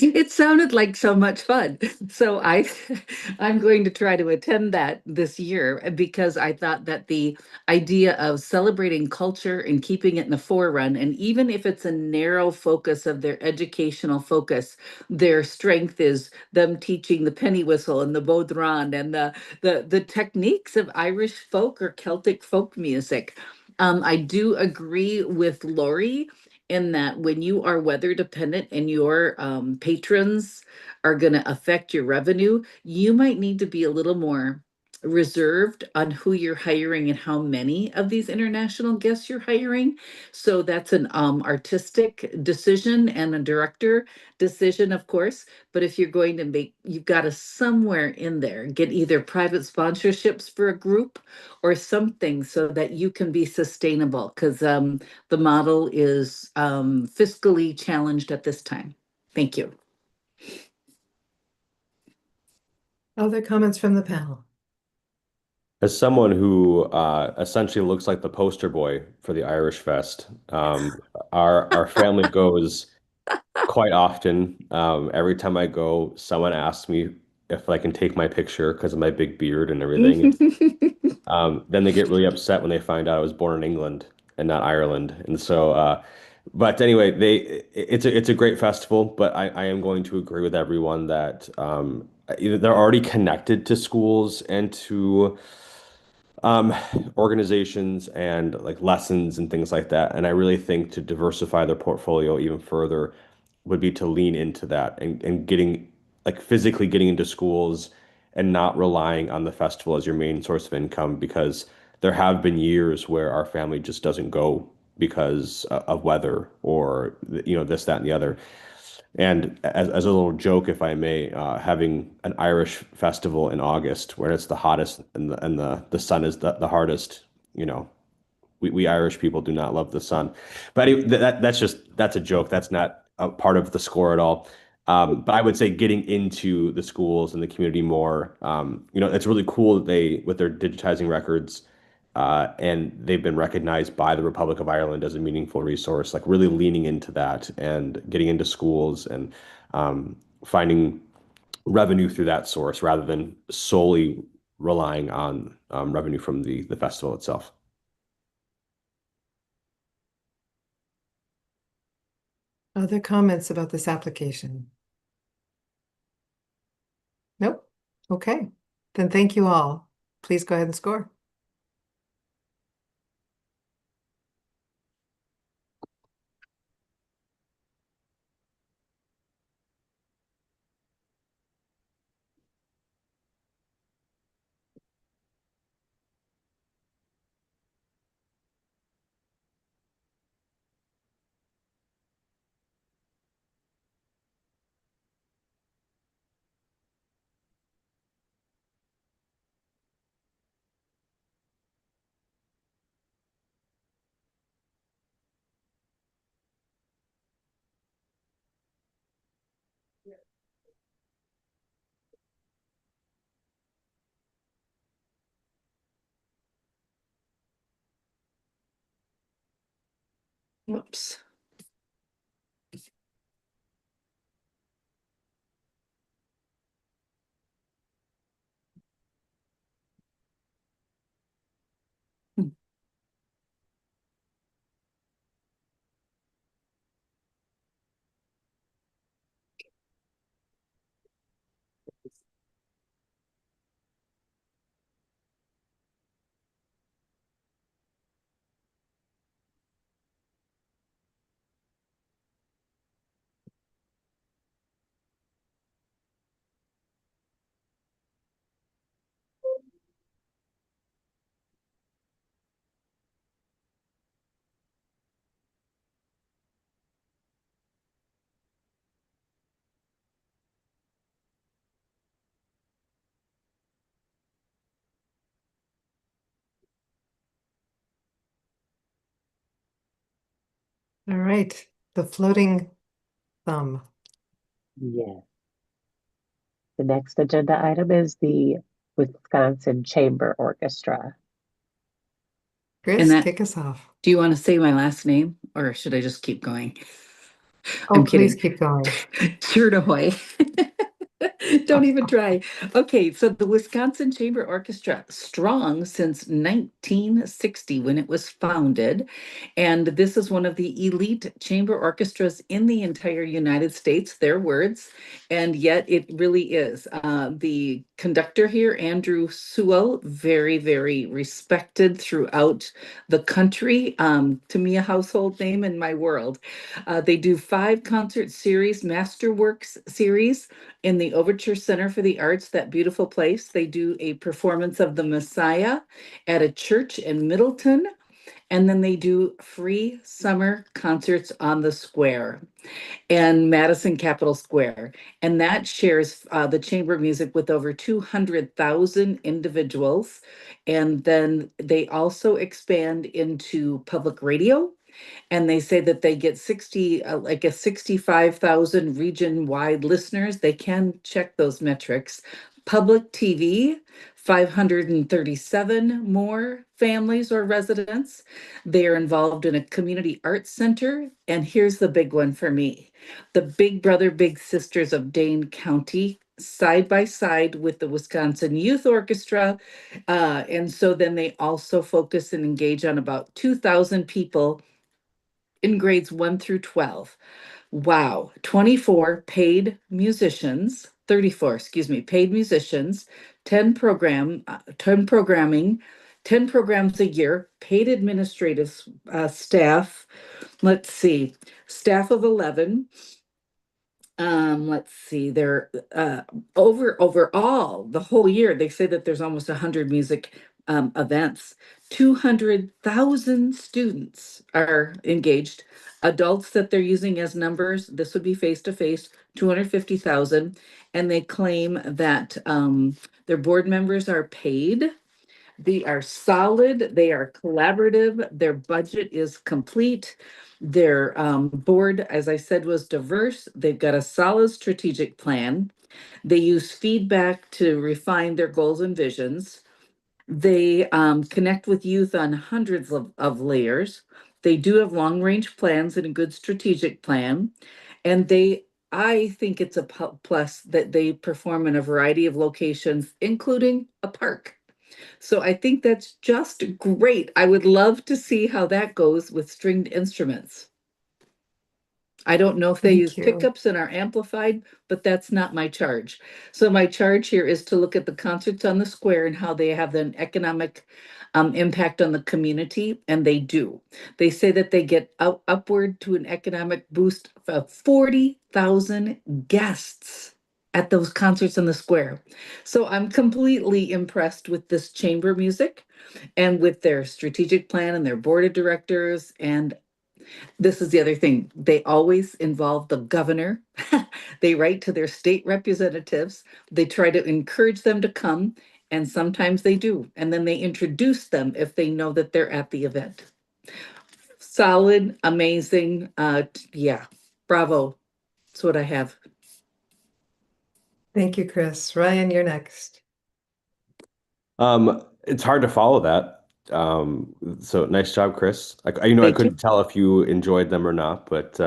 It sounded like so much fun. So I'm going to try to attend that this year, because I thought that the idea of celebrating culture and keeping it in the forefront, and even if it's a narrow focus of their educational focus, their strength is them teaching the penny whistle and the bodhrán and the techniques of Irish folk or Celtic folk music. I do agree with Lori in that when you are weather dependent and your patrons are going to affect your revenue, you might need to be a little more reserved on who you're hiring and how many of these international guests you're hiring. So that's an artistic decision and a director decision, of course. But if you're going to you've got to somewhere in there get either private sponsorships for a group or something so that you can be sustainable, because the model is fiscally challenged at this time. Thank you. Other comments from the panel? As someone who essentially looks like the poster boy for the Irish Fest, our family goes quite often. Every time I go, someone asks me if I can take my picture because of my big beard and everything. Then they get really upset when they find out I was born in England and not Ireland. And so, but anyway, it's a great festival. But I am going to agree with everyone that they're already connected to schools and to organizations and like lessons and things like that. And I really think to diversify their portfolio even further would be to lean into that and getting like physically getting into schools and not relying on the festival as your main source of income, because there have been years where our family just doesn't go because of weather or this, that, and the other. And as a little joke, if I may, having an Irish festival in August where it's the hottest and the sun is the hardest, we Irish people do not love the sun. But anyway, that's a joke. That's not a part of the score at all. But I would say getting into the schools and the community more, it's really cool that with their digitizing records, and they've been recognized by the Republic of Ireland as a meaningful resource, like really leaning into that and getting into schools and finding revenue through that source rather than solely relying on revenue from the festival itself. Other comments about this application? Nope. Okay. Then thank you all. Please go ahead and score. Whoops. All right. The floating thumb. Yes. The next agenda item is the Wisconsin Chamber Orchestra. Chris, that- kick us off. Do you want to say my last name or should I just keep going? Oh, I'm please kidding. keep going. Cherdahoy. Don't even try. Okay, so the Wisconsin Chamber Orchestra, strong since 1960 when it was founded. And this is one of the elite chamber orchestras in the entire United States, their words. And yet it really is. The conductor here, Andrew Sewell, very, very respected throughout the country. To me, a household name in my world. They do 5 concert series, Masterworks series in the Overture Center for the Arts, that beautiful place. They do a performance of the Messiah at a church in Middleton. And then they do free summer concerts on the square and Madison Capitol Square. And that shares the chamber music with over 200,000 individuals. And then they also expand into public radio. And they say that they get 65,000 region-wide listeners. They can check those metrics. Public TV, 537 more families or residents. They are involved in a community arts center. And here's the big one for me. The Big Brother, Big Sisters of Dane County, side by side with the Wisconsin Youth Orchestra. And so then they also focus and engage on about 2,000 people in grades 1 through 12. Wow, 24 paid musicians, 34, excuse me, paid musicians, 10 programming, 10 programs a year, paid administrative staff. Let's see, staff of 11. Let's see, they're overall the whole year, they say that there's almost 100 music events. 200,000 students are engaged. Adults that they're using as numbers, this would be face-to-face, 250,000. And they claim that their board members are paid. They are solid, they are collaborative, their budget is complete. Their board, as I said, was diverse. They've got a solid strategic plan. They use feedback to refine their goals and visions. They connect with youth on hundreds of layers. They do have long range plans and a good strategic plan. And I think it's a plus that they perform in a variety of locations, including a park. So I think that's just great. I would love to see how that goes with stringed instruments. I don't know if they use Thank you. pickups and are amplified, but that's not my charge. So my charge here is to look at the concerts on the square and how they have an economic impact on the community, and they do. They say that they get upward to an economic boost of 40,000 guests at those concerts on the square. So I'm completely impressed with this chamber music and with their strategic plan and their board of directors. And this is the other thing. They always involve the governor. They write to their state representatives. They try to encourage them to come, and sometimes they do. And then they introduce them if they know that they're at the event. Solid, amazing. Yeah, bravo. That's what I have. Thank you, Chris. Ryan, you're next. It's hard to follow that. So nice job, Chris. I Thank you. couldn't tell if you enjoyed them or not, but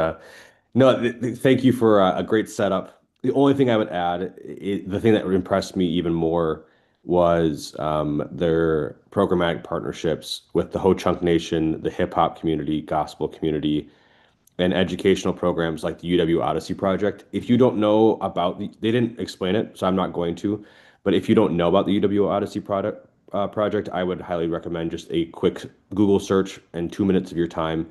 no, thank you for a great setup. The only thing I would add, the thing that impressed me even more was their programmatic partnerships with the Ho Chunk Nation, the hip hop community, gospel community, and educational programs like the UW Odyssey Project. If you don't know about they didn't explain it, so I'm not going to, but if you don't know about the UW Odyssey project, I would highly recommend just a quick Google search and 2 minutes of your time.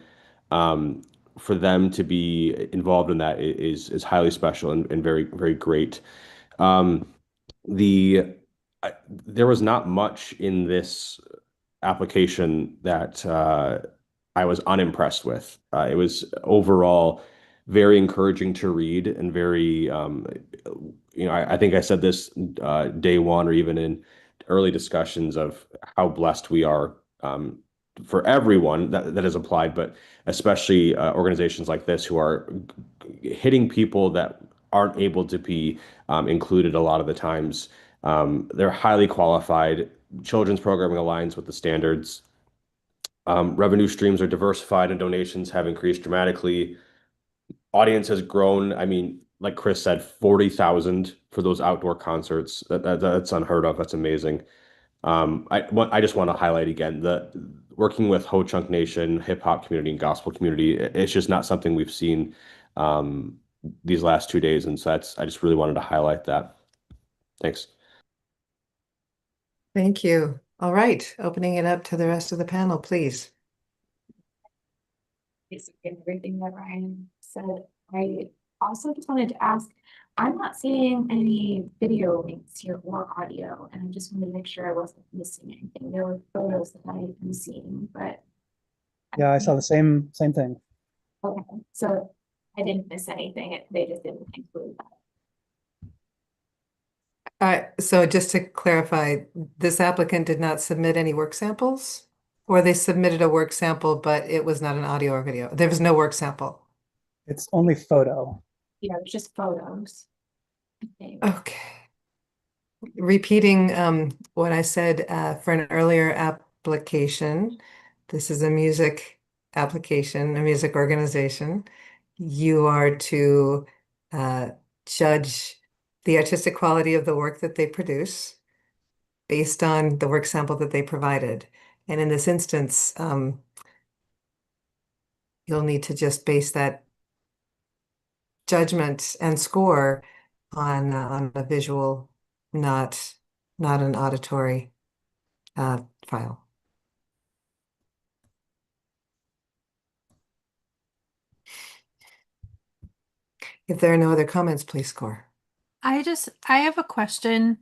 For them to be involved in that is highly special and very, very great. There was not much in this application that I was unimpressed with. It was overall very encouraging to read and very, I think I said this day one or even in early discussions of how blessed we are for everyone that has applied, but especially organizations like this who are hitting people that aren't able to be included a lot of the times. They're highly qualified. Children's programming aligns with the standards. Revenue streams are diversified and donations have increased dramatically. Audience has grown. I mean, like Chris said, 40,000 for those outdoor concerts. That's unheard of. That's amazing. I just want to highlight again the working with Ho Chunk Nation, hip hop community, and gospel community. It's just not something we've seen these last 2 days, and so I just really wanted to highlight that. Thanks. Thank you. All right, opening it up to the rest of the panel, please. Basically everything that Ryan said. I also just wanted to ask, I'm not seeing any video links here or audio, and I just wanted to make sure I wasn't missing anything. There were photos that I am seeing, but Yeah, I saw the same thing. okay, so I didn't miss anything. They just didn't include that. So just to clarify, this applicant did not submit any work samples? Or they submitted a work sample, but it was not an audio or video? There was no work sample? It's only photo. Yeah, it's just photos. Okay. Repeating what I said for an earlier application, this is a music application, a music organization. You are to judge the artistic quality of the work that they produce based on the work sample that they provided. And in this instance, you'll need to just base that judgment and score on a visual, not an auditory file. If there are no other comments, please score. I have a question.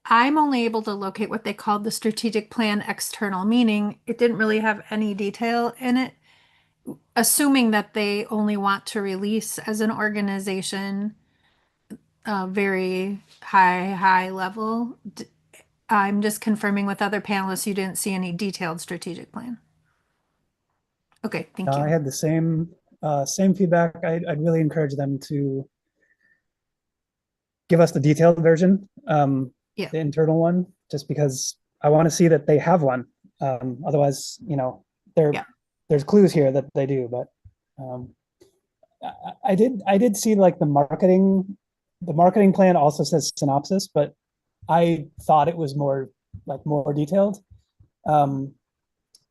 I'm only able to locate what they called the strategic plan external, meaning it didn't really have any detail in it. Assuming that they only want to release as an organization a very high level. I'm just confirming with other panelists you didn't see any detailed strategic plan. Okay, thank you. I had the same feedback. I'd really encourage them to give us the detailed version, Yeah. the internal one, just because I want to see that they have one. Otherwise, Yeah. there's clues here that they do, but I did see like the marketing plan also says synopsis, but I thought it was more detailed. I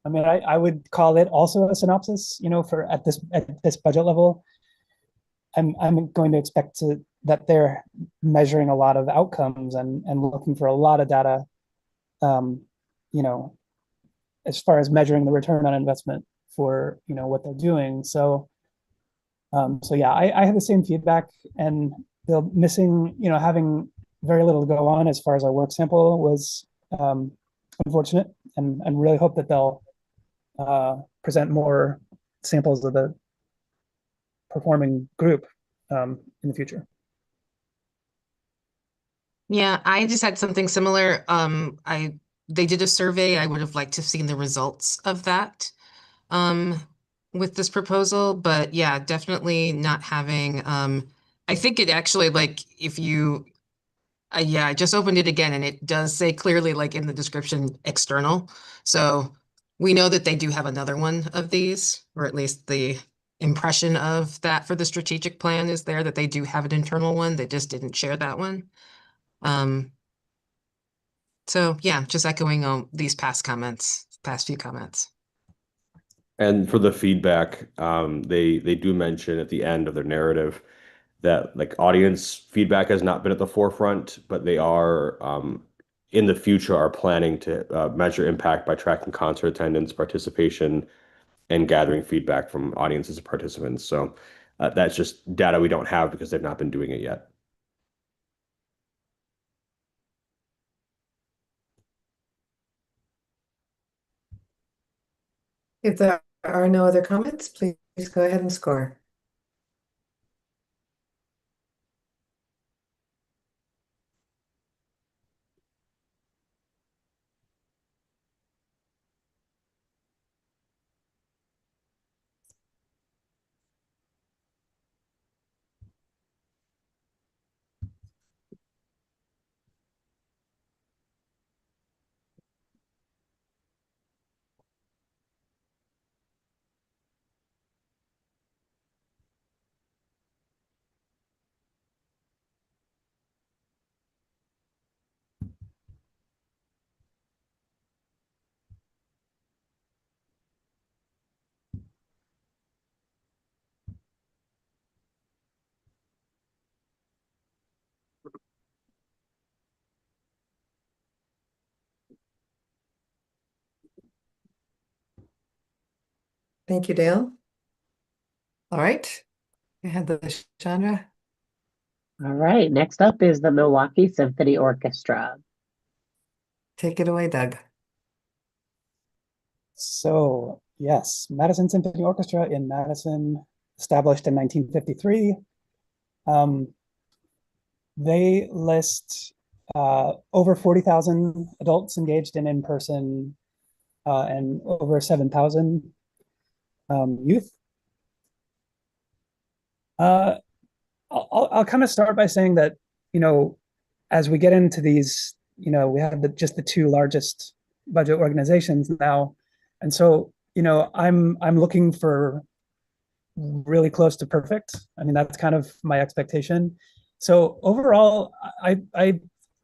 mean, I would call it also a synopsis, for at this budget level. I'm going to expect that they're measuring a lot of outcomes and looking for a lot of data, as far as measuring the return on investment for what they're doing. So yeah, I had the same feedback, and the missing, having very little to go on as far as our work sample was unfortunate, and really hope that they'll present more samples of the performing group in the future. Yeah, I just had something similar. They did a survey. I would have liked to have seen the results of that with this proposal, but yeah, definitely not having. I think it actually, like, if you, yeah, I just opened it again, and it does say clearly, like in the description, external. So we know that they do have another one of these, or at least the impression of that for the strategic plan is there, that they do have an internal one. They just didn't share that one. So yeah, just echoing on these past few comments. And for the feedback, they do mention at the end of their narrative that like audience feedback has not been at the forefront, but they are in the future are planning to measure impact by tracking concert attendance, participation, and gathering feedback from audiences and participants. So that's just data we don't have because they've not been doing it yet. If there are no other comments, please go ahead and score. Thank you, Dale. All right, go ahead, Chandra. All right, next up is the Milwaukee Symphony Orchestra. Take it away, Doug. So yes, Madison Symphony Orchestra in Madison, established in 1953. They list over 40,000 adults engaged in in-person and over 7,000 youth. I'll kind of start by saying that, as we get into these, we have just the two largest budget organizations now. And so, I'm looking for really close to perfect. I mean, that's kind of my expectation. So overall, I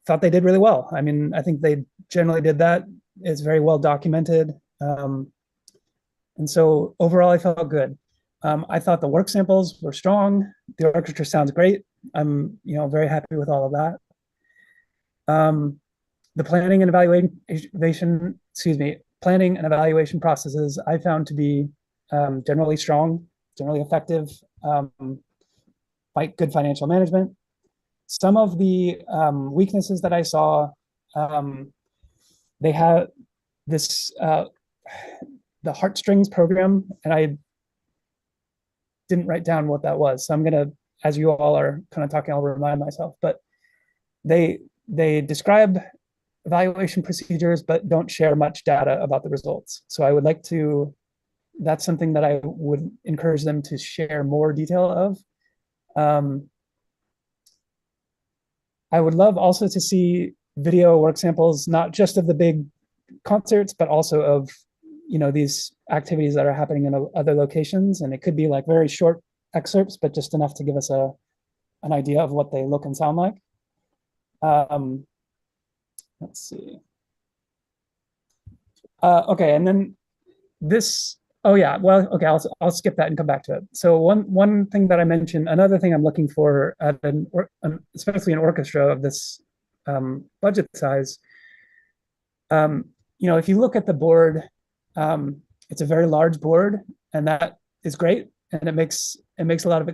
thought they did really well. I mean, I think they generally did that. It's very well documented. And so overall, I felt good. I thought the work samples were strong. The orchestra sounds great. I'm, very happy with all of that. The planning and evaluation processes I found to be generally strong, generally effective, good financial management. Some of the weaknesses that I saw, they have this, the Heartstrings program, and I didn't write down what that was. So I'm going to, as you all are kind of talking, I'll remind myself, but they describe evaluation procedures, but don't share much data about the results. So I would like to, that's something that I would encourage them to share more detail of. I would love also to see video work samples, not just of the big concerts, but also of, these activities that are happening in other locations. And it could be like very short excerpts, but just enough to give us an idea of what they look and sound like. Let's see. Okay, and then this, oh yeah, well, okay, I'll skip that and come back to it. So one thing that I mentioned, another thing I'm looking for at especially an orchestra of this budget size, if you look at the board, it's a very large board, and that is great, and it makes a lot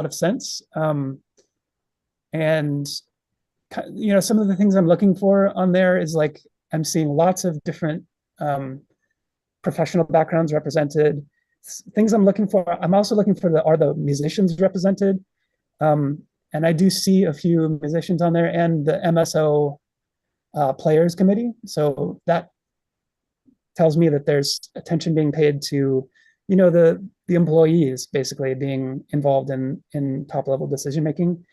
of sense. And some of the things I'm looking for on there is like I'm seeing lots of different professional backgrounds represented. Things I'm looking for. I'm also looking for are the musicians represented, and I do see a few musicians on there, and the MSO players committee. So that tells me that there's attention being paid to, the employees basically being involved in top level decision making.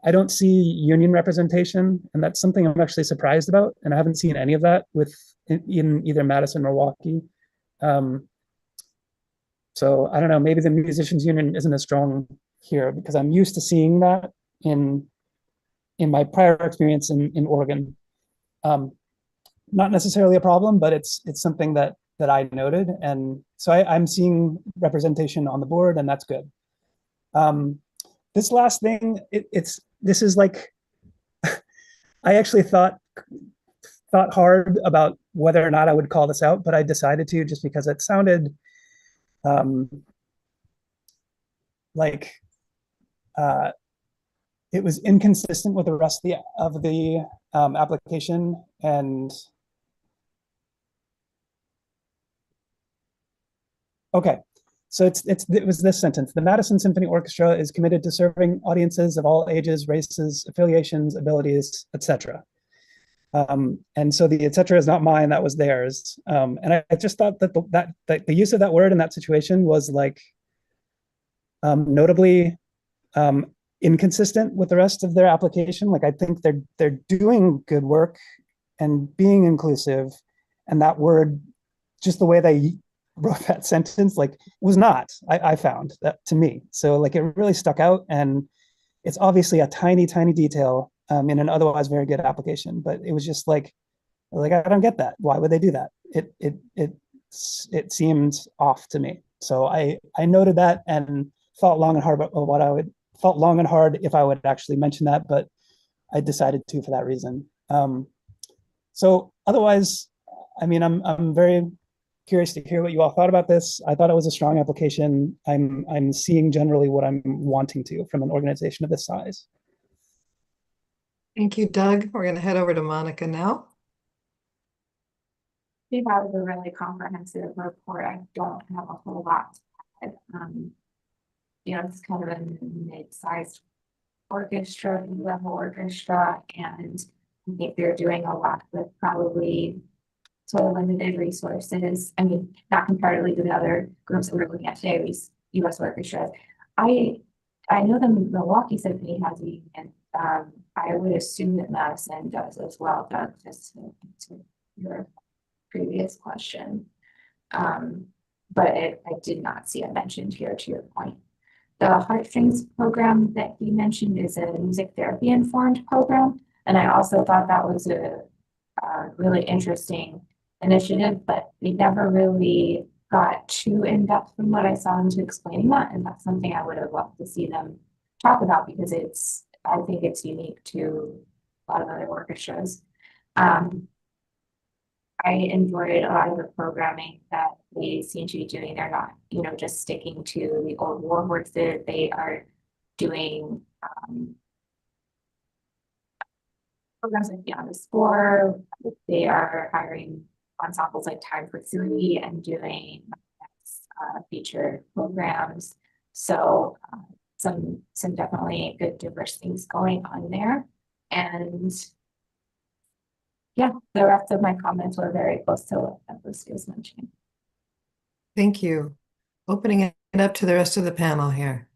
I don't see union representation, and that's something I'm actually surprised about. And I haven't seen any of that in either Madison or Milwaukee. So I don't know, maybe the musicians union isn't as strong here because I'm used to seeing that in my prior experience in Oregon. Not necessarily a problem, but it's something that I noted. And so I'm seeing representation on the board, and that's good. This last thing, this is like, I actually thought hard about whether or not I would call this out, but I decided to just because it sounded like it was inconsistent with the rest of the application. And okay, so it was this sentence: the Madison Symphony Orchestra is committed to serving audiences of all ages, races, affiliations, abilities, etc. And so the etc. is not mine; that was theirs. And I just thought that the use of that word in that situation was like notably inconsistent with the rest of their application. Like I think they're doing good work and being inclusive, and that word, just the way they wrote that sentence, like was not. I found that to me. So like it really stuck out, and it's obviously a tiny detail in an otherwise very good application, but it was just like I don't get that. Why would they do that? It seemed off to me. So I noted that and thought long and hard about thought long and hard if I would actually mention that, but I decided to for that reason. So otherwise, I mean, I'm very curious to hear what you all thought about this. I thought it was a strong application. I'm seeing generally what I'm wanting to from an organization of this size. Thank you, Doug. We're going to head over to Monica now. We have a really comprehensive report. I don't have a whole lot to add. It's kind of a mid-sized orchestra, level orchestra, and I think they're doing a lot with probably sort of limited resources. I mean, not comparatively to the other groups that we're looking at today, these U.S. orchestras. I know the Milwaukee Symphony has a union. I would assume that Madison does as well, Doug, just to answer your previous question. But I did not see it mentioned here, to your point. The Heartstrings program that you mentioned is a music therapy informed program. And I also thought that was a really interesting initiative, but they never really got too in depth from what I saw into explaining that. And that's something I would have loved to see them talk about because I think it's unique to a lot of other orchestras. I enjoyed a lot of the programming that they seem to be doing. They're not, just sticking to the old war horses. They are doing programs like Beyond the Score. They are hiring ensembles like Time for Three and doing featured programs. So some definitely good diverse things going on there. And yeah, the rest of my comments were very close to what Lucy was mentioning. Thank you. Opening it up to the rest of the panel here.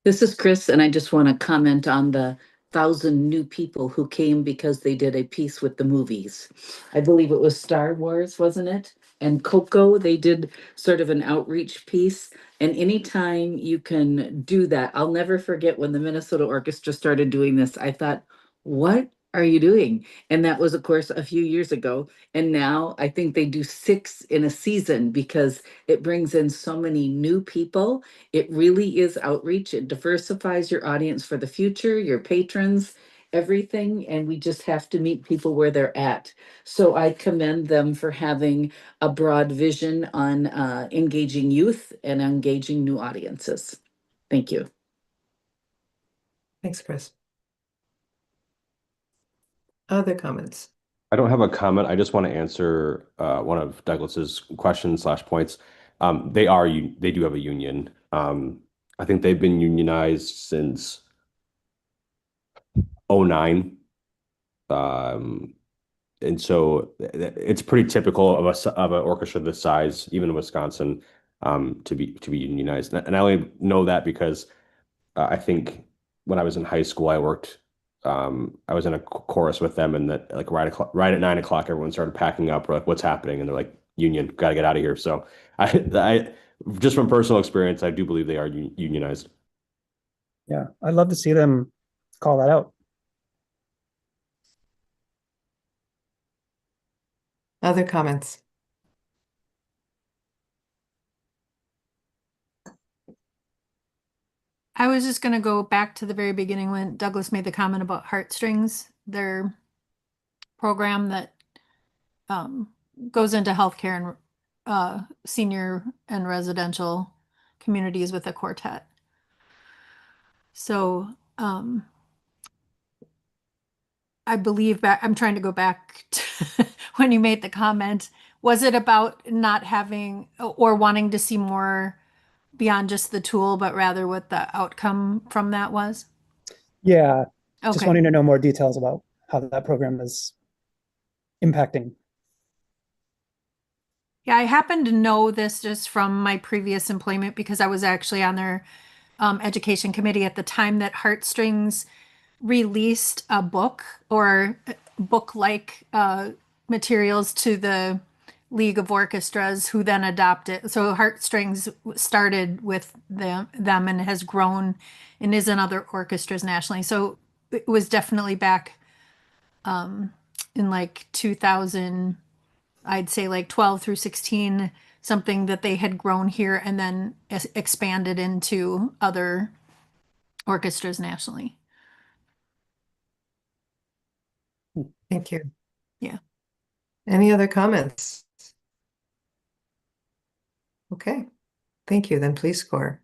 This is Chris, and I just want to comment on the 1,000 new people who came because they did a piece with the movies. I believe it was Star Wars, wasn't it? And Coco, they did sort of an outreach piece. And anytime you can do that, I'll never forget when the Minnesota Orchestra started doing this. I thought, what are you doing? And that was, of course, a few years ago. And now I think they do 6 in a season because it brings in so many new people. It really is outreach. It diversifies your audience for the future, your patrons, everything. And we just have to meet people where they're at. So I commend them for having a broad vision on engaging youth and engaging new audiences. Thank you. Thanks, Chris. Other comments? I don't have a comment. I just want to answer one of Douglas's questions slash points. They do have a union. I think they've been unionized since '09. And so it's pretty typical of an orchestra this size, even in Wisconsin, to be unionized. And I only know that because I think when I was in high school, I was in a chorus with them, and that like right at 9 o'clock, everyone started packing up. We're like, "What's happening?" And they're like, "Union, got to get out of here." So I just from personal experience, I do believe they are unionized. Yeah, I'd love to see them call that out. Other comments? I was just going to go back to the very beginning when Douglas made the comment about Heartstrings, their program that goes into healthcare and senior and residential communities with a quartet. So I believe I'm trying to go back to when you made the comment. Was it about not having or wanting to see more beyond just the tool, but rather what the outcome from that was? Yeah, just Okay. wanting to know more details about how that program is impacting. Yeah, I happen to know this just from my previous employment because I was actually on their education committee at the time that Heartstrings released a book or book-like materials to the League of Orchestras, who then adopted. So Heartstrings started with them and has grown and is in other orchestras nationally. So it was definitely back in like 2000, I'd say like 12 through 16, something that they had grown here and then expanded into other orchestras nationally. Thank you. Yeah. Any other comments? Okay. Thank you. Then please score.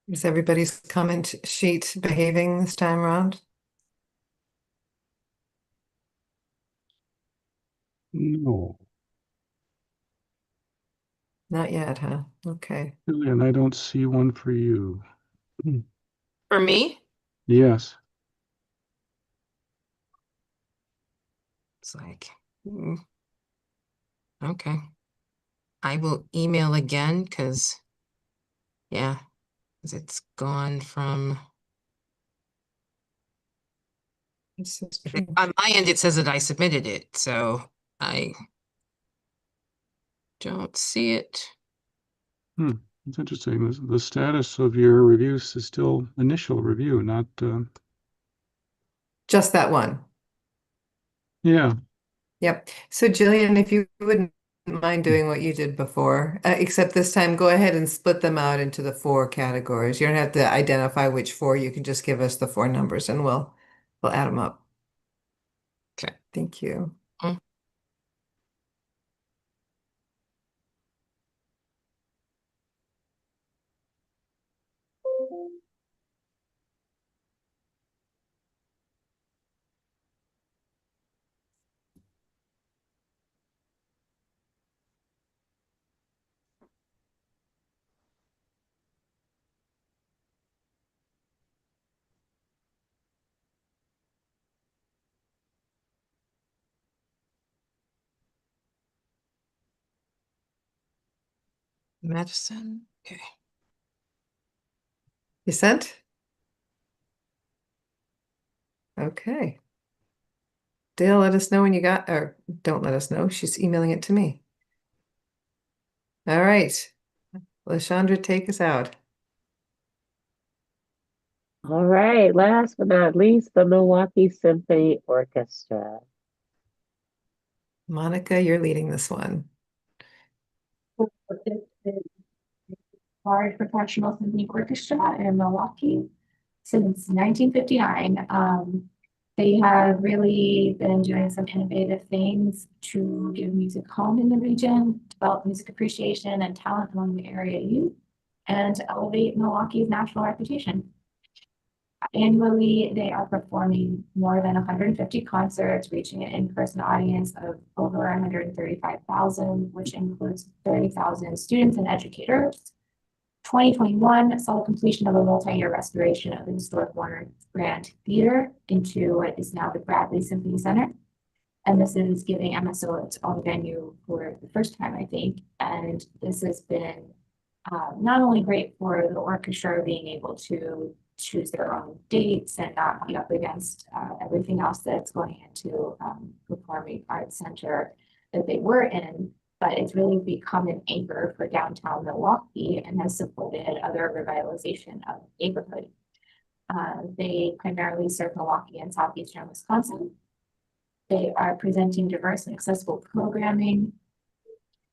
Is everybody's comment sheet behaving this time around? No, Not yet, huh? Okay. and I don't see one for you. For me, Yes. it's like, okay. I will email again because, yeah, 'cause it's gone from, This is on my end, it says that I submitted it, so I don't see it. It's interesting. The status of your reviews is still initial review, not, just that one. yeah. Yep. So Jillian, if you wouldn't mind doing what you did before, except this time, go ahead and split them out into the 4 categories. You don't have to identify which 4. You can just give us the 4 numbers and we'll add them up. Okay. Thank you. Madison, okay. You sent? Okay. Dale, let us know when you got, or don't let us know. She's emailing it to me. All right. Lashandra, take us out. All right, last but not least, the Milwaukee Symphony Orchestra. Monica, you're leading this one. Large professional symphony orchestra in Milwaukee since 1959. They have really been doing some innovative things to give music home in the region, develop music appreciation and talent among the area youth, and to elevate Milwaukee's national reputation. Annually, they are performing more than 150 concerts, reaching an in-person audience of over 135,000, which includes 30,000 students and educators. 2021 saw the completion of a multi-year restoration of the historic Warner Grant Theater into what is now the Bradley Symphony Center. And this is giving MSO its own venue for the first time, I think. And this has been not only great for the orchestra being able to choose their own dates and not be up against everything else that's going into Performing Arts Center that they were in, but it's really become an anchor for downtown Milwaukee and has supported other revitalization of the neighborhood. They primarily serve Milwaukee and southeastern Wisconsin. They are presenting diverse and accessible programming,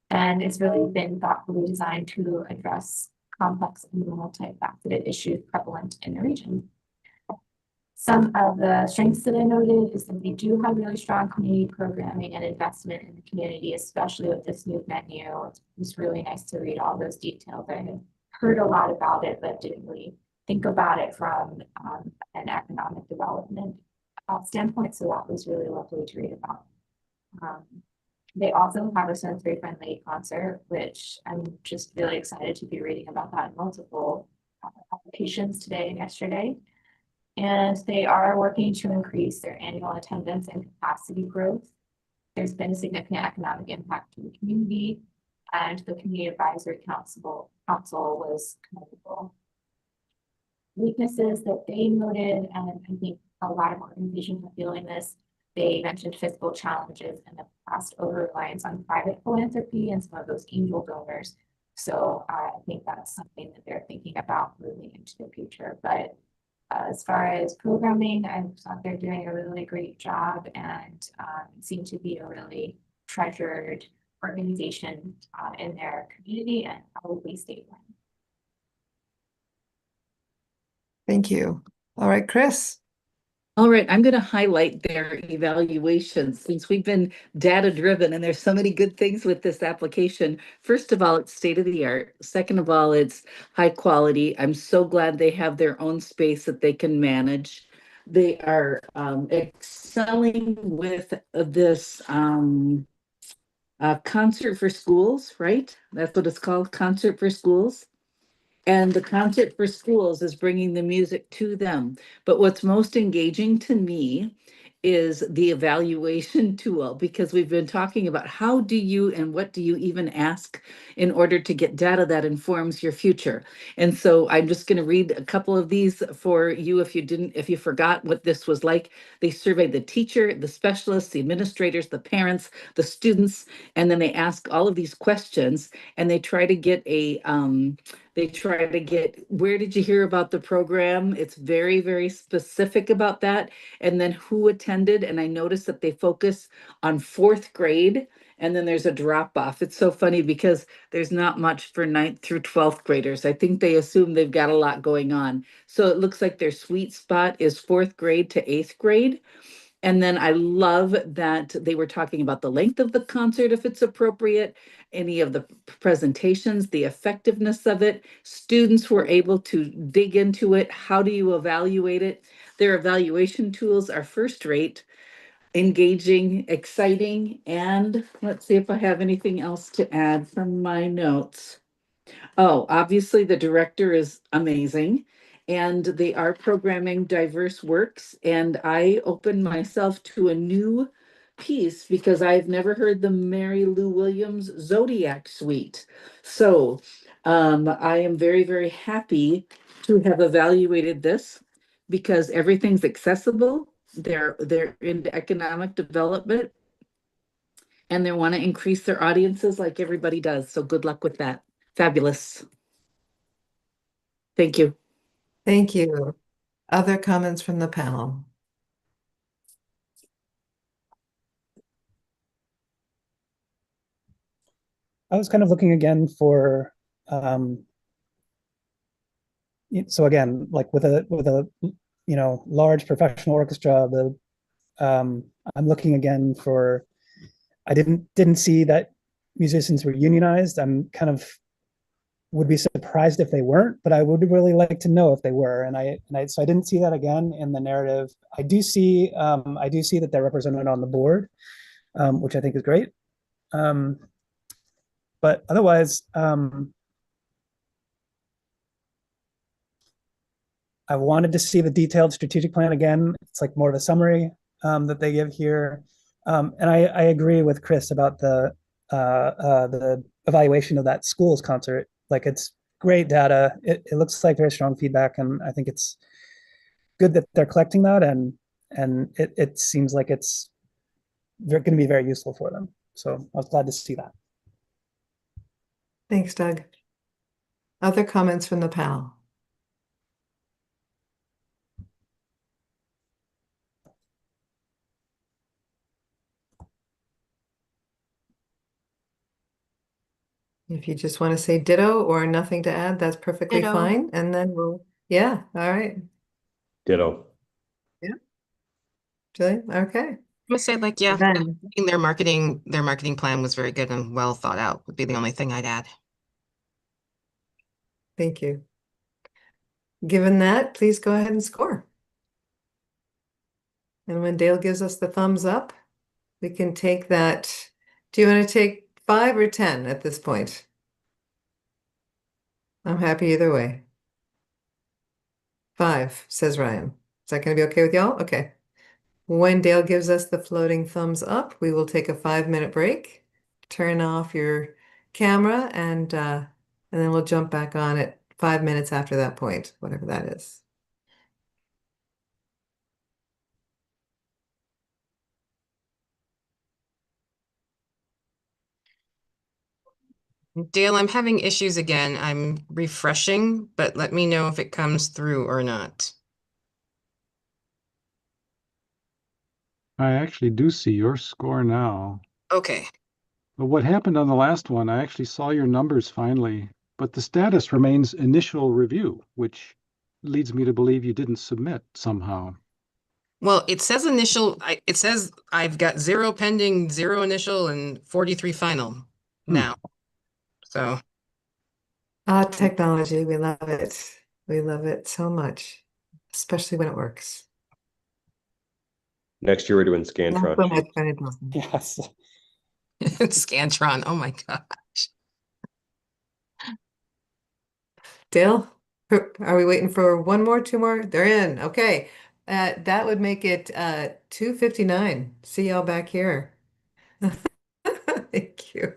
and it's really been thoughtfully designed to address complex and multifaceted issues prevalent in the region. Some of the strengths that I noted is that they do have really strong community programming and investment in the community, especially with this new venue. It was really nice to read all those details. I had heard a lot about it, but didn't really think about it from an economic development standpoint. So that was really lovely to read about. They also have a sensory friendly concert, which I'm just really excited to be reading about that in multiple applications today and yesterday. And they are working to increase their annual attendance and capacity growth. There's been a significant economic impact to the community, and the Community Advisory Council was commendable. Weaknesses that they noted, and I think a lot of organizations are feeling this, they mentioned fiscal challenges and the past over-reliance on private philanthropy and some of those angel donors. So I think that's something that they're thinking about moving into the future. But as far as programming, I thought they're doing a really great job and seem to be a really treasured organization in their community and probably statewide. Thank you. All right, Chris. All right, I'm going to highlight their evaluations since we've been data driven and there's so many good things with this application. First of all, it's state of the art. Second of all, it's high quality. I'm so glad they have their own space that they can manage. They are excelling with this concert for schools, right? That's what it's called, concert for schools. And the Concert for Schools is bringing the music to them. But what's most engaging to me is the evaluation tool, because we've been talking about how do you and what do you even ask in order to get data that informs your future. And so I'm just going to read a couple of these for you if you forgot what this was like. They surveyed the teacher, the specialists, the administrators, the parents, the students, and then they ask all of these questions and they try to get where did you hear about the program? It's very, very specific about that. And then who attended. And I noticed that they focus on fourth grade. And then there's a drop off. It's so funny because there's not much for 9th through 12th graders. I think they assume they've got a lot going on. So it looks like their sweet spot is fourth grade to 8th grade. And then I love that they were talking about the length of the concert, if it's appropriate, any of the presentations, the effectiveness of it. Students were able to dig into it. How do you evaluate it? Their evaluation tools are first rate, engaging, exciting, and let's see if I have anything else to add from my notes. Oh, obviously the director is amazing and they are programming diverse works. And I opened myself to a new piece because I've never heard the Mary Lou Williams Zodiac Suite. So I am very, very happy to have evaluated this because everything's accessible. They're into economic development and they want to increase their audiences like everybody does. So good luck with that. Fabulous. Thank you. Thank you. Other comments from the panel? I was kind of looking again for so again, like with a large professional orchestra, I'm looking again for I didn't see that musicians were unionized. I'm kind of would be surprised if they weren't, but I would really like to know if they were. So I didn't see that again in the narrative. I do see that they're represented on the board, which I think is great. But otherwise, I wanted to see the detailed strategic plan again. It's like more of a summary that they give here. And I agree with Chris about the evaluation of that schools concert. Like it's great data. It looks like very strong feedback. And I think it's good that they're collecting that. And it seems like it's going to be very useful for them. So I was glad to see that. Thanks, Doug. Other comments from the panel? If you just want to say ditto or nothing to add, that's perfectly Ditto. fine. And then yeah, all right. Ditto. Yeah. Julie, okay. I'm gonna say like, yeah, Then, their marketing plan was very good and well thought out would be the only thing I'd add. thank you. Given that, please go ahead and score. And when Dale gives us the thumbs up, we can take that. Do you want to take 5 or 10 at this point? I'm happy either way. 5, says Ryan. Is that going to be okay with y'all? Okay. When Dale gives us the floating thumbs up, we will take a 5-minute break, turn off your camera, and then we'll jump back on at 5 minutes after that point, whatever that is. Dale, I'm having issues again. I'm refreshing, but let me know if it comes through or not. I actually do see your score now. Okay. But what happened on the last one, I actually saw your numbers finally, but the status remains initial review, which leads me to believe you didn't submit somehow. Well, it says initial, it says I've got 0 pending, 0 initial, and 43 final now. So Ah, technology, we love it. We love it so much, especially when it works. Next year we're doing Not Scantron. so much when it doesn't. Yes. Scantron, oh my God. Dale, are we waiting for one more, two more? They're in. Okay. That would make it 2:59. See y'all back here. Thank you.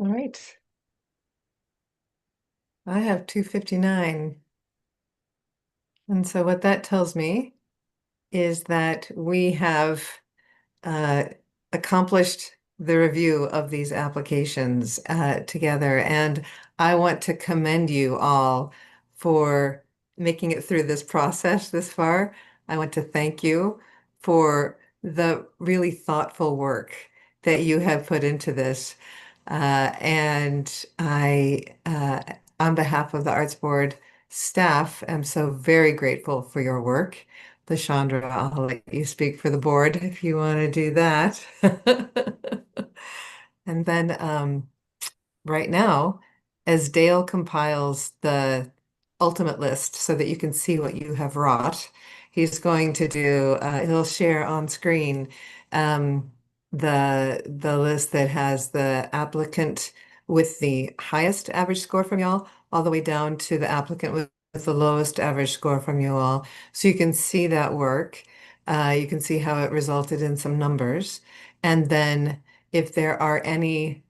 All right. I have 259. And so what that tells me is that we have uh, accomplished the review of these applications together. And I want to commend you all for making it through this process this far. I want to thank you for the really thoughtful work that you have put into this. And on behalf of the Arts Board staff, am so very grateful for your work. Lashandra, I'll let you speak for the board if you want to do that. And then right now, as Dale compiles the ultimate list so that you can see what you have wrought, he's going to do, he'll share on screen the list that has the applicant with the highest average score from y'all, all the way down to the applicant with the lowest average score from you all. So you can see that work. You can see how it resulted in some numbers. And then if there are any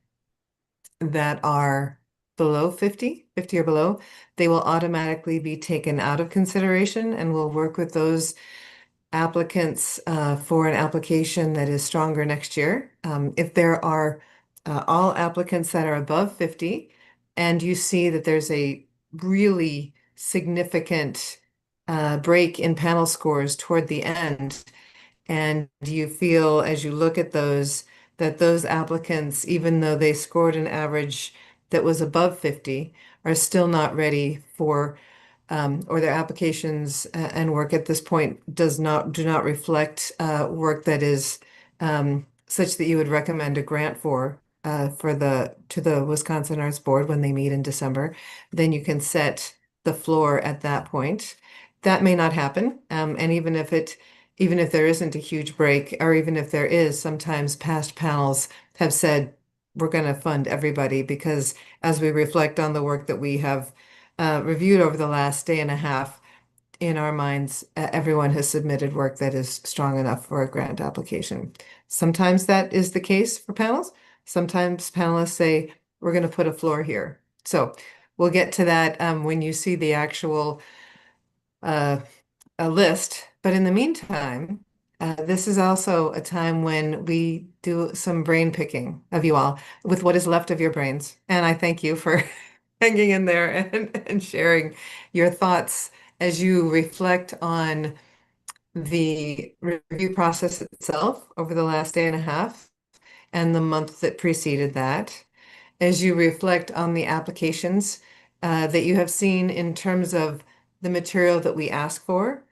that are below 50 or below, they will automatically be taken out of consideration, and we'll work with those applicants for an application that is stronger next year. If there are all applicants that are above 50, and you see that there's a really significant break in panel scores toward the end, and you feel as you look at those that those applicants, even though they scored an average that was above 50, are still not ready for or their applications and work at this point do not reflect work that is such that you would recommend a grant for to the Wisconsin Arts Board when they meet in December, then you can set the floor at that point. That may not happen, and even if there isn't a huge break, or even if there is, sometimes past panels have said we're going to fund everybody, because as we reflect on the work that we have reviewed over the last day and a half, in our minds, everyone has submitted work that is strong enough for a grant application. Sometimes that is the case for panels. Sometimes panelists say, we're going to put a floor here. So we'll get to that when you see the actual a list. But in the meantime, this is also a time when we do some brain picking of you all with what is left of your brains. And I thank you for hanging in there and sharing your thoughts as you reflect on the review process itself over the last day and a half and the month that preceded that, as you reflect on the applications that you have seen in terms of the material that we asked for.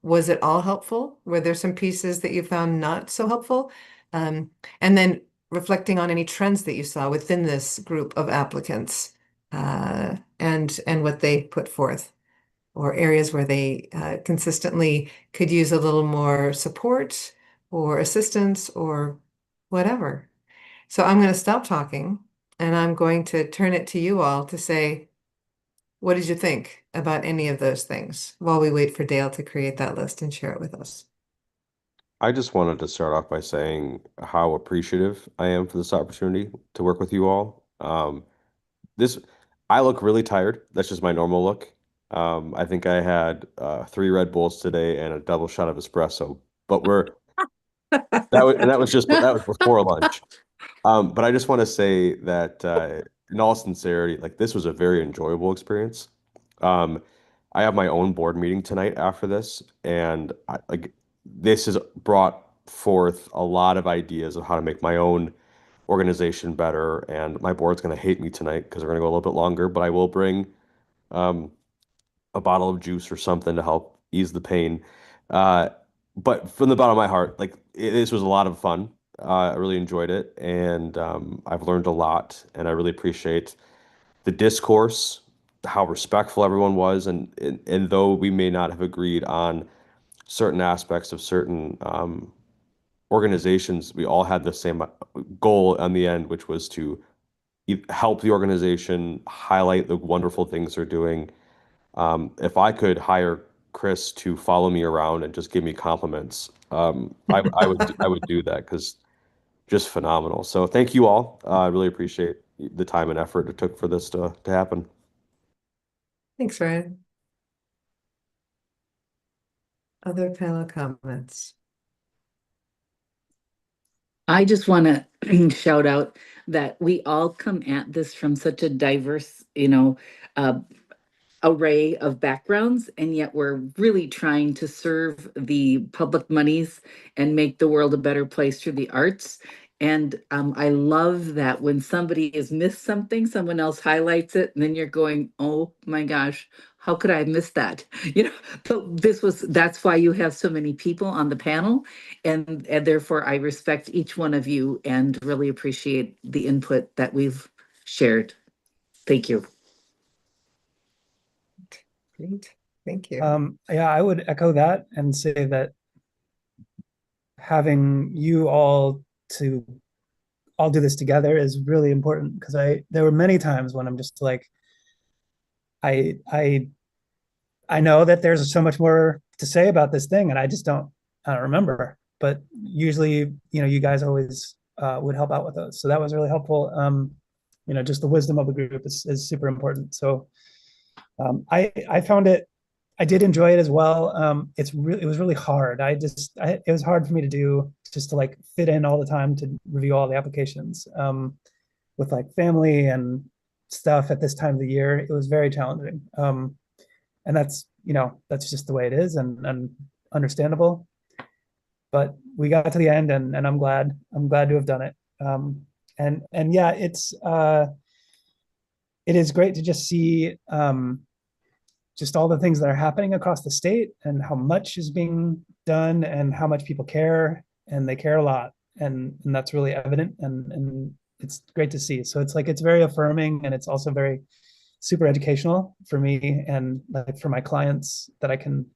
Was it all helpful? Were there some pieces that you found not so helpful? And then reflecting on any trends that you saw within this group of applicants and what they put forth, or areas where they consistently could use a little more support or assistance or whatever. So I'm going to stop talking and I'm going to turn it to you all to say, what did you think about any of those things while we wait for Dale to create that list and share it with us? I just wanted to start off by saying how appreciative I am for this opportunity to work with you all. This I look really tired. That's just my normal look. I think I had 3 Red Bulls today and a double shot of espresso, but that was before lunch. But I just want to say that in all sincerity, like, this was a very enjoyable experience. Um, I have my own board meeting tonight after this, and this has brought forth a lot of ideas of how to make my own organization better. And my board's going to hate me tonight because we're going to go a little bit longer, but I will bring um, a bottle of juice or something to help ease the pain. Uh, but from the bottom of my heart, like, this was a lot of fun. I really enjoyed it, and I've learned a lot, and I really appreciate the discourse, how respectful everyone was, and though we may not have agreed on certain aspects of certain organizations, we all had the same goal in the end, which was to help the organization, highlight the wonderful things they're doing. If I could hire Chris to follow me around and just give me compliments, I would do that, because just phenomenal. So thank you all. I really appreciate the time and effort it took for this to happen. Thanks, Ryan. Other panel comments? I just want to shout out that we all come at this from such a diverse, uh, array of backgrounds, and yet we're really trying to serve the public monies and make the world a better place through the arts. And I love that when somebody has missed something, someone else highlights it, and then you're going, "Oh my gosh, how could I have missed that?" But that's why you have so many people on the panel, and therefore I respect each one of you and really appreciate the input that we've shared. Thank you. Great, thank you. Yeah, I would echo that and say that having you all to all do this together is really important, because there were many times when I'm just like, I know that there's so much more to say about this thing, and I don't remember. But usually, you guys always would help out with those, so that was really helpful. Just the wisdom of the group is super important. So I found it. I did enjoy it as well. It was really hard. It was hard for me to do, just to like fit in all the time to review all the applications with like family and stuff at this time of the year. It was very challenging. And that's just the way it is, and understandable. But we got to the end, and I'm glad to have done it. And yeah, it is great to just see just all the things that are happening across the state, and how much is being done, and how much people care, and they care a lot, and that's really evident, and it's great to see. So it's very affirming, and it's also very super educational for me, and like for my clients, that I can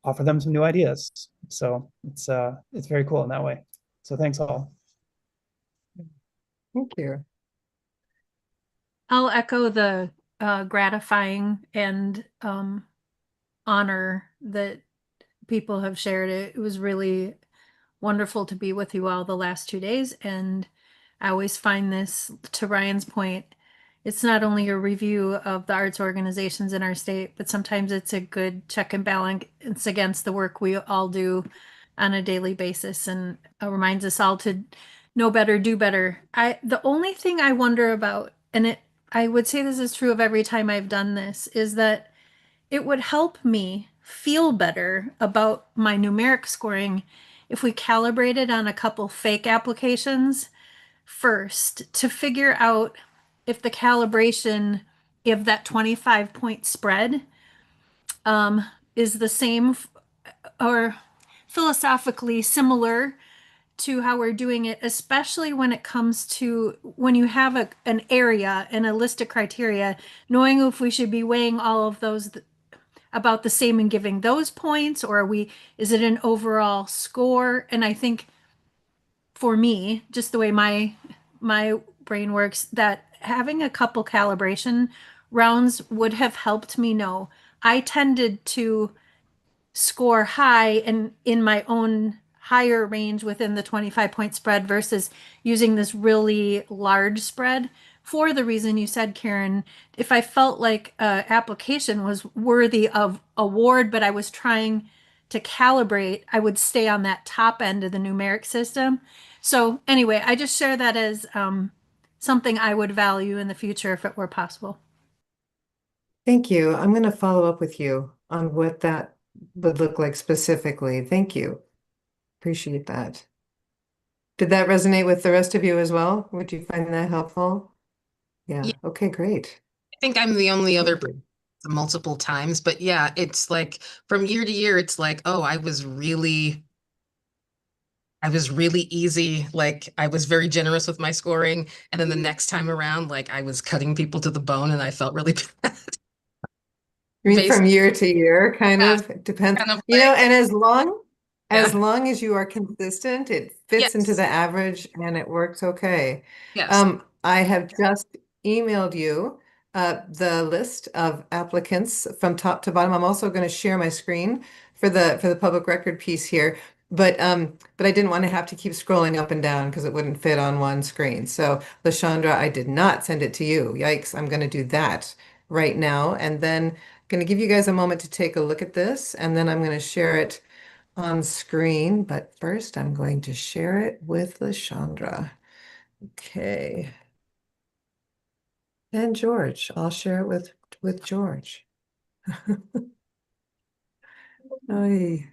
offer them some new ideas. So it's very cool in that way. So thanks all. Thank you. I'll echo the gratifying and honor that people have shared. It was really wonderful to be with you all the last 2 days. And I always find this, to Ryan's point, it's not only a review of the arts organizations in our state, but sometimes it's a good check and balance against the work we all do on a daily basis, and reminds us all to know better, do better. The only thing I wonder about, and I would say this is true of every time I've done this, is that it would help me feel better about my numeric scoring if we calibrated on a couple fake applications first to figure out if the calibration of that 25-point spread is the same or philosophically similar to how we're doing it, especially when it comes to when you have an area and a list of criteria, knowing if we should be weighing all of those about the same and giving those points, or is it an overall score? And I think for me, just the way my brain works, that having a couple calibration rounds would have helped me know. I tended to score high and in my own higher range within the 25-point spread versus using this really large spread for the reason you said, Karen. If I felt like an application was worthy of award, but I was trying to calibrate, I would stay on that top end of the numeric system. So anyway, I just share that as something I would value in the future if it were possible. Thank you. I'm going to follow up with you on what that would look like specifically. Thank you. Appreciate that. Did that resonate with the rest of you as well? Would you find that helpful? Yeah. Okay, great. I think I'm the only other Thank you. multiple times, but yeah, it's like from year to year, it's like, oh, I was really easy. Like I was very generous with my scoring. And then the next time around, like I was cutting people to the bone and I felt really bad. I mean, Based- from year to year, kind Yeah, of depends, kind of you know, like- and as long Yeah. as you are consistent, it fits into Yes. the average and it works okay. Yes. I have just emailed you the list of applicants from top to bottom. I'm also going to share my screen for the public record piece here. but I didn't want to have to keep scrolling up and down because it wouldn't fit on one screen. So Lashandra, I did not send it to you. Yikes, I'm going to do that right now. And then going to give you guys a moment to take a look at this, and then I'm going to share it on screen. But first, I'm going to share it with Lashandra. Okay. And George, I'll share it with George. Oy.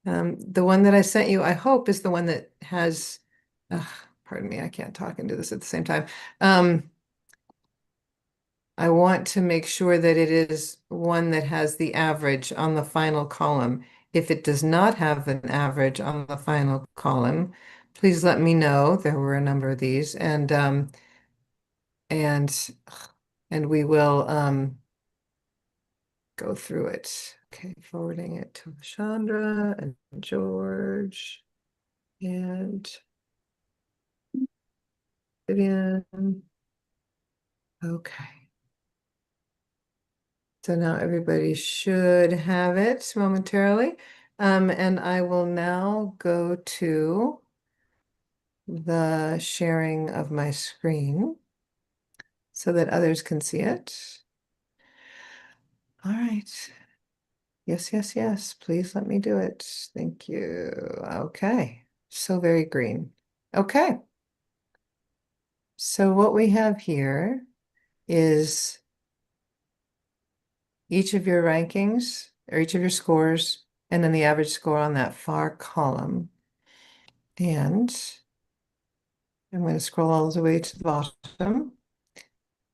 The one that I sent you, I hope, is the one that has, pardon me, I can't talk and do this at the same time. I want to make sure that it is one that has the average on the final column. If it does not have an average on the final column, please let me know. There were a number of these, and we will go through it. Okay, forwarding it to Chandra and George and Vivian. Okay. So now everybody should have it momentarily. And I will now go to the sharing of my screen so that others can see it. All right. Yes, yes, yes. Please let me do it. Thank you. Okay. So very green. Okay. So what we have here is each of your rankings or each of your scores, and then the average score on that far column. And I'm going to scroll all the way to the bottom.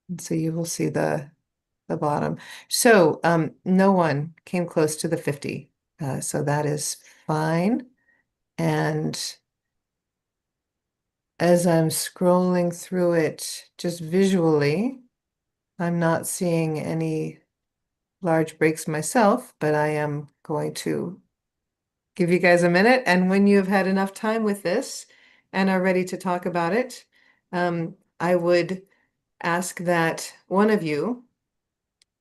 And so you will see the bottom. So no one came close to the 50. So that is fine. And as I'm scrolling through it, just visually, I'm not seeing any large breaks myself, but I am going to give you guys a minute. And when you've had enough time with this and are ready to talk about it, I would ask that one of you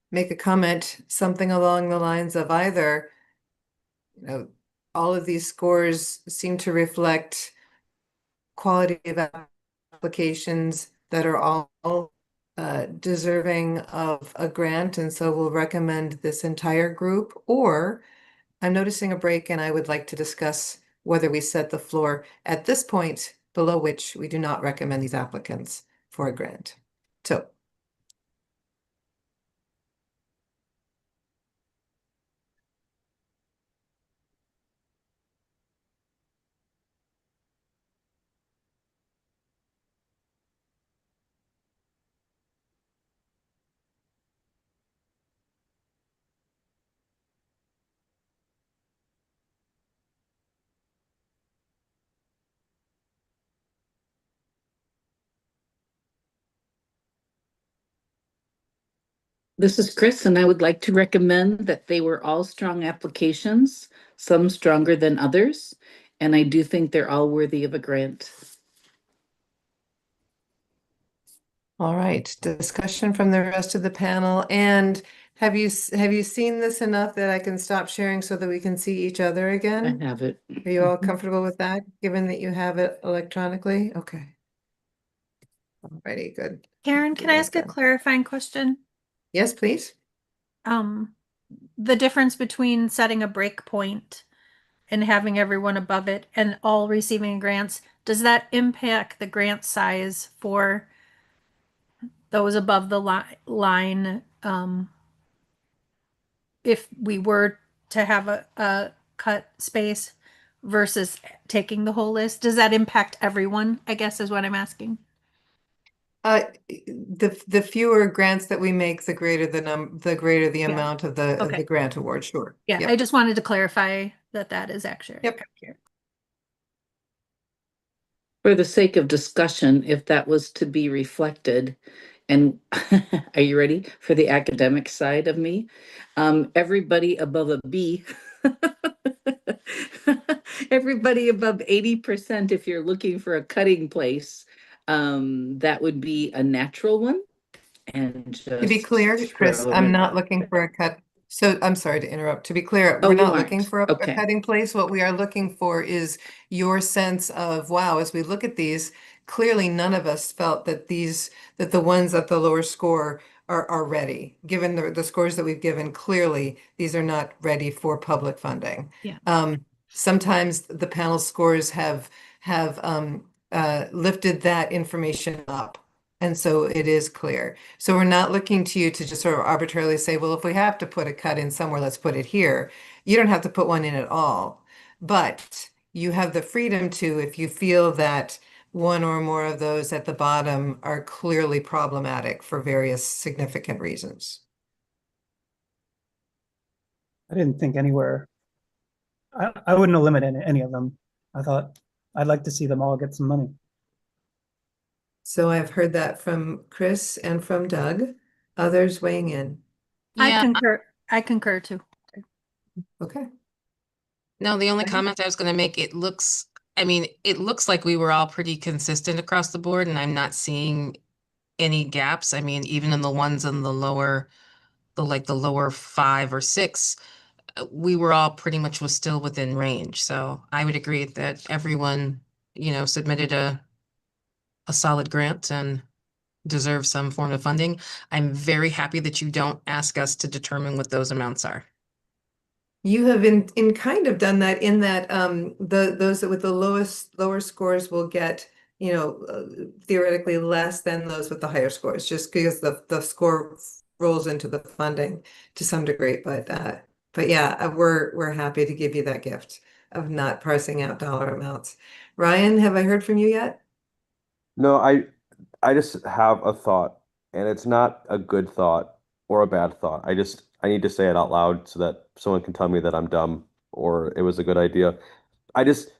make a comment, something along the lines of either, all of these scores seem to reflect quality of applications that are all deserving of a grant, and so we'll recommend this entire group, or I'm noticing a break and I would like to discuss whether we set the floor at this point below which we do not recommend these applicants for a grant. So This is Chris, and I would like to recommend that they were all strong applications, some stronger than others, and I do think they're all worthy of a grant. all right, discussion from the rest of the panel. And have you seen this enough that I can stop sharing so that we can see each other again? I have it. Are you all comfortable with that, given that you have it electronically? Okay. Alrighty, good. Karen, can I ask a clarifying question? Yes, please. The difference between setting a break point and having everyone above it and all receiving grants, does that impact the grant size for those above the line? If we were to have a cut space versus taking the whole list, does that impact everyone, I guess is what I'm asking? The fewer grants that we make, the greater the Yeah. amount of the grant award. Sure. Yeah, Yep. I just wanted to clarify that is accurate. Yep. For the sake of discussion, if that was to be reflected, and are you ready for the academic side of me? Everybody above a B, everybody above 80%, if you're looking for a cutting place, that would be a natural one. And To be clear, Chris, I'm not looking for a cut. So I'm sorry to interrupt. To be clear, Oh, we're you not looking aren't. for a Okay. cutting place. What we are looking for is your sense of, wow, as we look at these, clearly none of us felt that that the ones at the lower score are ready. Given the scores that we've given, clearly these are not ready for public funding. Yeah. Sometimes the panel scores have lifted that information up. And so it is clear. So we're not looking to you to just sort of arbitrarily say, well, if we have to put a cut in somewhere, let's put it here. You don't have to put one in at all. But you have the freedom to, if you feel that one or more of those at the bottom are clearly problematic for various significant reasons. I didn't think anywhere. I wouldn't eliminate any of them. I thought I'd like to see them all get some money. So I've heard that from Chris and from Doug, others weighing in. Yeah, I concur too. Okay. no, the only Okay. comment I was going to make, it looks like we were all pretty consistent across the board, and I'm not seeing any gaps. I mean, even in the ones in the lower, the lower 5 or 6, we were all pretty much was still within range. So I would agree that everyone, submitted a solid grant and deserves some form of funding. I'm very happy that you don't ask us to determine what those amounts are. You have in kind of done that in that those that with the lower scores will get, theoretically less than those with the higher scores, just because the score rolls into the funding to some degree. But yeah, we're happy to give you that gift of not parsing out dollar amounts. Ryan, have I heard from you yet? No, I just have a thought, and it's not a good thought or a bad thought. I need to say it out loud so that someone can tell me that I'm dumb or it was a good idea. I just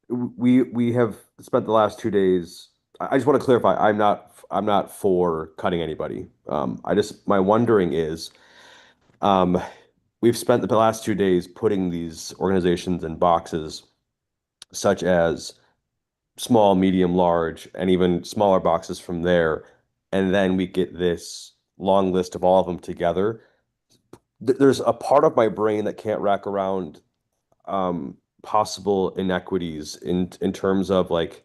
we have spent the last 2 days. I just want to clarify. I'm not for cutting anybody. I just my wondering is, um, we've spent the last 2 days putting these organizations in boxes, such as small, medium, large, and even smaller boxes from there. And then we get this long list of all of them together. There's a part of my brain that can't wrap around possible inequities in terms of like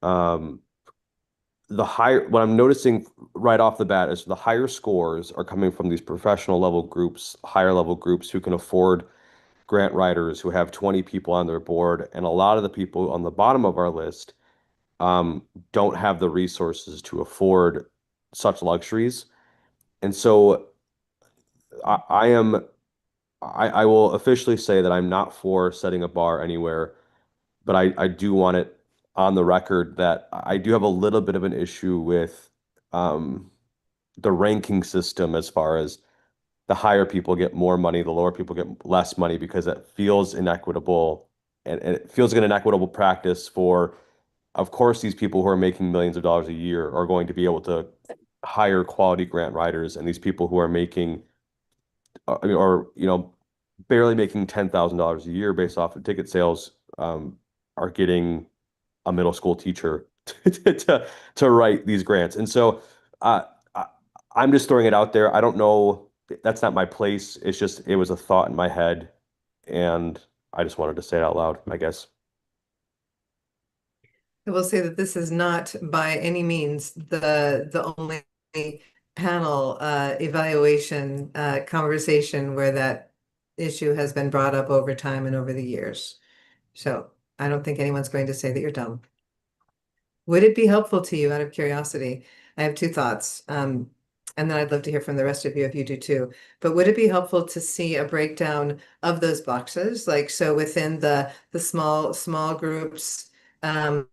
um, the higher, what I'm noticing right off the bat is the higher scores are coming from these professional level groups, higher level groups who can afford grant writers who have 20 people on their board. And a lot of the people on the bottom of our list don't have the resources to afford such luxuries. And so I am I will officially say that I'm not for setting a bar anywhere, but I do want it on the record that I do have a little bit of an issue with um, the ranking system as far as the higher people get more money, the lower people get less money because it feels inequitable and it feels like an inequitable practice for, of course, these people who are making millions of dollars a year are going to be able to hire quality grant writers, and these people who are making, I mean, or barely making $10,000 a year based off of ticket sales, are getting a middle school teacher to write these grants. And so I, I'm just throwing it out there. I don't know. That's not my place. It's just, it was a thought in my head, and I just wanted to say it out loud, I guess. I will say that this is not by any means the only panel evaluation conversation where that issue has been brought up over time and over the years. So I don't think anyone's going to say that you're dumb. Would it be helpful to you, out of curiosity? I have two thoughts. And then I'd love to hear from the rest of you if you do too. But would it be helpful to see a breakdown of those boxes? Like, so within the small groups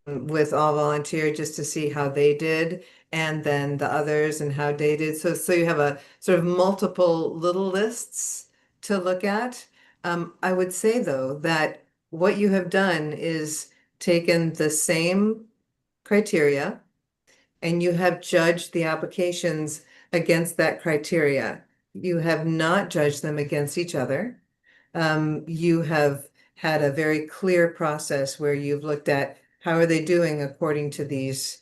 with all volunteer, just to see how they did, and then the others and how they did. So you have a sort of multiple little lists to look at. I would say though that what you have done is taken the same criteria and you have judged the applications against that criteria. You have not judged them against each other. You have had a very clear process where you've looked at how are they doing according to these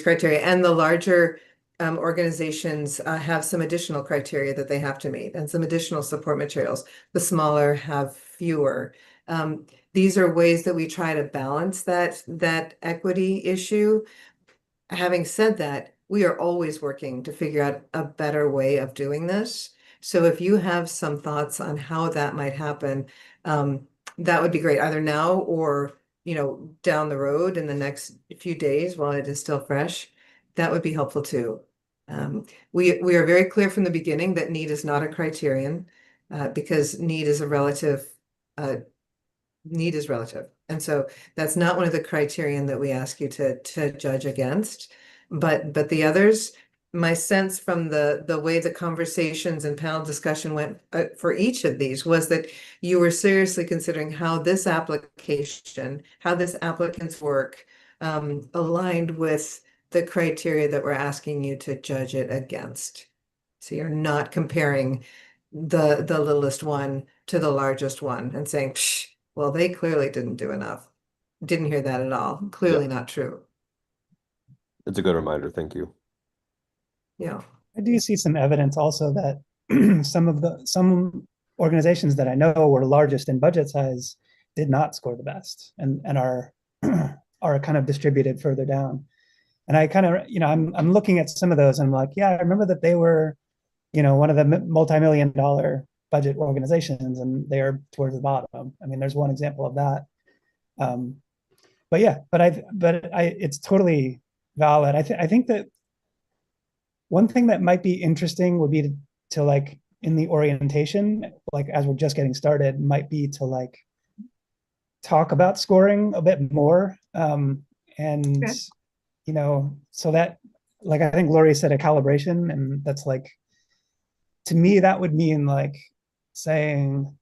criteria. And the larger organizations have some additional criteria that they have to meet and some additional support materials. The smaller have fewer. These are ways that we try to balance that equity issue. Having said that, we are always working to figure out a better way of doing this. So if you have some thoughts on how that might happen, that would be great, either now or, down the road in the next few days while it is still fresh. That would be helpful too. We are very clear from the beginning that need is not a criterion, because need is relative. And so that's not one of the criterion that we ask you to judge against. But the others, my sense from the way the conversations and panel discussion went for each of these was that you were seriously considering how this application, how this applicant's work aligned with the criteria that we're asking you to judge it against. So you're not comparing the littlest one to the largest one and saying, Psh, well, they clearly didn't do enough. Didn't hear that at all. Clearly not true. It's a good reminder. Thank you. Yeah. I do see some evidence also that some organizations that I know were largest in budget size did not score the best and are are kind of distributed further down. And I kind of, I'm looking at some of those and I'm like, yeah, I remember that they were, one of the multi-million-dollar budget organizations, and they are towards the bottom. I mean, there's one example of that. It's totally valid. I think that one thing that might be interesting would be to like in the orientation, like as we're just getting started, might be to like talk about scoring a bit more. And okay. So that, like, I think Lori said a calibration, and that's like, to me, that would mean like saying,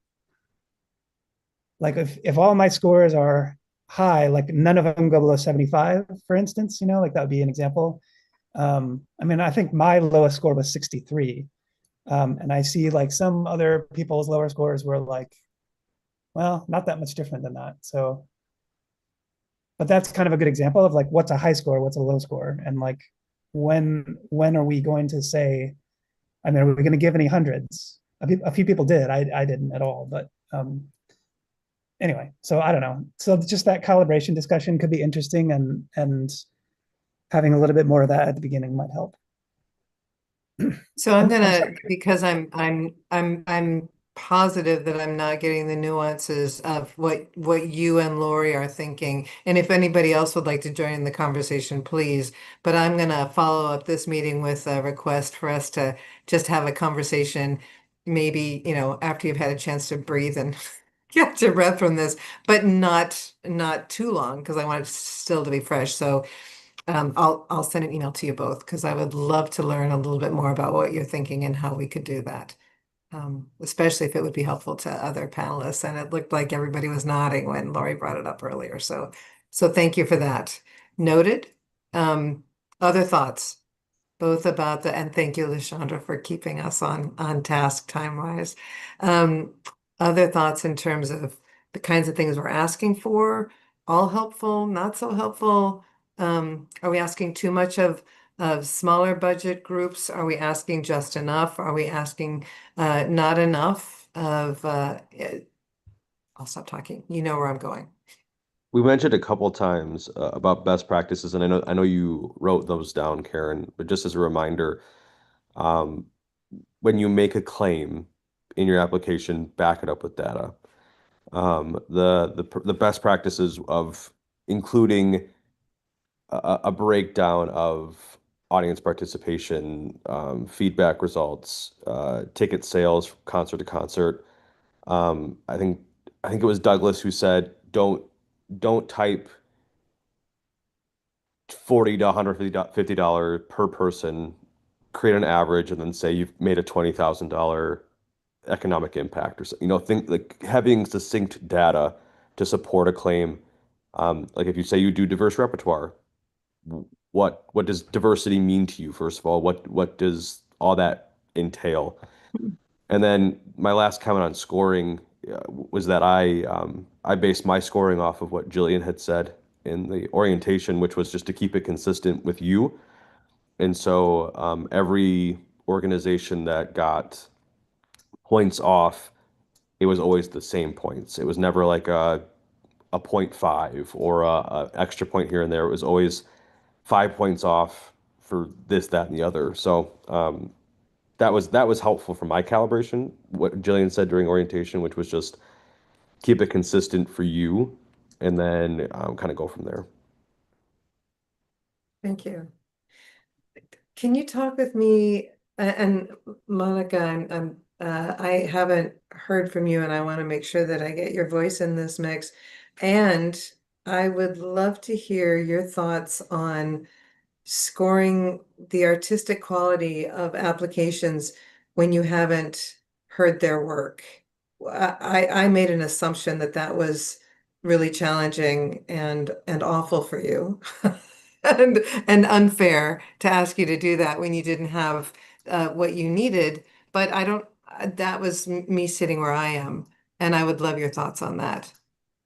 like, if all my scores are high, like none of them go below 75, for instance, like that would be an example. I mean, I think my lowest score was 63. And I see like some other people's lower scores were like, well, not that much different than that. So, but that's kind of a good example of like, what's a high score, what's a low score? And like, when are we going to say, I mean, are we going to give any hundreds? A few people did, I didn't at all, but anyway, so I don't know. So just that calibration discussion could be interesting, and having a little bit more of that at the beginning might help. So I'm gonna, because I'm positive that I'm not getting the nuances of what you and Lori are thinking. And if anybody else would like to join in the conversation, please. But I'm gonna follow up this meeting with a request for us to just have a conversation, maybe, after you've had a chance to breathe and get your breath from this, but not too long, because I want it still to be fresh. So I'll send an email to you both, because I would love to learn a little bit more about what you're thinking and how we could do that. Especially if it would be helpful to other panelists. And it looked like everybody was nodding when Lori brought it up earlier. So thank you for that. Noted. Other thoughts, both about and thank you, Lashandra, for keeping us on task time-wise. Other thoughts in terms of the kinds of things we're asking for, all helpful, not so helpful. Are we asking too much of smaller budget groups? Are we asking just enough? Are we asking not enough of I'll stop talking. You know where I'm going. We mentioned a couple times about best practices, and I know you wrote those down, Karen, but just as a reminder, when you make a claim in your application, back it up with data. The best practices of including a breakdown of audience participation, feedback results, ticket sales, concert to concert. I think it was Douglas who said, don't type $40 to $150 per person, create an average, and then say you've made a $20,000 economic impact, or something. Think like having succinct data to support a claim. Like if you say you do diverse repertoire, what does diversity mean to you? First of all, what does all that entail? And then my last comment on scoring was that I based my scoring off of what Jillian had said in the orientation, which was just to keep it consistent with you. And so every organization that got points off, it was always the same points. It was never like a 0.5 or a extra point here and there. It was always 5 points off for this, that, and the other. So that was helpful for my calibration. What Jillian said during orientation, which was just keep it consistent for you, and then kind of go from there. Thank you. Can you talk with me and Monica, I haven't heard from you and I want to make sure that I get your voice in this mix. And I would love to hear your thoughts on scoring the artistic quality of applications when you haven't heard their work. I made an assumption that that was really challenging and awful for you. And unfair to ask you to do that when you didn't have what you needed. But I don't, that was me sitting where I am. And I would love your thoughts on that.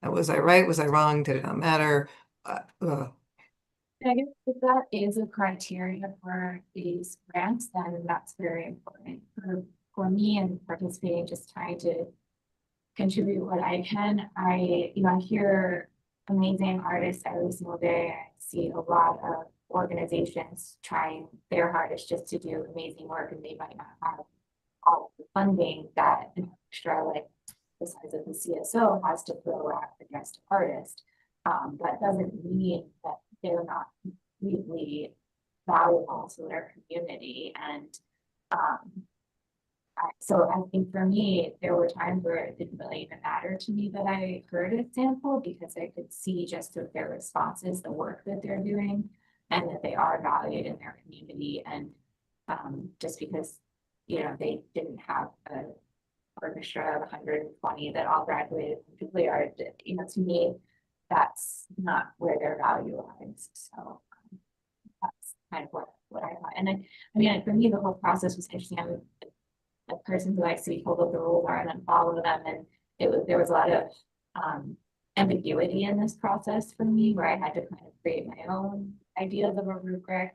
Was I right? Was I wrong? Did it not matter? I guess if that is a criteria for these grants, then that's very important for me and participating, just trying to contribute what I can. I hear amazing artists every single day. I see a lot of organizations trying their hardest just to do amazing work, and they might not have all of the funding that an extra, like the size of the CSO, has to throw at the guest artist. That doesn't mean that they're not completely valuable to their community. And so I think for me, there were times where it didn't really even matter to me that I heard a sample, because I could see just with their responses, the work that they're doing, and that they are valued in their community. And just because, they didn't have a orchestra of 120 that all graduated from Juilliard, to me, that's not where their value lies. So that's kind of what I thought. And for me, the whole process was interesting. I'm a person who likes to be told what the rules are and then follow them. And there was a lot of ambiguity in this process for me, where I had to kind of create my own ideas of a rubric.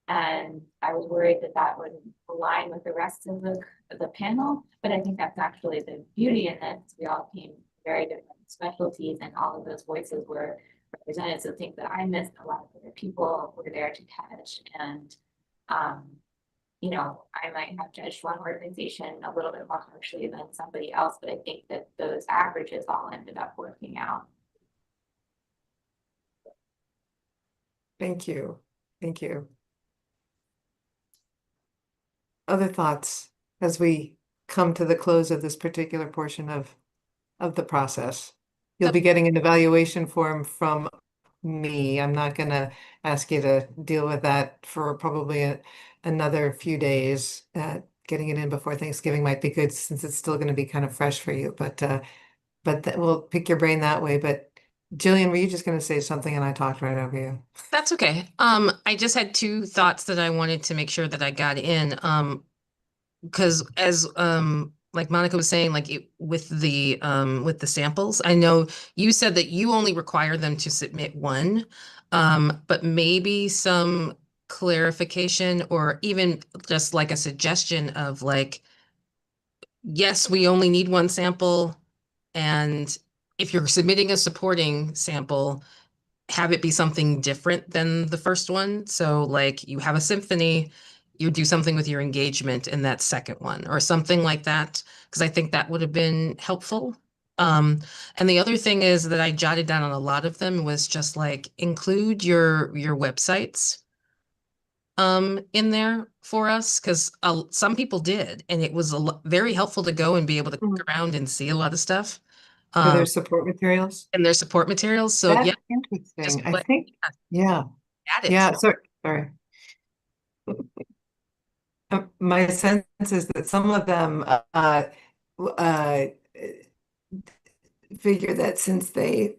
And I was worried that that would align with the rest of the panel. But I think that's actually the beauty in this. We all came very different specialties, and all of those voices were represented. So things that I missed, a lot of other people were there to catch. And I might have judged one organization a little bit more harshly than somebody else, but I think that those averages all ended up working out. Thank you. Thank you. Other thoughts as we come to the close of this particular portion of the process? You'll be getting an evaluation form from me. I'm not going to ask you to deal with that for probably another few days. Getting it in before Thanksgiving might be good, since it's still going to be kind of fresh for you. But we'll pick your brain that way. But Jillian, were you just going to say something and I talked right over you? That's okay. I just had two thoughts that I wanted to make sure that I got in. Because as like Monica was saying, with the samples, I know you said that you only require them to submit one, but maybe some clarification, or even just like a suggestion of yes, we only need one sample. And if you're submitting a supporting sample, have it be something different than the first one. So you have a symphony, you do something with your engagement in that second one, or something like that, because I think that would have been helpful. And the other thing is that I jotted down on a lot of them was just include your websites in there for us, because some people did, and it was very helpful to go and be able to click around and see a lot of stuff. Are there support materials? And their support materials. So That's yeah, interesting. I think, yeah. add it. Yeah, sorry. My sense is that some of them figure that since they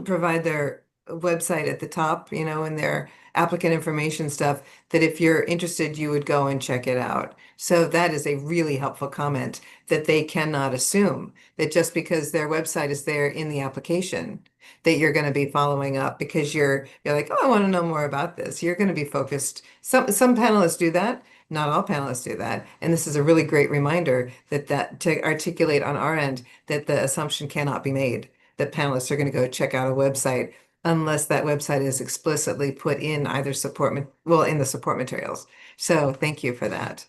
provide their website at the top, in their applicant information stuff, that if you're interested, you would go and check it out. So that is a really helpful comment, that they cannot assume that just because their website is there in the application, that you're going to be following up because you're like, oh, I want to know more about this. You're going to be focused. Some panelists do that. Not all panelists do that. And this is a really great reminder that to articulate on our end that the assumption cannot be made that panelists are going to go check out a website unless that website is explicitly put in either in the support materials. So thank you for that.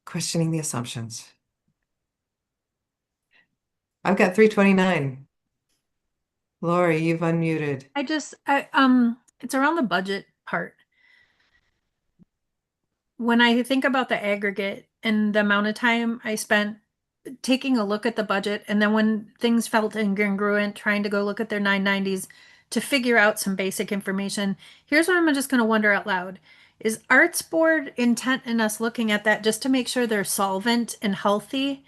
Questioning the assumptions. I've got 329. Lori, you've unmuted. It's around the budget part. When I think about the aggregate and the amount of time I spent taking a look at the budget, and then when things felt incongruent, trying to go look at their 990s to figure out some basic information, here's what I'm just going to wonder out loud. Is Arts Board intent in us looking at that just to make sure they're solvent and healthy?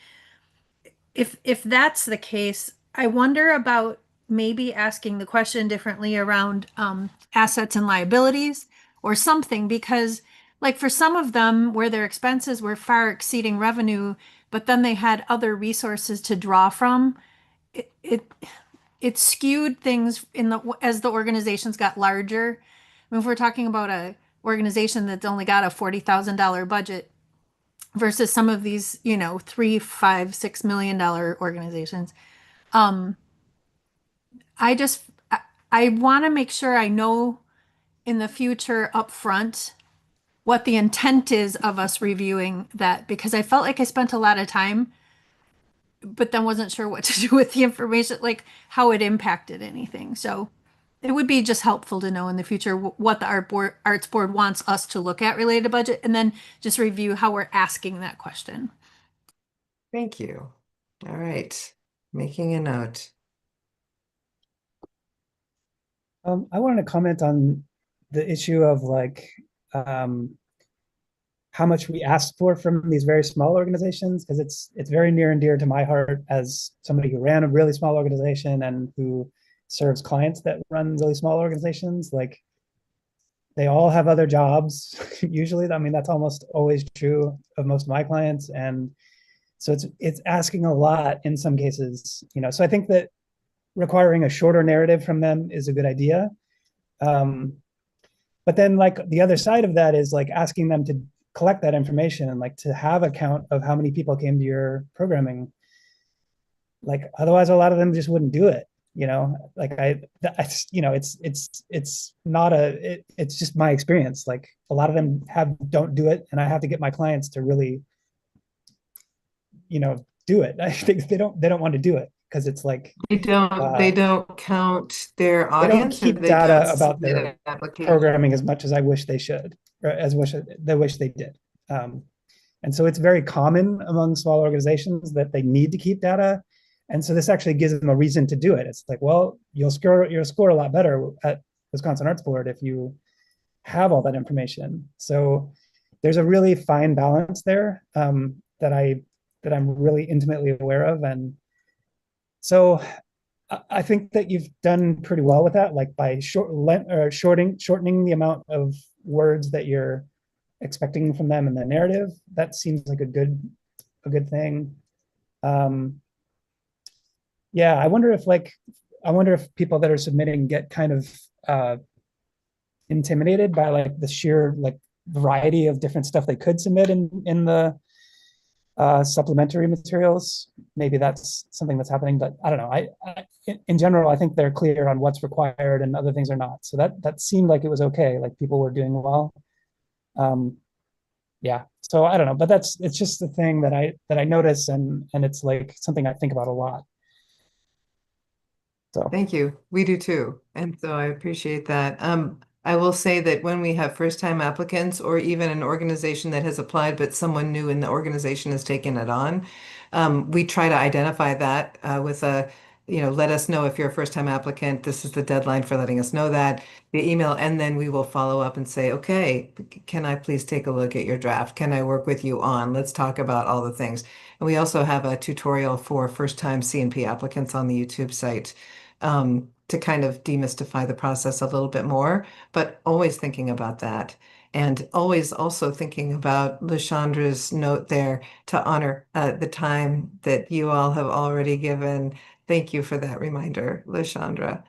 If that's the case, I wonder about maybe asking the question differently around assets and liabilities or something, because like for some of them where their expenses were far exceeding revenue, but then they had other resources to draw from, it skewed things as the organizations got larger. I mean, if we're talking about a organization that's only got a $40,000 budget versus some of these, $3, $5, $6 million organizations. I want to make sure I know in the future upfront what the intent is of us reviewing that, because I felt like I spent a lot of time, but then wasn't sure what to do with the information, like how it impacted anything. So it would be just helpful to know in the future what the Arts Board wants us to look at related to budget, and then just review how we're asking that question. Thank you. All right. Making a note. I wanted to comment on the issue of how much we ask for from these very small organizations, because it's very near and dear to my heart as somebody who ran a really small organization and who serves clients that run really small organizations. Like, they all have other jobs usually. I mean, that's almost always true of most of my clients, and so it's asking a lot in some cases. So I think that requiring a shorter narrative from them is a good idea. But then the other side of that is asking them to collect that information and to have a count of how many people came to your programming. Otherwise a lot of them just wouldn't do it. It's just my experience. A lot of them don't do it, and I have to get my clients to really, do it. I think they don't want to do it because it's they don't count their audience. They don't keep data about their programming as much as I wish they should, or they wish they did. And so it's very common among small organizations that they need to keep data. And so this actually gives them a reason to do it. It's well, you'll score a lot better at Wisconsin Arts Board if you have all that information. So there's a really fine balance there that I'm really intimately aware of. And so I think that you've done pretty well with that, by shortening the amount of words that you're expecting from them in the narrative. That seems like a good thing. Yeah, I wonder if people that are submitting get kind of intimidated by the sheer variety of different stuff they could submit in the supplementary materials. Maybe that's something that's happening, but I don't know. In general, I think they're clear on what's required and other things are not. So that seemed like it was okay. People were doing well. Yeah. So I don't know, but it's just the thing that I notice, and it's something I think about a lot. So thank you. We do too. And so I appreciate that. I will say that when we have first-time applicants, or even an organization that has applied, but someone new in the organization has taken it on, we try to identify that with let us know if you're a first-time applicant. This is the deadline for letting us know that, the email, and then we will follow up and say, okay, can I please take a look at your draft? Can I work with you on? Let's talk about all the things. And we also have a tutorial for first-time CNP applicants on the YouTube site to kind of demystify the process a little bit more, but always thinking about that. And always also thinking about Lashandra's note there to honor the time that you all have already given. Thank you for that reminder, Lashandra.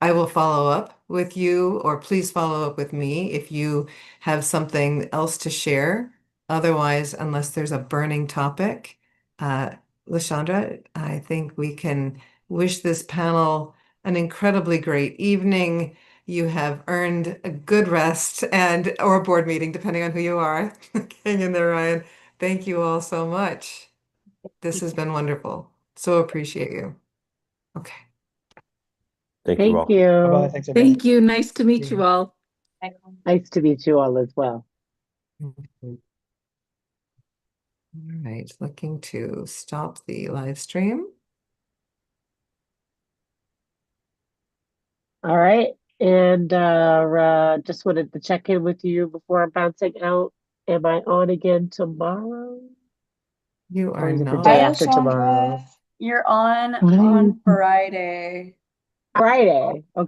I will follow up with you, or please follow up with me if you have something else to share. Otherwise, unless there's a burning topic, Lashandra, I think we can wish this panel an incredibly great evening. You have earned a good rest and or a board meeting, depending on who you are. Hang in there, Ryan. Thank you all so much. This has been wonderful. So appreciate you. Okay. Thank you Thank all. Bye-bye. you. Thanks, everybody. Thank you. Nice to meet you all. Nice to meet you all as well. All right, looking to stop the live stream. All right. And just wanted to check in with you before I'm bouncing out. Am I on again tomorrow? You Or are is it the not. day Hi, after tomorrow? Lashandra. You're on Hi. Friday. Friday. Okay.